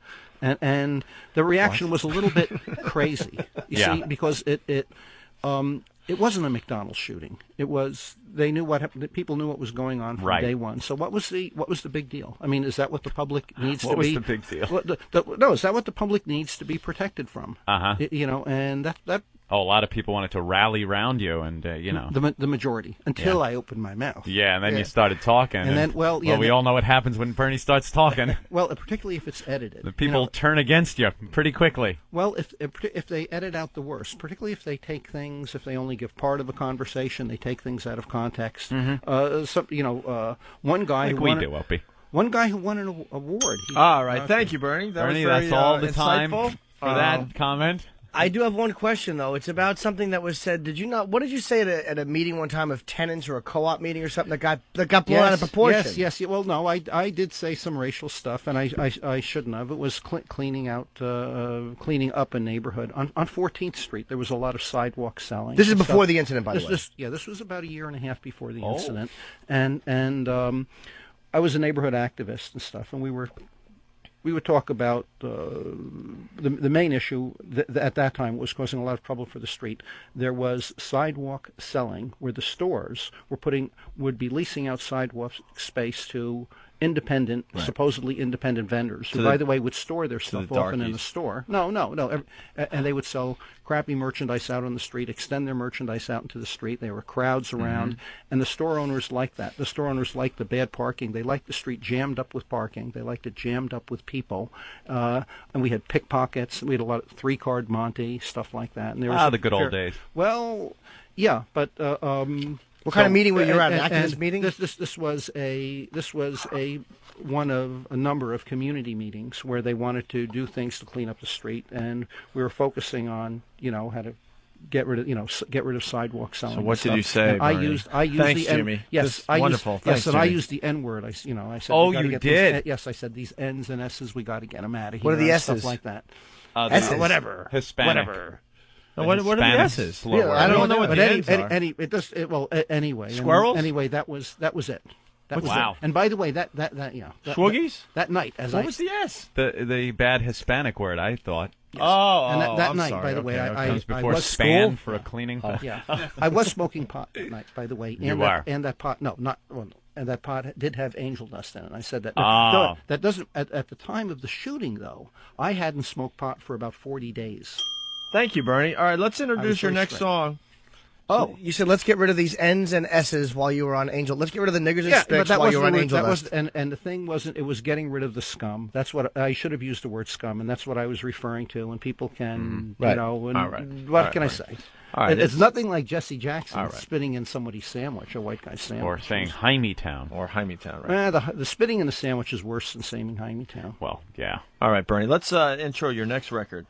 S11: And the reaction was a little bit crazy. You see, because it wasn't a McDonald's shooting. It was, they knew people knew what was going on from day one. So what was the big deal? I mean, is that what the public needs to be?
S16: What was the big deal?
S11: No, is that what the public needs to be protected from? You know, and that.
S16: Oh, a lot of people wanted to rally around you, and you know,
S11: the majority, until I opened my mouth.
S16: Yeah, and then you started talking,
S11: and then
S16: we all know what happens when Bernie starts talking.
S11: Well, particularly if it's edited,
S16: the people turn against you pretty quickly.
S11: Well, if they edit out the worst, particularly if they take things, if they only give part of a conversation, they take things out of context. One guy
S16: like
S11: who
S16: we do, Opie.
S11: One guy who won an award.
S15: All right, thank you, Bernie.
S16: Bernie,
S15: was very,
S16: that's all the time
S15: insightful.
S16: for that comment.
S4: I do have one question, though. It's about something that was said. What did you say at a meeting one time of tenants or a co-op meeting or something that got blown out of proportion?
S11: Yes. Well, no, I did say some racial stuff, and I shouldn't have. It was cleaning up a neighborhood. On 14th Street, there was a lot of sidewalk selling.
S4: This is before the incident, by the way.
S11: This was about a year and a half before the incident. And I was a neighborhood activist and stuff, and we would talk about the main issue at that time was causing a lot of trouble for the street. There was sidewalk selling, where the stores would be leasing out sidewalk space to supposedly independent vendors, who, by the way, would store their stuff often in the store. No. And they would sell crappy merchandise out on the street, extend their merchandise out into the street. There were crowds around, and the store owners liked that. The store owners liked the bad parking. They liked the street jammed up with parking. They liked it jammed up with people. And we had pickpockets. We had a lot of 3-card Monte, stuff like that. And there was
S16: the good old days.
S11: Well, yeah, but...
S4: what kind of meeting were you at? An activist meeting?
S11: This was one of a number of community meetings where they wanted to do things to clean up the street, and we were focusing on how to get rid of sidewalk selling.
S15: So what did you say?
S11: I used
S15: Thanks,
S11: the
S15: Jimmy.
S11: Yes,
S15: wonderful.
S11: Yes, and
S15: Jimmy.
S11: I used the N word. I said.
S16: Oh, you did?
S11: Yes, I said these N's and S's. We got to get them out of here.
S4: What are the S's?
S11: Stuff like that.
S4: S's.
S11: Whatever.
S16: Hispanic.
S11: Whatever.
S15: What are the S's?
S4: Yeah, I don't know what the N's are.
S11: Anyway.
S15: Squirrels?
S11: Anyway, that was it.
S16: Wow.
S11: And by the way, that
S15: Swoogies?
S11: that night,
S15: What was the S?
S16: The bad Hispanic word, I thought.
S11: Yes.
S15: Oh,
S11: and that
S15: I'm
S11: night,
S15: sorry.
S11: by the way,
S15: Okay,
S11: I
S16: comes before
S11: was
S16: span for a cleaning.
S11: Yeah, I was smoking pot that night, by the way. And that pot, and that pot did have angel dust in it. I said that. No, that doesn't. At the time of the shooting, though, I hadn't smoked pot for about 40 days.
S15: Thank you, Bernie. All right, let's introduce your next song.
S4: Oh, you said let's get rid of these N's and S's while you were on Angel. Let's get rid of the niggers and sticks while you were on Angel Dust.
S11: And the thing wasn't. It was getting rid of the scum. That's what I should have used the word scum, and that's what I was referring to. And people can,
S4: Right.
S11: What can I say?
S15: All right,
S11: it's nothing like Jesse Jackson spitting in somebody's sandwich, a white guy's sandwich,
S16: Or saying Hymietown.
S15: Right.
S11: The spitting in the sandwich is worse than saying Hymietown.
S16: Well, yeah.
S15: All right, Bernie. Let's intro your next record.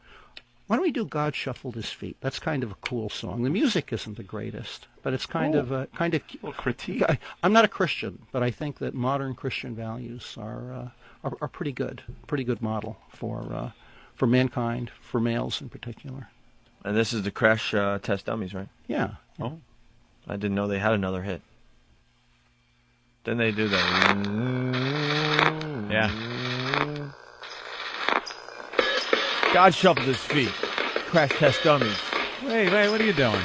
S11: Why don't we do God Shuffled His Feet? That's kind of a cool song. The music isn't the greatest, but it's kind of
S16: a critique.
S11: I'm not a Christian, but I think that modern Christian values are pretty good. Pretty good model for mankind, for males in particular.
S15: And this is the Crash Test Dummies, right?
S11: Yeah.
S15: Oh, I didn't know they had another hit. Then they do that.
S16: Yeah.
S15: God Shuffled His Feet. Crash Test Dummies.
S16: Wait, what are you doing?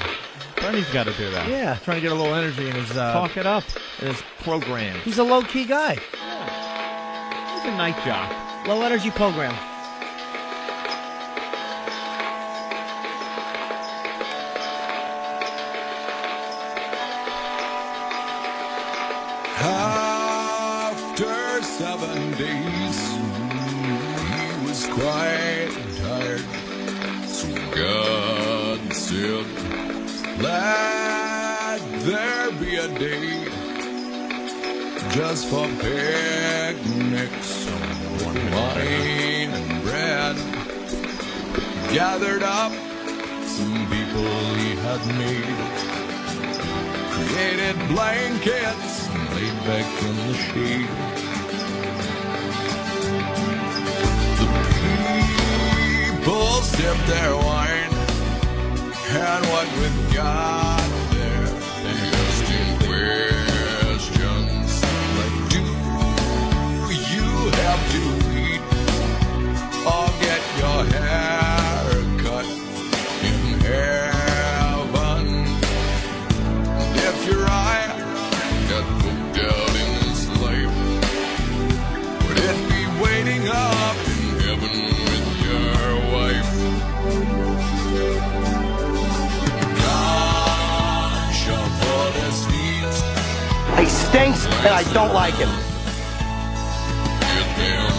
S16: Bernie's got to do that.
S15: Yeah, trying to get a little energy in his
S16: talk it up
S15: in his program.
S4: He's a low-key guy.
S16: He's a night jock.
S4: Low-energy program.
S2: After 7 days, he was quite tired. So God said, let there be a day just for paradise. picnics with wine and bread. He gathered up some people he had made, created blankets and laid back in the shade. The people sipped their wine, and what with God there, and asking questions like, do you have to eat or get your hair cut in heaven? If your eye got poked out in this life, would it be waiting up in heaven with your wife? God shuffled his feet.
S4: He stinks, and I don't like him.
S2: Get them.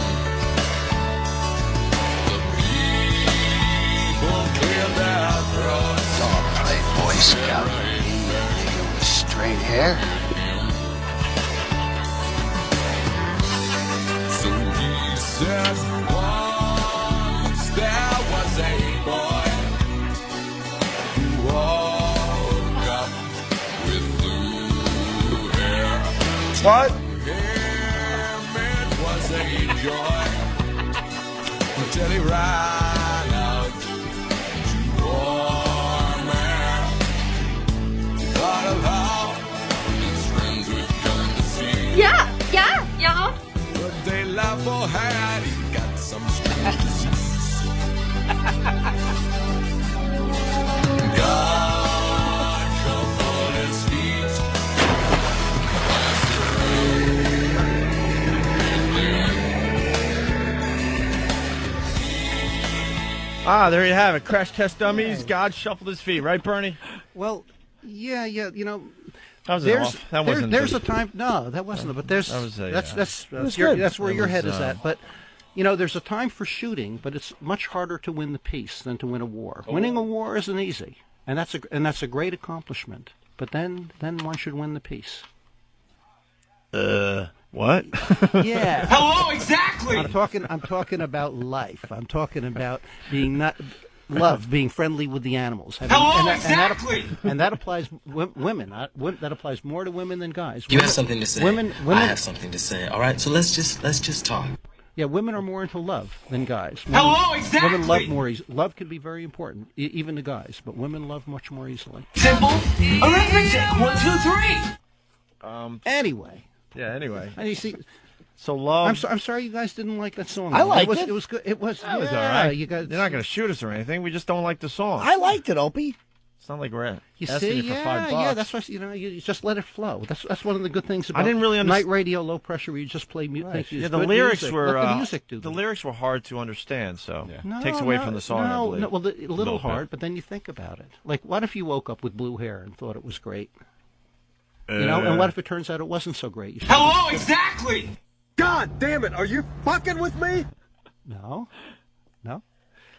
S2: The people cleared their throats.
S7: All right, Boy Scout. Nigga with straight hair.
S2: So he said, once there was a boy who woke up with blue hair.
S4: What?
S2: To him it was a joy until he ran out to warm air. He thought of how his friends would come to see.
S19: Yeah.
S2: But they laugh or had he got some strange disease. God shuffled his feet.
S15: There you have it. Crash Test Dummies. God shuffled his feet, right, Bernie?
S11: Well, yeah, you know.
S15: That was
S11: there's
S15: off. That wasn't.
S11: there's a time. No, that wasn't. But there's
S15: That was a,
S11: that's
S15: was
S11: your,
S15: good.
S11: that's where
S15: That
S11: your
S15: was,
S11: head is at. But you know, there's a time for shooting, but it's much harder to win the peace than to win a war. Winning a war isn't easy, and that's a great accomplishment. But then one should win the peace.
S15: What?
S11: Yeah.
S2: Hello, exactly.
S11: I'm talking about life. I'm talking about love, being friendly with the animals.
S2: Hello, exactly.
S11: And that applies women. That applies more to women than guys.
S8: You have something to say.
S11: Women.
S8: I have something to say. All right, so let's just talk.
S11: Yeah, women are more into love than guys.
S2: Hello, exactly.
S11: Women love more easily. Love can be very important, even to guys, but women love much more easily.
S2: Simple arithmetic. 1, 2, 3.
S11: Anyway.
S15: Yeah. Anyway.
S11: And you see.
S15: So love.
S11: I'm sorry you guys didn't like that song.
S4: I liked it.
S11: It was good. It was.
S15: That was
S11: yeah,
S15: all right.
S11: You guys.
S15: They're not going to shoot us or anything. We just don't like the song.
S4: I liked it, Opie.
S15: It's not like we're
S11: You
S15: asking
S11: see,
S15: you for $5.
S11: yeah, that's why you just let it flow. That's one of the good things about
S15: I didn't really
S11: night radio, low pressure. Where you just play music.
S15: Right. Yeah, the lyrics were
S11: let the music do
S15: the
S11: them.
S15: lyrics were hard to understand, so
S11: No,
S15: it takes away
S11: no,
S15: from the song. I
S11: No,
S15: believe.
S11: no, well, a little
S15: Little
S11: hard,
S15: bit.
S11: but then you think about it. Like, what if you woke up with blue hair and thought it was great? You know, and what if it turns out it wasn't so great? You
S2: Hello, exactly.
S9: God damn it! Are you fucking with me?
S11: No.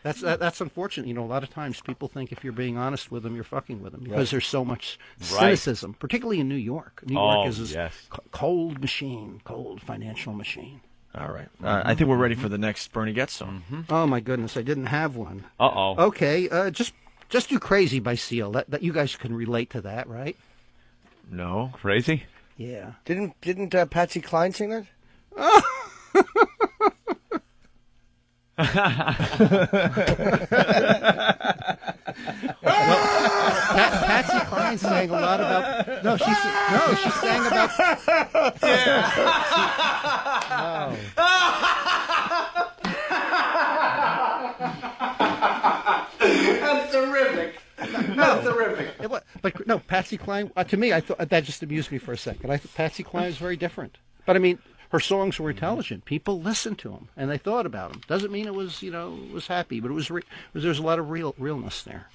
S11: That's unfortunate. You know, a lot of times people think if you're being honest with them, you're fucking with them because there's so much cynicism, particularly in New York. New York is this cold machine, cold financial machine.
S15: All right. I think we're ready for the next Bernie Getz song.
S11: Oh my goodness, I didn't have one.
S16: Uh-oh.
S11: Okay, just do "Crazy" by Seal. That you guys can relate to that, right?
S15: No.
S16: Crazy?
S11: Yeah.
S4: Didn't Patsy Cline sing that?
S11: Patsy Cline sang a lot about. She sang about.
S2: That's terrific. That's terrific.
S11: But no, Patsy Cline. To me, I thought that just amused me for a second. I thought Patsy Cline was very different. But I mean, her songs were intelligent. People listened to them and they thought about them. Doesn't mean it was was happy, but there's a lot of realness there.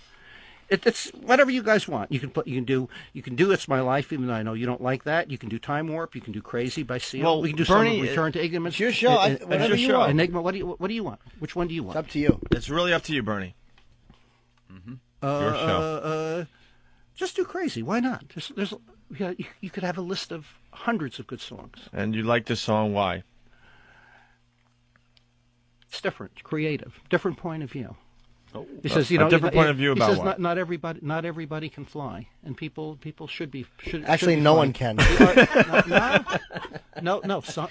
S11: It's whatever you guys want. You can do "It's My Life," even though I know you don't like that. You can do "Time Warp." You can do "Crazy" by Seal.
S15: Well,
S11: we can do
S15: Bernie,
S11: some "Return to Ignorance."
S4: It's your show. Whatever you want.
S11: Enigma. What do you want? Which one do you want?
S4: It's up to you.
S15: It's really up to you, Bernie.
S16: Your show.
S11: Just do "Crazy." Why not? You could have a list of hundreds of good songs.
S15: And you like this song? Why?
S11: It's different, creative, different point of view. He
S15: A
S11: says, you know,
S15: different point of view
S11: he
S15: about
S11: says
S15: what?
S11: not everybody can fly, and people should be.
S4: Actually, no one can.
S11: No. Some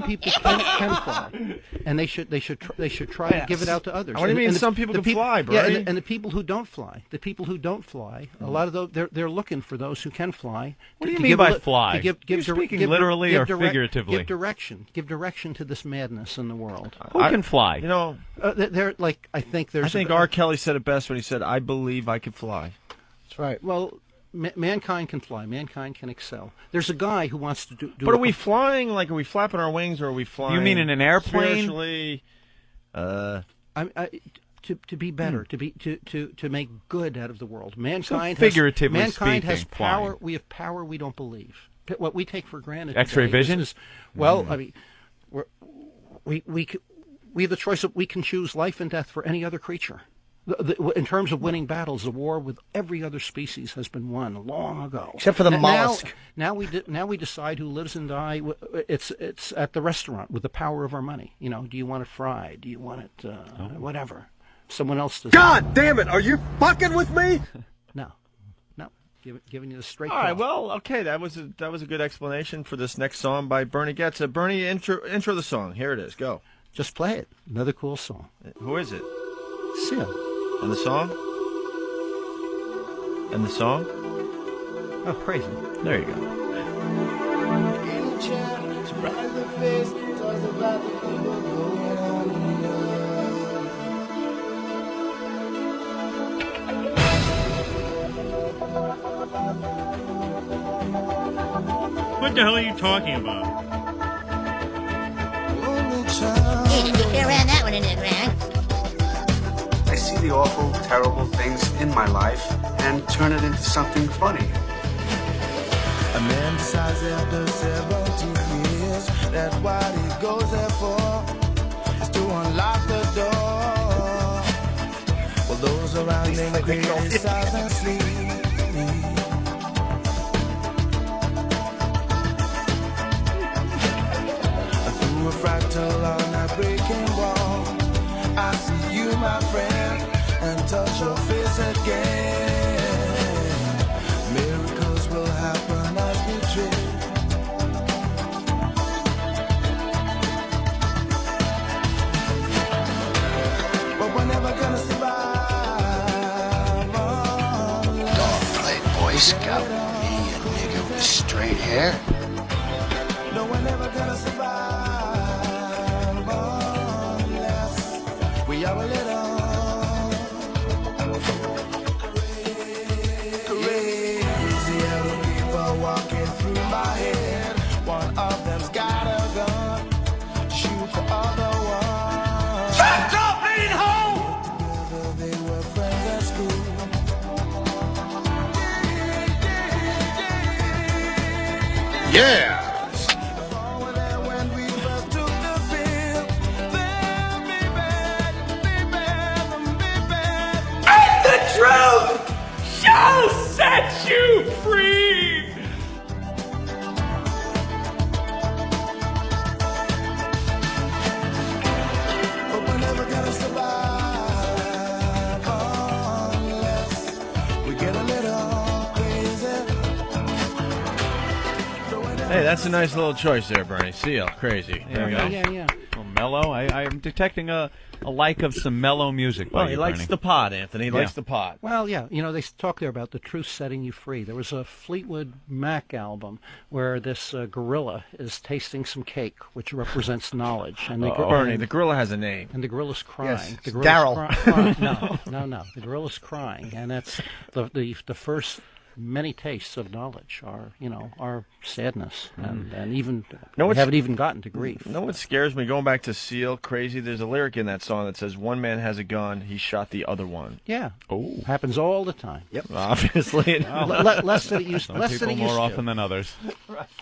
S11: people can fly, and they should try to give it out to others.
S15: What do you mean? Some people can fly, Bernie?
S11: Yeah, and the people who don't fly, a lot of those they're looking for those who can fly.
S16: What do you mean by fly? You're speaking literally or figuratively?
S11: Give direction to this madness in the world.
S16: Who can fly?
S15: You know,
S11: they're like I think
S15: R. Kelly said it best when he said, "I believe I can fly."
S4: That's right.
S11: Well, mankind can fly. Mankind can excel. There's a guy who wants to do.
S15: But are we flying? Like, are we flapping our wings, or are we flying?
S16: You mean in an airplane?
S15: Spiritually,
S11: to be better, to make good out of the world. Mankind,
S16: figuratively
S11: mankind has
S16: speaking,
S11: power.
S16: flying.
S11: We have power we don't believe. What we take for granted.
S16: X-ray
S11: today
S16: vision?
S11: is, well, I mean, we have the choice of we can choose life and death for any other creature. In terms of winning battles, the war with every other species has been won long ago.
S4: Except for the mollusk.
S11: Now we decide who lives and dies. It's at the restaurant with the power of our money. You know, do you want it fried? Do you want it whatever? Someone else does.
S9: God damn it! Are you fucking with me?
S11: No. Giving you the straight.
S15: All right. Well, okay. That was a good explanation for this next song by Bernie Getz. Bernie, intro the song. Here it is. Go.
S11: Just play it. Another cool song.
S15: Who is it?
S11: Seal.
S15: And the song? And the song?
S11: Oh, crazy.
S15: There you go.
S10: What the hell are you talking about?
S12: Hey, did you fit around that one in the ground?
S13: I see the awful, terrible things in my life and turn it into something funny.
S2: A man decides after 70 years that what he goes there for is to unlock the door. Well, those around him criticize and sleep. Through a fractal on a breaking wall, I see you, my friend, and touch your face again. Miracles will happen as we dream. But we're never gonna survive.
S7: Don't play Boy Scout with me, you nigger with straight hair.
S2: No, we're never gonna survive unless we are a little crazy. Other people walking through my head. One of them's got a gun. Shoot the other one. Shut up, ain't-ho! Together they were friends at school.
S7: Yeah!
S2: The truth shall set you free. But we're never gonna survive unless we get a little crazy.
S15: Hey, that's a nice little choice there, Bernie. Seal, crazy. There we go.
S11: Yeah.
S16: Well, mellow. I'm detecting a like of some mellow music.
S15: Well,
S16: by
S15: he
S16: you,
S15: likes
S16: Bernie.
S15: the pot, Anthony. He likes the pot.
S11: Well, yeah, you know, they talk there about the truth setting you free. There was a Fleetwood Mac album where this gorilla is tasting some cake, which represents knowledge. And
S15: Bernie, the gorilla has a name.
S11: And the gorilla's crying.
S15: Yes,
S11: the
S15: it's
S11: gorilla's
S15: Daryl.
S11: No. The gorilla's crying, and that's the first many tastes of knowledge are, you know, are sadness, and even we haven't even gotten to grief.
S15: You know what scares me? Going back to Seal, crazy. There's a lyric in that song that says, "One man has a gun, he shot the other one."
S11: Yeah. Oh, happens all the time.
S4: Yep.
S15: Obviously.
S11: Less than it used.
S16: Some
S11: Less
S16: people
S11: than it used
S16: more
S11: to.
S16: often than others.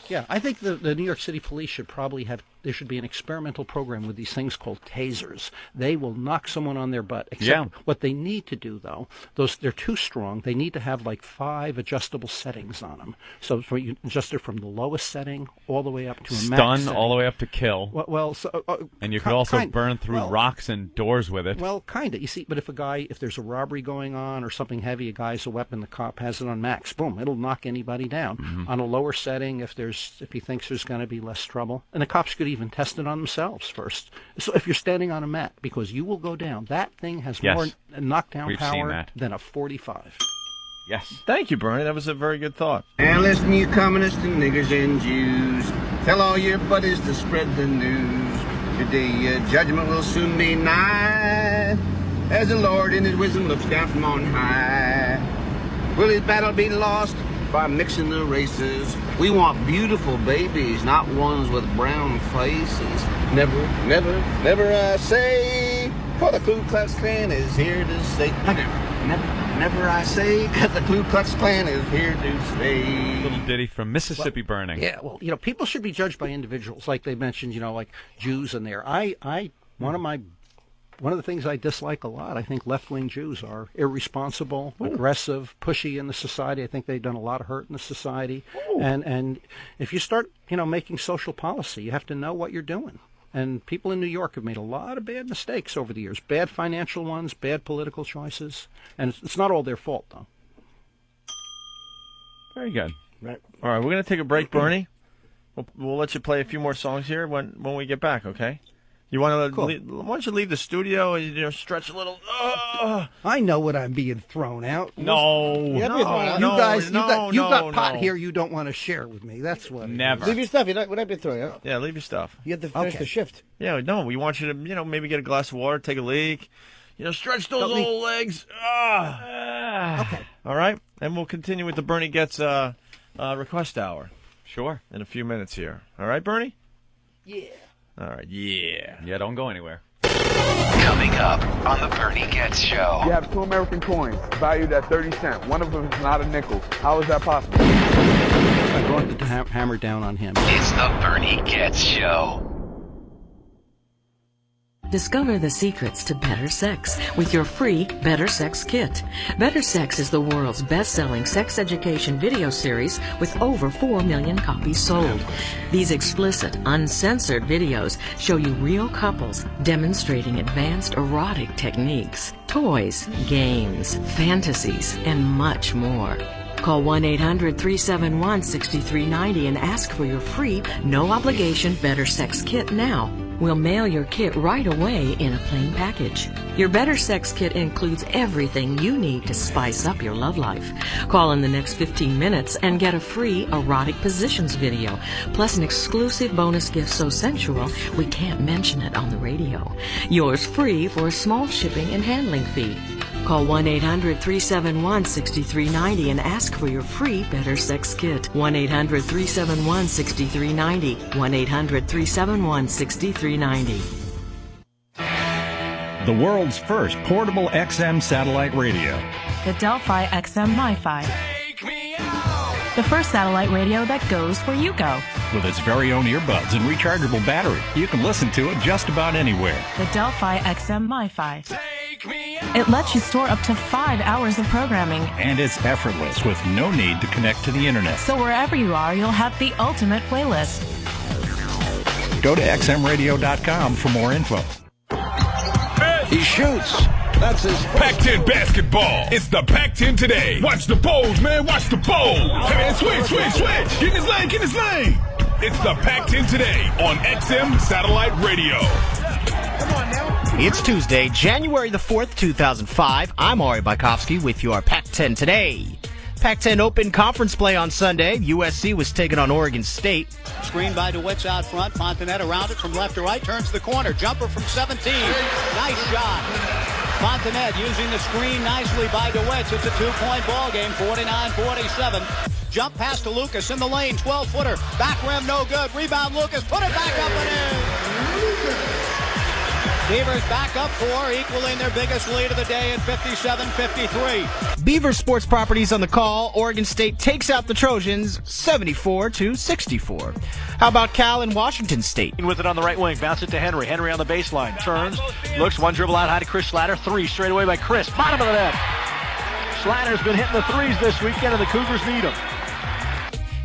S11: Yeah, I think the New York City police should probably have. There should be an experimental program with these things called tasers. They will knock someone on their butt. Except what they need to do, though, they're too strong. They need to have like 5 adjustable settings on them. So you adjust it from the lowest setting all the way up to a max
S16: Stun
S11: setting.
S16: all the way up to kill.
S11: Well,
S16: and you could also burn through rocks and doors with it.
S11: Well, kind of. You see, but if there's a robbery going on or something heavy, a guy's a weapon, the cop has it on max, boom, it'll knock anybody down.
S16: Mm-hmm.
S11: On a lower setting, if he thinks there's going to be less trouble, and the cops could even test it on themselves first. So if you're standing on a mat, because you will go down, that thing has more knockdown power than a 45.
S16: Yes.
S15: Thank you, Bernie. That was a very good thought.
S1: And listen, you communists and niggers and Jews, tell all your buddies to spread the news. Your day of judgment will soon be nigh, as the Lord in his wisdom looks down from on high. Will his battle be lost by mixing the races? We want beautiful babies, not ones with brown faces. Never, never, never I say, for the Ku Klux Klan is here to stay. Never I say, because the Ku Klux Klan is here to stay.
S16: Little ditty from Mississippi Burning.
S11: Yeah, well, people should be judged by individuals, like they mentioned, like Jews in there. One of the things I dislike a lot, I think left-wing Jews are irresponsible, aggressive, pushy in the society. I think they've done a lot of hurt in the society. And if you start, making social policy, you have to know what you're doing. And people in New York have made a lot of bad mistakes over the years, bad financial ones, bad political choices. And it's not all their fault, though.
S16: Very good.
S15: Right. All right, we're going to take a break, Bernie. We'll let you play a few more songs here when we get back, okay? You want to? Why don't you leave the studio and stretch a little?
S11: I know what I'm being thrown out.
S15: No,
S11: you guys, you've got pot here you don't want to share with me. That's what.
S16: Never.
S4: Leave your stuff. We're not being thrown out.
S15: Yeah, leave your stuff.
S4: You have to finish the shift.
S15: Yeah, no, we want you to, maybe get a glass of water, take a leak, stretch those old legs.
S11: Okay.
S15: All right, and we'll continue with the Bernie Gets request hour.
S16: Sure.
S15: In a few minutes here. All right, Bernie?
S4: Yeah.
S15: All right, yeah.
S16: Yeah, don't go anywhere.
S26: Coming up on the Bernie Getz Show.
S14: You have 2 American coins valued at 30 cents. One of them is not a nickel. How is that possible?
S11: I brought the hammer down on him.
S26: It's the Bernie Getz Show.
S17: Discover the secrets to better sex with your free Better Sex Kit. Better Sex is the world's best-selling sex education video series with over 4 million copies sold. These explicit, uncensored videos show you real couples demonstrating advanced erotic techniques, toys, games, fantasies, and much more. Call 1-800-371-6390 and ask for your free, no-obligation Better Sex Kit now. We'll mail your kit right away in a plain package. Your Better Sex Kit includes everything you need to spice up your love life. Call in the next 15 minutes and get a free erotic positions video, plus an exclusive bonus gift so sensual we can't mention it on the radio. Yours free for a small shipping and handling fee. Call 1-800-371-6390 and ask for your free Better Sex Kit. 1-800-371-6390. 1-800-371-6390.
S20: The world's first portable XM satellite radio.
S24: The Delphi XM MiFi. The first satellite radio that goes where you go.
S20: With its very own earbuds and rechargeable battery, you can listen to it just about anywhere.
S24: The Delphi XM MiFi. It lets you store up to 5 hours of programming.
S20: And it's effortless with no need to connect to the internet.
S24: So wherever you are, you'll have the ultimate playlist.
S20: Go to xmradio.com for more info.
S9: He shoots. That's his
S2: Pac-10 basketball. It's the Pac-10 today. Watch the Bulls, man. Watch the Bulls. Hey, man, switch. Get in his lane. It's the Pac-10 today on XM Satellite Radio.
S25: Come on now. It's Tuesday, January the 4th, 2005. I'm Ari Bykowski with your Pac-10 today. Pac-10 Open Conference play on Sunday. USC was taking on Oregon State.
S27: Screen by DeWitt's out front. Fontenette around it from left to right. Turns the corner. Jumper from 17. Nice shot. Fontenette using the screen nicely by DeWitt. It's a 2-point ball game, 49-47. Jump pass to Lucas in the lane. 12-footer. Back rim, no good. Rebound, Lucas. Put it back up and in. Beavers back up 4, equaling their biggest lead of the day at 57-53.
S25: Beaver Sports Properties on the call. Oregon State takes out the Trojans 74-64. How about Cal and Washington State?
S28: With it on the right wing, bounce it to Henry. Henry on the baseline, turns, looks, one dribble out high to Chris Slatter. 3 straight away by Chris. Bottom of the net. Slatter's been hitting the threes this weekend, and the Cougars need him.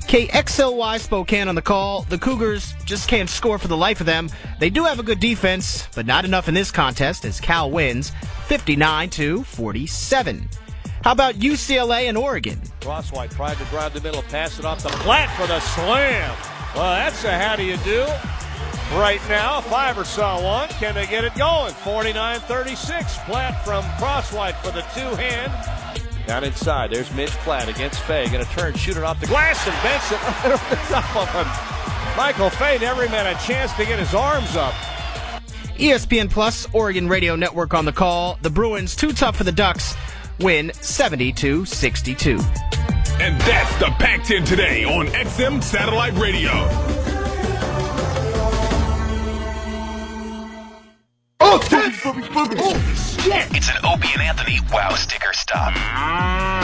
S25: KXLY Spokane on the call. The Cougars just can't score for the life of them. They do have a good defense, but not enough in this contest as Cal wins 59-47. How about UCLA and Oregon?
S28: Crosswhite tried to drive the middle, pass it off to Platt for the slam. Well, that's a how do you do. Right now, Fiver saw one. Can they get it going? 49-36. Platt from Crosswhite for the two-hand. Down inside, there's Mitch Platt against Fay. Going to turn, shoot it off the glass, and Benson right over the top of him. Michael Fay never even had a chance to get his arms up.
S25: ESPN Plus, Oregon Radio Network on the call. The Bruins, too tough for the Ducks, win 70-62.
S2: And that's the Pac-10 today on XM Satellite Radio.
S26: Oh, shit! It's an Opie and Anthony Wow Sticker Stop.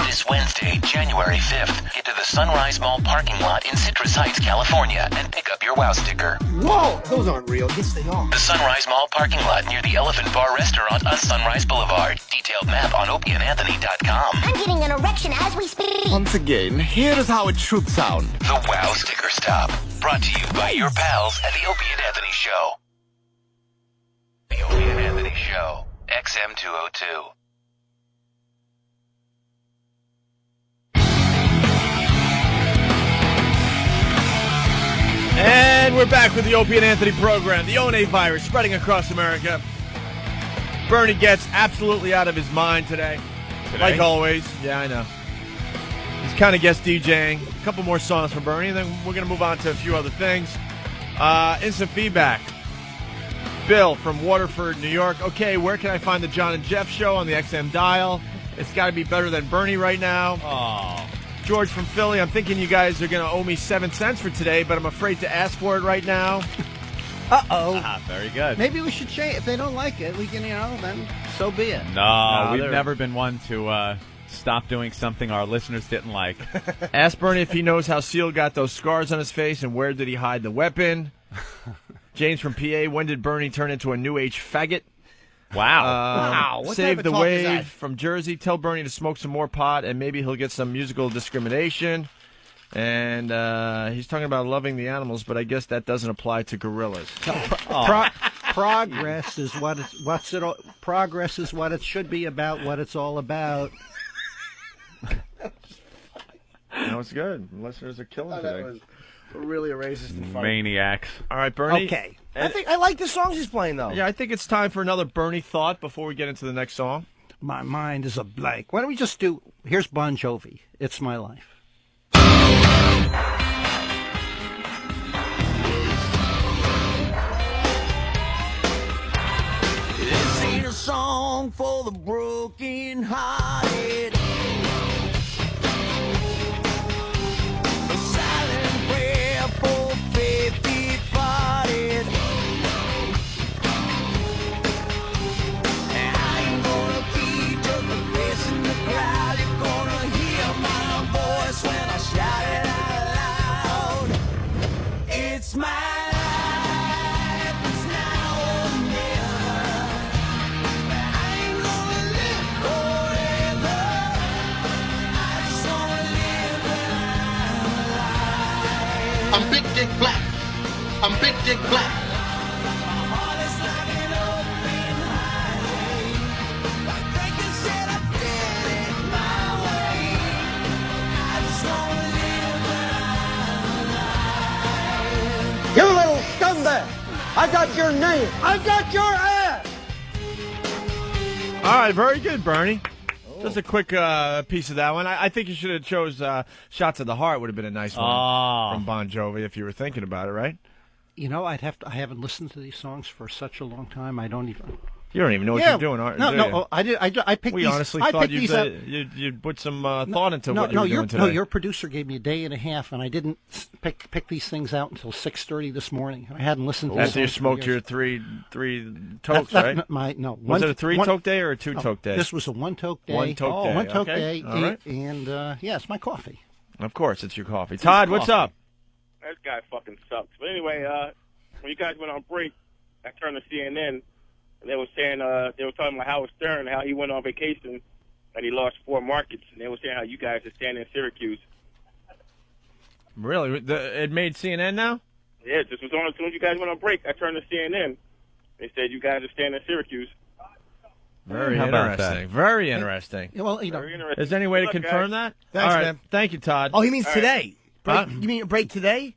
S26: This Wednesday, January 5th, get to the Sunrise Mall parking lot in Citrus Heights, California, and pick up your Wow Sticker.
S4: Whoa, those aren't real. Yes, they are.
S26: The Sunrise Mall parking lot near the Elephant Bar Restaurant on Sunrise Boulevard. Detailed map on opieandanthony.com.
S12: I'm getting an erection as we speak.
S9: Once again, here is how it should sound.
S26: The Wow Sticker Stop. Brought to you by your pals at the Opie and Anthony Show. The Opie and Anthony Show. XM202.
S15: And we're back with the Opie and Anthony program. The ONA virus spreading across America. Bernie gets absolutely out of his mind today. Like always. Yeah, I know. He's kind of guest DJing. A couple more songs from Bernie, and then we're going to move on to a few other things. Instant feedback. Bill from Waterford, New York. Okay, where can I find the John and Jeff show on the XM dial? It's got to be better than Bernie right now.
S16: Oh.
S15: George from Philly, I'm thinking you guys are going to owe me 7 cents for today, but I'm afraid to ask for it right now.
S11: Uh-oh.
S16: Very good.
S11: Maybe we should change. If they don't like it, we can, then so be it.
S16: No, we've never been one to stop doing something our listeners didn't like.
S15: Ask Bernie if he knows how Seal got those scars on his face and where did he hide the weapon. James from PA, when did Bernie turn into a new age faggot?
S16: Wow.
S4: What
S15: Save
S4: type
S15: the
S4: of talk is that?
S15: Wave from Jersey. Tell Bernie to smoke some more pot and maybe he'll get some musical discrimination. And he's talking about loving the animals, but I guess that doesn't apply to gorillas.
S11: Progress is progress is what it should be about, what it's all about.
S15: No, it's good. Listeners are killing today.
S4: Really a racist and funny.
S16: Maniacs.
S15: All right, Bernie.
S11: Okay.
S4: I like the songs he's playing, though.
S15: Yeah, I think it's time for another Bernie thought before we get into the next song.
S11: My mind is a blank. Why don't we just do, here's Bon Jovi, It's My Life.
S2: This ain't a song for the broken hearted. A silent prayer for faith departed. And I ain't gonna keep just the face in the crowd. You're gonna hear my voice when I shout it out loud. It's my life, it's now or never. I ain't gonna live forever. I just wanna live
S7: I'm Big Dick Black. I'm Big Dick Black.
S3: You little scumbag! I got your name. I got your ass.
S15: All right, very good, Bernie. Just a quick piece of that one. I think you should have chose "Shots of the Heart." Would have been a nice one from Bon Jovi if you were thinking about it, right?
S11: You know, I haven't listened to these songs for such a long time. I don't even.
S15: You don't even know what you're doing, do you?
S11: No. I picked
S15: we
S11: these.
S15: honestly
S11: I
S15: thought
S11: picked these up.
S15: you'd put some thought into what you were doing today.
S11: No, your producer gave me a day and a half, and I didn't pick these things out until 6:30 this morning. I hadn't listened to
S15: After you smoked your three tokes, right? Was it a three-toke day or a two-toke day?
S11: This was a one-toke day.
S15: One-toke day.
S11: One-toke
S15: okay.
S11: day.
S15: All right.
S11: And, yeah, it's my coffee.
S15: Of course, it's your coffee. Todd, what's up?
S5: That guy fucking sucks. But anyway, when you guys went on break, I turned to CNN, and they were saying they were talking about Howard Stern, how he went on vacation and he lost 4 markets, and they were saying how you guys are staying in Syracuse.
S15: Really? It made CNN now?
S5: Yeah, this was on as soon as you guys went on break. I turned to CNN. They said you guys are staying in Syracuse.
S15: Very
S16: How about
S15: interesting. Very interesting.
S11: Yeah, well, you know,
S5: Very interesting.
S15: Is there any way to
S5: Good luck,
S15: confirm
S5: guys.
S15: that?
S4: Thanks,
S15: All right.
S4: man.
S15: Thank you, Todd.
S4: Oh, he means
S5: All right.
S4: today. Break,
S15: Huh?
S4: You mean a break today?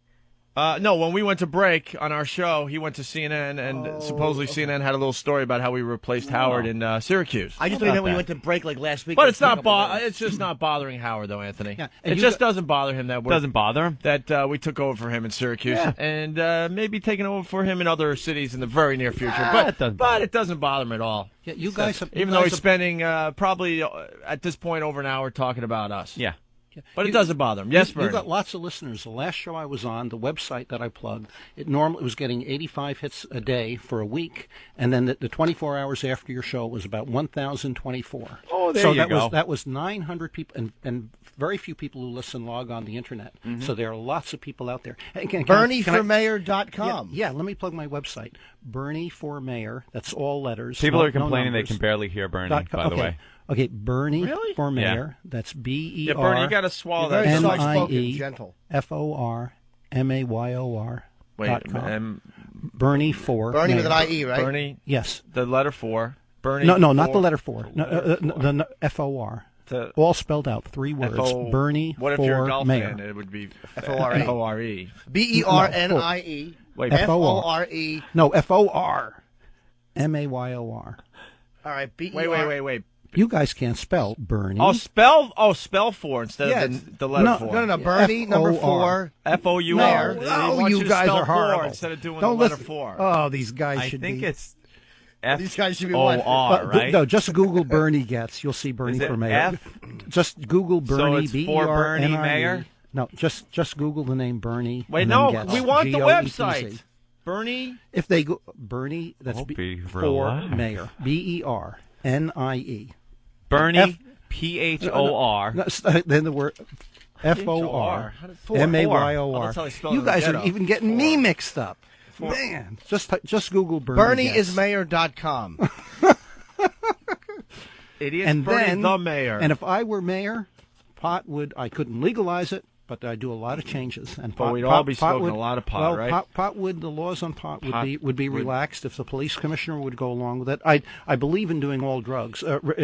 S15: No, when we went to break on our show, he went to CNN, and supposedly CNN had a little story about how we replaced Howard in Syracuse.
S4: I just thought you meant when you went to break like last week.
S15: But
S4: or
S15: it's not.
S4: a couple days.
S15: It's just not bothering Howard, though, Anthony.
S11: Yeah,
S15: It
S11: and
S15: just doesn't bother him that
S16: Doesn't bother him.
S15: that we took over for him in Syracuse,
S11: Yeah.
S15: and maybe taking over for him in other cities in the very near future.
S16: it doesn't
S15: But it doesn't bother him at all.
S11: Yeah, you guys have,
S15: Even though he's spending probably at this point over an hour talking about us.
S16: Yeah.
S15: But it doesn't bother him. Yes,
S11: You've
S15: Bernie.
S11: got lots of listeners. The last show I was on, the website that I plugged, it normally was getting 85 hits a day for a week, and then the 24 hours after your show was about 1,024.
S16: Oh, there
S11: so
S16: you
S11: that
S16: go.
S11: was that was 900 people, and very few people who listen log on the internet. So there are lots of people out there. Hey,
S4: BernieForMayor.com.
S11: Yeah, let me plug my website. Bernie for Mayor. That's all letters.
S16: People
S11: no-
S16: are complaining
S11: no
S16: they can barely hear Bernie,
S11: numbers.
S16: by the
S11: Okay.
S16: way.
S11: Okay, Bernie
S15: Really?
S11: for Mayor. That's
S15: Yeah, Bernie, you got to swallow
S4: You're
S15: that.
S4: very
S11: M-I-E.
S4: soft-spoken, gentle.
S11: FORMAYOR.
S15: Wait,
S11: Bernie for
S4: Bernie with an
S11: Mayor.
S4: IE, right?
S15: Bernie,
S11: Yes.
S15: the letter 4. Bernie.
S11: No, not the
S15: for-
S11: letter 4. No, the FOR.
S15: The-
S11: All spelled out. 3 words.
S15: F-O-
S11: Bernie
S15: What if
S11: for
S15: you're a golf
S11: Mayor.
S15: fan? It would be
S4: F-O-R-E.
S15: F-O-R-E.
S4: BERNIE.
S15: Wait,
S4: FORE.
S11: No, FOR. MAYOR.
S4: All right, BER.
S15: Wait.
S11: You guys can't spell Bernie.
S15: Spell 4 instead
S4: Yeah,
S15: of the letter 4.
S4: No. Bernie, number
S11: F-O-R.
S4: 4.
S15: F-O-U-R.
S4: No.
S15: They
S11: Oh,
S15: want
S11: you
S15: to
S11: guys
S15: spell
S11: are
S15: 4
S11: horrible.
S15: instead of doing
S11: Don't
S15: the letter
S11: listen.
S15: 4.
S11: Oh, these guys
S16: I
S11: should
S16: think
S11: be.
S16: it's
S4: These guys should be what?
S16: F-O-R, right?
S11: No, just Google Bernie Getz. You'll see Bernie
S16: Is it
S11: for Mayor.
S16: F?
S11: Just Google Bernie.
S16: it's for Bernie
S11: BERNIE.
S16: Mayor?
S11: No, just Google the name Bernie.
S15: Wait,
S11: and then
S15: no,
S11: Getz.
S15: we want the
S11: G-O-E-T-Z.
S15: website. Bernie.
S11: If they go Bernie, that's
S16: Hope he
S11: for
S16: relax.
S11: Mayor. BERNIE.
S16: Bernie,
S11: F-
S16: P-H-O-R.
S11: No, then the word FOR
S15: How does-
S16: Oh,
S11: MAYOR.
S15: that's how they spell it
S11: You
S15: in the
S11: guys are
S15: ghetto.
S11: even getting me mixed up. Man, just Google Bernie. Getz.
S4: BernieIsMayor.com.
S15: Idiot.
S11: And
S15: Bernie
S11: then
S15: the mayor.
S11: And if I were mayor, I couldn't legalize it, but I do a lot of changes. And
S15: But we'd all be smoking a lot of pot,
S11: well,
S15: right?
S11: Pot would, the laws on pot would
S15: Pot
S11: be
S15: would-
S11: relaxed if the police commissioner would go along with it. I believe in doing all drugs, but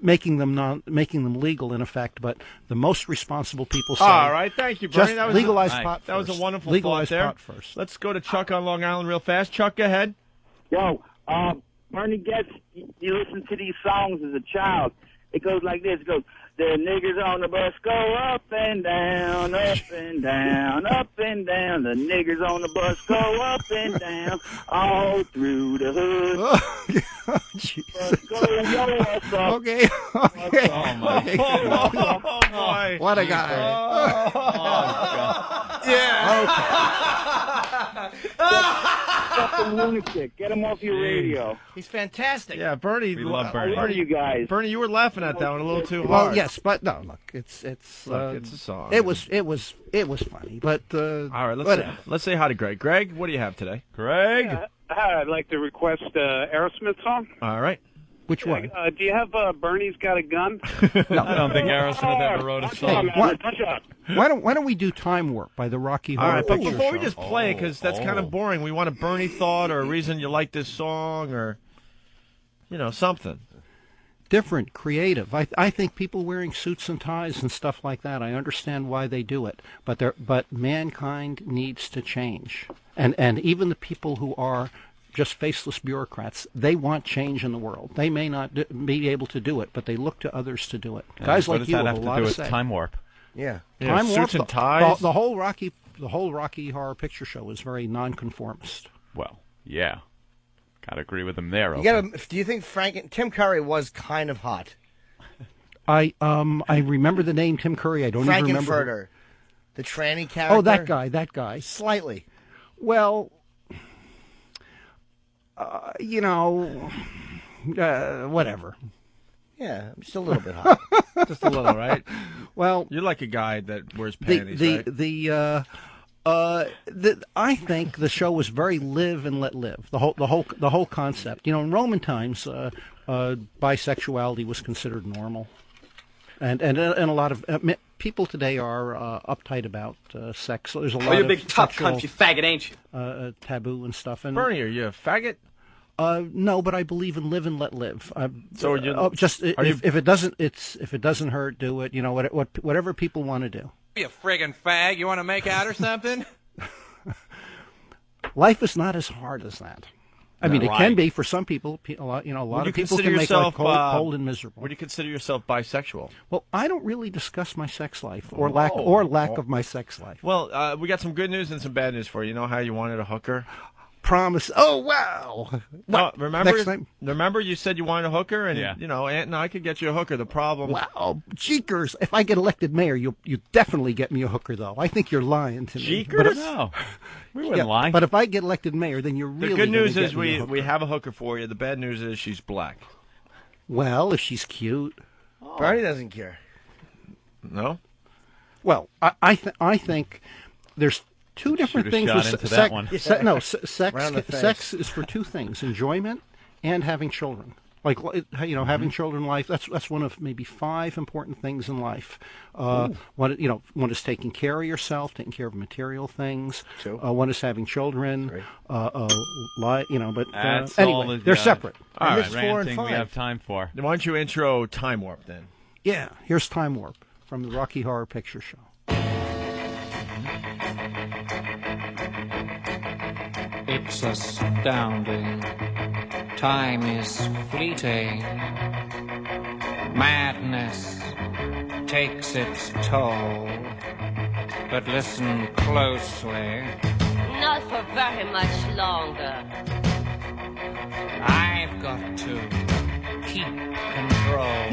S11: making them legal in effect. But the most responsible people say,
S15: all right, thank you, Bernie.
S11: just
S15: That was
S11: legalize
S15: a,
S11: pot.
S15: That was a
S11: first.
S15: wonderful
S11: legalize
S15: thought there.
S11: pot first.
S15: Let's go to Chuck on Long Island real fast. Chuck, go ahead.
S6: Yo, Bernie Getz, you listen to these songs as a child. It goes like this. It goes, the niggers on the bus go up and down, up and down, up and down. The niggers on the bus go up and down, all through the hood. Bus go, yo, what's up?
S11: Okay.
S15: Oh, my
S11: Okay.
S15: Oh, boy.
S11: What a guy.
S6: Fucking lunatic. Get him off your radio.
S4: He's fantastic.
S15: Yeah, Bernie.
S16: We love Bernie.
S6: I love you guys.
S15: Bernie, you were laughing at that one a little too hard.
S11: Well, yes, but no. Look, it's
S15: It's a song.
S11: It was funny, but
S15: All right,
S11: whatever.
S15: let's say hi to Greg. Greg, what do you have today?
S16: Greg.
S8: Hi, I'd like to request Aerosmith song.
S15: All right.
S11: Which one?
S8: Do you have Bernie's Got a Gun?
S16: I don't think Aerosmith ever wrote a song.
S11: Why don't we do Time Warp by the Rocky
S15: All
S11: Horror
S15: right, but
S11: Picture
S15: before we
S11: Show?
S15: just play it, because that's kind of boring, we want a Bernie thought or a reason you like this song or, something.
S11: Different, creative. I think people wearing suits and ties and stuff like that, I understand why they do it, but mankind needs to change. And even the people who are just faceless bureaucrats, they want change in the world. They may not be able to do it, but they look to others to do it. Guys
S16: what
S11: like
S16: does
S11: you
S16: that
S11: have
S16: have
S11: a
S16: to
S11: lot
S16: do
S11: to
S16: with
S11: say.
S16: Time Warp?
S4: Yeah.
S11: Time Warp,
S15: suits and ties.
S11: The whole Rocky Horror Picture Show is very nonconformist.
S16: Well, yeah. Gotta agree with him there.
S4: Do you think Tim Curry was kind of hot?
S11: I remember the name Tim Curry. I don't even remember.
S4: Frankenfurter, the tranny character.
S11: Oh, that guy.
S4: Slightly.
S11: Well, whatever.
S4: Yeah, just a little bit hot.
S15: Just a little, right?
S11: Well,
S15: you're like a guy that wears panties, right?
S11: I think the show was very live and let live. The whole concept. In Roman times, bisexuality was considered normal, and a lot of people today are uptight about sex. So there's a lot
S1: you
S11: of
S1: big tough
S11: sexual,
S1: cunt, you faggot, ain't you?
S11: Taboo and stuff. And
S15: Bernie, are you a faggot?
S11: No, but I believe in live and let live.
S15: So
S11: if it doesn't hurt, do it. Whatever people want to do.
S10: You friggin' fag, you want to make out or something?
S11: Life is not as hard as that. I mean, it can be for some people. A lot of people can make life cold and miserable.
S15: Would you consider yourself bisexual?
S11: Well, I don't really discuss my sex life or lack of my sex life.
S15: Well, we got some good news and some bad news for you. You know how you wanted a hooker?
S11: Promise. Oh, wow.
S15: Remember you said you wanted a hooker, and Aunt and I could get you a hooker. The problem.
S11: Wow, Jeekers! If I get elected mayor, you definitely get me a hooker, though. I think you're lying to me.
S16: Jeekers? No, we wouldn't lie.
S11: But if I get elected mayor, then you're really.
S15: The good news is we have a hooker for you. The bad news is she's black.
S11: Well, if she's cute.
S4: Bernie doesn't care.
S15: No.
S11: Well, I think there's two different things with sex is for two things: enjoyment and having children. Like having children in life. That's one of maybe 5 important things in life. One is taking care of yourself, taking care of material things. One is having children. But anyway, they're separate.
S16: All right, ranting we have time for.
S15: Why don't you intro Time Warp then?
S11: Yeah, here's Time Warp from the Rocky Horror Picture Show.
S13: It's astounding. Time is fleeting. Madness takes its toll. But listen closely.
S18: Not for very much longer.
S13: I've got to keep control.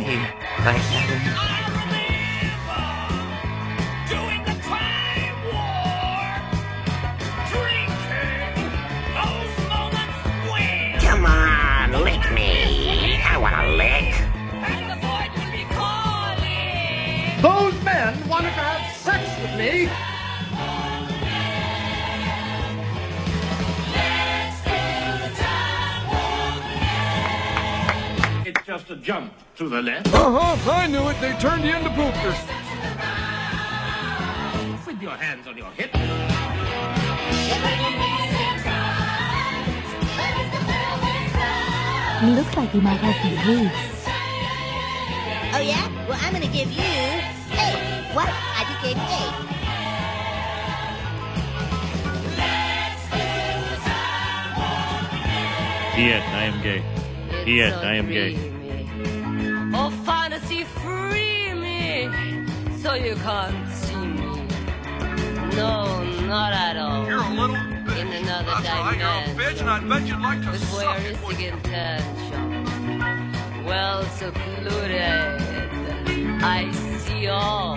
S2: Doing the time war, drinking those moments when.
S12: Come on, lick me. I want to lick.
S2: And the void will be calling.
S3: Those men wanted to have sex with me.
S2: It's just a jump to the left.
S3: I knew it. They turned you into poopers.
S2: With your hands on your hips.
S19: Looks like you might have some roots.
S12: Oh, yeah? Well, I'm going to give you A. What? I just gave you A.
S21: Yet I am gay. Yet I am gay.
S18: Oh, fantasy, free me, so you can't see me. No, not at all.
S2: You're a little bitch.
S18: In another
S2: That's right,
S18: dimension.
S2: you're a bitch, and I bet you'd like to
S18: with
S2: suck it.
S18: voyeuristic intention. Well secluded, I see all.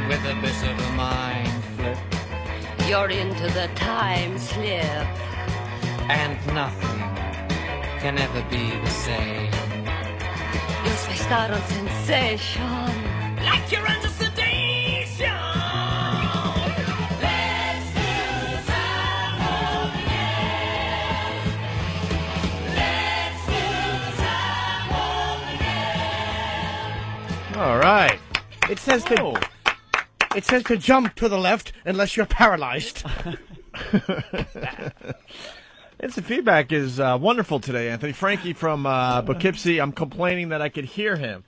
S13: With a bit of a mind flip.
S18: You're into the time slip.
S13: And nothing can ever be the same.
S18: You're spaced out on sensation.
S2: Like you're under sedation. Let's do time warp again. Let's do time warp again.
S4: All right. It says to jump to the left unless you're paralyzed.
S15: Instant feedback is wonderful today, Anthony. Frankie from Poughkeepsie, I'm complaining that I could hear him.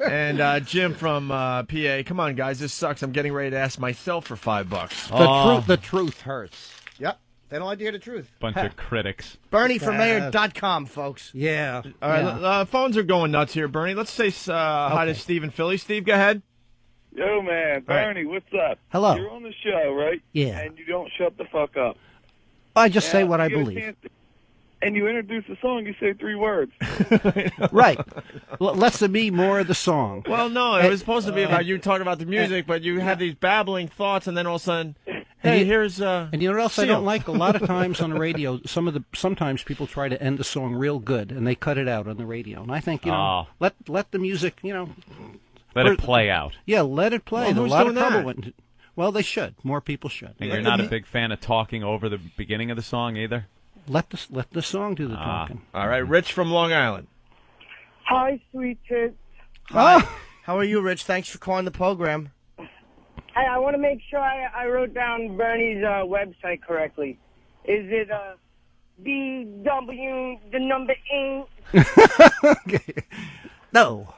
S15: And Jim from PA, come on, guys, this sucks. I'm getting ready to ask myself for $5.
S11: The truth hurts.
S4: Yep. They don't like to hear the truth.
S16: Bunch of critics.
S4: BernieForMayor.com, folks.
S11: Yeah.
S15: All right, phones are going nuts here, Bernie. Let's say hi to Steve in Philly. Steve, go ahead.
S22: Yo, man, Bernie, what's up?
S11: Hello.
S22: You're on the show, right?
S11: Yeah.
S22: And you don't shut the fuck up.
S11: I just say what I
S22: you get a
S11: believe.
S22: chance and you introduce the song, you say 3 words.
S11: Right. Less of me, more of the song.
S15: Well, no, it was supposed to be about you talking about the music, but you had these babbling thoughts, and then all of a sudden, hey, here's
S11: And you know what else I don't like? A lot of times on the radio, sometimes people try to end the song real good, and they cut it out on the radio. And I think, let the music,
S16: let it play out.
S11: Yeah, let it play.
S15: Well,
S11: There's
S15: who's
S11: a lot
S15: doing
S11: of trouble
S15: that?
S11: with. Well, they should. More people should.
S16: And you're not a big fan of talking over the beginning of the song either?
S11: Let the song do the talking.
S15: All right, Rich from Long Island.
S1: Hi, sweet tits.
S4: Hi. How are you, Rich? Thanks for calling the program.
S1: Hey, I want to make sure I wrote down Bernie's website correctly. Is it BW, the number 8?
S11: No.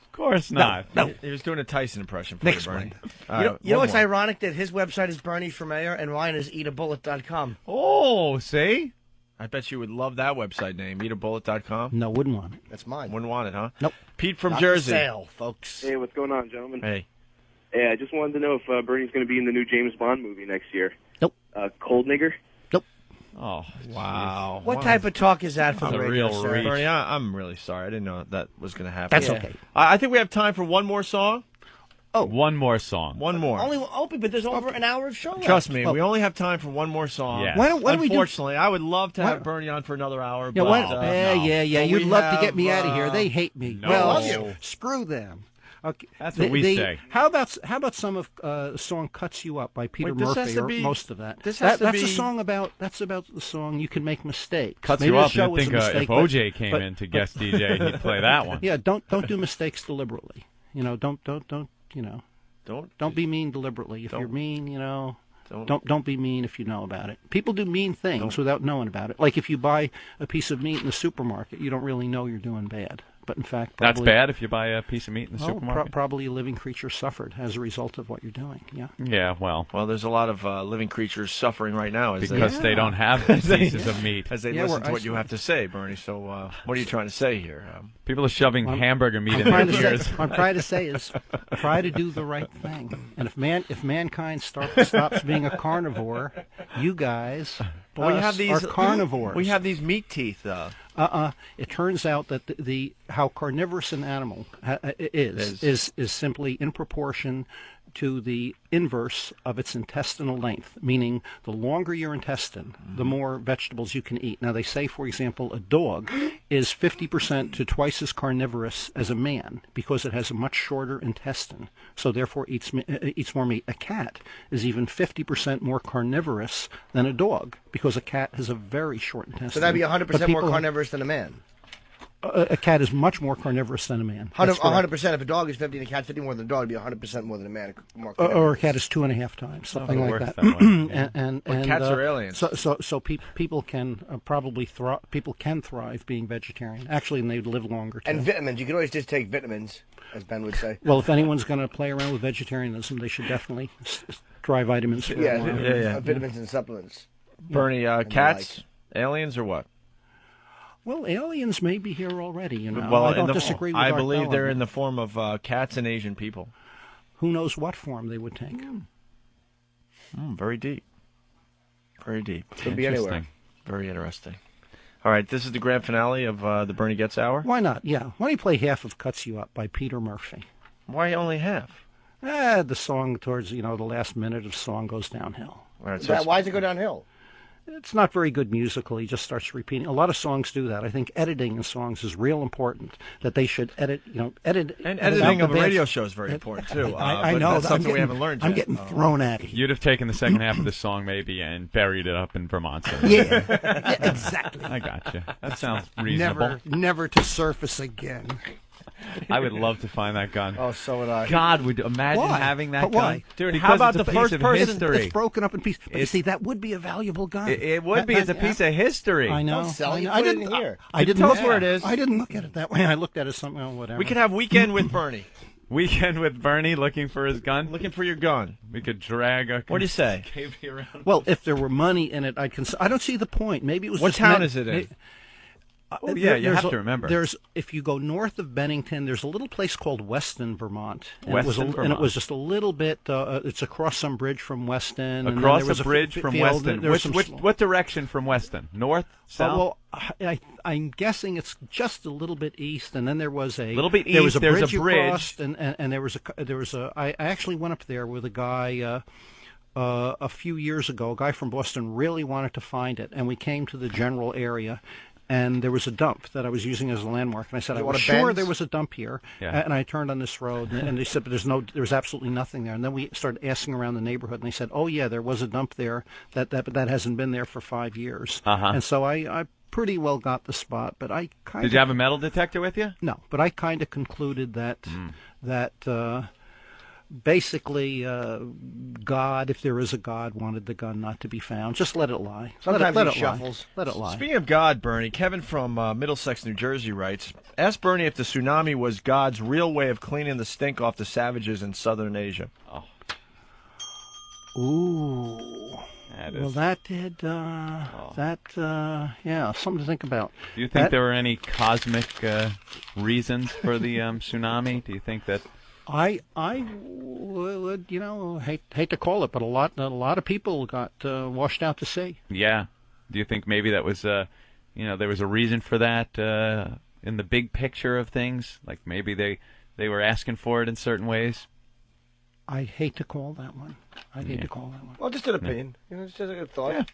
S16: Of course not.
S15: No. He was doing a Tyson impression for
S4: Next
S15: you, Bernie.
S4: one.
S15: All right,
S4: You know
S15: one
S4: what's
S15: more.
S4: ironic? That his website is Bernie for Mayor and mine is eatabullet.com.
S16: Oh, see?
S15: I bet you would love that website name, eatabullet.com.
S11: No, wouldn't want it.
S4: That's mine.
S15: Wouldn't want it, huh?
S11: Nope.
S15: Pete from
S4: Not
S15: Jersey.
S4: for sale, folks.
S14: Hey, what's going on, gentlemen?
S15: Hey.
S14: Yeah, I just wanted to know if Bernie's going to be in the new James Bond movie next year.
S11: Nope.
S14: Cold Nigger?
S16: Oh,
S15: wow.
S4: What type of talk is that for
S15: That's
S4: the
S15: a
S4: radio,
S15: real
S4: sir?
S15: reach. Bernie, I'm really sorry. I didn't know that was going to happen.
S11: That's okay.
S15: I think we have time for one more song.
S16: Oh, one more song.
S15: One more.
S4: Only open, but there's over an hour of show left.
S15: Trust me, we only have time for one more song.
S16: Yeah.
S11: Why don't we do-
S15: Unfortunately, I would love to have
S11: Why-
S15: Bernie on for another hour.
S11: Yeah,
S15: but,
S11: yeah.
S15: but
S11: You'd
S15: we
S11: love to get
S15: have,
S11: me out of here. They hate me.
S16: No.
S11: Well,
S16: Love you.
S11: screw them. Okay.
S16: That's what we say.
S11: How about some of the song "Cuts You Up" by Peter
S15: Wait, this has
S11: Murphy,
S15: to
S11: or
S15: be-
S11: most of that?
S15: this has to
S11: that's
S15: be-
S11: a song about. That's about the song "You Can Make Mistakes."
S16: Cuts
S11: Maybe
S16: you
S11: the
S16: up.
S11: show
S16: I
S11: was
S16: think
S11: a mistake,
S16: if
S11: but-
S16: OJ came in to guest DJ, he'd play that one.
S11: Yeah, don't do mistakes deliberately. You know, don't be mean deliberately. If you're mean, don't be mean if you know about it. People do mean things without knowing about it. Like if you buy a piece of meat in the supermarket, you don't really know you're doing bad. But in fact,
S16: That's
S11: probably,
S16: bad if you buy a piece of meat in the supermarket.
S11: Probably a living creature suffered as a result of what you're doing. Yeah.
S16: Yeah, well,
S15: there's a lot of living creatures suffering right now
S16: because they don't have pieces of meat.
S15: As they listen to what you have to say, Bernie. So what are you trying to say here?
S16: People are shoving hamburger meat in
S11: trying
S16: their
S11: to
S16: ears.
S11: say, what I'm trying to say is try to do the right thing. And if mankind stops being a carnivore, you guys
S15: But we have these
S11: are carnivores.
S15: We have these meat teeth.
S11: It turns out that how carnivorous an animal is simply in proportion to the inverse of its intestinal length, meaning the longer your intestine, the more vegetables you can eat. Now, they say, for example, a dog is 50% to twice as carnivorous as a man because it has a much shorter intestine, so therefore eats more meat. A cat is even 50% more carnivorous than a dog because a cat has a very short intestine.
S4: So that'd be 100%
S11: But
S4: more
S11: people-
S4: carnivorous than a man.
S11: A cat is much more carnivorous than a man. That's correct.
S4: 100%. If a dog is 50 and a cat 50 more than a dog, it'd be 100% more than a man. More
S11: Or a cat is 2.5 times, something
S16: it
S11: like
S16: works
S11: that.
S16: that way.
S11: and
S15: cats are aliens.
S11: So people can probably people can thrive being vegetarian. Actually, and they live longer too.
S4: And vitamins. You can always just take vitamins, as Ben would say.
S11: Well, if anyone's going to play around with vegetarianism, they should definitely try vitamins. For a while.
S4: Vitamins and supplements.
S15: Bernie,
S4: And
S15: cats, aliens, or what?
S11: Well, aliens may be here already. You know,
S15: Well,
S11: I don't disagree with
S15: I
S11: Art
S15: believe
S11: Bell
S15: they're
S11: on
S15: in
S11: that.
S15: the form of cats and Asian people.
S11: Who knows what form they would take?
S15: Very deep. Very deep.
S4: Could be anywhere.
S15: Very interesting. All right, this is the grand finale of the Bernie Getz Hour.
S11: Why not? Yeah. Why don't you play half of "Cuts You Up" by Peter Murphy?
S15: Why only half?
S11: The song towards the last minute of the song goes downhill.
S15: All right, so
S4: Why does it go downhill?
S11: It's not very good musical. He just starts repeating. A lot of songs do that. I think editing in songs is real important. That they should edit.
S15: And
S11: edit
S15: editing
S11: out
S15: of
S11: the
S15: a radio
S11: bad-
S15: show is very important too.
S11: I
S15: but
S11: know.
S15: that's something we haven't learned yet.
S11: I'm getting thrown at here.
S16: You'd have taken the second half of the song maybe and buried it up in Vermont.
S11: Yeah, exactly.
S16: I got you. That sounds reasonable.
S11: Never to surface again.
S16: I would love to find that gun.
S4: Oh, so would I.
S16: God, would you imagine
S11: Why?
S16: having that
S11: But why?
S16: gun?
S15: Dude,
S16: Because
S15: how about
S16: it's a
S15: the
S16: piece
S15: first
S16: of
S15: person-
S16: history?
S11: It's broken up in pieces. But you
S16: It's-
S11: see, that would be a valuable gun.
S16: It would be. It's a piece of history.
S11: I know.
S4: Don't sell it.
S11: I
S4: You
S11: know.
S4: put
S11: I
S4: it
S11: didn't.
S4: in here.
S11: I didn't
S15: Tell
S11: look
S15: us where it is.
S11: I didn't look at it that way. I looked at it as something. Oh, whatever.
S15: We could have Weekend with Bernie.
S16: Weekend with Bernie looking for his gun.
S15: Looking for your gun.
S16: We could drag a.
S15: What do you say?
S16: KV around.
S11: Well, if there were money in it, I'd consider. I don't see the point. Maybe it was.
S15: What
S11: just
S15: town
S11: meant-
S15: is it in?
S16: Oh, yeah, you
S11: there's
S16: have to remember.
S11: If you go north of Bennington, there's a little place called Weston, Vermont. And
S16: Weston,
S11: and it
S16: Vermont.
S11: was just a little bit. It's across some bridge from Weston. and then
S16: Across
S11: there was
S16: a bridge from
S11: field,
S16: Weston.
S11: there was some
S16: What direction from Weston? North? South?
S11: Well, I'm guessing it's just a little bit east, and then there was a
S16: Little bit
S11: There was
S16: east,
S11: a
S16: there's a
S11: bridge you
S16: bridge.
S11: crossed, and there was a. I actually went up there with a guy. A few years ago, a guy from Boston really wanted to find it, and we came to the general area. and there was a dump that I was using as a landmark. And I said,
S4: You
S11: I
S4: want
S11: was
S4: a
S11: sure
S4: Benz?
S11: there was a dump here.
S16: Yeah.
S11: And I turned on this road, and they said, but there's absolutely nothing there. And then we started asking around the neighborhood, and they said, oh, yeah, there was a dump there. But that hasn't been there for 5 years.
S16: Uh-huh.
S11: And so I pretty well got the spot, but I kind of...
S16: Did you have a metal detector with you?
S11: No, but I kind of concluded that basically God, if there is a God, wanted the gun not to be found. Just let it lie.
S4: Sometimes
S11: let
S4: he
S11: it
S4: shuffles.
S11: Lie. Let it lie.
S15: Speaking of God, Bernie, Kevin from Middlesex, New Jersey writes, ask Bernie if the tsunami was God's real way of cleaning the stink off the savages in southern Asia.
S16: Oh.
S11: Ooh. Well, that did, yeah, something to think about.
S16: Do you think there were any cosmic reasons for the tsunami? Do you think that...
S11: I would, hate to call it, but a lot of people got washed out to sea.
S16: Yeah. Do you think maybe that was, there was a reason for that in the big picture of things? Like maybe they were asking for it in certain ways?
S11: I hate to call that one.
S4: Well, just an opinion. Just a good thought. Yeah.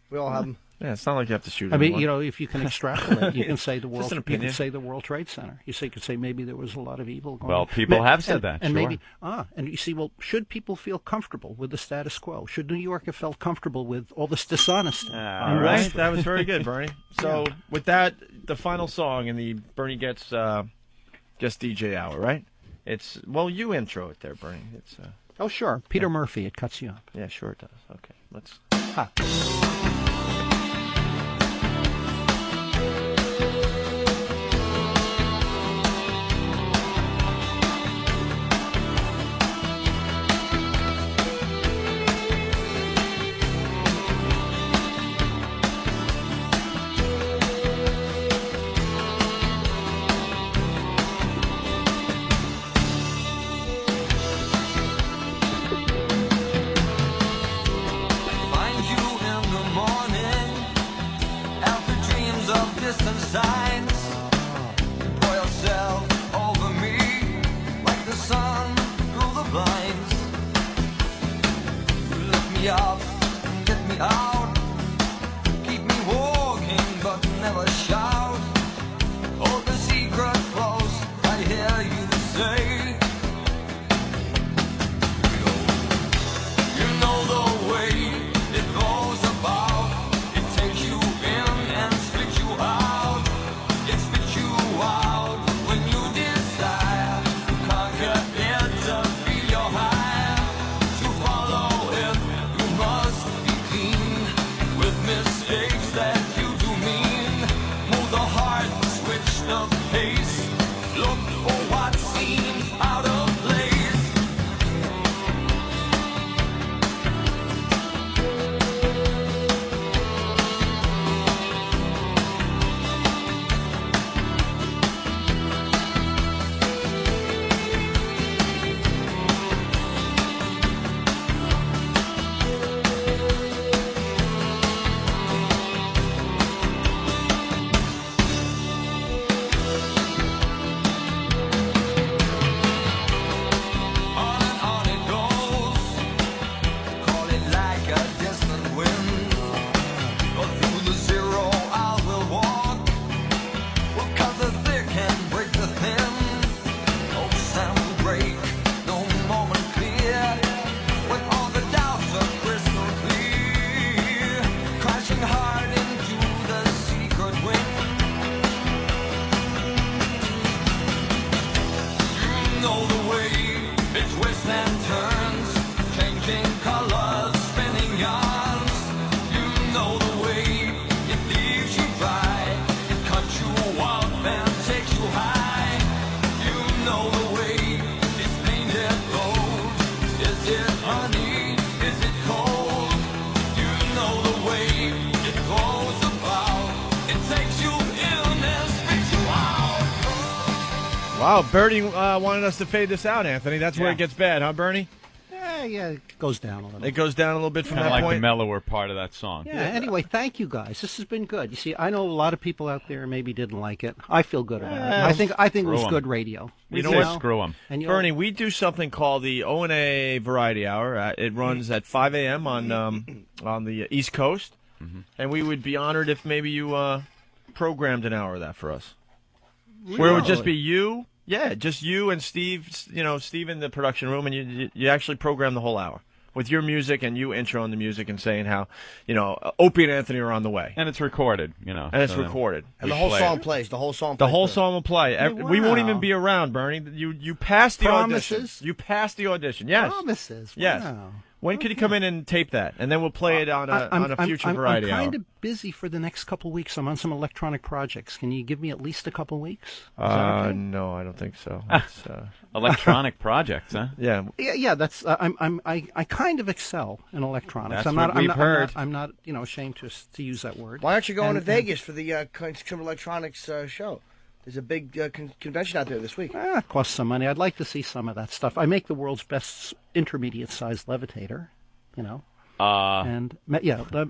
S4: We all have them.
S15: Yeah, it's not like you have to shoot
S11: I mean,
S15: anyone.
S11: if you can extrapolate, you can say the
S15: Just
S11: world.
S15: an
S11: You
S15: opinion.
S11: can say the World Trade Center. You could say maybe there was a lot of evil going on.
S16: Well, people have said that,
S11: and
S16: sure.
S11: maybe and you see, well, should people feel comfortable with the status quo? Should New York have felt comfortable with all this dishonesty?
S15: All right, that was very good, Bernie. So with that, the final song in the Bernie Gets DJ hour, right? It's you intro it there, Bernie. It's
S11: oh sure, Peter Murphy. It cuts you up.
S15: Yeah, sure it does. Okay, let's.
S2: Find you in the morning, after dreams of distant signs. Pour yourself over me, like the sun through the blinds. Lift me up, get me out, keep me walking but never shout. Hold the secret close, I hear you say. You know the way it goes about. It takes you in and spits you out. It spits you out when you desire to conquer it, to feel your high. To follow it, you must be clean with mistakes that you do mean. Move the heart, switch the pace. Look for what seems out of place. On it goes, call it like a distant wind. Go through the zero, I will walk. We'll cut the thick and break the thin. No sound to break, no moment clear. When all the doubts are crystal clear, crashing hard into the secret wind. You know the way it twists and turns, changing colors, spinning yarns. You know the way it leaves you dry, it cuts you up and takes you high. You know the way it's painted gold. Is it honey? Is it cold? You know the way it goes about. It takes you in and spits you out.
S15: Wow, Bernie wanted us to fade this out, Anthony. That's where it gets bad, huh, Bernie?
S11: Yeah, it goes down a little.
S15: It goes down a little bit from
S16: Kind of
S15: that
S16: like
S15: point.
S16: the mellower part of that song.
S11: Yeah, anyway, thank you guys. This has been good. You see, I know a lot of people out there maybe didn't like it. I feel good about it. I think it was
S16: Screw 'em.
S11: good radio.
S15: You know what?
S16: Screw 'em.
S11: And
S15: Bernie, we do something called the O&A Variety Hour. It runs at 5 a.m. on the East Coast, and we would be honored if maybe you programmed an hour of that for us? Where it would just be you? Yeah, just you and Steve, Steve in the production room, and you actually program the whole hour with your music and you introing the music and saying how, Opie and Anthony are on the way.
S16: And it's recorded,
S15: And it's recorded.
S4: And the whole song plays. The whole song plays.
S15: The whole song will play.
S11: Hey,
S15: We won't
S11: wow.
S15: even be around, Bernie. You passed the audition.
S11: Promises?
S15: You passed the audition, yes.
S11: Promises.
S15: Yes.
S11: Wow.
S15: When could you come in and tape that? And then we'll play it on a future variety
S11: I'm
S15: hour.
S11: kind of busy for the next couple of weeks. I'm on some electronic projects. Can you give me at least a couple of weeks? Is that okay?
S15: No, I don't think so. It's,
S16: Electronic projects, huh?
S15: Yeah.
S11: Yeah. That's I kind of excel in electronics.
S16: That's what we've heard.
S11: I'm not ashamed to use that word.
S4: Why aren't you going
S11: And-
S4: to Vegas for the Consumer Electronics show? There's a big convention out there this week.
S11: It costs some money. I'd like to see some of that stuff. I make the world's best intermediate-sized levitator, and
S4: Slow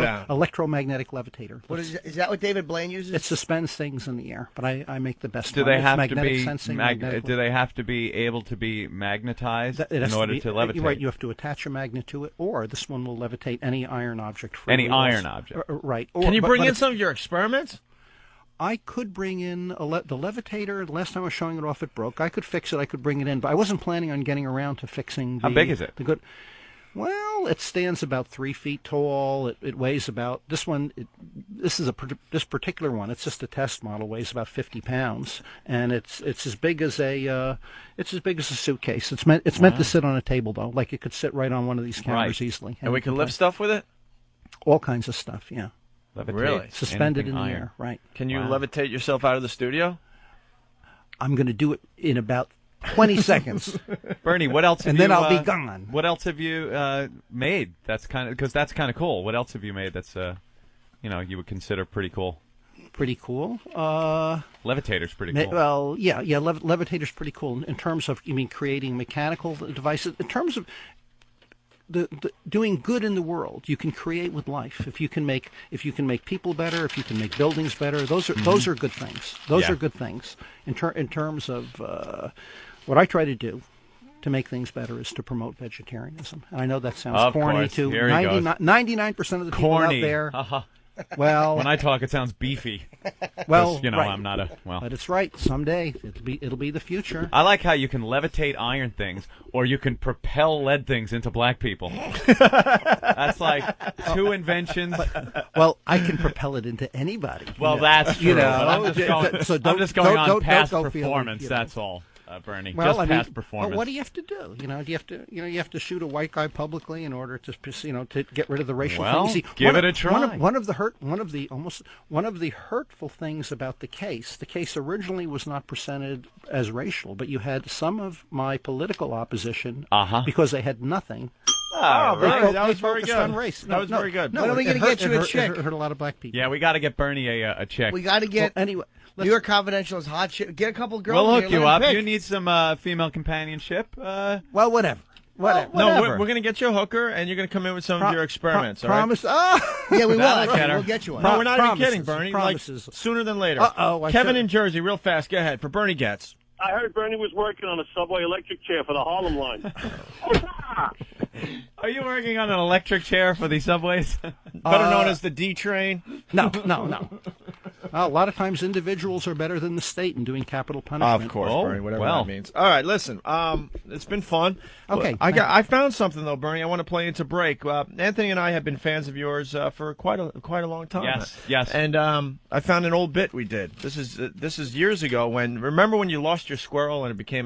S4: down.
S11: electromagnetic levitator.
S4: What is that? What David Blaine uses?
S11: It suspends things in the air, but I make the best.
S16: Do
S11: one.
S16: they
S11: It's
S16: have to
S11: magnetic
S16: be?
S11: sensing,
S16: Do they have to be able to be magnetized
S11: It
S16: in
S11: has
S16: order
S11: be-
S16: to levitate?
S11: You're right. You have to attach a magnet to it, or this one will levitate any iron object.
S16: Any
S11: freely.
S16: iron object.
S11: Right.
S15: Can you bring in
S11: it's-
S15: some of your experiments?
S11: I could bring in the levitator. The last time I was showing it off, it broke. I could fix it. I could bring it in, but I wasn't planning on getting around to fixing.
S16: How big is it?
S11: The good. Well, it stands about 3 feet tall. It weighs about this one. This particular one. It's just a test model. Weighs about 50 pounds, and it's as big as a suitcase. It's meant to sit on a table though. Like it could sit right on one of these counters easily.
S15: And we can lift stuff with it?
S11: All kinds of stuff. Yeah.
S16: Levitate
S15: Really?
S11: Suspended in the
S16: anything
S11: air. Right.
S15: Can you
S16: Wow.
S15: levitate yourself out of the studio?
S11: I'm going to do it in about 20 seconds.
S16: Bernie, what else? Have
S11: And then
S16: you,
S11: I'll be gone.
S16: What else have you made? That's kind of cool. What else have you made that's you would consider pretty cool?
S11: Pretty cool.
S16: Levitator's pretty cool.
S11: Well, yeah. Levitator's pretty cool in terms of creating mechanical devices. In terms of the doing good in the world, you can create with life. If you can make people better, if you can make buildings better, those are good things. Those are good things. In terms of what I try to do to make things better is to promote vegetarianism. And I know that sounds
S16: Of
S11: corny
S16: course.
S11: to
S16: Here he goes.
S11: 99% of the people
S16: Corny.
S11: out there.
S16: Uh-huh.
S11: Well,
S16: when I talk, it sounds beefy.
S11: Well,
S16: 'Cause,
S11: right.
S16: I'm not a well.
S11: But it's right. Someday it'll be the future.
S16: I like how you can levitate iron things, or you can propel lead things into black people. That's like two inventions.
S11: Well, I can propel it into anybody.
S16: Well, that's true.
S11: You know,
S16: but I'm just going on past
S11: don't feel,
S16: performance. That's all, Bernie.
S11: Well,
S16: just past performance.
S11: Well, what do you have to do? You have to shoot a white guy publicly in order to to get rid of the racial
S16: Well,
S11: thing. You see,
S16: give it a try.
S11: One of the hurtful things about the case originally was not presented as racial, but you had some of my political opposition because they had nothing.
S15: Oh,
S11: They
S15: really? That was
S11: they
S15: very
S11: focused
S15: good.
S11: on race.
S15: That was very good.
S11: No,
S4: When are we
S11: it
S4: going to
S11: hurt-
S4: get you
S11: it
S4: a
S11: hurt-
S4: chick?
S11: It hurt a lot of black people.
S16: Yeah, we got to get Bernie a chick.
S4: We got to get
S11: anyway.
S4: New York Confidential's hot chick. Get a couple girls.
S16: We'll
S4: in
S16: hook
S4: here,
S16: you
S4: let
S16: up.
S4: 'em pick.
S16: You need some female companionship.
S11: Well, whatever.
S15: No, we're going to get you a hooker, and you're going to come in with some of your experiments. all right?
S11: Promise. Oh,
S4: Yeah, we will.
S15: That'll
S4: Actually,
S15: get her.
S4: we'll get you one.
S15: No, we're not even
S11: Promises,
S15: kidding, Bernie.
S11: promises.
S15: Like, sooner than later.
S11: Uh-oh,
S15: Kevin
S11: should-
S15: in Jersey, real fast. Go ahead for Bernie Getz.
S22: I heard Bernie was working on a subway electric chair for the Harlem line.
S16: Are you working on an electric chair for the subways?
S15: Better known as the D train.
S11: No. A lot of times individuals are better than the state in doing capital punishment.
S15: Of course,
S16: Oh,
S15: Bernie, whatever
S16: well.
S15: that means. All right, listen. It's been fun.
S11: Okay.
S15: I found something though, Bernie. I want to play into break. Anthony and I have been fans of yours for quite a long time.
S16: Yes.
S15: And I found an old bit we did. This is years ago. Remember when you lost your squirrel and it became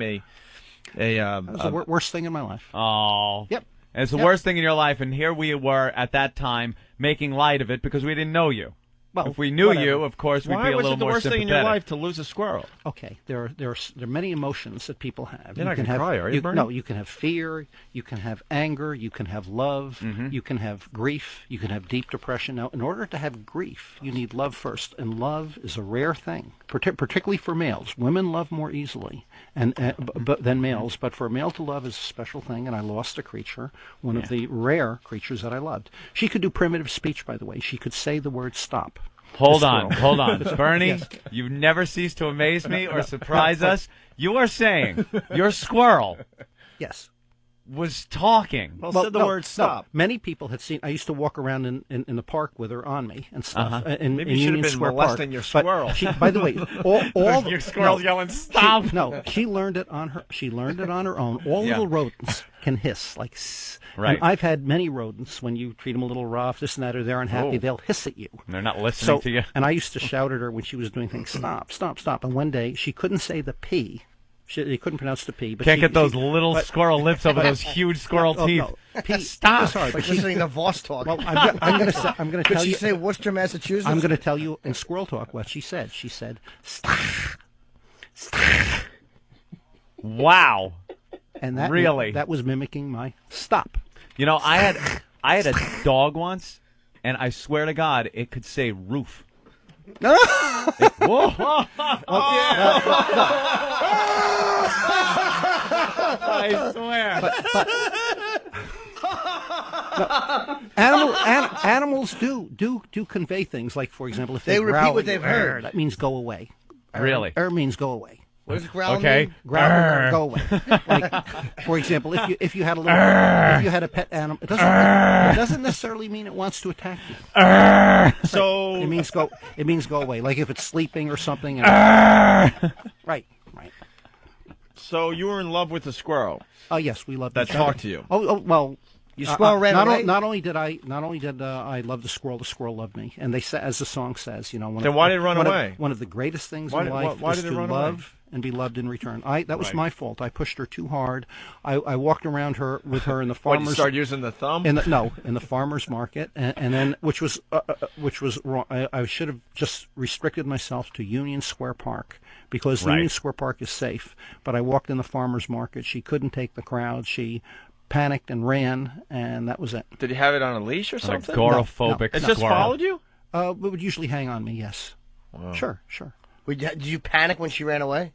S11: That was the worst thing in my life.
S16: Oh.
S11: Yep.
S16: And it's the worst thing in your life, and here we were at that time making light of it because we didn't know you.
S11: Well,
S16: if we knew
S11: whatever.
S16: you, of course, we'd
S15: Why
S16: be a
S15: was
S16: little
S15: it the
S16: more
S15: worst thing in your
S16: sympathetic.
S15: life to lose a squirrel?
S11: Okay, there are many emotions that people have.
S15: You're not
S11: can
S15: gonna
S11: have
S15: cry, are you, Bernie?
S11: No, you can have fear, you can have anger, you can have love,
S16: Mm-hmm.
S11: you can have grief, you can have deep depression. Now, in order to have grief, you need love first, and love is a rare thing, particularly for males. Women love more easily than males, but for a male to love is a special thing. And I lost a creature, one of the rare creatures that I loved. She could do primitive speech, by the way. She could say the word "stop."
S16: Hold
S11: The
S16: on.
S11: squirrel.
S16: Bernie,
S11: Yes.
S16: you've never ceased to amaze me or surprise us. You are saying your squirrel
S11: Yes.
S16: was talking.
S15: Said the word stop.
S11: No. Many people had seen. I used to walk around in the park with her on me and stuff. In,
S15: Maybe
S11: in
S15: you should
S11: Union
S15: have been
S11: Square
S15: molesting
S11: Park.
S15: your
S11: But
S15: squirrel.
S11: she, by the way, all
S16: Your squirrel's yelling, "Stop!"
S11: She learned it on her. She learned it on her own. All little rodents can hiss like. Sss.
S16: Right.
S11: And I've had many rodents. When you treat them a little rough, this and that, or they're unhappy, they'll hiss at you.
S16: They're not listening to you.
S11: And I used to shout at her when she was doing things. Stop! Stop! Stop! And one day she couldn't say the P. She couldn't pronounce the P. But
S16: Can't get those little squirrel lips over those huge squirrel teeth.
S11: No. P.
S16: Stop!
S11: Sorry,
S4: Like listening to Voss talk.
S11: Well, I'm going to
S4: Could
S11: tell
S4: she
S11: you.
S4: say Worcester, Massachusetts?
S11: I'm going to tell you in squirrel talk what she said. She said, "Stop." Stop.
S16: Wow.
S11: And that
S16: Really?
S11: that was mimicking my stop.
S16: You know, I had a dog once, and I swear to God, it could say roof. Whoa! I swear.
S11: Animals do convey things like, for example, if
S4: They repeat
S11: growl,
S4: what they've heard.
S11: That means go away.
S16: Really?
S11: Means go away.
S4: What does growl
S16: Okay.
S4: mean?
S11: Growl, go away. Like, for example, if you had a pet animal, it doesn't necessarily mean it wants to attack you.
S15: So
S11: it means go away. Like if it's sleeping or something. Right.
S15: So you were in love with the squirrel.
S11: Oh yes, we love
S15: that
S11: each other.
S15: talked to you.
S11: Oh well.
S4: You squirrel ran away?
S11: Not only did I love the squirrel loved me, and they say, as the song says,
S15: Then why did it run away?
S11: One of the greatest things
S15: Why
S11: in
S15: did-
S11: life
S15: why
S11: is
S15: did it
S11: to
S15: run away?
S11: love and be loved in return. That was
S15: Right.
S11: my fault. I pushed her too hard. I walked around with her in the
S15: What,
S11: farmers.
S15: you start using the thumb?
S11: In the farmers market, and then which was wrong. I should have just restricted myself to Union Square Park because
S16: Right.
S11: Union Square Park is safe. But I walked in the farmers market. She couldn't take the crowd. She panicked and ran, and that was it.
S15: Did you have it on a leash or something?
S16: Agoraphobic
S15: It just
S16: squirrel.
S15: followed you?
S11: It would usually hang on me. Yes.
S15: Wow.
S11: Sure.
S4: Did you panic when she ran away?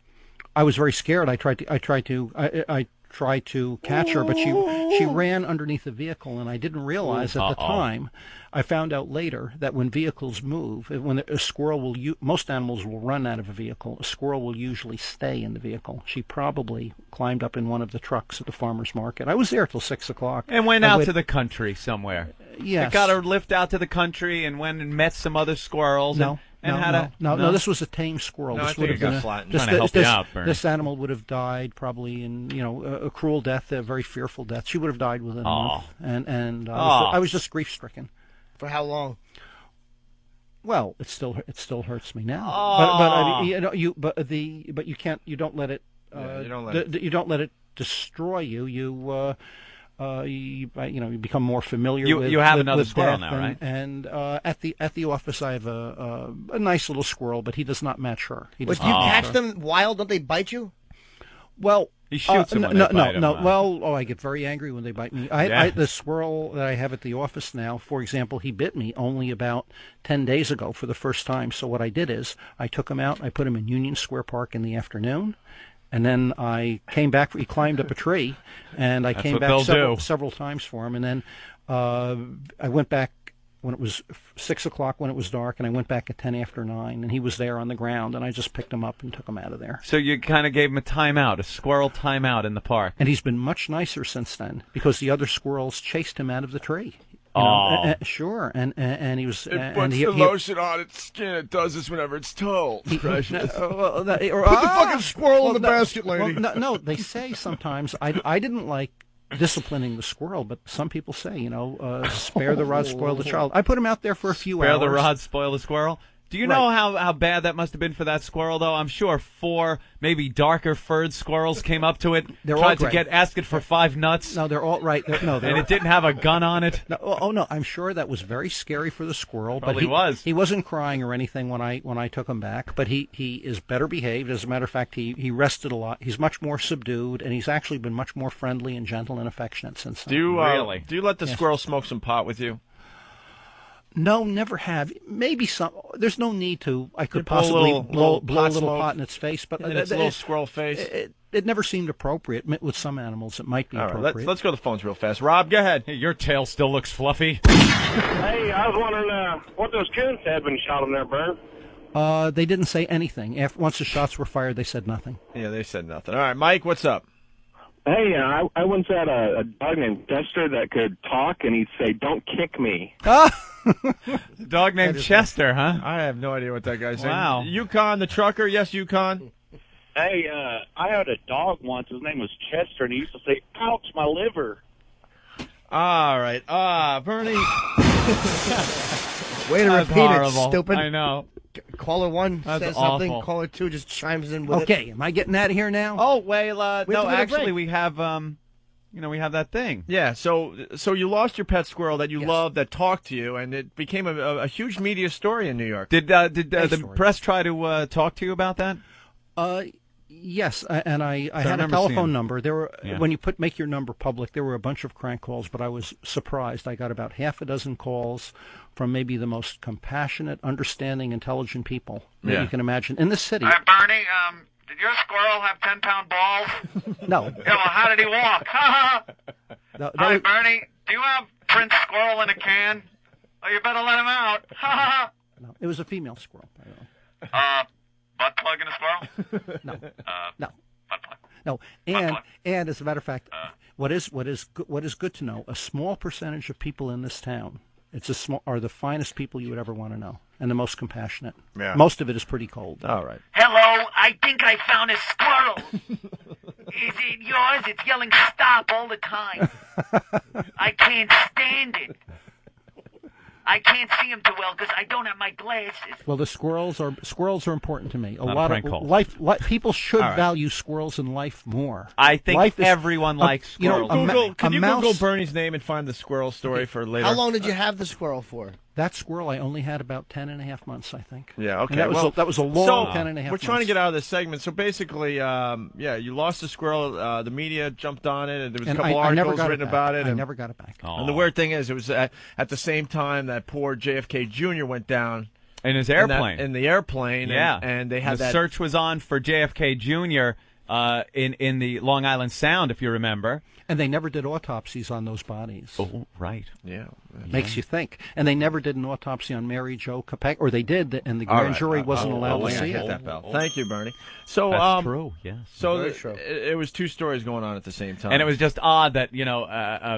S11: I was very scared. I tried to catch her, but she ran underneath the vehicle, and I didn't realize at the time. I found out later that when vehicles move, when a squirrel will, most animals will run out of a vehicle. A squirrel will usually stay in the vehicle. She probably climbed up in one of the trucks at the farmers market. I was there till 6 o'clock.
S16: And went out to the country somewhere.
S11: Yes.
S16: It got a lift out to the country and went and met some other squirrels.
S11: No. No, this was a tame squirrel.
S16: No, I
S11: this
S16: think
S11: would
S16: it
S11: have
S16: got
S11: been
S16: flattened. Trying to help you out, Bernie.
S11: This animal would have died probably in a cruel death, a very fearful death. She would have died within a month, and I was just grief stricken.
S4: For how long?
S11: Well, it still hurts me now.
S16: Oh.
S11: But I mean, you can't. You don't let it. You don't let it destroy you. You become more familiar with.
S16: You have
S11: with,
S16: another
S11: with
S16: squirrel
S11: death
S16: now, right?
S11: And at the office, I have a nice little squirrel, but he does not match her. He
S4: But
S11: does
S4: do you
S11: not match
S4: catch
S11: her.
S4: them wild? Don't they bite you?
S11: Well,
S16: he shoots them when they bite him.
S11: Well, I get very angry when they bite me. The squirrel that I have at the office now, for example, he bit me only about 10 days ago for the first time. So what I did is I took him out, I put him in Union Square Park in the afternoon, and then I came back. He climbed up a tree, and I
S16: That's
S11: came
S16: what
S11: back
S16: they'll
S11: several times for him. And then I went back when it was 6 o'clock when it was dark, and I went back at 10 after 9, and he was there on the ground, and I just picked him up and took him out of there.
S16: So you kind of gave him a timeout, a squirrel timeout in the park.
S11: And he's been much nicer since then because the other squirrels chased him out of the tree. Sure, and he was.
S15: It puts the lotion on its skin. It does this whenever it's told. Precious.
S4: Put the fucking squirrel in the basket, lady.
S11: Well, no, they say sometimes. I didn't like disciplining the squirrel, but some people say, spare the rod, spoil the child. I put him out there for a few hours.
S16: Spare the rod, spoil the squirrel. Do you know how bad that must have been for that squirrel, though? I'm sure 4 maybe darker furred squirrels came up to it, tried to ask it for 5 nuts.
S11: No, they're all right. And
S16: it didn't have a gun on it.
S11: No, no, I'm sure that was very scary for the squirrel.
S16: Probably
S11: but he wasn't crying or anything when I took him back. But he is better behaved. As a matter of fact, he rested a lot. He's much more subdued, and he's actually been much more friendly and gentle and affectionate since then.
S15: Do you let the squirrel smoke some pot with you?
S11: No, never have. Maybe some. There's no need to. I could
S15: Put a
S11: possibly
S15: little
S11: blow a little
S15: smoke
S11: pot in its face, but
S15: in its little squirrel face.
S11: It never seemed appropriate. With some animals, it might be
S15: All right,
S11: appropriate.
S15: let's go to the phones real fast. Rob, go ahead.
S16: Hey, your tail still looks fluffy.
S22: Hey, I was wondering what those coons said when you shot them there, Bern.
S11: They didn't say anything. Once the shots were fired, they said nothing.
S15: Yeah, they said nothing. All right, Mike, what's up?
S22: Hey, I once had a dog named Chester that could talk, and he'd say, "Don't kick me."
S16: Dog named Chester, huh?
S15: I have no idea what that guy's
S16: Wow.
S15: saying. Yukon, the trucker. Yes, Yukon.
S8: Hey, I had a dog once. His name was Chester, and he used to say, "Ouch, my liver."
S15: All right. Bernie.
S4: Way to
S16: That's
S4: repeat
S16: horrible.
S4: it, stupid.
S16: I know.
S4: Caller 1
S16: That's
S4: says something.
S16: awful.
S4: Caller 2 just chimes in with
S11: Okay, am I getting out of here now?
S16: Oh, well,
S4: We have
S16: no,
S4: to go to
S16: actually,
S4: break.
S16: we have, we have that thing.
S15: Yeah, so you lost your pet squirrel that you loved, that talked to you, and it became a huge media story in New York.
S16: Did the press try to talk to you about that?
S11: Yes, and I
S16: So I
S11: had a
S16: remember
S11: telephone
S16: seeing-
S11: number. There were
S16: Yeah.
S11: when you make your number public, there were a bunch of crank calls, but I was surprised. I got about half a dozen calls from maybe the most compassionate, understanding, intelligent people that
S16: Yeah.
S11: you can imagine in the city.
S9: Bernie, did your squirrel have 10-pound balls?
S11: No,
S9: Yeah, well, how did he walk?
S11: no,
S9: Hi, Bernie, do you have Prince Squirrel in a can? Oh, you better let him out.
S11: no, it was a female squirrel. By the way.
S9: Butt plug in a squirrel?
S11: No, no,
S9: Butt plug.
S11: no, and as a matter of fact, what is good to know? A small percentage of people in this town. Are the finest people you would ever want to know, and the most compassionate.
S15: Yeah.
S11: Most of it is pretty cold.
S15: All right.
S9: Hello, I think I found a squirrel. Is it yours? It's yelling stop all the time. I can't stand it. I can't see him too well because I don't have my glasses.
S11: Well, the squirrels are important to me. A
S16: Not a
S11: lot
S16: prank
S11: of
S16: call.
S11: life people should
S15: All right.
S11: value squirrels in life more.
S16: I think
S11: Life is-
S16: everyone likes squirrels.
S15: Can you
S11: mouse-
S15: Google Bernie's name and find the squirrel story for later?
S4: How long did you have the squirrel for?
S11: That squirrel I only had about 10.5 months, I think.
S15: Yeah, okay.
S11: And that was
S15: well,
S11: that was a long
S15: so
S11: 10.5
S15: we're trying to
S11: months.
S15: get out of this segment. So basically, you lost the squirrel. The media jumped on it, and there was a
S11: And
S15: couple
S11: I never
S15: articles
S11: got
S15: written
S11: it back.
S15: about it.
S11: I
S15: and,
S11: never got it back.
S15: And the weird thing is, it was at the same time that poor JFK Jr. went down
S16: in his
S15: in
S16: airplane.
S15: in the airplane.
S16: Yeah,
S15: and they had
S16: the
S15: that
S16: search was on for JFK Jr. In the Long Island Sound, if you remember.
S11: And they never did autopsies on those bodies.
S16: Oh, right.
S15: Yeah.
S11: Makes you think. And they never did an autopsy on Mary Jo Kopech, or they did, and the
S15: All
S11: grand
S15: right.
S11: jury wasn't allowed to
S15: I
S11: see
S15: hit
S11: it.
S15: that bell. Thank you, Bernie. So
S16: That's true, yes.
S15: So
S4: Very true.
S15: it was two stories going on at the same time,
S16: And it was just odd that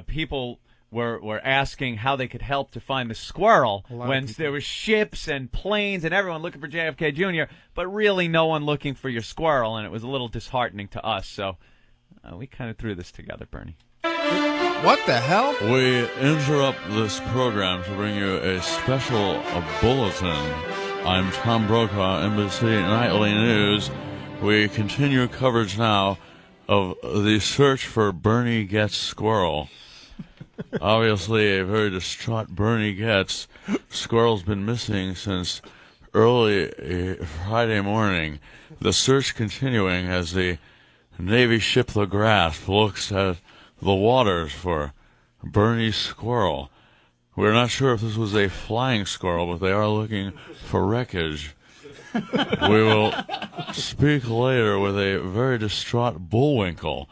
S16: people were asking how they could help to find the squirrel when there was ships and planes and everyone looking for JFK Jr., but really no one looking for your squirrel, and it was a little disheartening to us. So we kind of threw this together, Bernie.
S15: What the hell?
S17: We interrupt this program to bring you a special bulletin. I'm Tom Brokaw, NBC Nightly News. We continue coverage now of the search for Bernie Getz Squirrel. Obviously, a very distraught Bernie Getz. Squirrel's been missing since early Friday morning. The search continuing as the Navy ship the Grasp looks at the waters for Bernie's squirrel. We're not sure if this was a flying squirrel, but they are looking for wreckage. We will speak later with a very distraught Bullwinkle,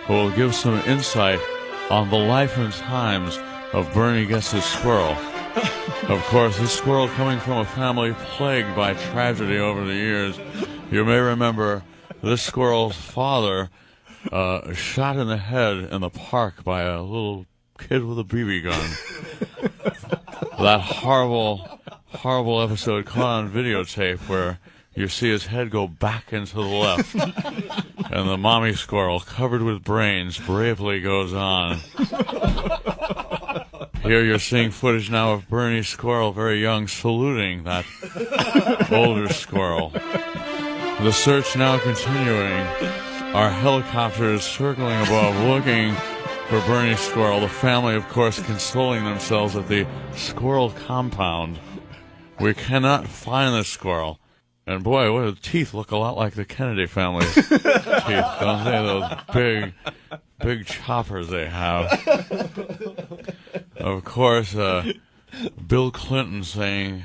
S17: who will give some insight on the life and times of Bernie Getz's squirrel. Of course, this squirrel coming from a family plagued by tragedy over the years. You may remember this squirrel's father shot in the head in the park by a little kid with a BB gun. That horrible episode caught on videotape where you see his head go back and to the left, and the mommy squirrel, covered with brains, bravely goes on. Here you're seeing footage now of Bernie's squirrel, very young, saluting that older squirrel. The search now continuing. Our helicopters circling above, looking for Bernie's squirrel. The family, of course, consoling themselves at the squirrel compound. We cannot find the squirrel. And boy, what the teeth look a lot like the Kennedy family's teeth, don't they? Those big choppers they have. Of course, Bill Clinton saying,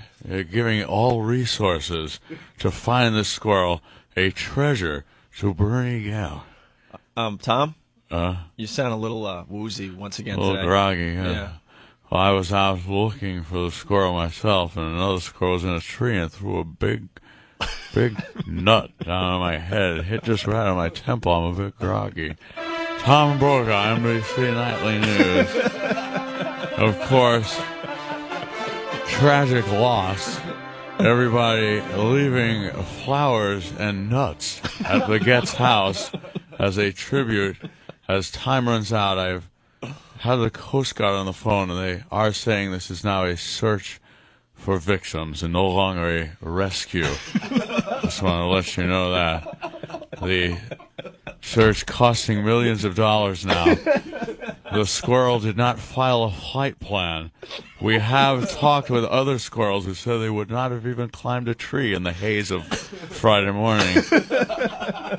S17: giving all resources to find this squirrel, a treasure to Bernie Gow.
S15: Tom? You sound a little woozy once again
S17: A little
S15: today.
S17: groggy, yeah. Well, I was out looking for the squirrel myself, and another squirrel was in a tree and threw a big nut down on my head. It hit just right on my temple. I'm a bit groggy. Tom Brokaw, NBC Nightly News. Of course, tragic loss. Everybody leaving flowers and nuts at the Getz house as a tribute. As time runs out, I've had the Coast Guard on the phone, and they are saying this is now a search for victims and no longer a rescue. Just want to let you know that. The search costing millions of dollars now. The squirrel did not file a flight plan. We have talked with other squirrels who said they would not have even climbed a tree in the haze of Friday morning.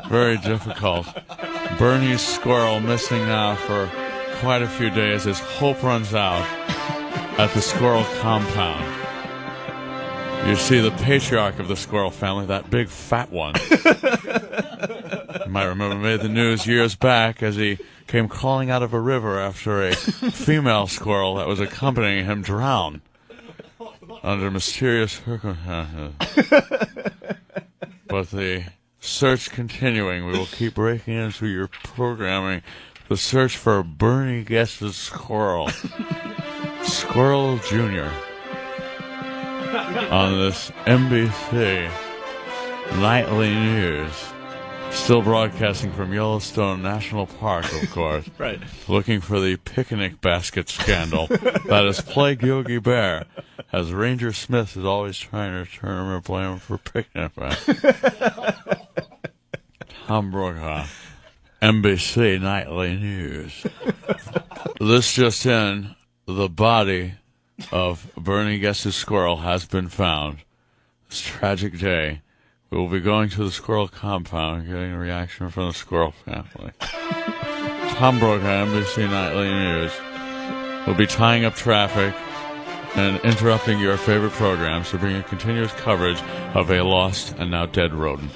S17: Very difficult. Bernie's squirrel missing now for quite a few days as hope runs out at the squirrel compound. You see the patriarch of the squirrel family, that big fat one. You might remember made the news years back as he came crawling out of a river after a female squirrel that was accompanying him drowned under mysterious circumstances. But the search continuing. We will keep breaking into your programming. The search for Bernie Getz's squirrel. Squirrel Jr. on this NBC Nightly News. Still broadcasting from Yellowstone National Park, of course.
S15: Right.
S17: Looking for the picnic basket scandal that has plagued Yogi Bear, as Ranger Smith is always trying to turn him or blame him for picnic baskets. Tom Brokaw, NBC Nightly News. This just in, the body of Bernie Getz's squirrel has been found. This tragic day. We will be going to the squirrel compound and getting a reaction from the squirrel family. Tom Brokaw, NBC Nightly News. We'll be tying up traffic and interrupting your favorite programs to bring you continuous coverage of a lost and now dead rodent.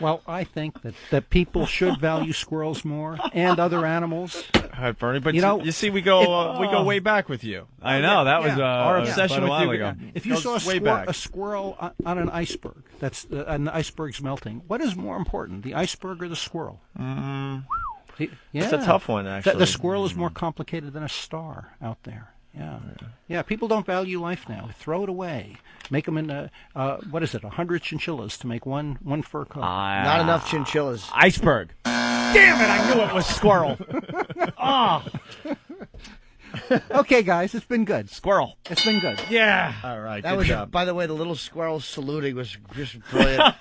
S11: Well, I think that people should value squirrels more and other animals.
S15: All right, Bernie, but
S11: You
S15: you see, we go way back with you.
S16: I know that was
S15: our obsession
S16: quite a
S15: with
S16: while
S15: you.
S16: ago.
S11: If you saw
S15: way back.
S11: a squirrel on an iceberg, and the iceberg's melting, what is more important, the iceberg or the squirrel?
S15: That's a tough one, actually.
S11: The squirrel is more complicated than a star out there. Yeah. People don't value life now. Throw it away. Make them into, 100 chinchillas to make one fur coat.
S4: Not enough chinchillas.
S16: Iceberg. Damn it, I knew it was squirrel. Oh.
S11: Okay, guys, it's been good.
S16: Squirrel.
S11: It's been good.
S16: Yeah.
S15: All right,
S4: That
S15: good
S4: was,
S15: job.
S4: by the way, the little squirrel saluting was just brilliant.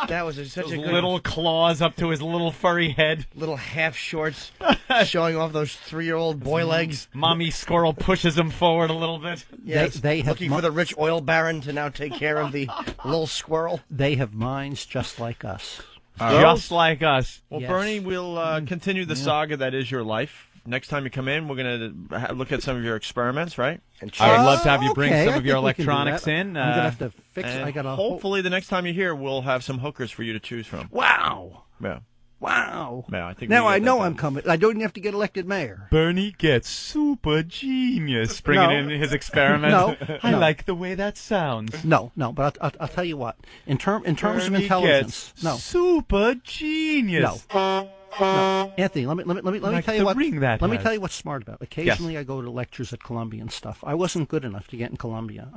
S4: That was such
S16: Those
S4: a good
S16: little claws up to his little furry head.
S4: little half shorts showing off those 3-year-old boy legs.
S16: Mommy squirrel pushes him forward a little bit.
S4: Yes,
S11: They have
S4: looking for the rich oil baron to now take care of the little squirrel.
S11: They have minds just like us.
S16: Just like us.
S15: Well,
S11: Yes.
S15: Bernie, we'll continue the saga that is your life. Next time you come in, we're going to look at some of your experiments, right?
S4: And
S16: I would love to have you bring
S11: Okay,
S16: some
S11: I
S16: of your
S11: think we can do
S16: electronics
S11: that.
S16: in.
S11: I'm gonna have to fix.
S15: And
S11: I got a
S15: hopefully the next time you're here, we'll have some hookers for you to choose from.
S11: Wow.
S15: Yeah.
S11: Wow.
S15: Yeah, I think
S11: Now
S15: we
S11: I
S15: get
S11: know
S15: that
S11: I'm
S15: done.
S11: coming. I don't even have to get elected mayor.
S16: Bernie gets super genius. Bringing
S11: No.
S16: in his experiment.
S11: No,
S16: I
S11: no.
S16: like the way that sounds.
S11: No, but I'll tell you what. In terms of
S16: Bernie
S11: intelligence,
S16: gets
S11: no.
S16: super genius.
S11: No. Anthony, let me
S16: Like
S11: tell you
S16: the
S11: what.
S16: ring that
S11: Let me
S16: has.
S11: tell you what's smart about it. Occasionally, I go to lectures at Columbia and stuff. I wasn't good enough to get in Columbia.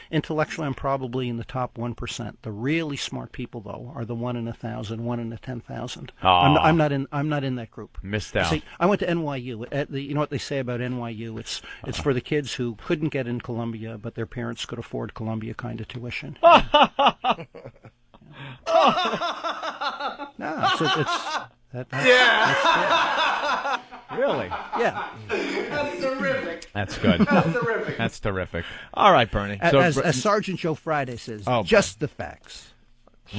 S11: Intellectually, I'm probably in the top 1%. The really smart people, though, are the 1 in 1,000, 1 in 10,000.
S16: Aw.
S11: I'm not in that group.
S16: Missed out.
S11: See, I went to NYU. You know what they say about NYU? It's for the kids who couldn't get in Columbia, but their parents could afford Columbia kind of tuition. No,
S16: Really?
S11: Yeah.
S4: That's terrific.
S16: That's good.
S4: That's terrific.
S16: That's terrific.
S15: All right, Bernie.
S11: As Sergeant Joe Friday says,
S16: Oh,
S11: just the facts.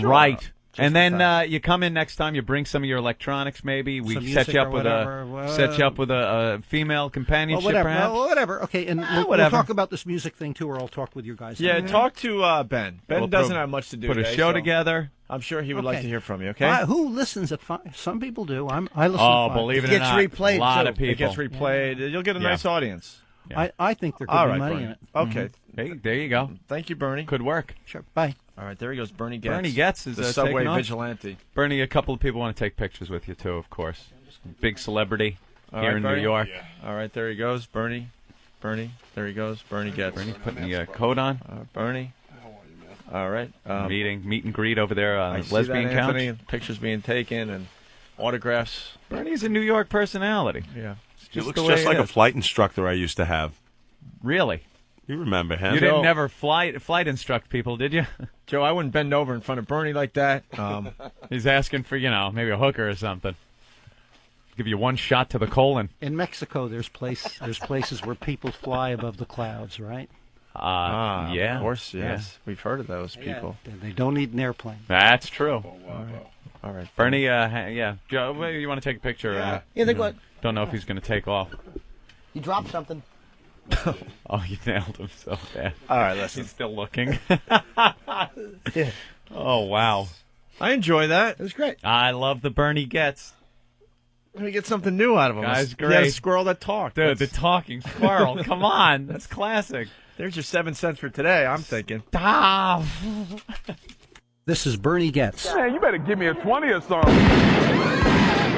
S16: Right. And then
S11: the
S16: you come in next time. You bring some of your electronics. Maybe we
S11: Some
S16: set
S11: music
S16: you
S11: or
S16: up with
S11: whatever.
S16: set you up with a female companionship.
S11: Well, whatever. Okay, and we'll
S16: whatever.
S11: talk about this music thing too, or I'll talk with you guys.
S15: Yeah, talk to Ben. Ben
S16: We'll
S15: doesn't
S16: put-
S15: have much to do
S16: put a
S15: today,
S16: show
S15: so
S16: together.
S15: I'm sure he would like
S11: Okay.
S15: to hear from you, okay?
S11: Who listens at 5? Some people do. I listen
S16: Oh,
S11: at 5.
S16: believe it or
S4: Gets
S16: not,
S4: replayed,
S16: a lot
S4: too.
S16: of people.
S15: It gets replayed. You'll get a
S16: Yeah.
S15: nice audience.
S16: Yeah.
S11: I think there could
S15: All
S11: be
S15: right,
S11: money
S15: Bernie.
S11: in it.
S15: Okay.
S16: Hey, there you go.
S15: Thank you, Bernie.
S16: Could work.
S11: Sure. Bye.
S15: All right, there he goes, Bernie Getz.
S16: Bernie Getz is
S15: the subway
S16: taking off.
S15: vigilante.
S16: Bernie, a couple of people want to take pictures with you, too, of course. Big celebrity
S15: All
S16: here
S15: right,
S16: in
S15: Bernie?
S16: New York.
S15: Yeah. All right, there he goes, Bernie. There he goes, Bernie Getz.
S16: Bernie putting the coat on.
S15: Bernie. All right.
S16: Meet and greet over there on
S15: I
S16: the
S15: see
S16: lesbian
S15: that,
S16: couch.
S15: Anthony, pictures being taken and autographs.
S16: Bernie's a New York personality.
S15: Yeah.
S7: He looks just like a flight instructor I used to have.
S16: Really?
S7: You remember him?
S16: You didn't never flight instruct people, did you?
S15: Joe, I wouldn't bend over in front of Bernie like that.
S16: He's asking for, maybe a hooker or something. Give you one shot to the colon.
S11: In Mexico, there's places where people fly above the clouds, right?
S16: Yeah.
S15: Of course, yes. We've heard of those people.
S11: And they don't need an airplane.
S16: That's true.
S15: All right.
S16: Bernie, yeah. Joe, maybe you want to take a picture?
S4: Yeah, they got.
S16: Don't know if he's going to take off.
S4: You dropped something.
S16: Oh, you nailed him so bad.
S15: All right, listen.
S16: He's still looking.
S4: Yeah.
S16: Oh, wow.
S15: I enjoy that.
S4: It was great.
S16: I love the Bernie Getz.
S15: Let me get something new out of him.
S16: Guy's
S15: He
S16: great.
S15: had a squirrel that talked.
S16: Dude, the talking squirrel. Come on. That's classic.
S15: There's your 7 cents for today, I'm thinking.
S16: Stop.
S11: This is Bernie Getz.
S2: Man, you better give me a 20 or something.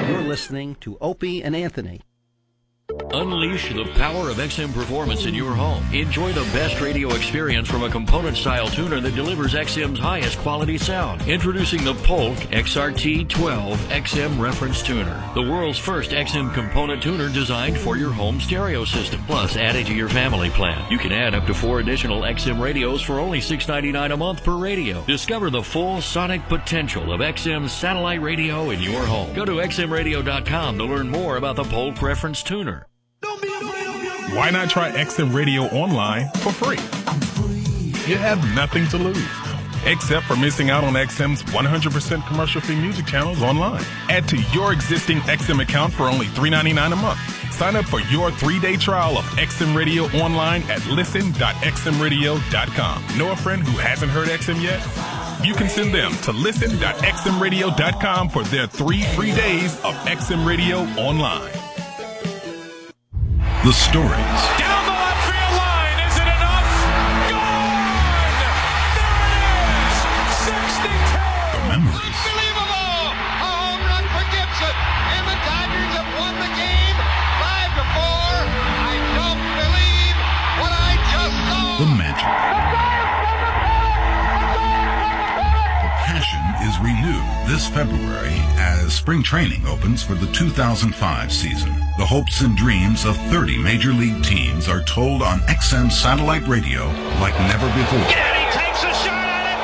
S11: You're listening to Opie and Anthony.
S20: Unleash the power of XM performance in your home. Enjoy the best radio experience from a component-style tuner that delivers XM's highest quality sound. Introducing the Polk XRT12 XM Reference Tuner, the world's first XM component tuner designed for your home stereo system. Plus, added to your family plan, you can add up to 4 additional XM radios for only $6.99 a month per radio. Discover the full sonic potential of XM satellite radio in your home. Go to xmradio.com to learn more about the Polk Reference Tuner.
S23: Why not try XM Radio online for free? You have nothing to lose, except for missing out on XM's 100% commercial-free music channels online. Add to your existing XM account for only $3.99 a month. Sign up for your 3-day trial of XM Radio online at listen.xmradio.com. Know a friend who hasn't heard XM yet? You can send them to listen.xmradio.com for their 3 free days of XM Radio online.
S2: The stories. Down the left field line. Is it enough? Gone! There it is! 62! The memories. Unbelievable! A home run for Gibson. And the Dodgers have won the game 5-4. I don't believe what I just saw.
S24: The magic. The passion is renewed this February as spring training opens for the 2005 season. The hopes and dreams of 30 major league teams are told on XM satellite radio like never before.
S2: And he takes a shot at it.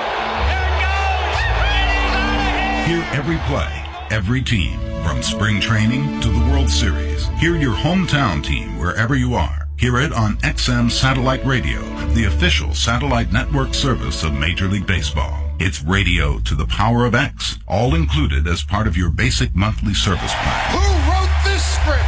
S2: There it goes.
S24: Hear every play, every team, from spring training to the World Series. Hear your hometown team wherever you are. Hear it on XM Satellite Radio, the official satellite network service of Major League Baseball. It's radio to the power of X, all included as part of your basic monthly service plan.
S2: Who wrote this script?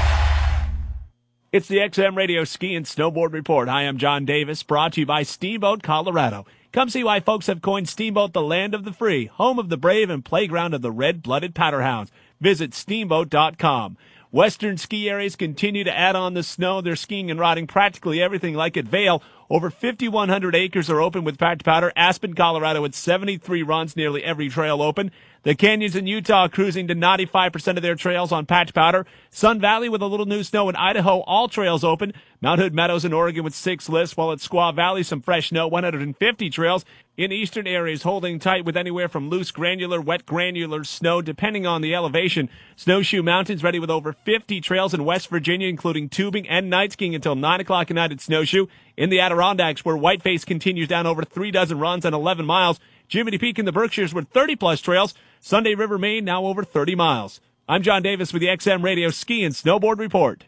S25: It's the XM Radio Ski and Snowboard Report. Hi, I'm John Davis, brought to you by Steamboat Colorado. Come see why folks have coined Steamboat the land of the free, home of the brave and playground of the red-blooded Powderhounds. Visit steamboat.com. Western ski areas continue to add on the snow. They're skiing and riding practically everything like at Vail. Over 5,100 acres are open with Patch Powder. Aspen, Colorado, with 73 runs, nearly every trail open. The Canyons in Utah cruising to 95% of their trails on Patch Powder. Sun Valley with a little new snow in Idaho, all trails open. Mount Hood Meadows in Oregon with 6 lists, while at Squaw Valley, some fresh snow, 150 trails. In eastern areas, holding tight with anywhere from loose granular, wet granular snow, depending on the elevation. Snowshoe Mountains ready with over 50 trails in West Virginia, including tubing and night skiing until 9 o'clock at night at Snowshoe. In the Adirondacks, where Whiteface continues down over 3 dozen runs and 11 miles. Jiminy Peak in the Berkshires with 30-plus trails. Sunday River, Maine, now over 30 miles. I'm John Davis with the XM Radio Ski and Snowboard Report.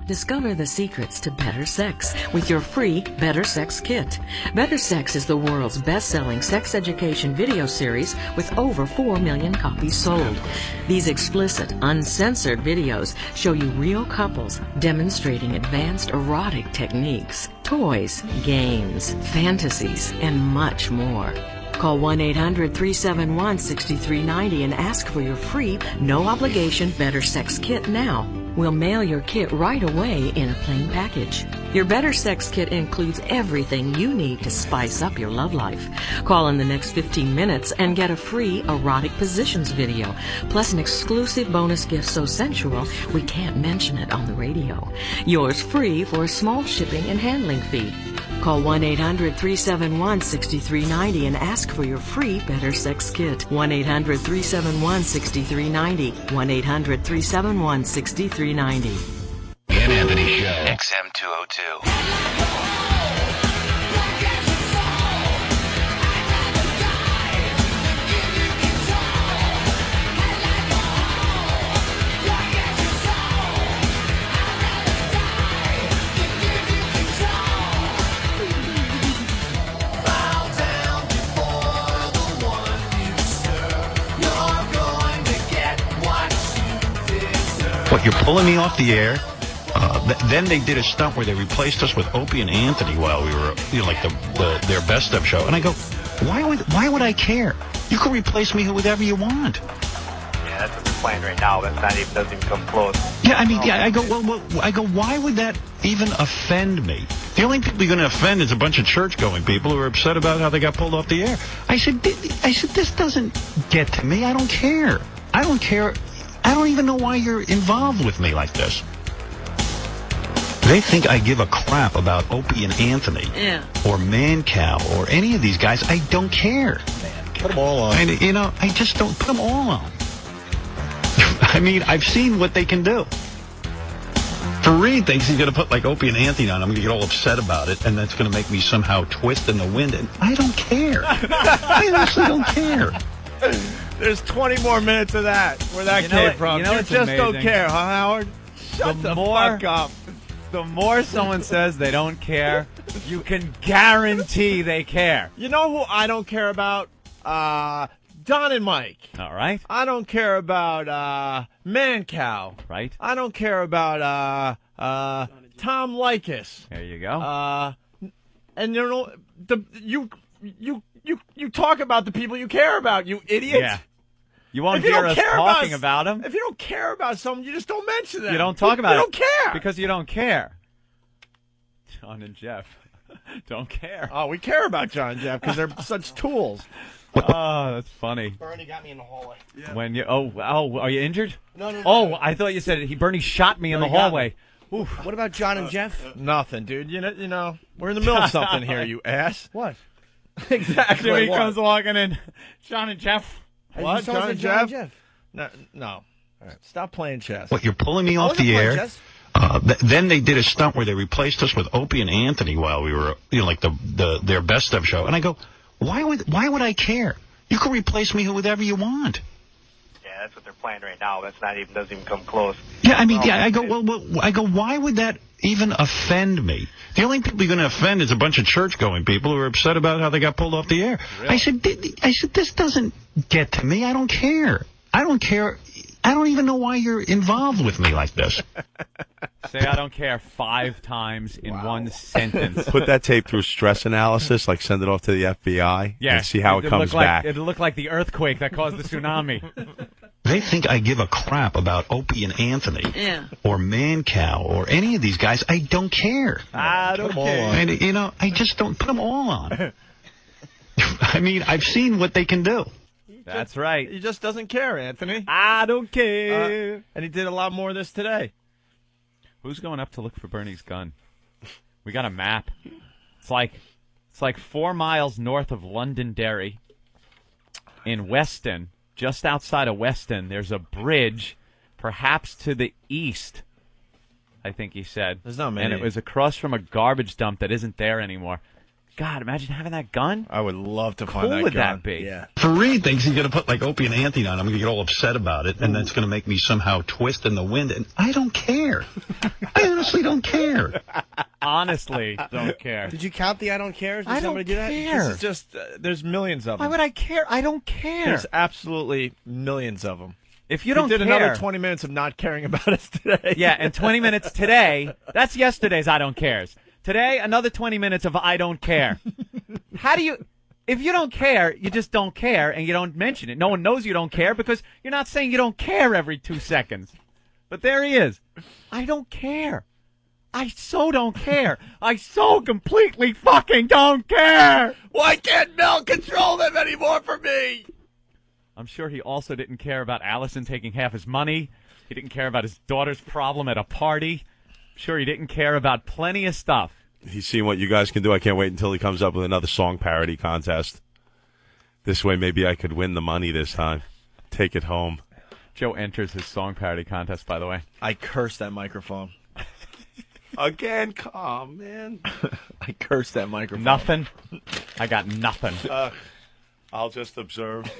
S26: Discover the secrets to better sex with your free Better Sex Kit. Better Sex is the world's best-selling sex education video series with over 4 million copies sold. These explicit, uncensored videos show you real couples demonstrating advanced erotic techniques, toys, games, fantasies, and much more. Call 1-800-371-6390 and ask for your free, no-obligation Better Sex Kit now. We'll mail your kit right away in a plain package. Your Better Sex Kit includes everything you need to spice up your love life. Call in the next 15 minutes and get a free erotic positions video, plus an exclusive bonus gift so sensual we can't mention it on the radio. Yours free for a small shipping and handling fee. Call 1-800-371-6390 and ask for your free Better Sex Kit. 1-800-371-6390. 1-800-371-6390.
S3: Ian Anthony Show. XM 202.
S5: What, you're pulling me off the air? Then they did a stunt where they replaced us with Opie and Anthony while we were, like their best of show. And I go, why would I care? You can replace me with whoever you want.
S6: Yeah, that's what they're playing right now. Doesn't even come close.
S5: Yeah, I mean, yeah. I go, why would that even offend me? The only people you're going to offend is a bunch of church-going people who are upset about how they got pulled off the air. I said, this doesn't get to me. I don't care. I don't care. I don't even know why you're involved with me like this. They think I give a crap about Opie and Anthony or Mancow or any of these guys. I don't care.
S4: Put them all on.
S5: I just don't put them all on. I mean, I've seen what they can do. Fareed thinks he's going to put like Opie and Anthony on. I'm going to get all upset about it, and that's going to make me somehow twist in the wind. And I don't care. I honestly don't care.
S15: There's 20 more minutes of that where that came from. You just don't care, huh, Howard? Shut the fuck up.
S16: The more someone says they don't care, you can guarantee they care.
S15: You know who I don't care about? Don and Mike.
S16: All right.
S15: I don't care about Mancow.
S16: Right.
S15: I don't care about Tom Likas.
S16: There you go.
S15: And you talk about the people you care about, you idiot.
S16: Yeah. You won't hear us talking about them.
S15: If you don't care about someone, you just don't mention them.
S16: You don't talk about it.
S15: You don't care.
S16: Because you don't care. John and Jeff don't care.
S15: Oh, we care about John and Jeff because they're such tools.
S16: Oh, that's funny.
S4: Bernie got me in the hallway.
S16: Yeah. When you are you injured?
S4: No.
S16: Oh, I thought you said Bernie shot me in the hallway.
S4: Oof. What about John and Jeff?
S15: Nothing, dude. You know, we're in the middle of something here, you ass.
S4: What?
S16: Exactly. When he comes walking in, John and Jeff.
S15: What? John and Jeff? No. All right. Stop playing chess.
S5: What, you're pulling me off the air? Then they did a stunt where they replaced us with Opie and Anthony while we were, like their best of show. And I go, why would I care? You can replace me with whoever you want.
S6: Yeah, that's what they're playing right now. Doesn't even come close.
S5: Yeah, I mean, I go, why would that even offend me? The only people you're going to offend is a bunch of church-going people who are upset about how they got pulled off the air. Really? I said, this doesn't get to me. I don't care. I don't care. I don't even know why you're involved with me like this.
S16: Say I don't care 5 times in one sentence.
S7: Put that tape through stress analysis, like send it off to the FBI and see how it comes back.
S16: It'll look like the earthquake that caused the tsunami.
S5: They think I give a crap about Opie and Anthony or Mancow or any of these guys. I don't care.
S15: I don't care.
S5: And, I just don't put them all on. I mean, I've seen what they can do.
S16: That's right.
S15: He just doesn't care, Anthony.
S16: I don't care.
S15: And he did a lot more of this today.
S16: Who's going up to look for Bernie's gun? We got a map. It's like 4 miles north of Londonderry. In Weston, just outside of Weston, there's a bridge, perhaps to the east, I think he said.
S15: There's not many.
S16: And it was across from a garbage dump that isn't there anymore. God, imagine having that gun.
S15: I would love to find that gun.
S16: Cool would that be?
S15: Yeah.
S5: Fareed thinks he's going to put like Opie and Anthony on. I'm going to get all upset about it, and that's going to make me somehow twist in the wind. And I don't care. I honestly don't care.
S16: Honestly, don't care.
S15: Did you count the I don't cares?
S16: I don't care.
S15: This is just, there's millions of them.
S16: Why would I care? I don't care.
S15: There's absolutely millions of them.
S16: If you don't
S15: did
S16: care,
S15: another 20 minutes of not caring about us today.
S16: Yeah, and 20 minutes today, that's yesterday's I don't cares. Today, another 20 minutes of I don't care. If you don't care, you just don't care and you don't mention it. No one knows you don't care because you're not saying you don't care every 2 seconds. But there he is. I don't care. I so don't care. I so completely fucking don't care.
S15: Why can't Mel control them anymore for me?
S16: I'm sure he also didn't care about Allison taking half his money. He didn't care about his daughter's problem at a party. I'm sure he didn't care about plenty of stuff.
S7: He's seen what you guys can do. I can't wait until he comes up with another song parody contest. This way, maybe I could win the money this time. Take it home.
S16: Joe enters his song parody contest, by the way.
S15: I cursed that microphone.
S7: Again, calm, man.
S15: I cursed that microphone.
S16: Nothing. I got nothing.
S7: I'll just observe.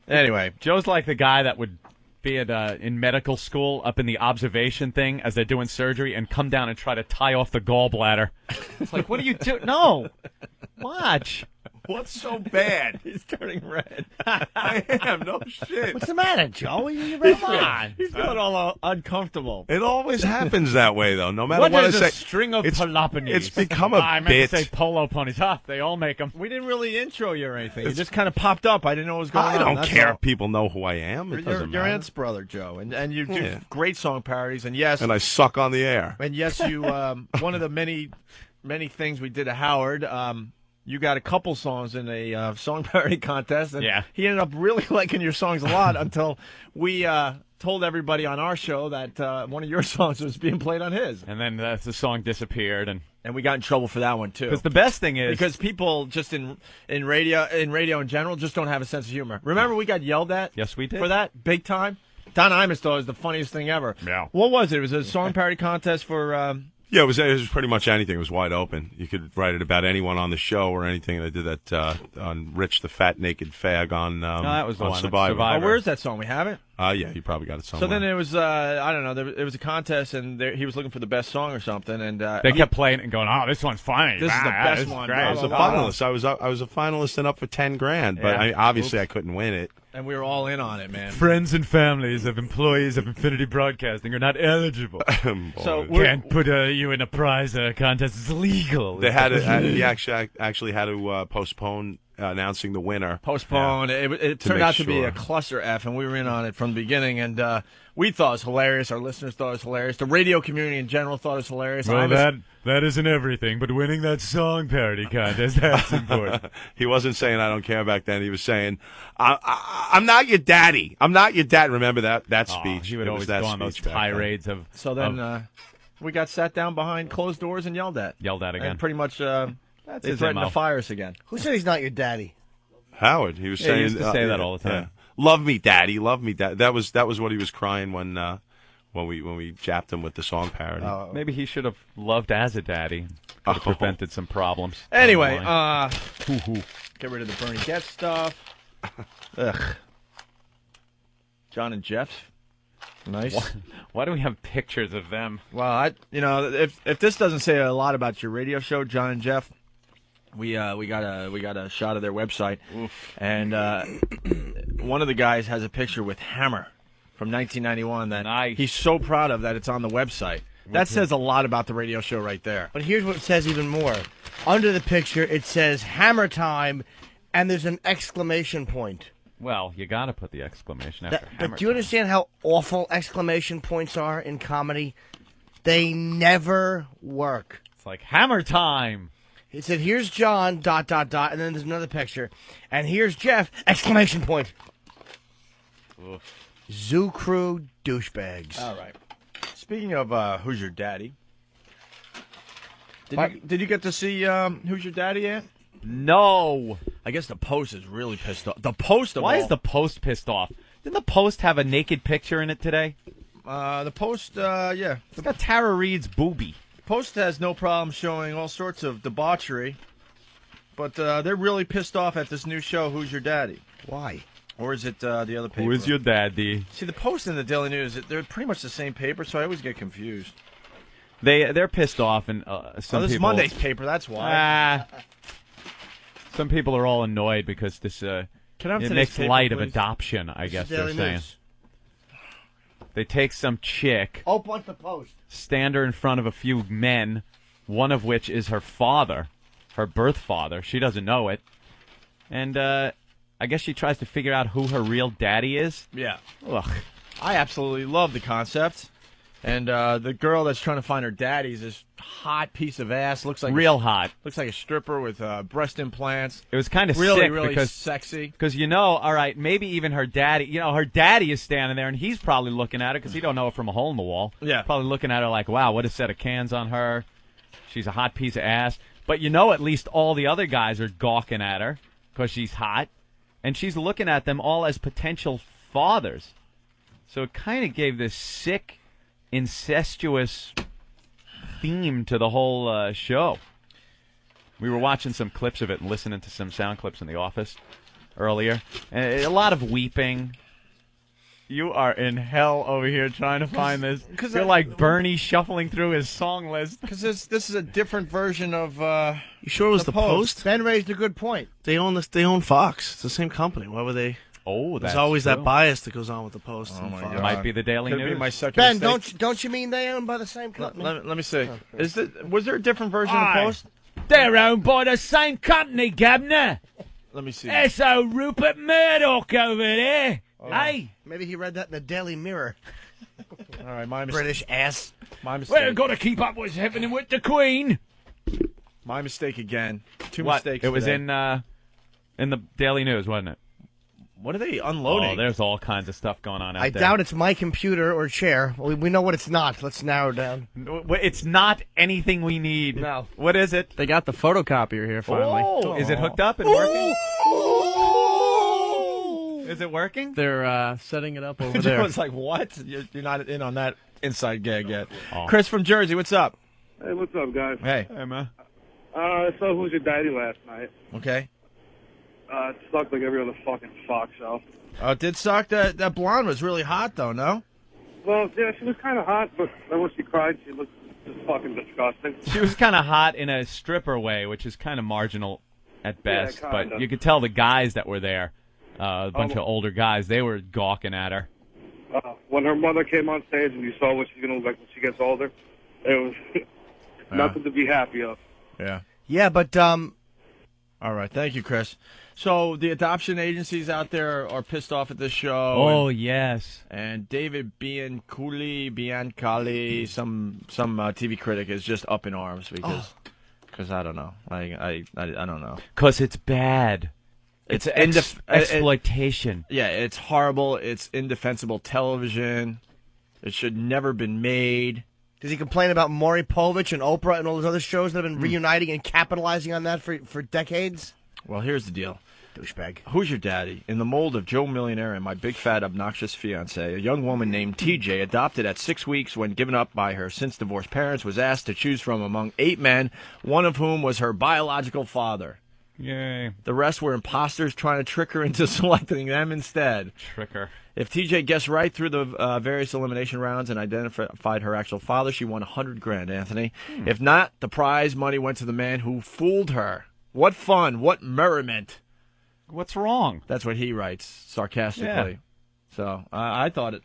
S15: Anyway,
S16: Joe's like the guy that would be at in medical school up in the observation thing as they're doing surgery and come down and try to tie off the gallbladder. It's like, what are you doing? No. Watch.
S7: What's so bad?
S15: He's turning red.
S7: I am, no shit.
S4: What's the matter, Joe? You red on.
S15: He's feeling all uncomfortable.
S7: It always happens that way, though. No matter
S16: What
S7: what I
S16: is
S7: say.
S16: a string of Peloponnese?
S7: It's become a
S16: I meant
S7: bit.
S16: to say polo ponies. Huh, they all make them.
S15: We didn't really intro you or anything. You just kind of popped up. I didn't know what was going on.
S7: I don't
S15: That's
S7: care
S15: all.
S7: if people know who I am. It doesn't
S15: Your
S7: matter.
S15: aunt's brother, Joe, and you do
S7: Yeah.
S15: great song parodies. And yes,
S7: And I suck on the air.
S15: and yes, you one of the many things we did to Howard. You got a couple songs in a song parody contest, and
S16: Yeah.
S15: he ended up really liking your songs a lot until we told everybody on our show that one of your songs was being played on his,
S16: And then the song disappeared, and
S15: we got in trouble for that one too.
S16: because the best thing is
S15: Because people just in radio in general just don't have a sense of humor. Remember, we got yelled at.
S16: Yes, we did.
S15: For that, big time. Don Imus thought it was the funniest thing ever.
S16: Yeah.
S15: What was it? It was a song parody contest for.
S7: Yeah, it was pretty much anything. It was wide open. You could write it about anyone on the show or anything. They did that on Rich the Fat Naked Fag on
S16: that was the
S7: on
S16: one.
S7: Survivor.
S15: Oh, where's that song? We have it.
S7: Yeah, you probably got it somewhere.
S15: So then it was I don't know. It was a contest, and he was looking for the best song or something, and
S16: they kept playing it and going, "Oh, this one's funny.
S15: This is the
S16: Ah,
S15: best
S16: this is
S15: one,
S16: great."
S15: blah,
S7: I was a
S15: blah, blah.
S7: finalist. I was a finalist and up for $10,000, but
S15: Yeah.
S7: obviously I couldn't win it.
S15: and we were all in on it, man.
S16: Friends and families of employees of Infinity Broadcasting are not eligible.
S15: So
S16: Can't put you in a prize contest. It's illegal.
S7: They had he actually had to postpone announcing the winner.
S15: Postponed. It
S7: To
S15: turned
S7: make
S15: out to be
S7: sure.
S15: a cluster F, and we were in on it from the beginning, and we thought it was hilarious. Our listeners thought it was hilarious. The radio community in general thought it was hilarious.
S16: Well, that isn't everything, but winning that song parody contest, that's important.
S7: He wasn't saying I don't care back then. He was saying I'm not your daddy. I'm not your dad. Remember that speech?
S16: He would
S7: It
S16: always
S7: was that
S16: go on those
S7: speech back then.
S16: tirades of...
S15: So then we got sat down behind closed doors and yelled at.
S16: Yelled at again.
S15: And pretty much
S16: That's
S15: they
S16: his
S15: threatened
S16: MO.
S15: to fire us again.
S4: Who said he's not your daddy?
S7: Howard. He was
S16: Yeah,
S7: saying
S16: he used to say that all the time.
S7: Love me, daddy. Love me, dad. That was what he was crying when we japped him with the song parody.
S16: Maybe he should have loved as a daddy. Could have prevented some problems.
S15: Anyway,
S16: down
S15: get rid of the Bernie Getz stuff. Ugh. John and Jeff. Nice.
S16: Why do we have pictures of them?
S15: Well, if this doesn't say a lot about your radio show, John and Jeff, we got a shot of their website, and one of the guys has a picture with Hammer from 1991 that he's so proud of that it's on the website. That says a lot about the radio show right there.
S4: But here's what it says even more. Under the picture, it says Hammer Time, and there's an exclamation point.
S16: Well, you got to put the exclamation after Hammer.
S4: But do you understand how awful exclamation points are in comedy? They never work.
S16: It's like Hammer Time.
S4: It said, here's John, ... and then there's another picture. And here's Jeff, exclamation point. Zoo Crew douchebags.
S15: All right. Speaking of Who's Your Daddy, did you get to see Who's Your Daddy yet?
S16: No.
S15: I guess the Post is really pissed off. The Post of
S16: Why
S15: all.
S16: is the Post pissed off? Didn't the Post have a naked picture in it today?
S15: The Post, yeah.
S16: It's got Tara Reid's boobie.
S15: Post has no problem showing all sorts of debauchery, but they're really pissed off at this new show, Who's Your Daddy?
S4: Why?
S15: Or is it the other paper?
S16: Who is your daddy?
S15: See, the Post and the Daily News, they're pretty much the same paper, so I always get confused.
S16: They're pissed off, and some
S15: this is
S16: people...
S15: Monday's paper, that's why.
S16: Some people are all annoyed because this
S15: Can I have
S16: it
S15: today's
S16: makes
S15: paper,
S16: light of
S15: please?
S16: adoption, I guess they're
S4: Daily
S16: saying.
S4: News.
S16: They take some chick,
S4: Open the Post.
S16: stand her in front of a few men, one of which is her father, her birth father. She doesn't know it. And I guess she tries to figure out who her real daddy is.
S15: Yeah.
S16: Ugh.
S15: I absolutely love the concept. And the girl that's trying to find her daddy's this hot piece of ass. Looks like
S16: Real hot.
S15: Looks like a stripper with breast implants.
S16: It was kind of
S15: really,
S16: sick
S15: really
S16: because
S15: sexy.
S16: Because all right, maybe even her daddy. Her daddy is standing there, and he's probably looking at her because he don't know her from a hole in the wall.
S15: Yeah,
S16: probably looking at her like, wow, what a set of cans on her. She's a hot piece of ass. But at least all the other guys are gawking at her because she's hot, and she's looking at them all as potential fathers. So it kind of gave this sick, incestuous theme to the whole show. We were watching some clips of it and listening to some sound clips in the office earlier. And a lot of weeping. You are in hell over here trying to find this. You're like Bernie shuffling through his song list.
S15: Because this is a different version of.
S10: You sure it was the Post?
S4: Ben raised a good point.
S10: They own this. They own Fox. It's the same company. Why would they?
S16: Oh,
S10: there's
S16: that's
S10: always
S16: true.
S10: that bias that goes on with the Post.
S15: Oh
S10: and
S15: my
S10: Fox.
S15: God.
S16: It might be the Daily
S15: Could
S16: News.
S15: be my second
S4: Ben,
S15: mistake.
S4: don't you mean they owned by the same company?
S15: Let me see. Was there a different version of
S25: Aye.
S15: Post?
S25: They're owned by the same company, Gabner.
S15: Let me see.
S25: S.O. Rupert Murdoch over there. Hey.
S4: Maybe he read that in the Daily Mirror.
S15: All right, my mistake.
S4: British ass.
S15: My mistake.
S25: Well, got to keep up what's happening with the Queen.
S15: My mistake again. Two
S16: What?
S15: mistakes.
S16: It was
S15: today.
S16: in the Daily News, wasn't it?
S15: What are they unloading?
S16: Oh, there's all kinds of stuff going on out
S4: I
S16: there.
S4: doubt it's my computer or chair. We know what it's not. Let's narrow it down.
S16: It's not anything we need.
S4: No.
S16: What is it?
S12: They got the photocopier here finally.
S16: Oh, is it hooked up and working? Is it working?
S12: They're setting it up over
S15: Joe
S12: there.
S15: was like, what? You're not in on that inside gag yet.
S16: Oh.
S15: Chris from Jersey, what's up?
S14: Hey, what's up, guys?
S15: Hey.
S16: Hey, man.
S14: I saw Who's Your Daddy last night.
S15: Okay.
S14: It sucked like every other fucking Fox show.
S15: Oh, it did suck. That blonde was really hot, though, no?
S14: Well, yeah, she was kind of hot, but then when she cried, she looked just fucking disgusting.
S16: She was kind of hot in a stripper way, which is kind of marginal at best.
S14: Yeah,
S16: but
S14: kinda.
S16: you could tell the guys that were there, a bunch of older guys, they were gawking at her.
S14: When her mother came on stage and you saw what she's going to look like when she gets older, it was nothing to be happy of.
S15: Yeah.
S4: Yeah, but
S15: All right. Thank you, Chris. So the adoption agencies out there are pissed off at this show.
S16: Oh,
S15: and,
S16: yes.
S15: And David Biancali, some TV critic, is just up in arms because I don't know. I don't know.
S16: Because it's bad.
S15: It's
S16: exploitation.
S15: Yeah, it's horrible. It's indefensible television. It should never been made.
S4: Does he complain about Maury Povich and Oprah and all those other shows that have been reuniting and capitalizing on that for decades?
S15: Well, here's the deal.
S4: Douchebag.
S15: Who's Your Daddy? In the mold of Joe Millionaire and My Big Fat Obnoxious Fiancé, a young woman named TJ, adopted at 6 weeks when given up by her since-divorced parents, was asked to choose from among 8 men, one of whom was her biological father.
S16: Yay.
S15: The rest were imposters trying to trick her into selecting them instead.
S16: Tricker.
S15: If TJ guessed right through the various elimination rounds and identified her actual father, she won $100,000, Anthony. If not, the prize money went to the man who fooled her. What fun! What merriment!
S16: What's wrong?
S15: That's what he writes sarcastically.
S16: Yeah.
S15: So I thought it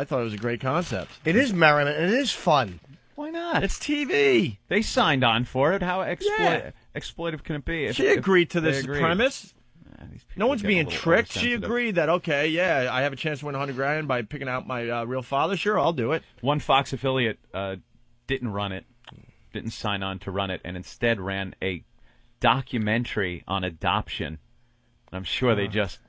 S15: was a great concept.
S4: It is merriment and it is fun.
S16: Why not?
S15: It's TV.
S16: They signed on for it. How exploitive can it be?
S15: She agreed to
S16: they
S15: this
S16: agreed.
S15: premise. No one's
S16: get a
S15: being
S16: little
S15: tricked. She
S16: oversensitive.
S15: agreed that, okay, yeah, I have a chance to win $100,000 by picking out my real father. Sure, I'll do it.
S16: One Fox affiliate didn't run it, didn't sign on to run it, and instead ran a documentary on adoption. I'm sure they just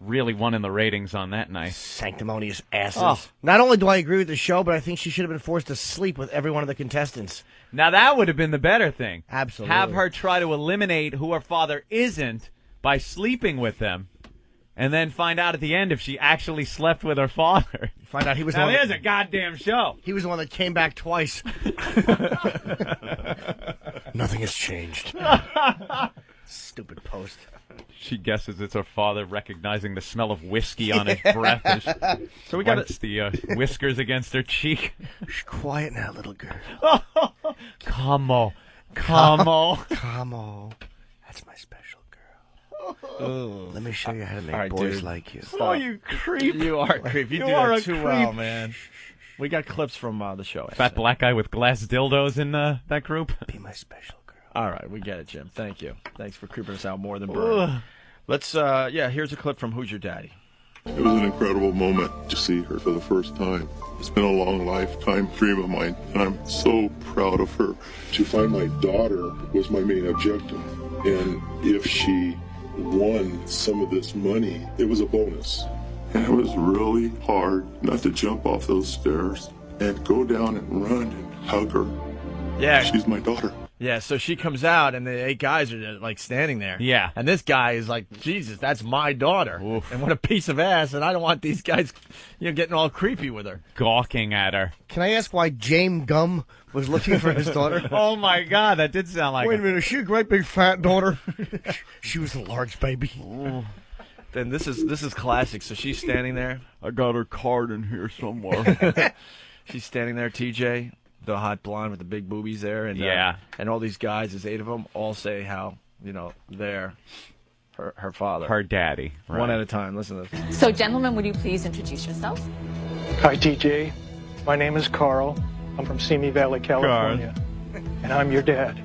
S16: really won in the ratings on that night.
S4: Sanctimonious asses.
S16: Oh.
S4: Not only do I agree with the show, but I think she should have been forced to sleep with every one of the contestants.
S16: Now that would have been the better thing.
S4: Absolutely.
S16: Have her try to eliminate who her father isn't by sleeping with them, and then find out at the end if she actually slept with her father.
S4: Find out he was
S16: now
S4: the one
S16: there's
S4: that,
S16: a goddamn show.
S4: He was the one that came back twice. Nothing has changed. Stupid Post.
S16: She guesses it's her father, recognizing the smell of whiskey on his breath. As
S15: So we got
S16: wipes the whiskers against her cheek.
S4: Shh, quiet now, little girl.
S16: Come on. Come on.
S4: Come on. That's my special girl. Let me show you how to make
S15: All right,
S4: boys
S15: dude.
S4: like you.
S16: Oh, you creep.
S15: You are a creep. You,
S16: You
S15: do
S16: are
S15: that
S16: a
S15: too
S16: creep.
S15: well, man. We got clips from the show.
S16: Fat black guy with glass dildos in that group.
S4: Be my special girl.
S15: All right, we get it, Jim. Thank you. Thanks for creeping us out more than Burn. Let's, here's a clip from Who's Your Daddy?
S1: It was an incredible moment to see her for the first time. It's been a long lifetime dream of mine, and I'm so proud of her. To find my daughter was my main objective, and if she won some of this money, it was a bonus. And it was really hard not to jump off those stairs and go down and run and hug her.
S15: Yeah.
S1: She's my daughter.
S15: Yeah, so she comes out, and the 8 guys are just, like, standing there.
S16: Yeah.
S15: And this guy is like, Jesus, that's my daughter. Oof. And what a piece of ass, and I don't want these guys, getting all creepy with her.
S16: Gawking at her.
S4: Can I ask why James Gum was looking for his daughter?
S16: Oh, my God, that did sound like
S4: Wait a minute, is she a great big fat daughter? She was a large baby.
S15: Then this is classic. So she's standing there.
S1: I got her card in here somewhere.
S15: She's standing there, TJ, the hot blonde with the big boobies there, and and all these guys, there's 8 of them, all say how they're her father,
S16: her daddy, right.
S15: One at a time. Listen to this.
S13: So, gentlemen, would you please introduce yourself?
S18: Hi, TJ. My name is Carl. I'm from Simi Valley, California, and I'm your dad.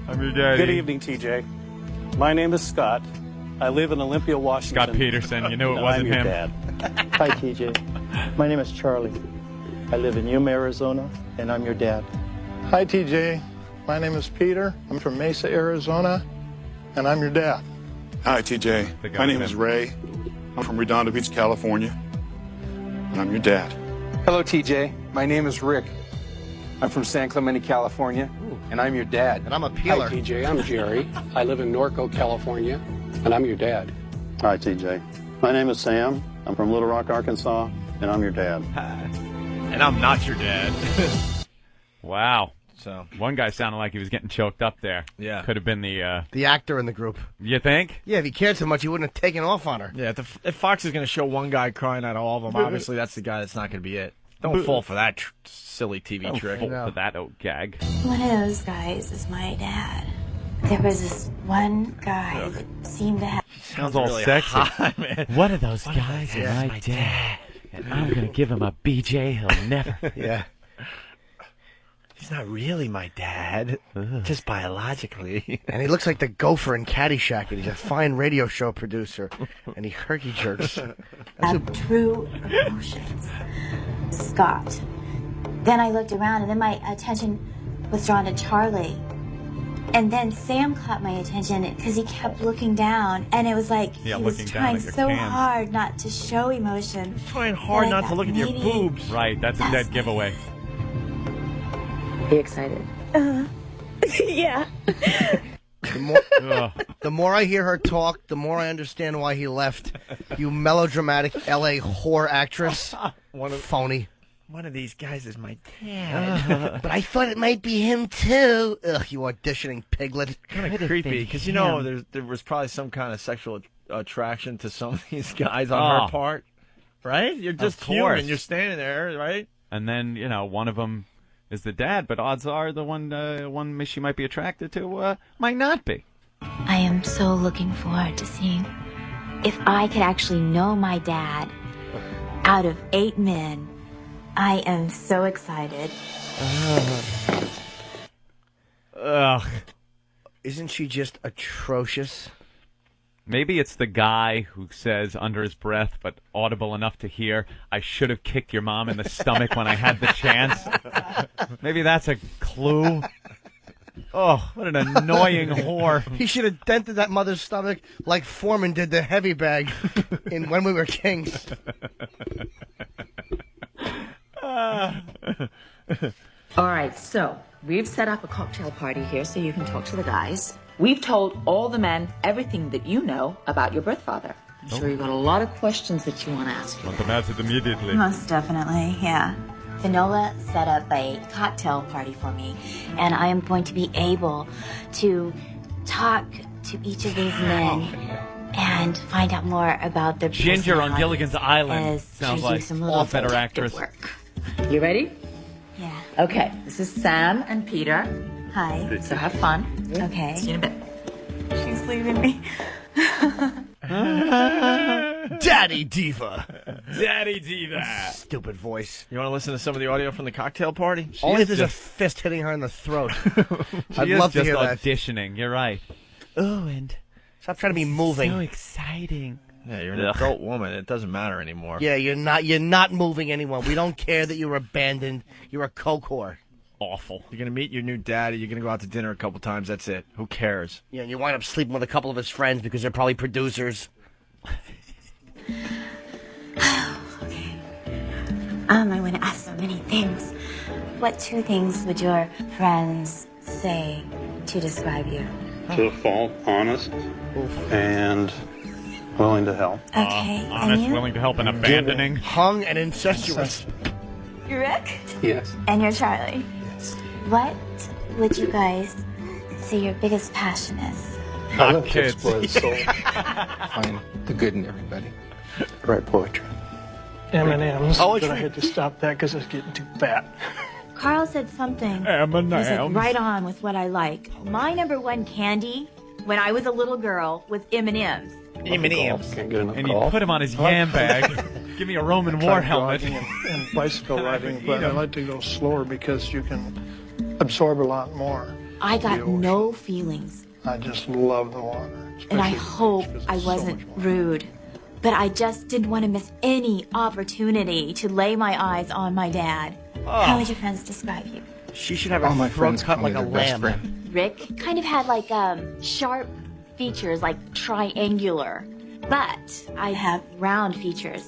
S16: I'm your daddy.
S18: Good evening, TJ. My name is Scott. I live in Olympia, Washington.
S16: Scott Peterson. You knew it
S18: and
S16: wasn't
S18: I'm your
S16: him.
S18: Dad. Hi, TJ. My name is Charlie. I live in Yuma, Arizona, and I'm your dad.
S19: Hi, TJ. My name is Peter. I'm from Mesa, Arizona, and I'm your dad.
S1: Hi, TJ. My name is Ray. I'm from Redondo Beach, California, and I'm your dad.
S21: Hello, TJ. My name is Rick. I'm from San Clemente, California, and I'm your dad.
S4: And I'm a peeler.
S21: Hi, TJ. I'm Jerry. I live in Norco, California, and I'm your dad.
S22: Hi, TJ. My name is Sam. I'm from Little Rock, Arkansas, and I'm your dad.
S15: And I'm not your dad.
S16: Wow.
S15: So
S16: one guy sounded like he was getting choked up there.
S15: Yeah.
S16: Could have been the
S4: actor in the group.
S16: You think?
S4: Yeah, if he cared so much, he wouldn't have taken off on her.
S15: Yeah, if Fox is going to show one guy crying out of all of them, obviously that's the guy that's not going to be it. Don't fall for that silly TV trick.
S16: Don't fall for that old gag.
S27: One of those guys is my dad. There was this one guy that seemed to have...
S16: Sounds all
S15: really
S16: sexy.
S15: hot, man.
S16: One of those guys is my dad. And I'm going to give him a BJ he'll never.
S4: Yeah.
S15: He's not really my dad, just biologically.
S4: And he looks like the gopher in Caddyshack, and he's a fine radio show producer, and he herky jerks.
S27: Have true emotions. Scott. Then I looked around, and then my attention was drawn to Charlie. And then Sam caught my attention because he kept looking down, and it was like he was trying so hard not to show emotion.
S15: He's trying hard not to look at your boobs.
S16: Right, that's a dead giveaway.
S13: Are you excited?
S27: Yeah.
S4: The more I hear her talk, the more I understand why he left. You melodramatic L.A. whore actress. Phony.
S15: One of these guys is my dad.
S4: But I thought it might be him, too. Ugh, you auditioning piglet.
S15: Kind of creepy, because there was probably some kind of sexual attraction to some of these guys on her part. Right? You're just human. You're standing there, right?
S16: And then, one of them is the dad, but odds are the one she might be attracted to might not be.
S27: I am so looking forward to seeing if I could actually know my dad out of 8 men. I am so excited.
S16: Ugh.
S4: Isn't she just atrocious?
S16: Maybe it's the guy who says under his breath, but audible enough to hear, I should have kicked your mom in the stomach when I had the chance. Maybe that's a clue. Oh, what an annoying whore.
S4: He should have dented that mother's stomach like Foreman did the heavy bag in When We Were Kings.
S13: All right, so we've set up a cocktail party here so you can talk to the guys. We've told all the men everything that you know about your birth father. I'm sure you've got a lot of questions that you want to ask.
S16: Want them answered immediately.
S27: Most definitely, yeah. Finola set up a cocktail party for me, and I am going to be able to talk to each of these men and find out more about their
S16: Ginger on
S27: personalities
S16: Gilligan's Island
S27: as
S16: sounds
S27: I do
S16: like
S27: some
S16: all
S27: little
S16: better
S27: detective
S16: actress.
S27: work.
S13: You ready?
S27: Yeah.
S13: Okay, this is Sam and Peter.
S27: Hi.
S13: So have fun.
S27: Okay.
S13: See you in a bit.
S27: She's leaving me.
S4: Daddy Diva.
S15: Daddy Diva.
S4: Stupid voice.
S15: You want to listen to some of the audio from the cocktail party?
S4: Only if there's a fist hitting her in the throat. I'd
S16: She is
S4: love to
S16: just
S4: hear that.
S16: auditioning. You're right. Oh, and
S4: stop trying to be moving.
S16: So exciting.
S15: Yeah, you're an adult woman. It doesn't matter anymore.
S4: Yeah, you're not moving anyone. We don't care that you were abandoned. You're a coke whore.
S15: Awful. You're going to meet your new daddy. You're going to go out to dinner a couple times. That's it. Who cares?
S4: Yeah, and you wind up sleeping with a couple of his friends because they're probably producers.
S27: I want to ask so many things. What 2 things would your friends say to describe you?
S22: To a fault, honest, and willing to help.
S27: Okay,
S16: honest,
S27: and you?
S16: willing to help, and abandoning.
S4: Hung and incestuous.
S27: You're Rick?
S22: Yes.
S27: And you're Charlie? Yes. What would you guys say your biggest passion is?
S22: I love to explore the soul. Find the good in everybody. Write poetry.
S18: M&M's,
S4: Oh,
S18: but I had to stop that because I was getting too fat.
S27: Carl said something.
S16: M&Ms.
S27: He said right on with what I like. My number 1 candy when I was a little girl was M&M's.
S15: M&M's.
S22: Can't get enough
S16: And he
S22: golf.
S16: put him on his yam bag. Give me a Roman war
S18: Track
S16: helmet.
S18: riding and bicycle riding, but I like to go slower because you can absorb a lot more.
S27: I got no feelings,
S18: I just love the water.
S27: and I
S18: especially
S27: hope
S18: because
S27: I
S18: it's so
S27: wasn't
S18: much water.
S27: rude. But I just didn't want to miss any opportunity to lay my eyes on my dad. How would your friends describe you?
S4: She should have
S22: All
S4: her
S22: my
S4: throat
S22: friends
S4: cut
S22: call me
S4: like a
S22: their best
S4: lamb.
S22: friend.
S27: Rick kind of had like sharp features, like triangular. But I have round features.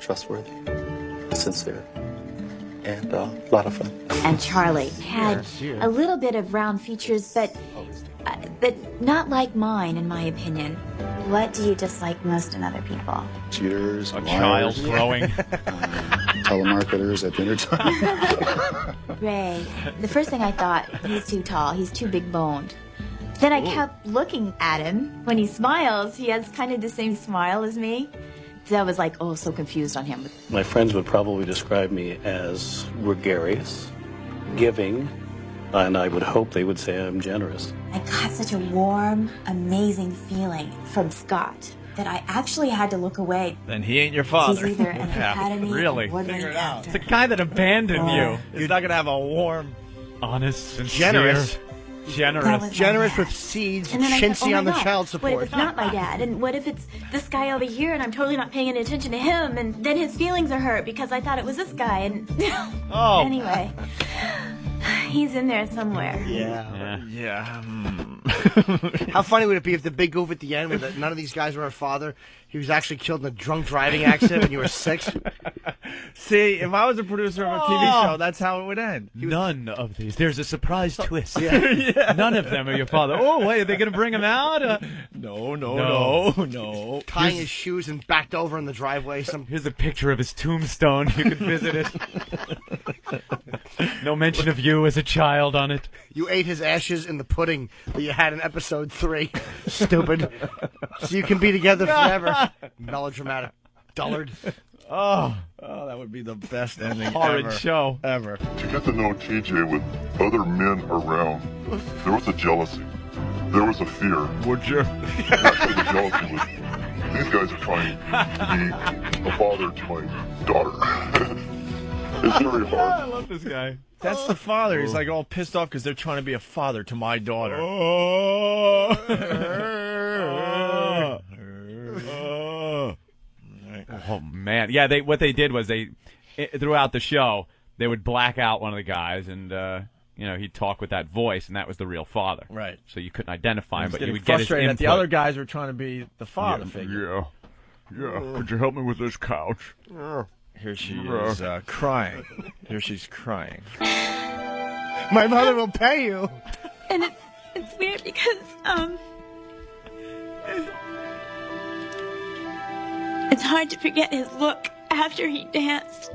S22: Trustworthy, sincere, and a lot of fun.
S27: And Charlie had a little bit of round features, but not like mine, in my opinion. What do you dislike most in other people?
S22: Cheaters,
S16: A child growing.
S22: telemarketers at dinner time.
S27: Ray, the first thing I thought, he's too tall, he's too big boned. Then I kept looking at him. When he smiles, he has kind of the same smile as me. So I was like, oh, so confused on him.
S22: My friends would probably describe me as gregarious, giving, and I would hope they would say I'm generous.
S27: I got such a warm, amazing feeling from Scott that I actually had to look away.
S15: Then he ain't your father.
S27: He's either an Academy
S16: really.
S27: Award-winning actor.
S16: It's the guy that abandoned you.
S15: He's not going to have a warm,
S16: Honest, sincere,
S4: Generous.
S27: That
S16: generous.
S27: was my
S4: Generous
S27: dad.
S4: with seeds,
S27: And then I
S4: chintzy
S27: thought, oh
S4: on
S27: my
S4: the
S27: God,
S4: child
S27: what
S4: support.
S27: if it's not my dad? And what if it's this guy over here and I'm totally not paying any attention to him? And then his feelings are hurt because I thought it was this guy. And
S15: Oh.
S27: anyway, he's in there somewhere.
S15: yeah.
S4: How funny would it be if the big goof at the end, where none of these guys were her father, he was actually killed in a drunk driving accident when you were 6?
S15: See, if I was a producer of a TV show, that's how it would end.
S16: None of these. There's a surprise twist.
S15: Yeah.
S16: None of them are your father. Oh, wait, are they going to bring him out?
S15: No.
S4: Tying his shoes and backed over in the driveway.
S16: Here's a picture of his tombstone. You can visit it. No mention of you as a child on it.
S4: You ate his ashes in the pudding that you had in episode 3. Stupid. So you can be together forever. Melodramatic dullard.
S15: Oh, that would be the best ending
S16: Horrid
S15: ever.
S16: show.
S15: Ever.
S1: To get to know TJ with other men around, there was a jealousy. There was a fear.
S15: Would you?
S1: Actually, the jealousy was, these guys are trying to be a father to my daughter. It's very hard.
S16: I love this guy.
S15: That's the father. He's like all pissed off because they're trying to be a father to my daughter.
S16: Oh man, yeah. What they did was throughout the show they would black out one of the guys, and he'd talk with that voice, and that was the real father.
S15: Right.
S16: So you couldn't identify him, but you
S15: Getting
S16: would get his
S15: frustrated
S16: input.
S15: that the other guys were trying to be the father figure.
S1: Yeah. Could you help me with this couch?
S15: Here she is crying. Here she's crying.
S4: My mother will pay you.
S27: And it's weird because, it's hard to forget his look after he danced.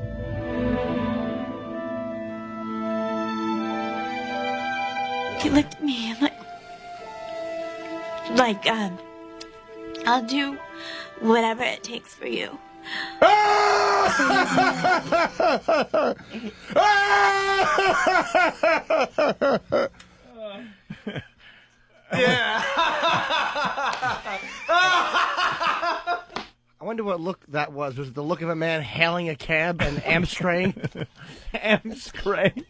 S27: He looked at me and I'll do whatever it takes for you.
S4: I wonder what look that was. Was it the look of a man hailing a cab and amstraying?
S16: Amstraying.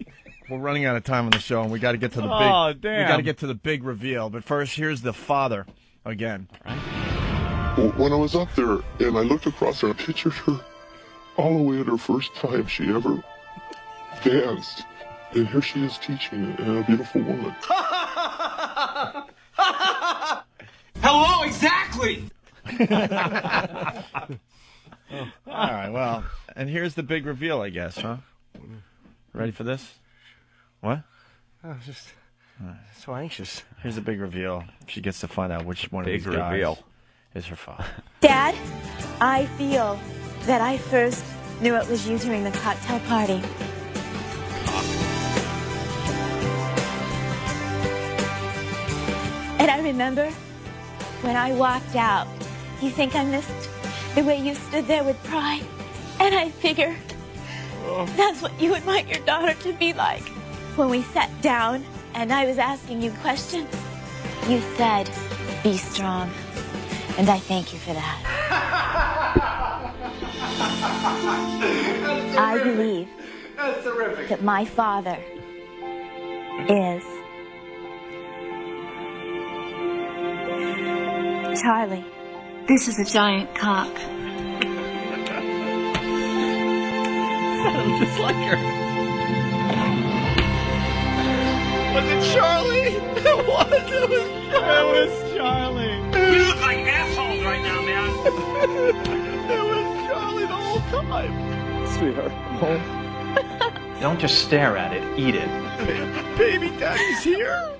S15: We're running out of time on the show, and we got to get to the big.
S16: Oh, damn.
S15: We got to get to the big reveal. But first, here's the father again.
S1: when I was up there and I looked across her, I pictured her all the way at her first time she ever danced. And here she is teaching a beautiful woman.
S2: Hello, exactly!
S15: All right, well, and here's the big reveal, I guess, huh? Ready for this? What?
S4: I was just so anxious.
S15: Here's the big reveal. She gets to find out which one
S16: Big
S15: of these guys
S16: reveal.
S15: is her father.
S27: Dad, I feel that I first knew it was you during the cocktail party. And I remember when I walked out, you think I missed the way you stood there with pride? And I figure that's what you would want your daughter to be like. When we sat down and I was asking you questions, you said, be strong. And I thank you for that. I believe
S2: That's terrific.
S27: that my father is Charlie. This is a giant cock.
S2: Sounds just like her.
S15: Was it Charlie? It was Charlie.
S2: You look like assholes right now, man.
S15: It was Charlie the whole time.
S21: Sweetheart, I'm home. Don't just stare at it, eat it.
S15: Baby daddy's here.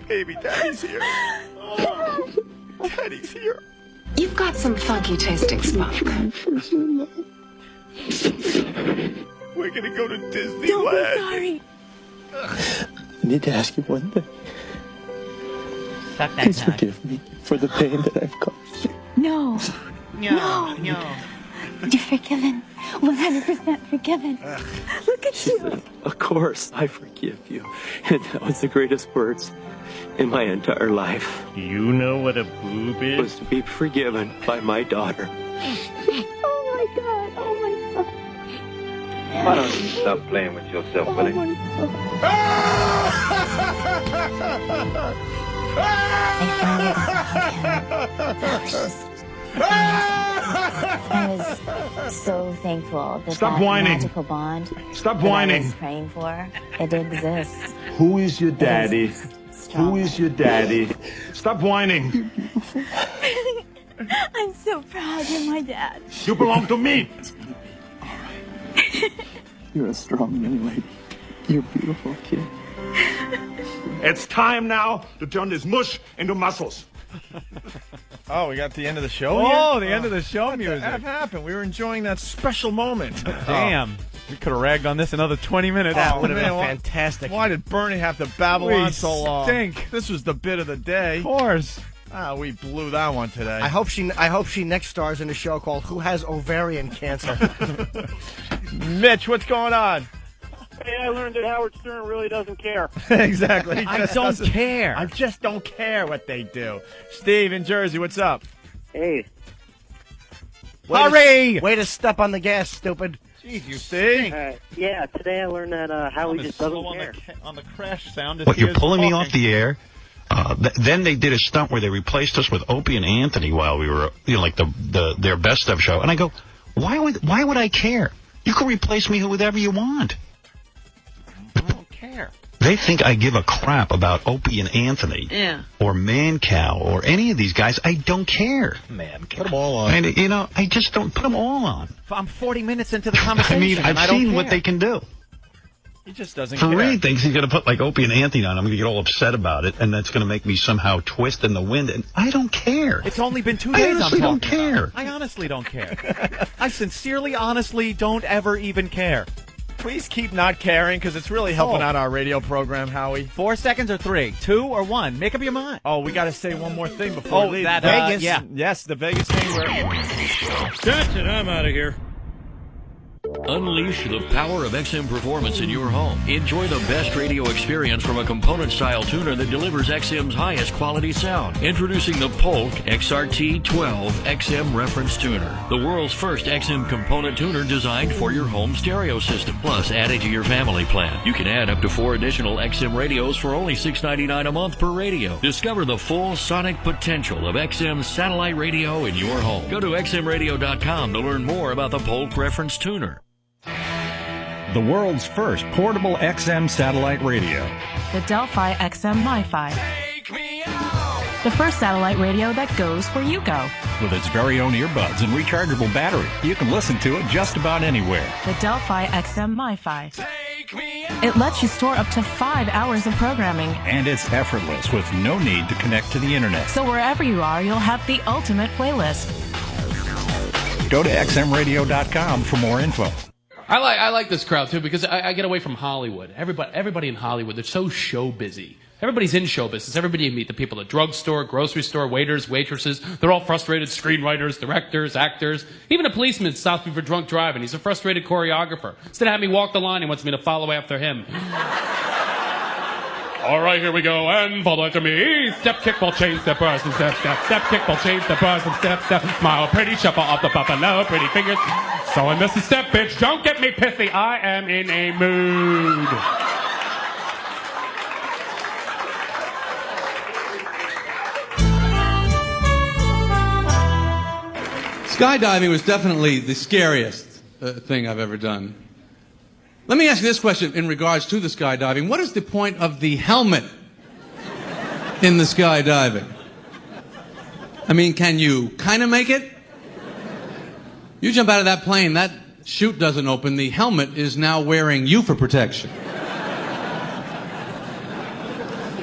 S15: Baby daddy's here. Oh, daddy's here.
S8: You've got some funky tasting spunk.
S15: We're gonna go to Disneyland.
S27: Don't be sorry.
S21: I need to ask you one thing.
S2: Suck that
S21: Please
S2: cock.
S21: forgive me for the pain that I've caused you.
S27: No.
S2: No.
S27: You're forgiven. 100% forgiven. Look at you.
S21: Of course, I forgive you. And that was the greatest words in my entire life.
S9: You know what a boob is?
S21: Was to be forgiven by my daughter.
S27: Oh my God. Oh my God.
S11: Why don't you stop playing with yourself,
S27: Oh
S11: Willie?
S27: my God. I was so thankful that
S9: Stop
S27: that
S9: whining.
S27: magical bond
S9: Stop
S27: that I
S9: whining.
S27: was praying for, it exists.
S9: Who is your daddy?
S27: strong.
S9: Who is your daddy? Stop whining.
S27: I'm so proud you're my dad.
S9: You belong to me.
S21: You're a strong young lady. You're a beautiful kid.
S9: It's time now to turn this mush into muscles.
S15: Oh, we got the end of the show
S16: Oh,
S15: here?
S16: the end of the show
S15: What
S16: music.
S15: What happened? We were enjoying that special moment.
S16: Damn. We could have ragged on this another 20 minutes.
S15: That would have been fantastic. Why did Bernie have to babble
S16: We
S15: on so long?
S16: stink.
S15: This was the bit of the day.
S16: Of course.
S15: Ah, we blew that one today.
S4: I hope she next stars in a show called Who Has Ovarian Cancer.
S15: Mitch, what's going on?
S17: Hey, I learned that Howard Stern really doesn't care.
S15: Exactly. He
S17: I
S15: just
S17: don't
S15: doesn't-
S17: care.
S15: I just don't care what they do. Steve in Jersey, what's up?
S17: Hey.
S4: Hurry! Way to step on the gas, stupid.
S15: Jeez, you see?
S17: Yeah, today I learned that Howie just doesn't care.
S16: On the crash sound.
S5: What, you're pulling me off the air? Then they did a stunt where they replaced us with Opie and Anthony while we were, like their best of show. And I go, why would I care? You can replace me with whoever you want.
S15: I don't care.
S5: They think I give a crap about Opie and Anthony.
S8: Yeah.
S5: Or Mancow or any of these guys. I don't care.
S21: Mancow.
S5: Put them all on. And, I just don't put them all on.
S16: I'm 40 minutes into the conversation.
S5: I mean,
S16: and I
S5: I've
S16: don't
S5: seen
S16: care.
S5: what they can do.
S15: He just doesn't care.
S5: Fareed thinks he's going to put like Opie and Anthony on. I'm going to get all upset about it, and that's going to make me somehow twist in the wind. And I don't care.
S16: It's only been 2
S5: I
S16: days.
S5: honestly
S16: I'm
S5: don't
S16: talking
S5: care.
S16: about. I honestly don't care. I sincerely, honestly don't ever even care.
S15: Please keep not caring because it's really helping out our radio program, Howie.
S16: 4 seconds or 3? 2 or 1? Make up your mind.
S15: Oh, we got to say one more thing before
S16: Oh,
S15: we leave.
S16: that,
S15: Vegas.
S16: yeah.
S15: Yes, the Vegas game where...
S9: That's it. I'm out of here.
S3: Unleash the power of XM performance in your home. Enjoy the best radio experience from a component-style tuner that delivers XM's highest quality sound. Introducing the Polk XRT12 XM Reference Tuner, the world's first XM component tuner designed for your home stereo system. Plus, added to your family plan. You can add up to 4 additional XM radios for only $6.99 a month per radio. Discover the full sonic potential of XM satellite radio in your home. Go to xmradio.com to learn more about the Polk Reference Tuner.
S6: The world's first portable XM satellite radio.
S7: The Delphi XM MiFi. The first satellite radio that goes where you go.
S6: With its very own earbuds and rechargeable battery, you can listen to it just about anywhere.
S7: The Delphi XM MiFi. It lets you store up to 5 hours of programming.
S6: And it's effortless with no need to connect to the internet.
S7: So wherever you are, you'll have the ultimate playlist.
S6: Go to xmradio.com for more info.
S20: I like this crowd too because I get away from Hollywood. Everybody in Hollywood, they're so show busy. Everybody's in show business. Everybody you meet, the people at the drugstore, grocery store, waiters, waitresses, they're all frustrated screenwriters, directors, actors. Even a policeman stops me for drunk driving. He's a frustrated choreographer. Instead of having me walk the line, he wants me to follow after him. All right, here we go, and follow after me. Step, kick, ball, chain, step, bars, and step, step. Step, kick, ball, chain, step, bars, and step, step. Smile, pretty, shuffle off the buffalo, pretty fingers. So I miss a step, bitch. Don't get me pissy. I am in a mood.
S23: Skydiving was definitely the scariest thing I've ever done. Let me ask you this question in regards to the skydiving. What is the point of the helmet in the skydiving? I mean, can you kind of make it? You jump out of that plane, that chute doesn't open, the helmet is now wearing you for protection.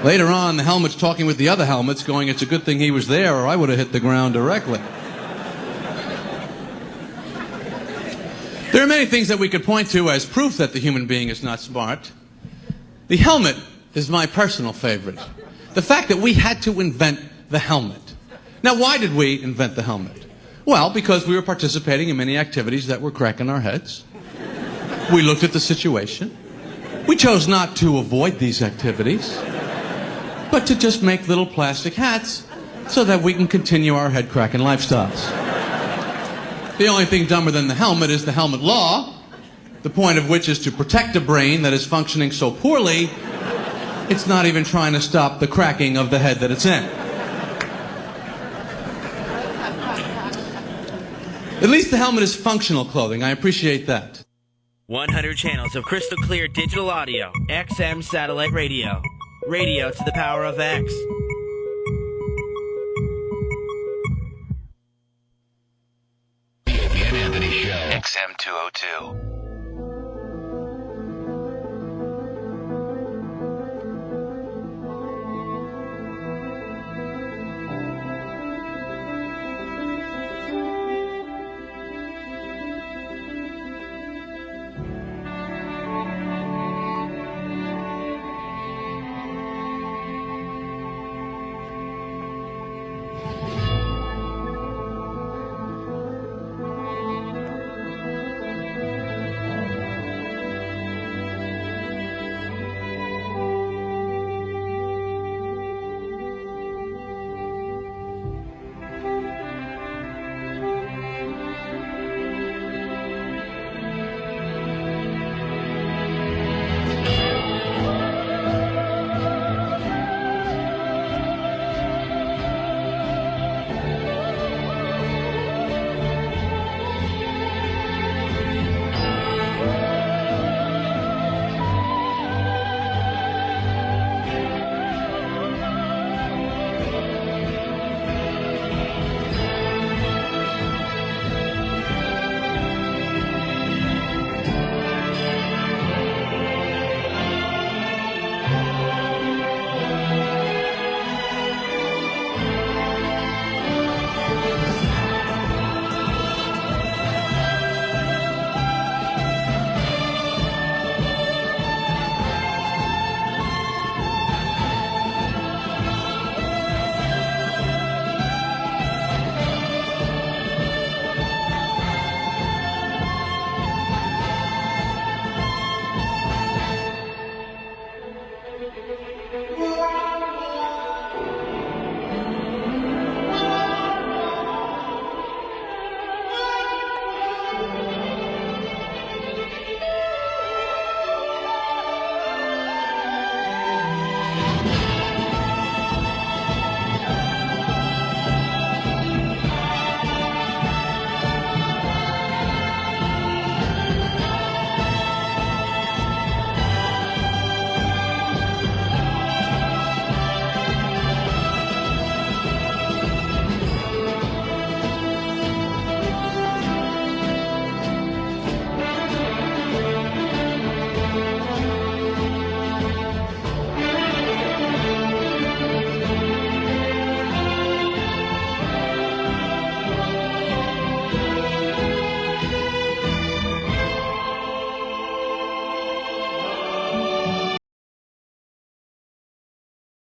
S23: Later on, the helmet's talking with the other helmets, going, it's a good thing he was there or I would have hit the ground directly. There are many things that we could point to as proof that the human being is not smart. The helmet is my personal favorite. The fact that we had to invent the helmet. Now, why did we invent the helmet? Well, because we were participating in many activities that were cracking our heads. We looked at the situation. We chose not to avoid these activities, but to just make little plastic hats so that we can continue our head-cracking lifestyles. The only thing dumber than the helmet is the helmet law, the point of which is to protect a brain that is functioning so poorly, it's not even trying to stop the cracking of the head that it's in. At least the helmet is functional clothing. I appreciate that.
S24: 100 channels of crystal clear digital audio. XM satellite radio. Radio to the power of X.
S26: The Ian Anthony Show. XM 202.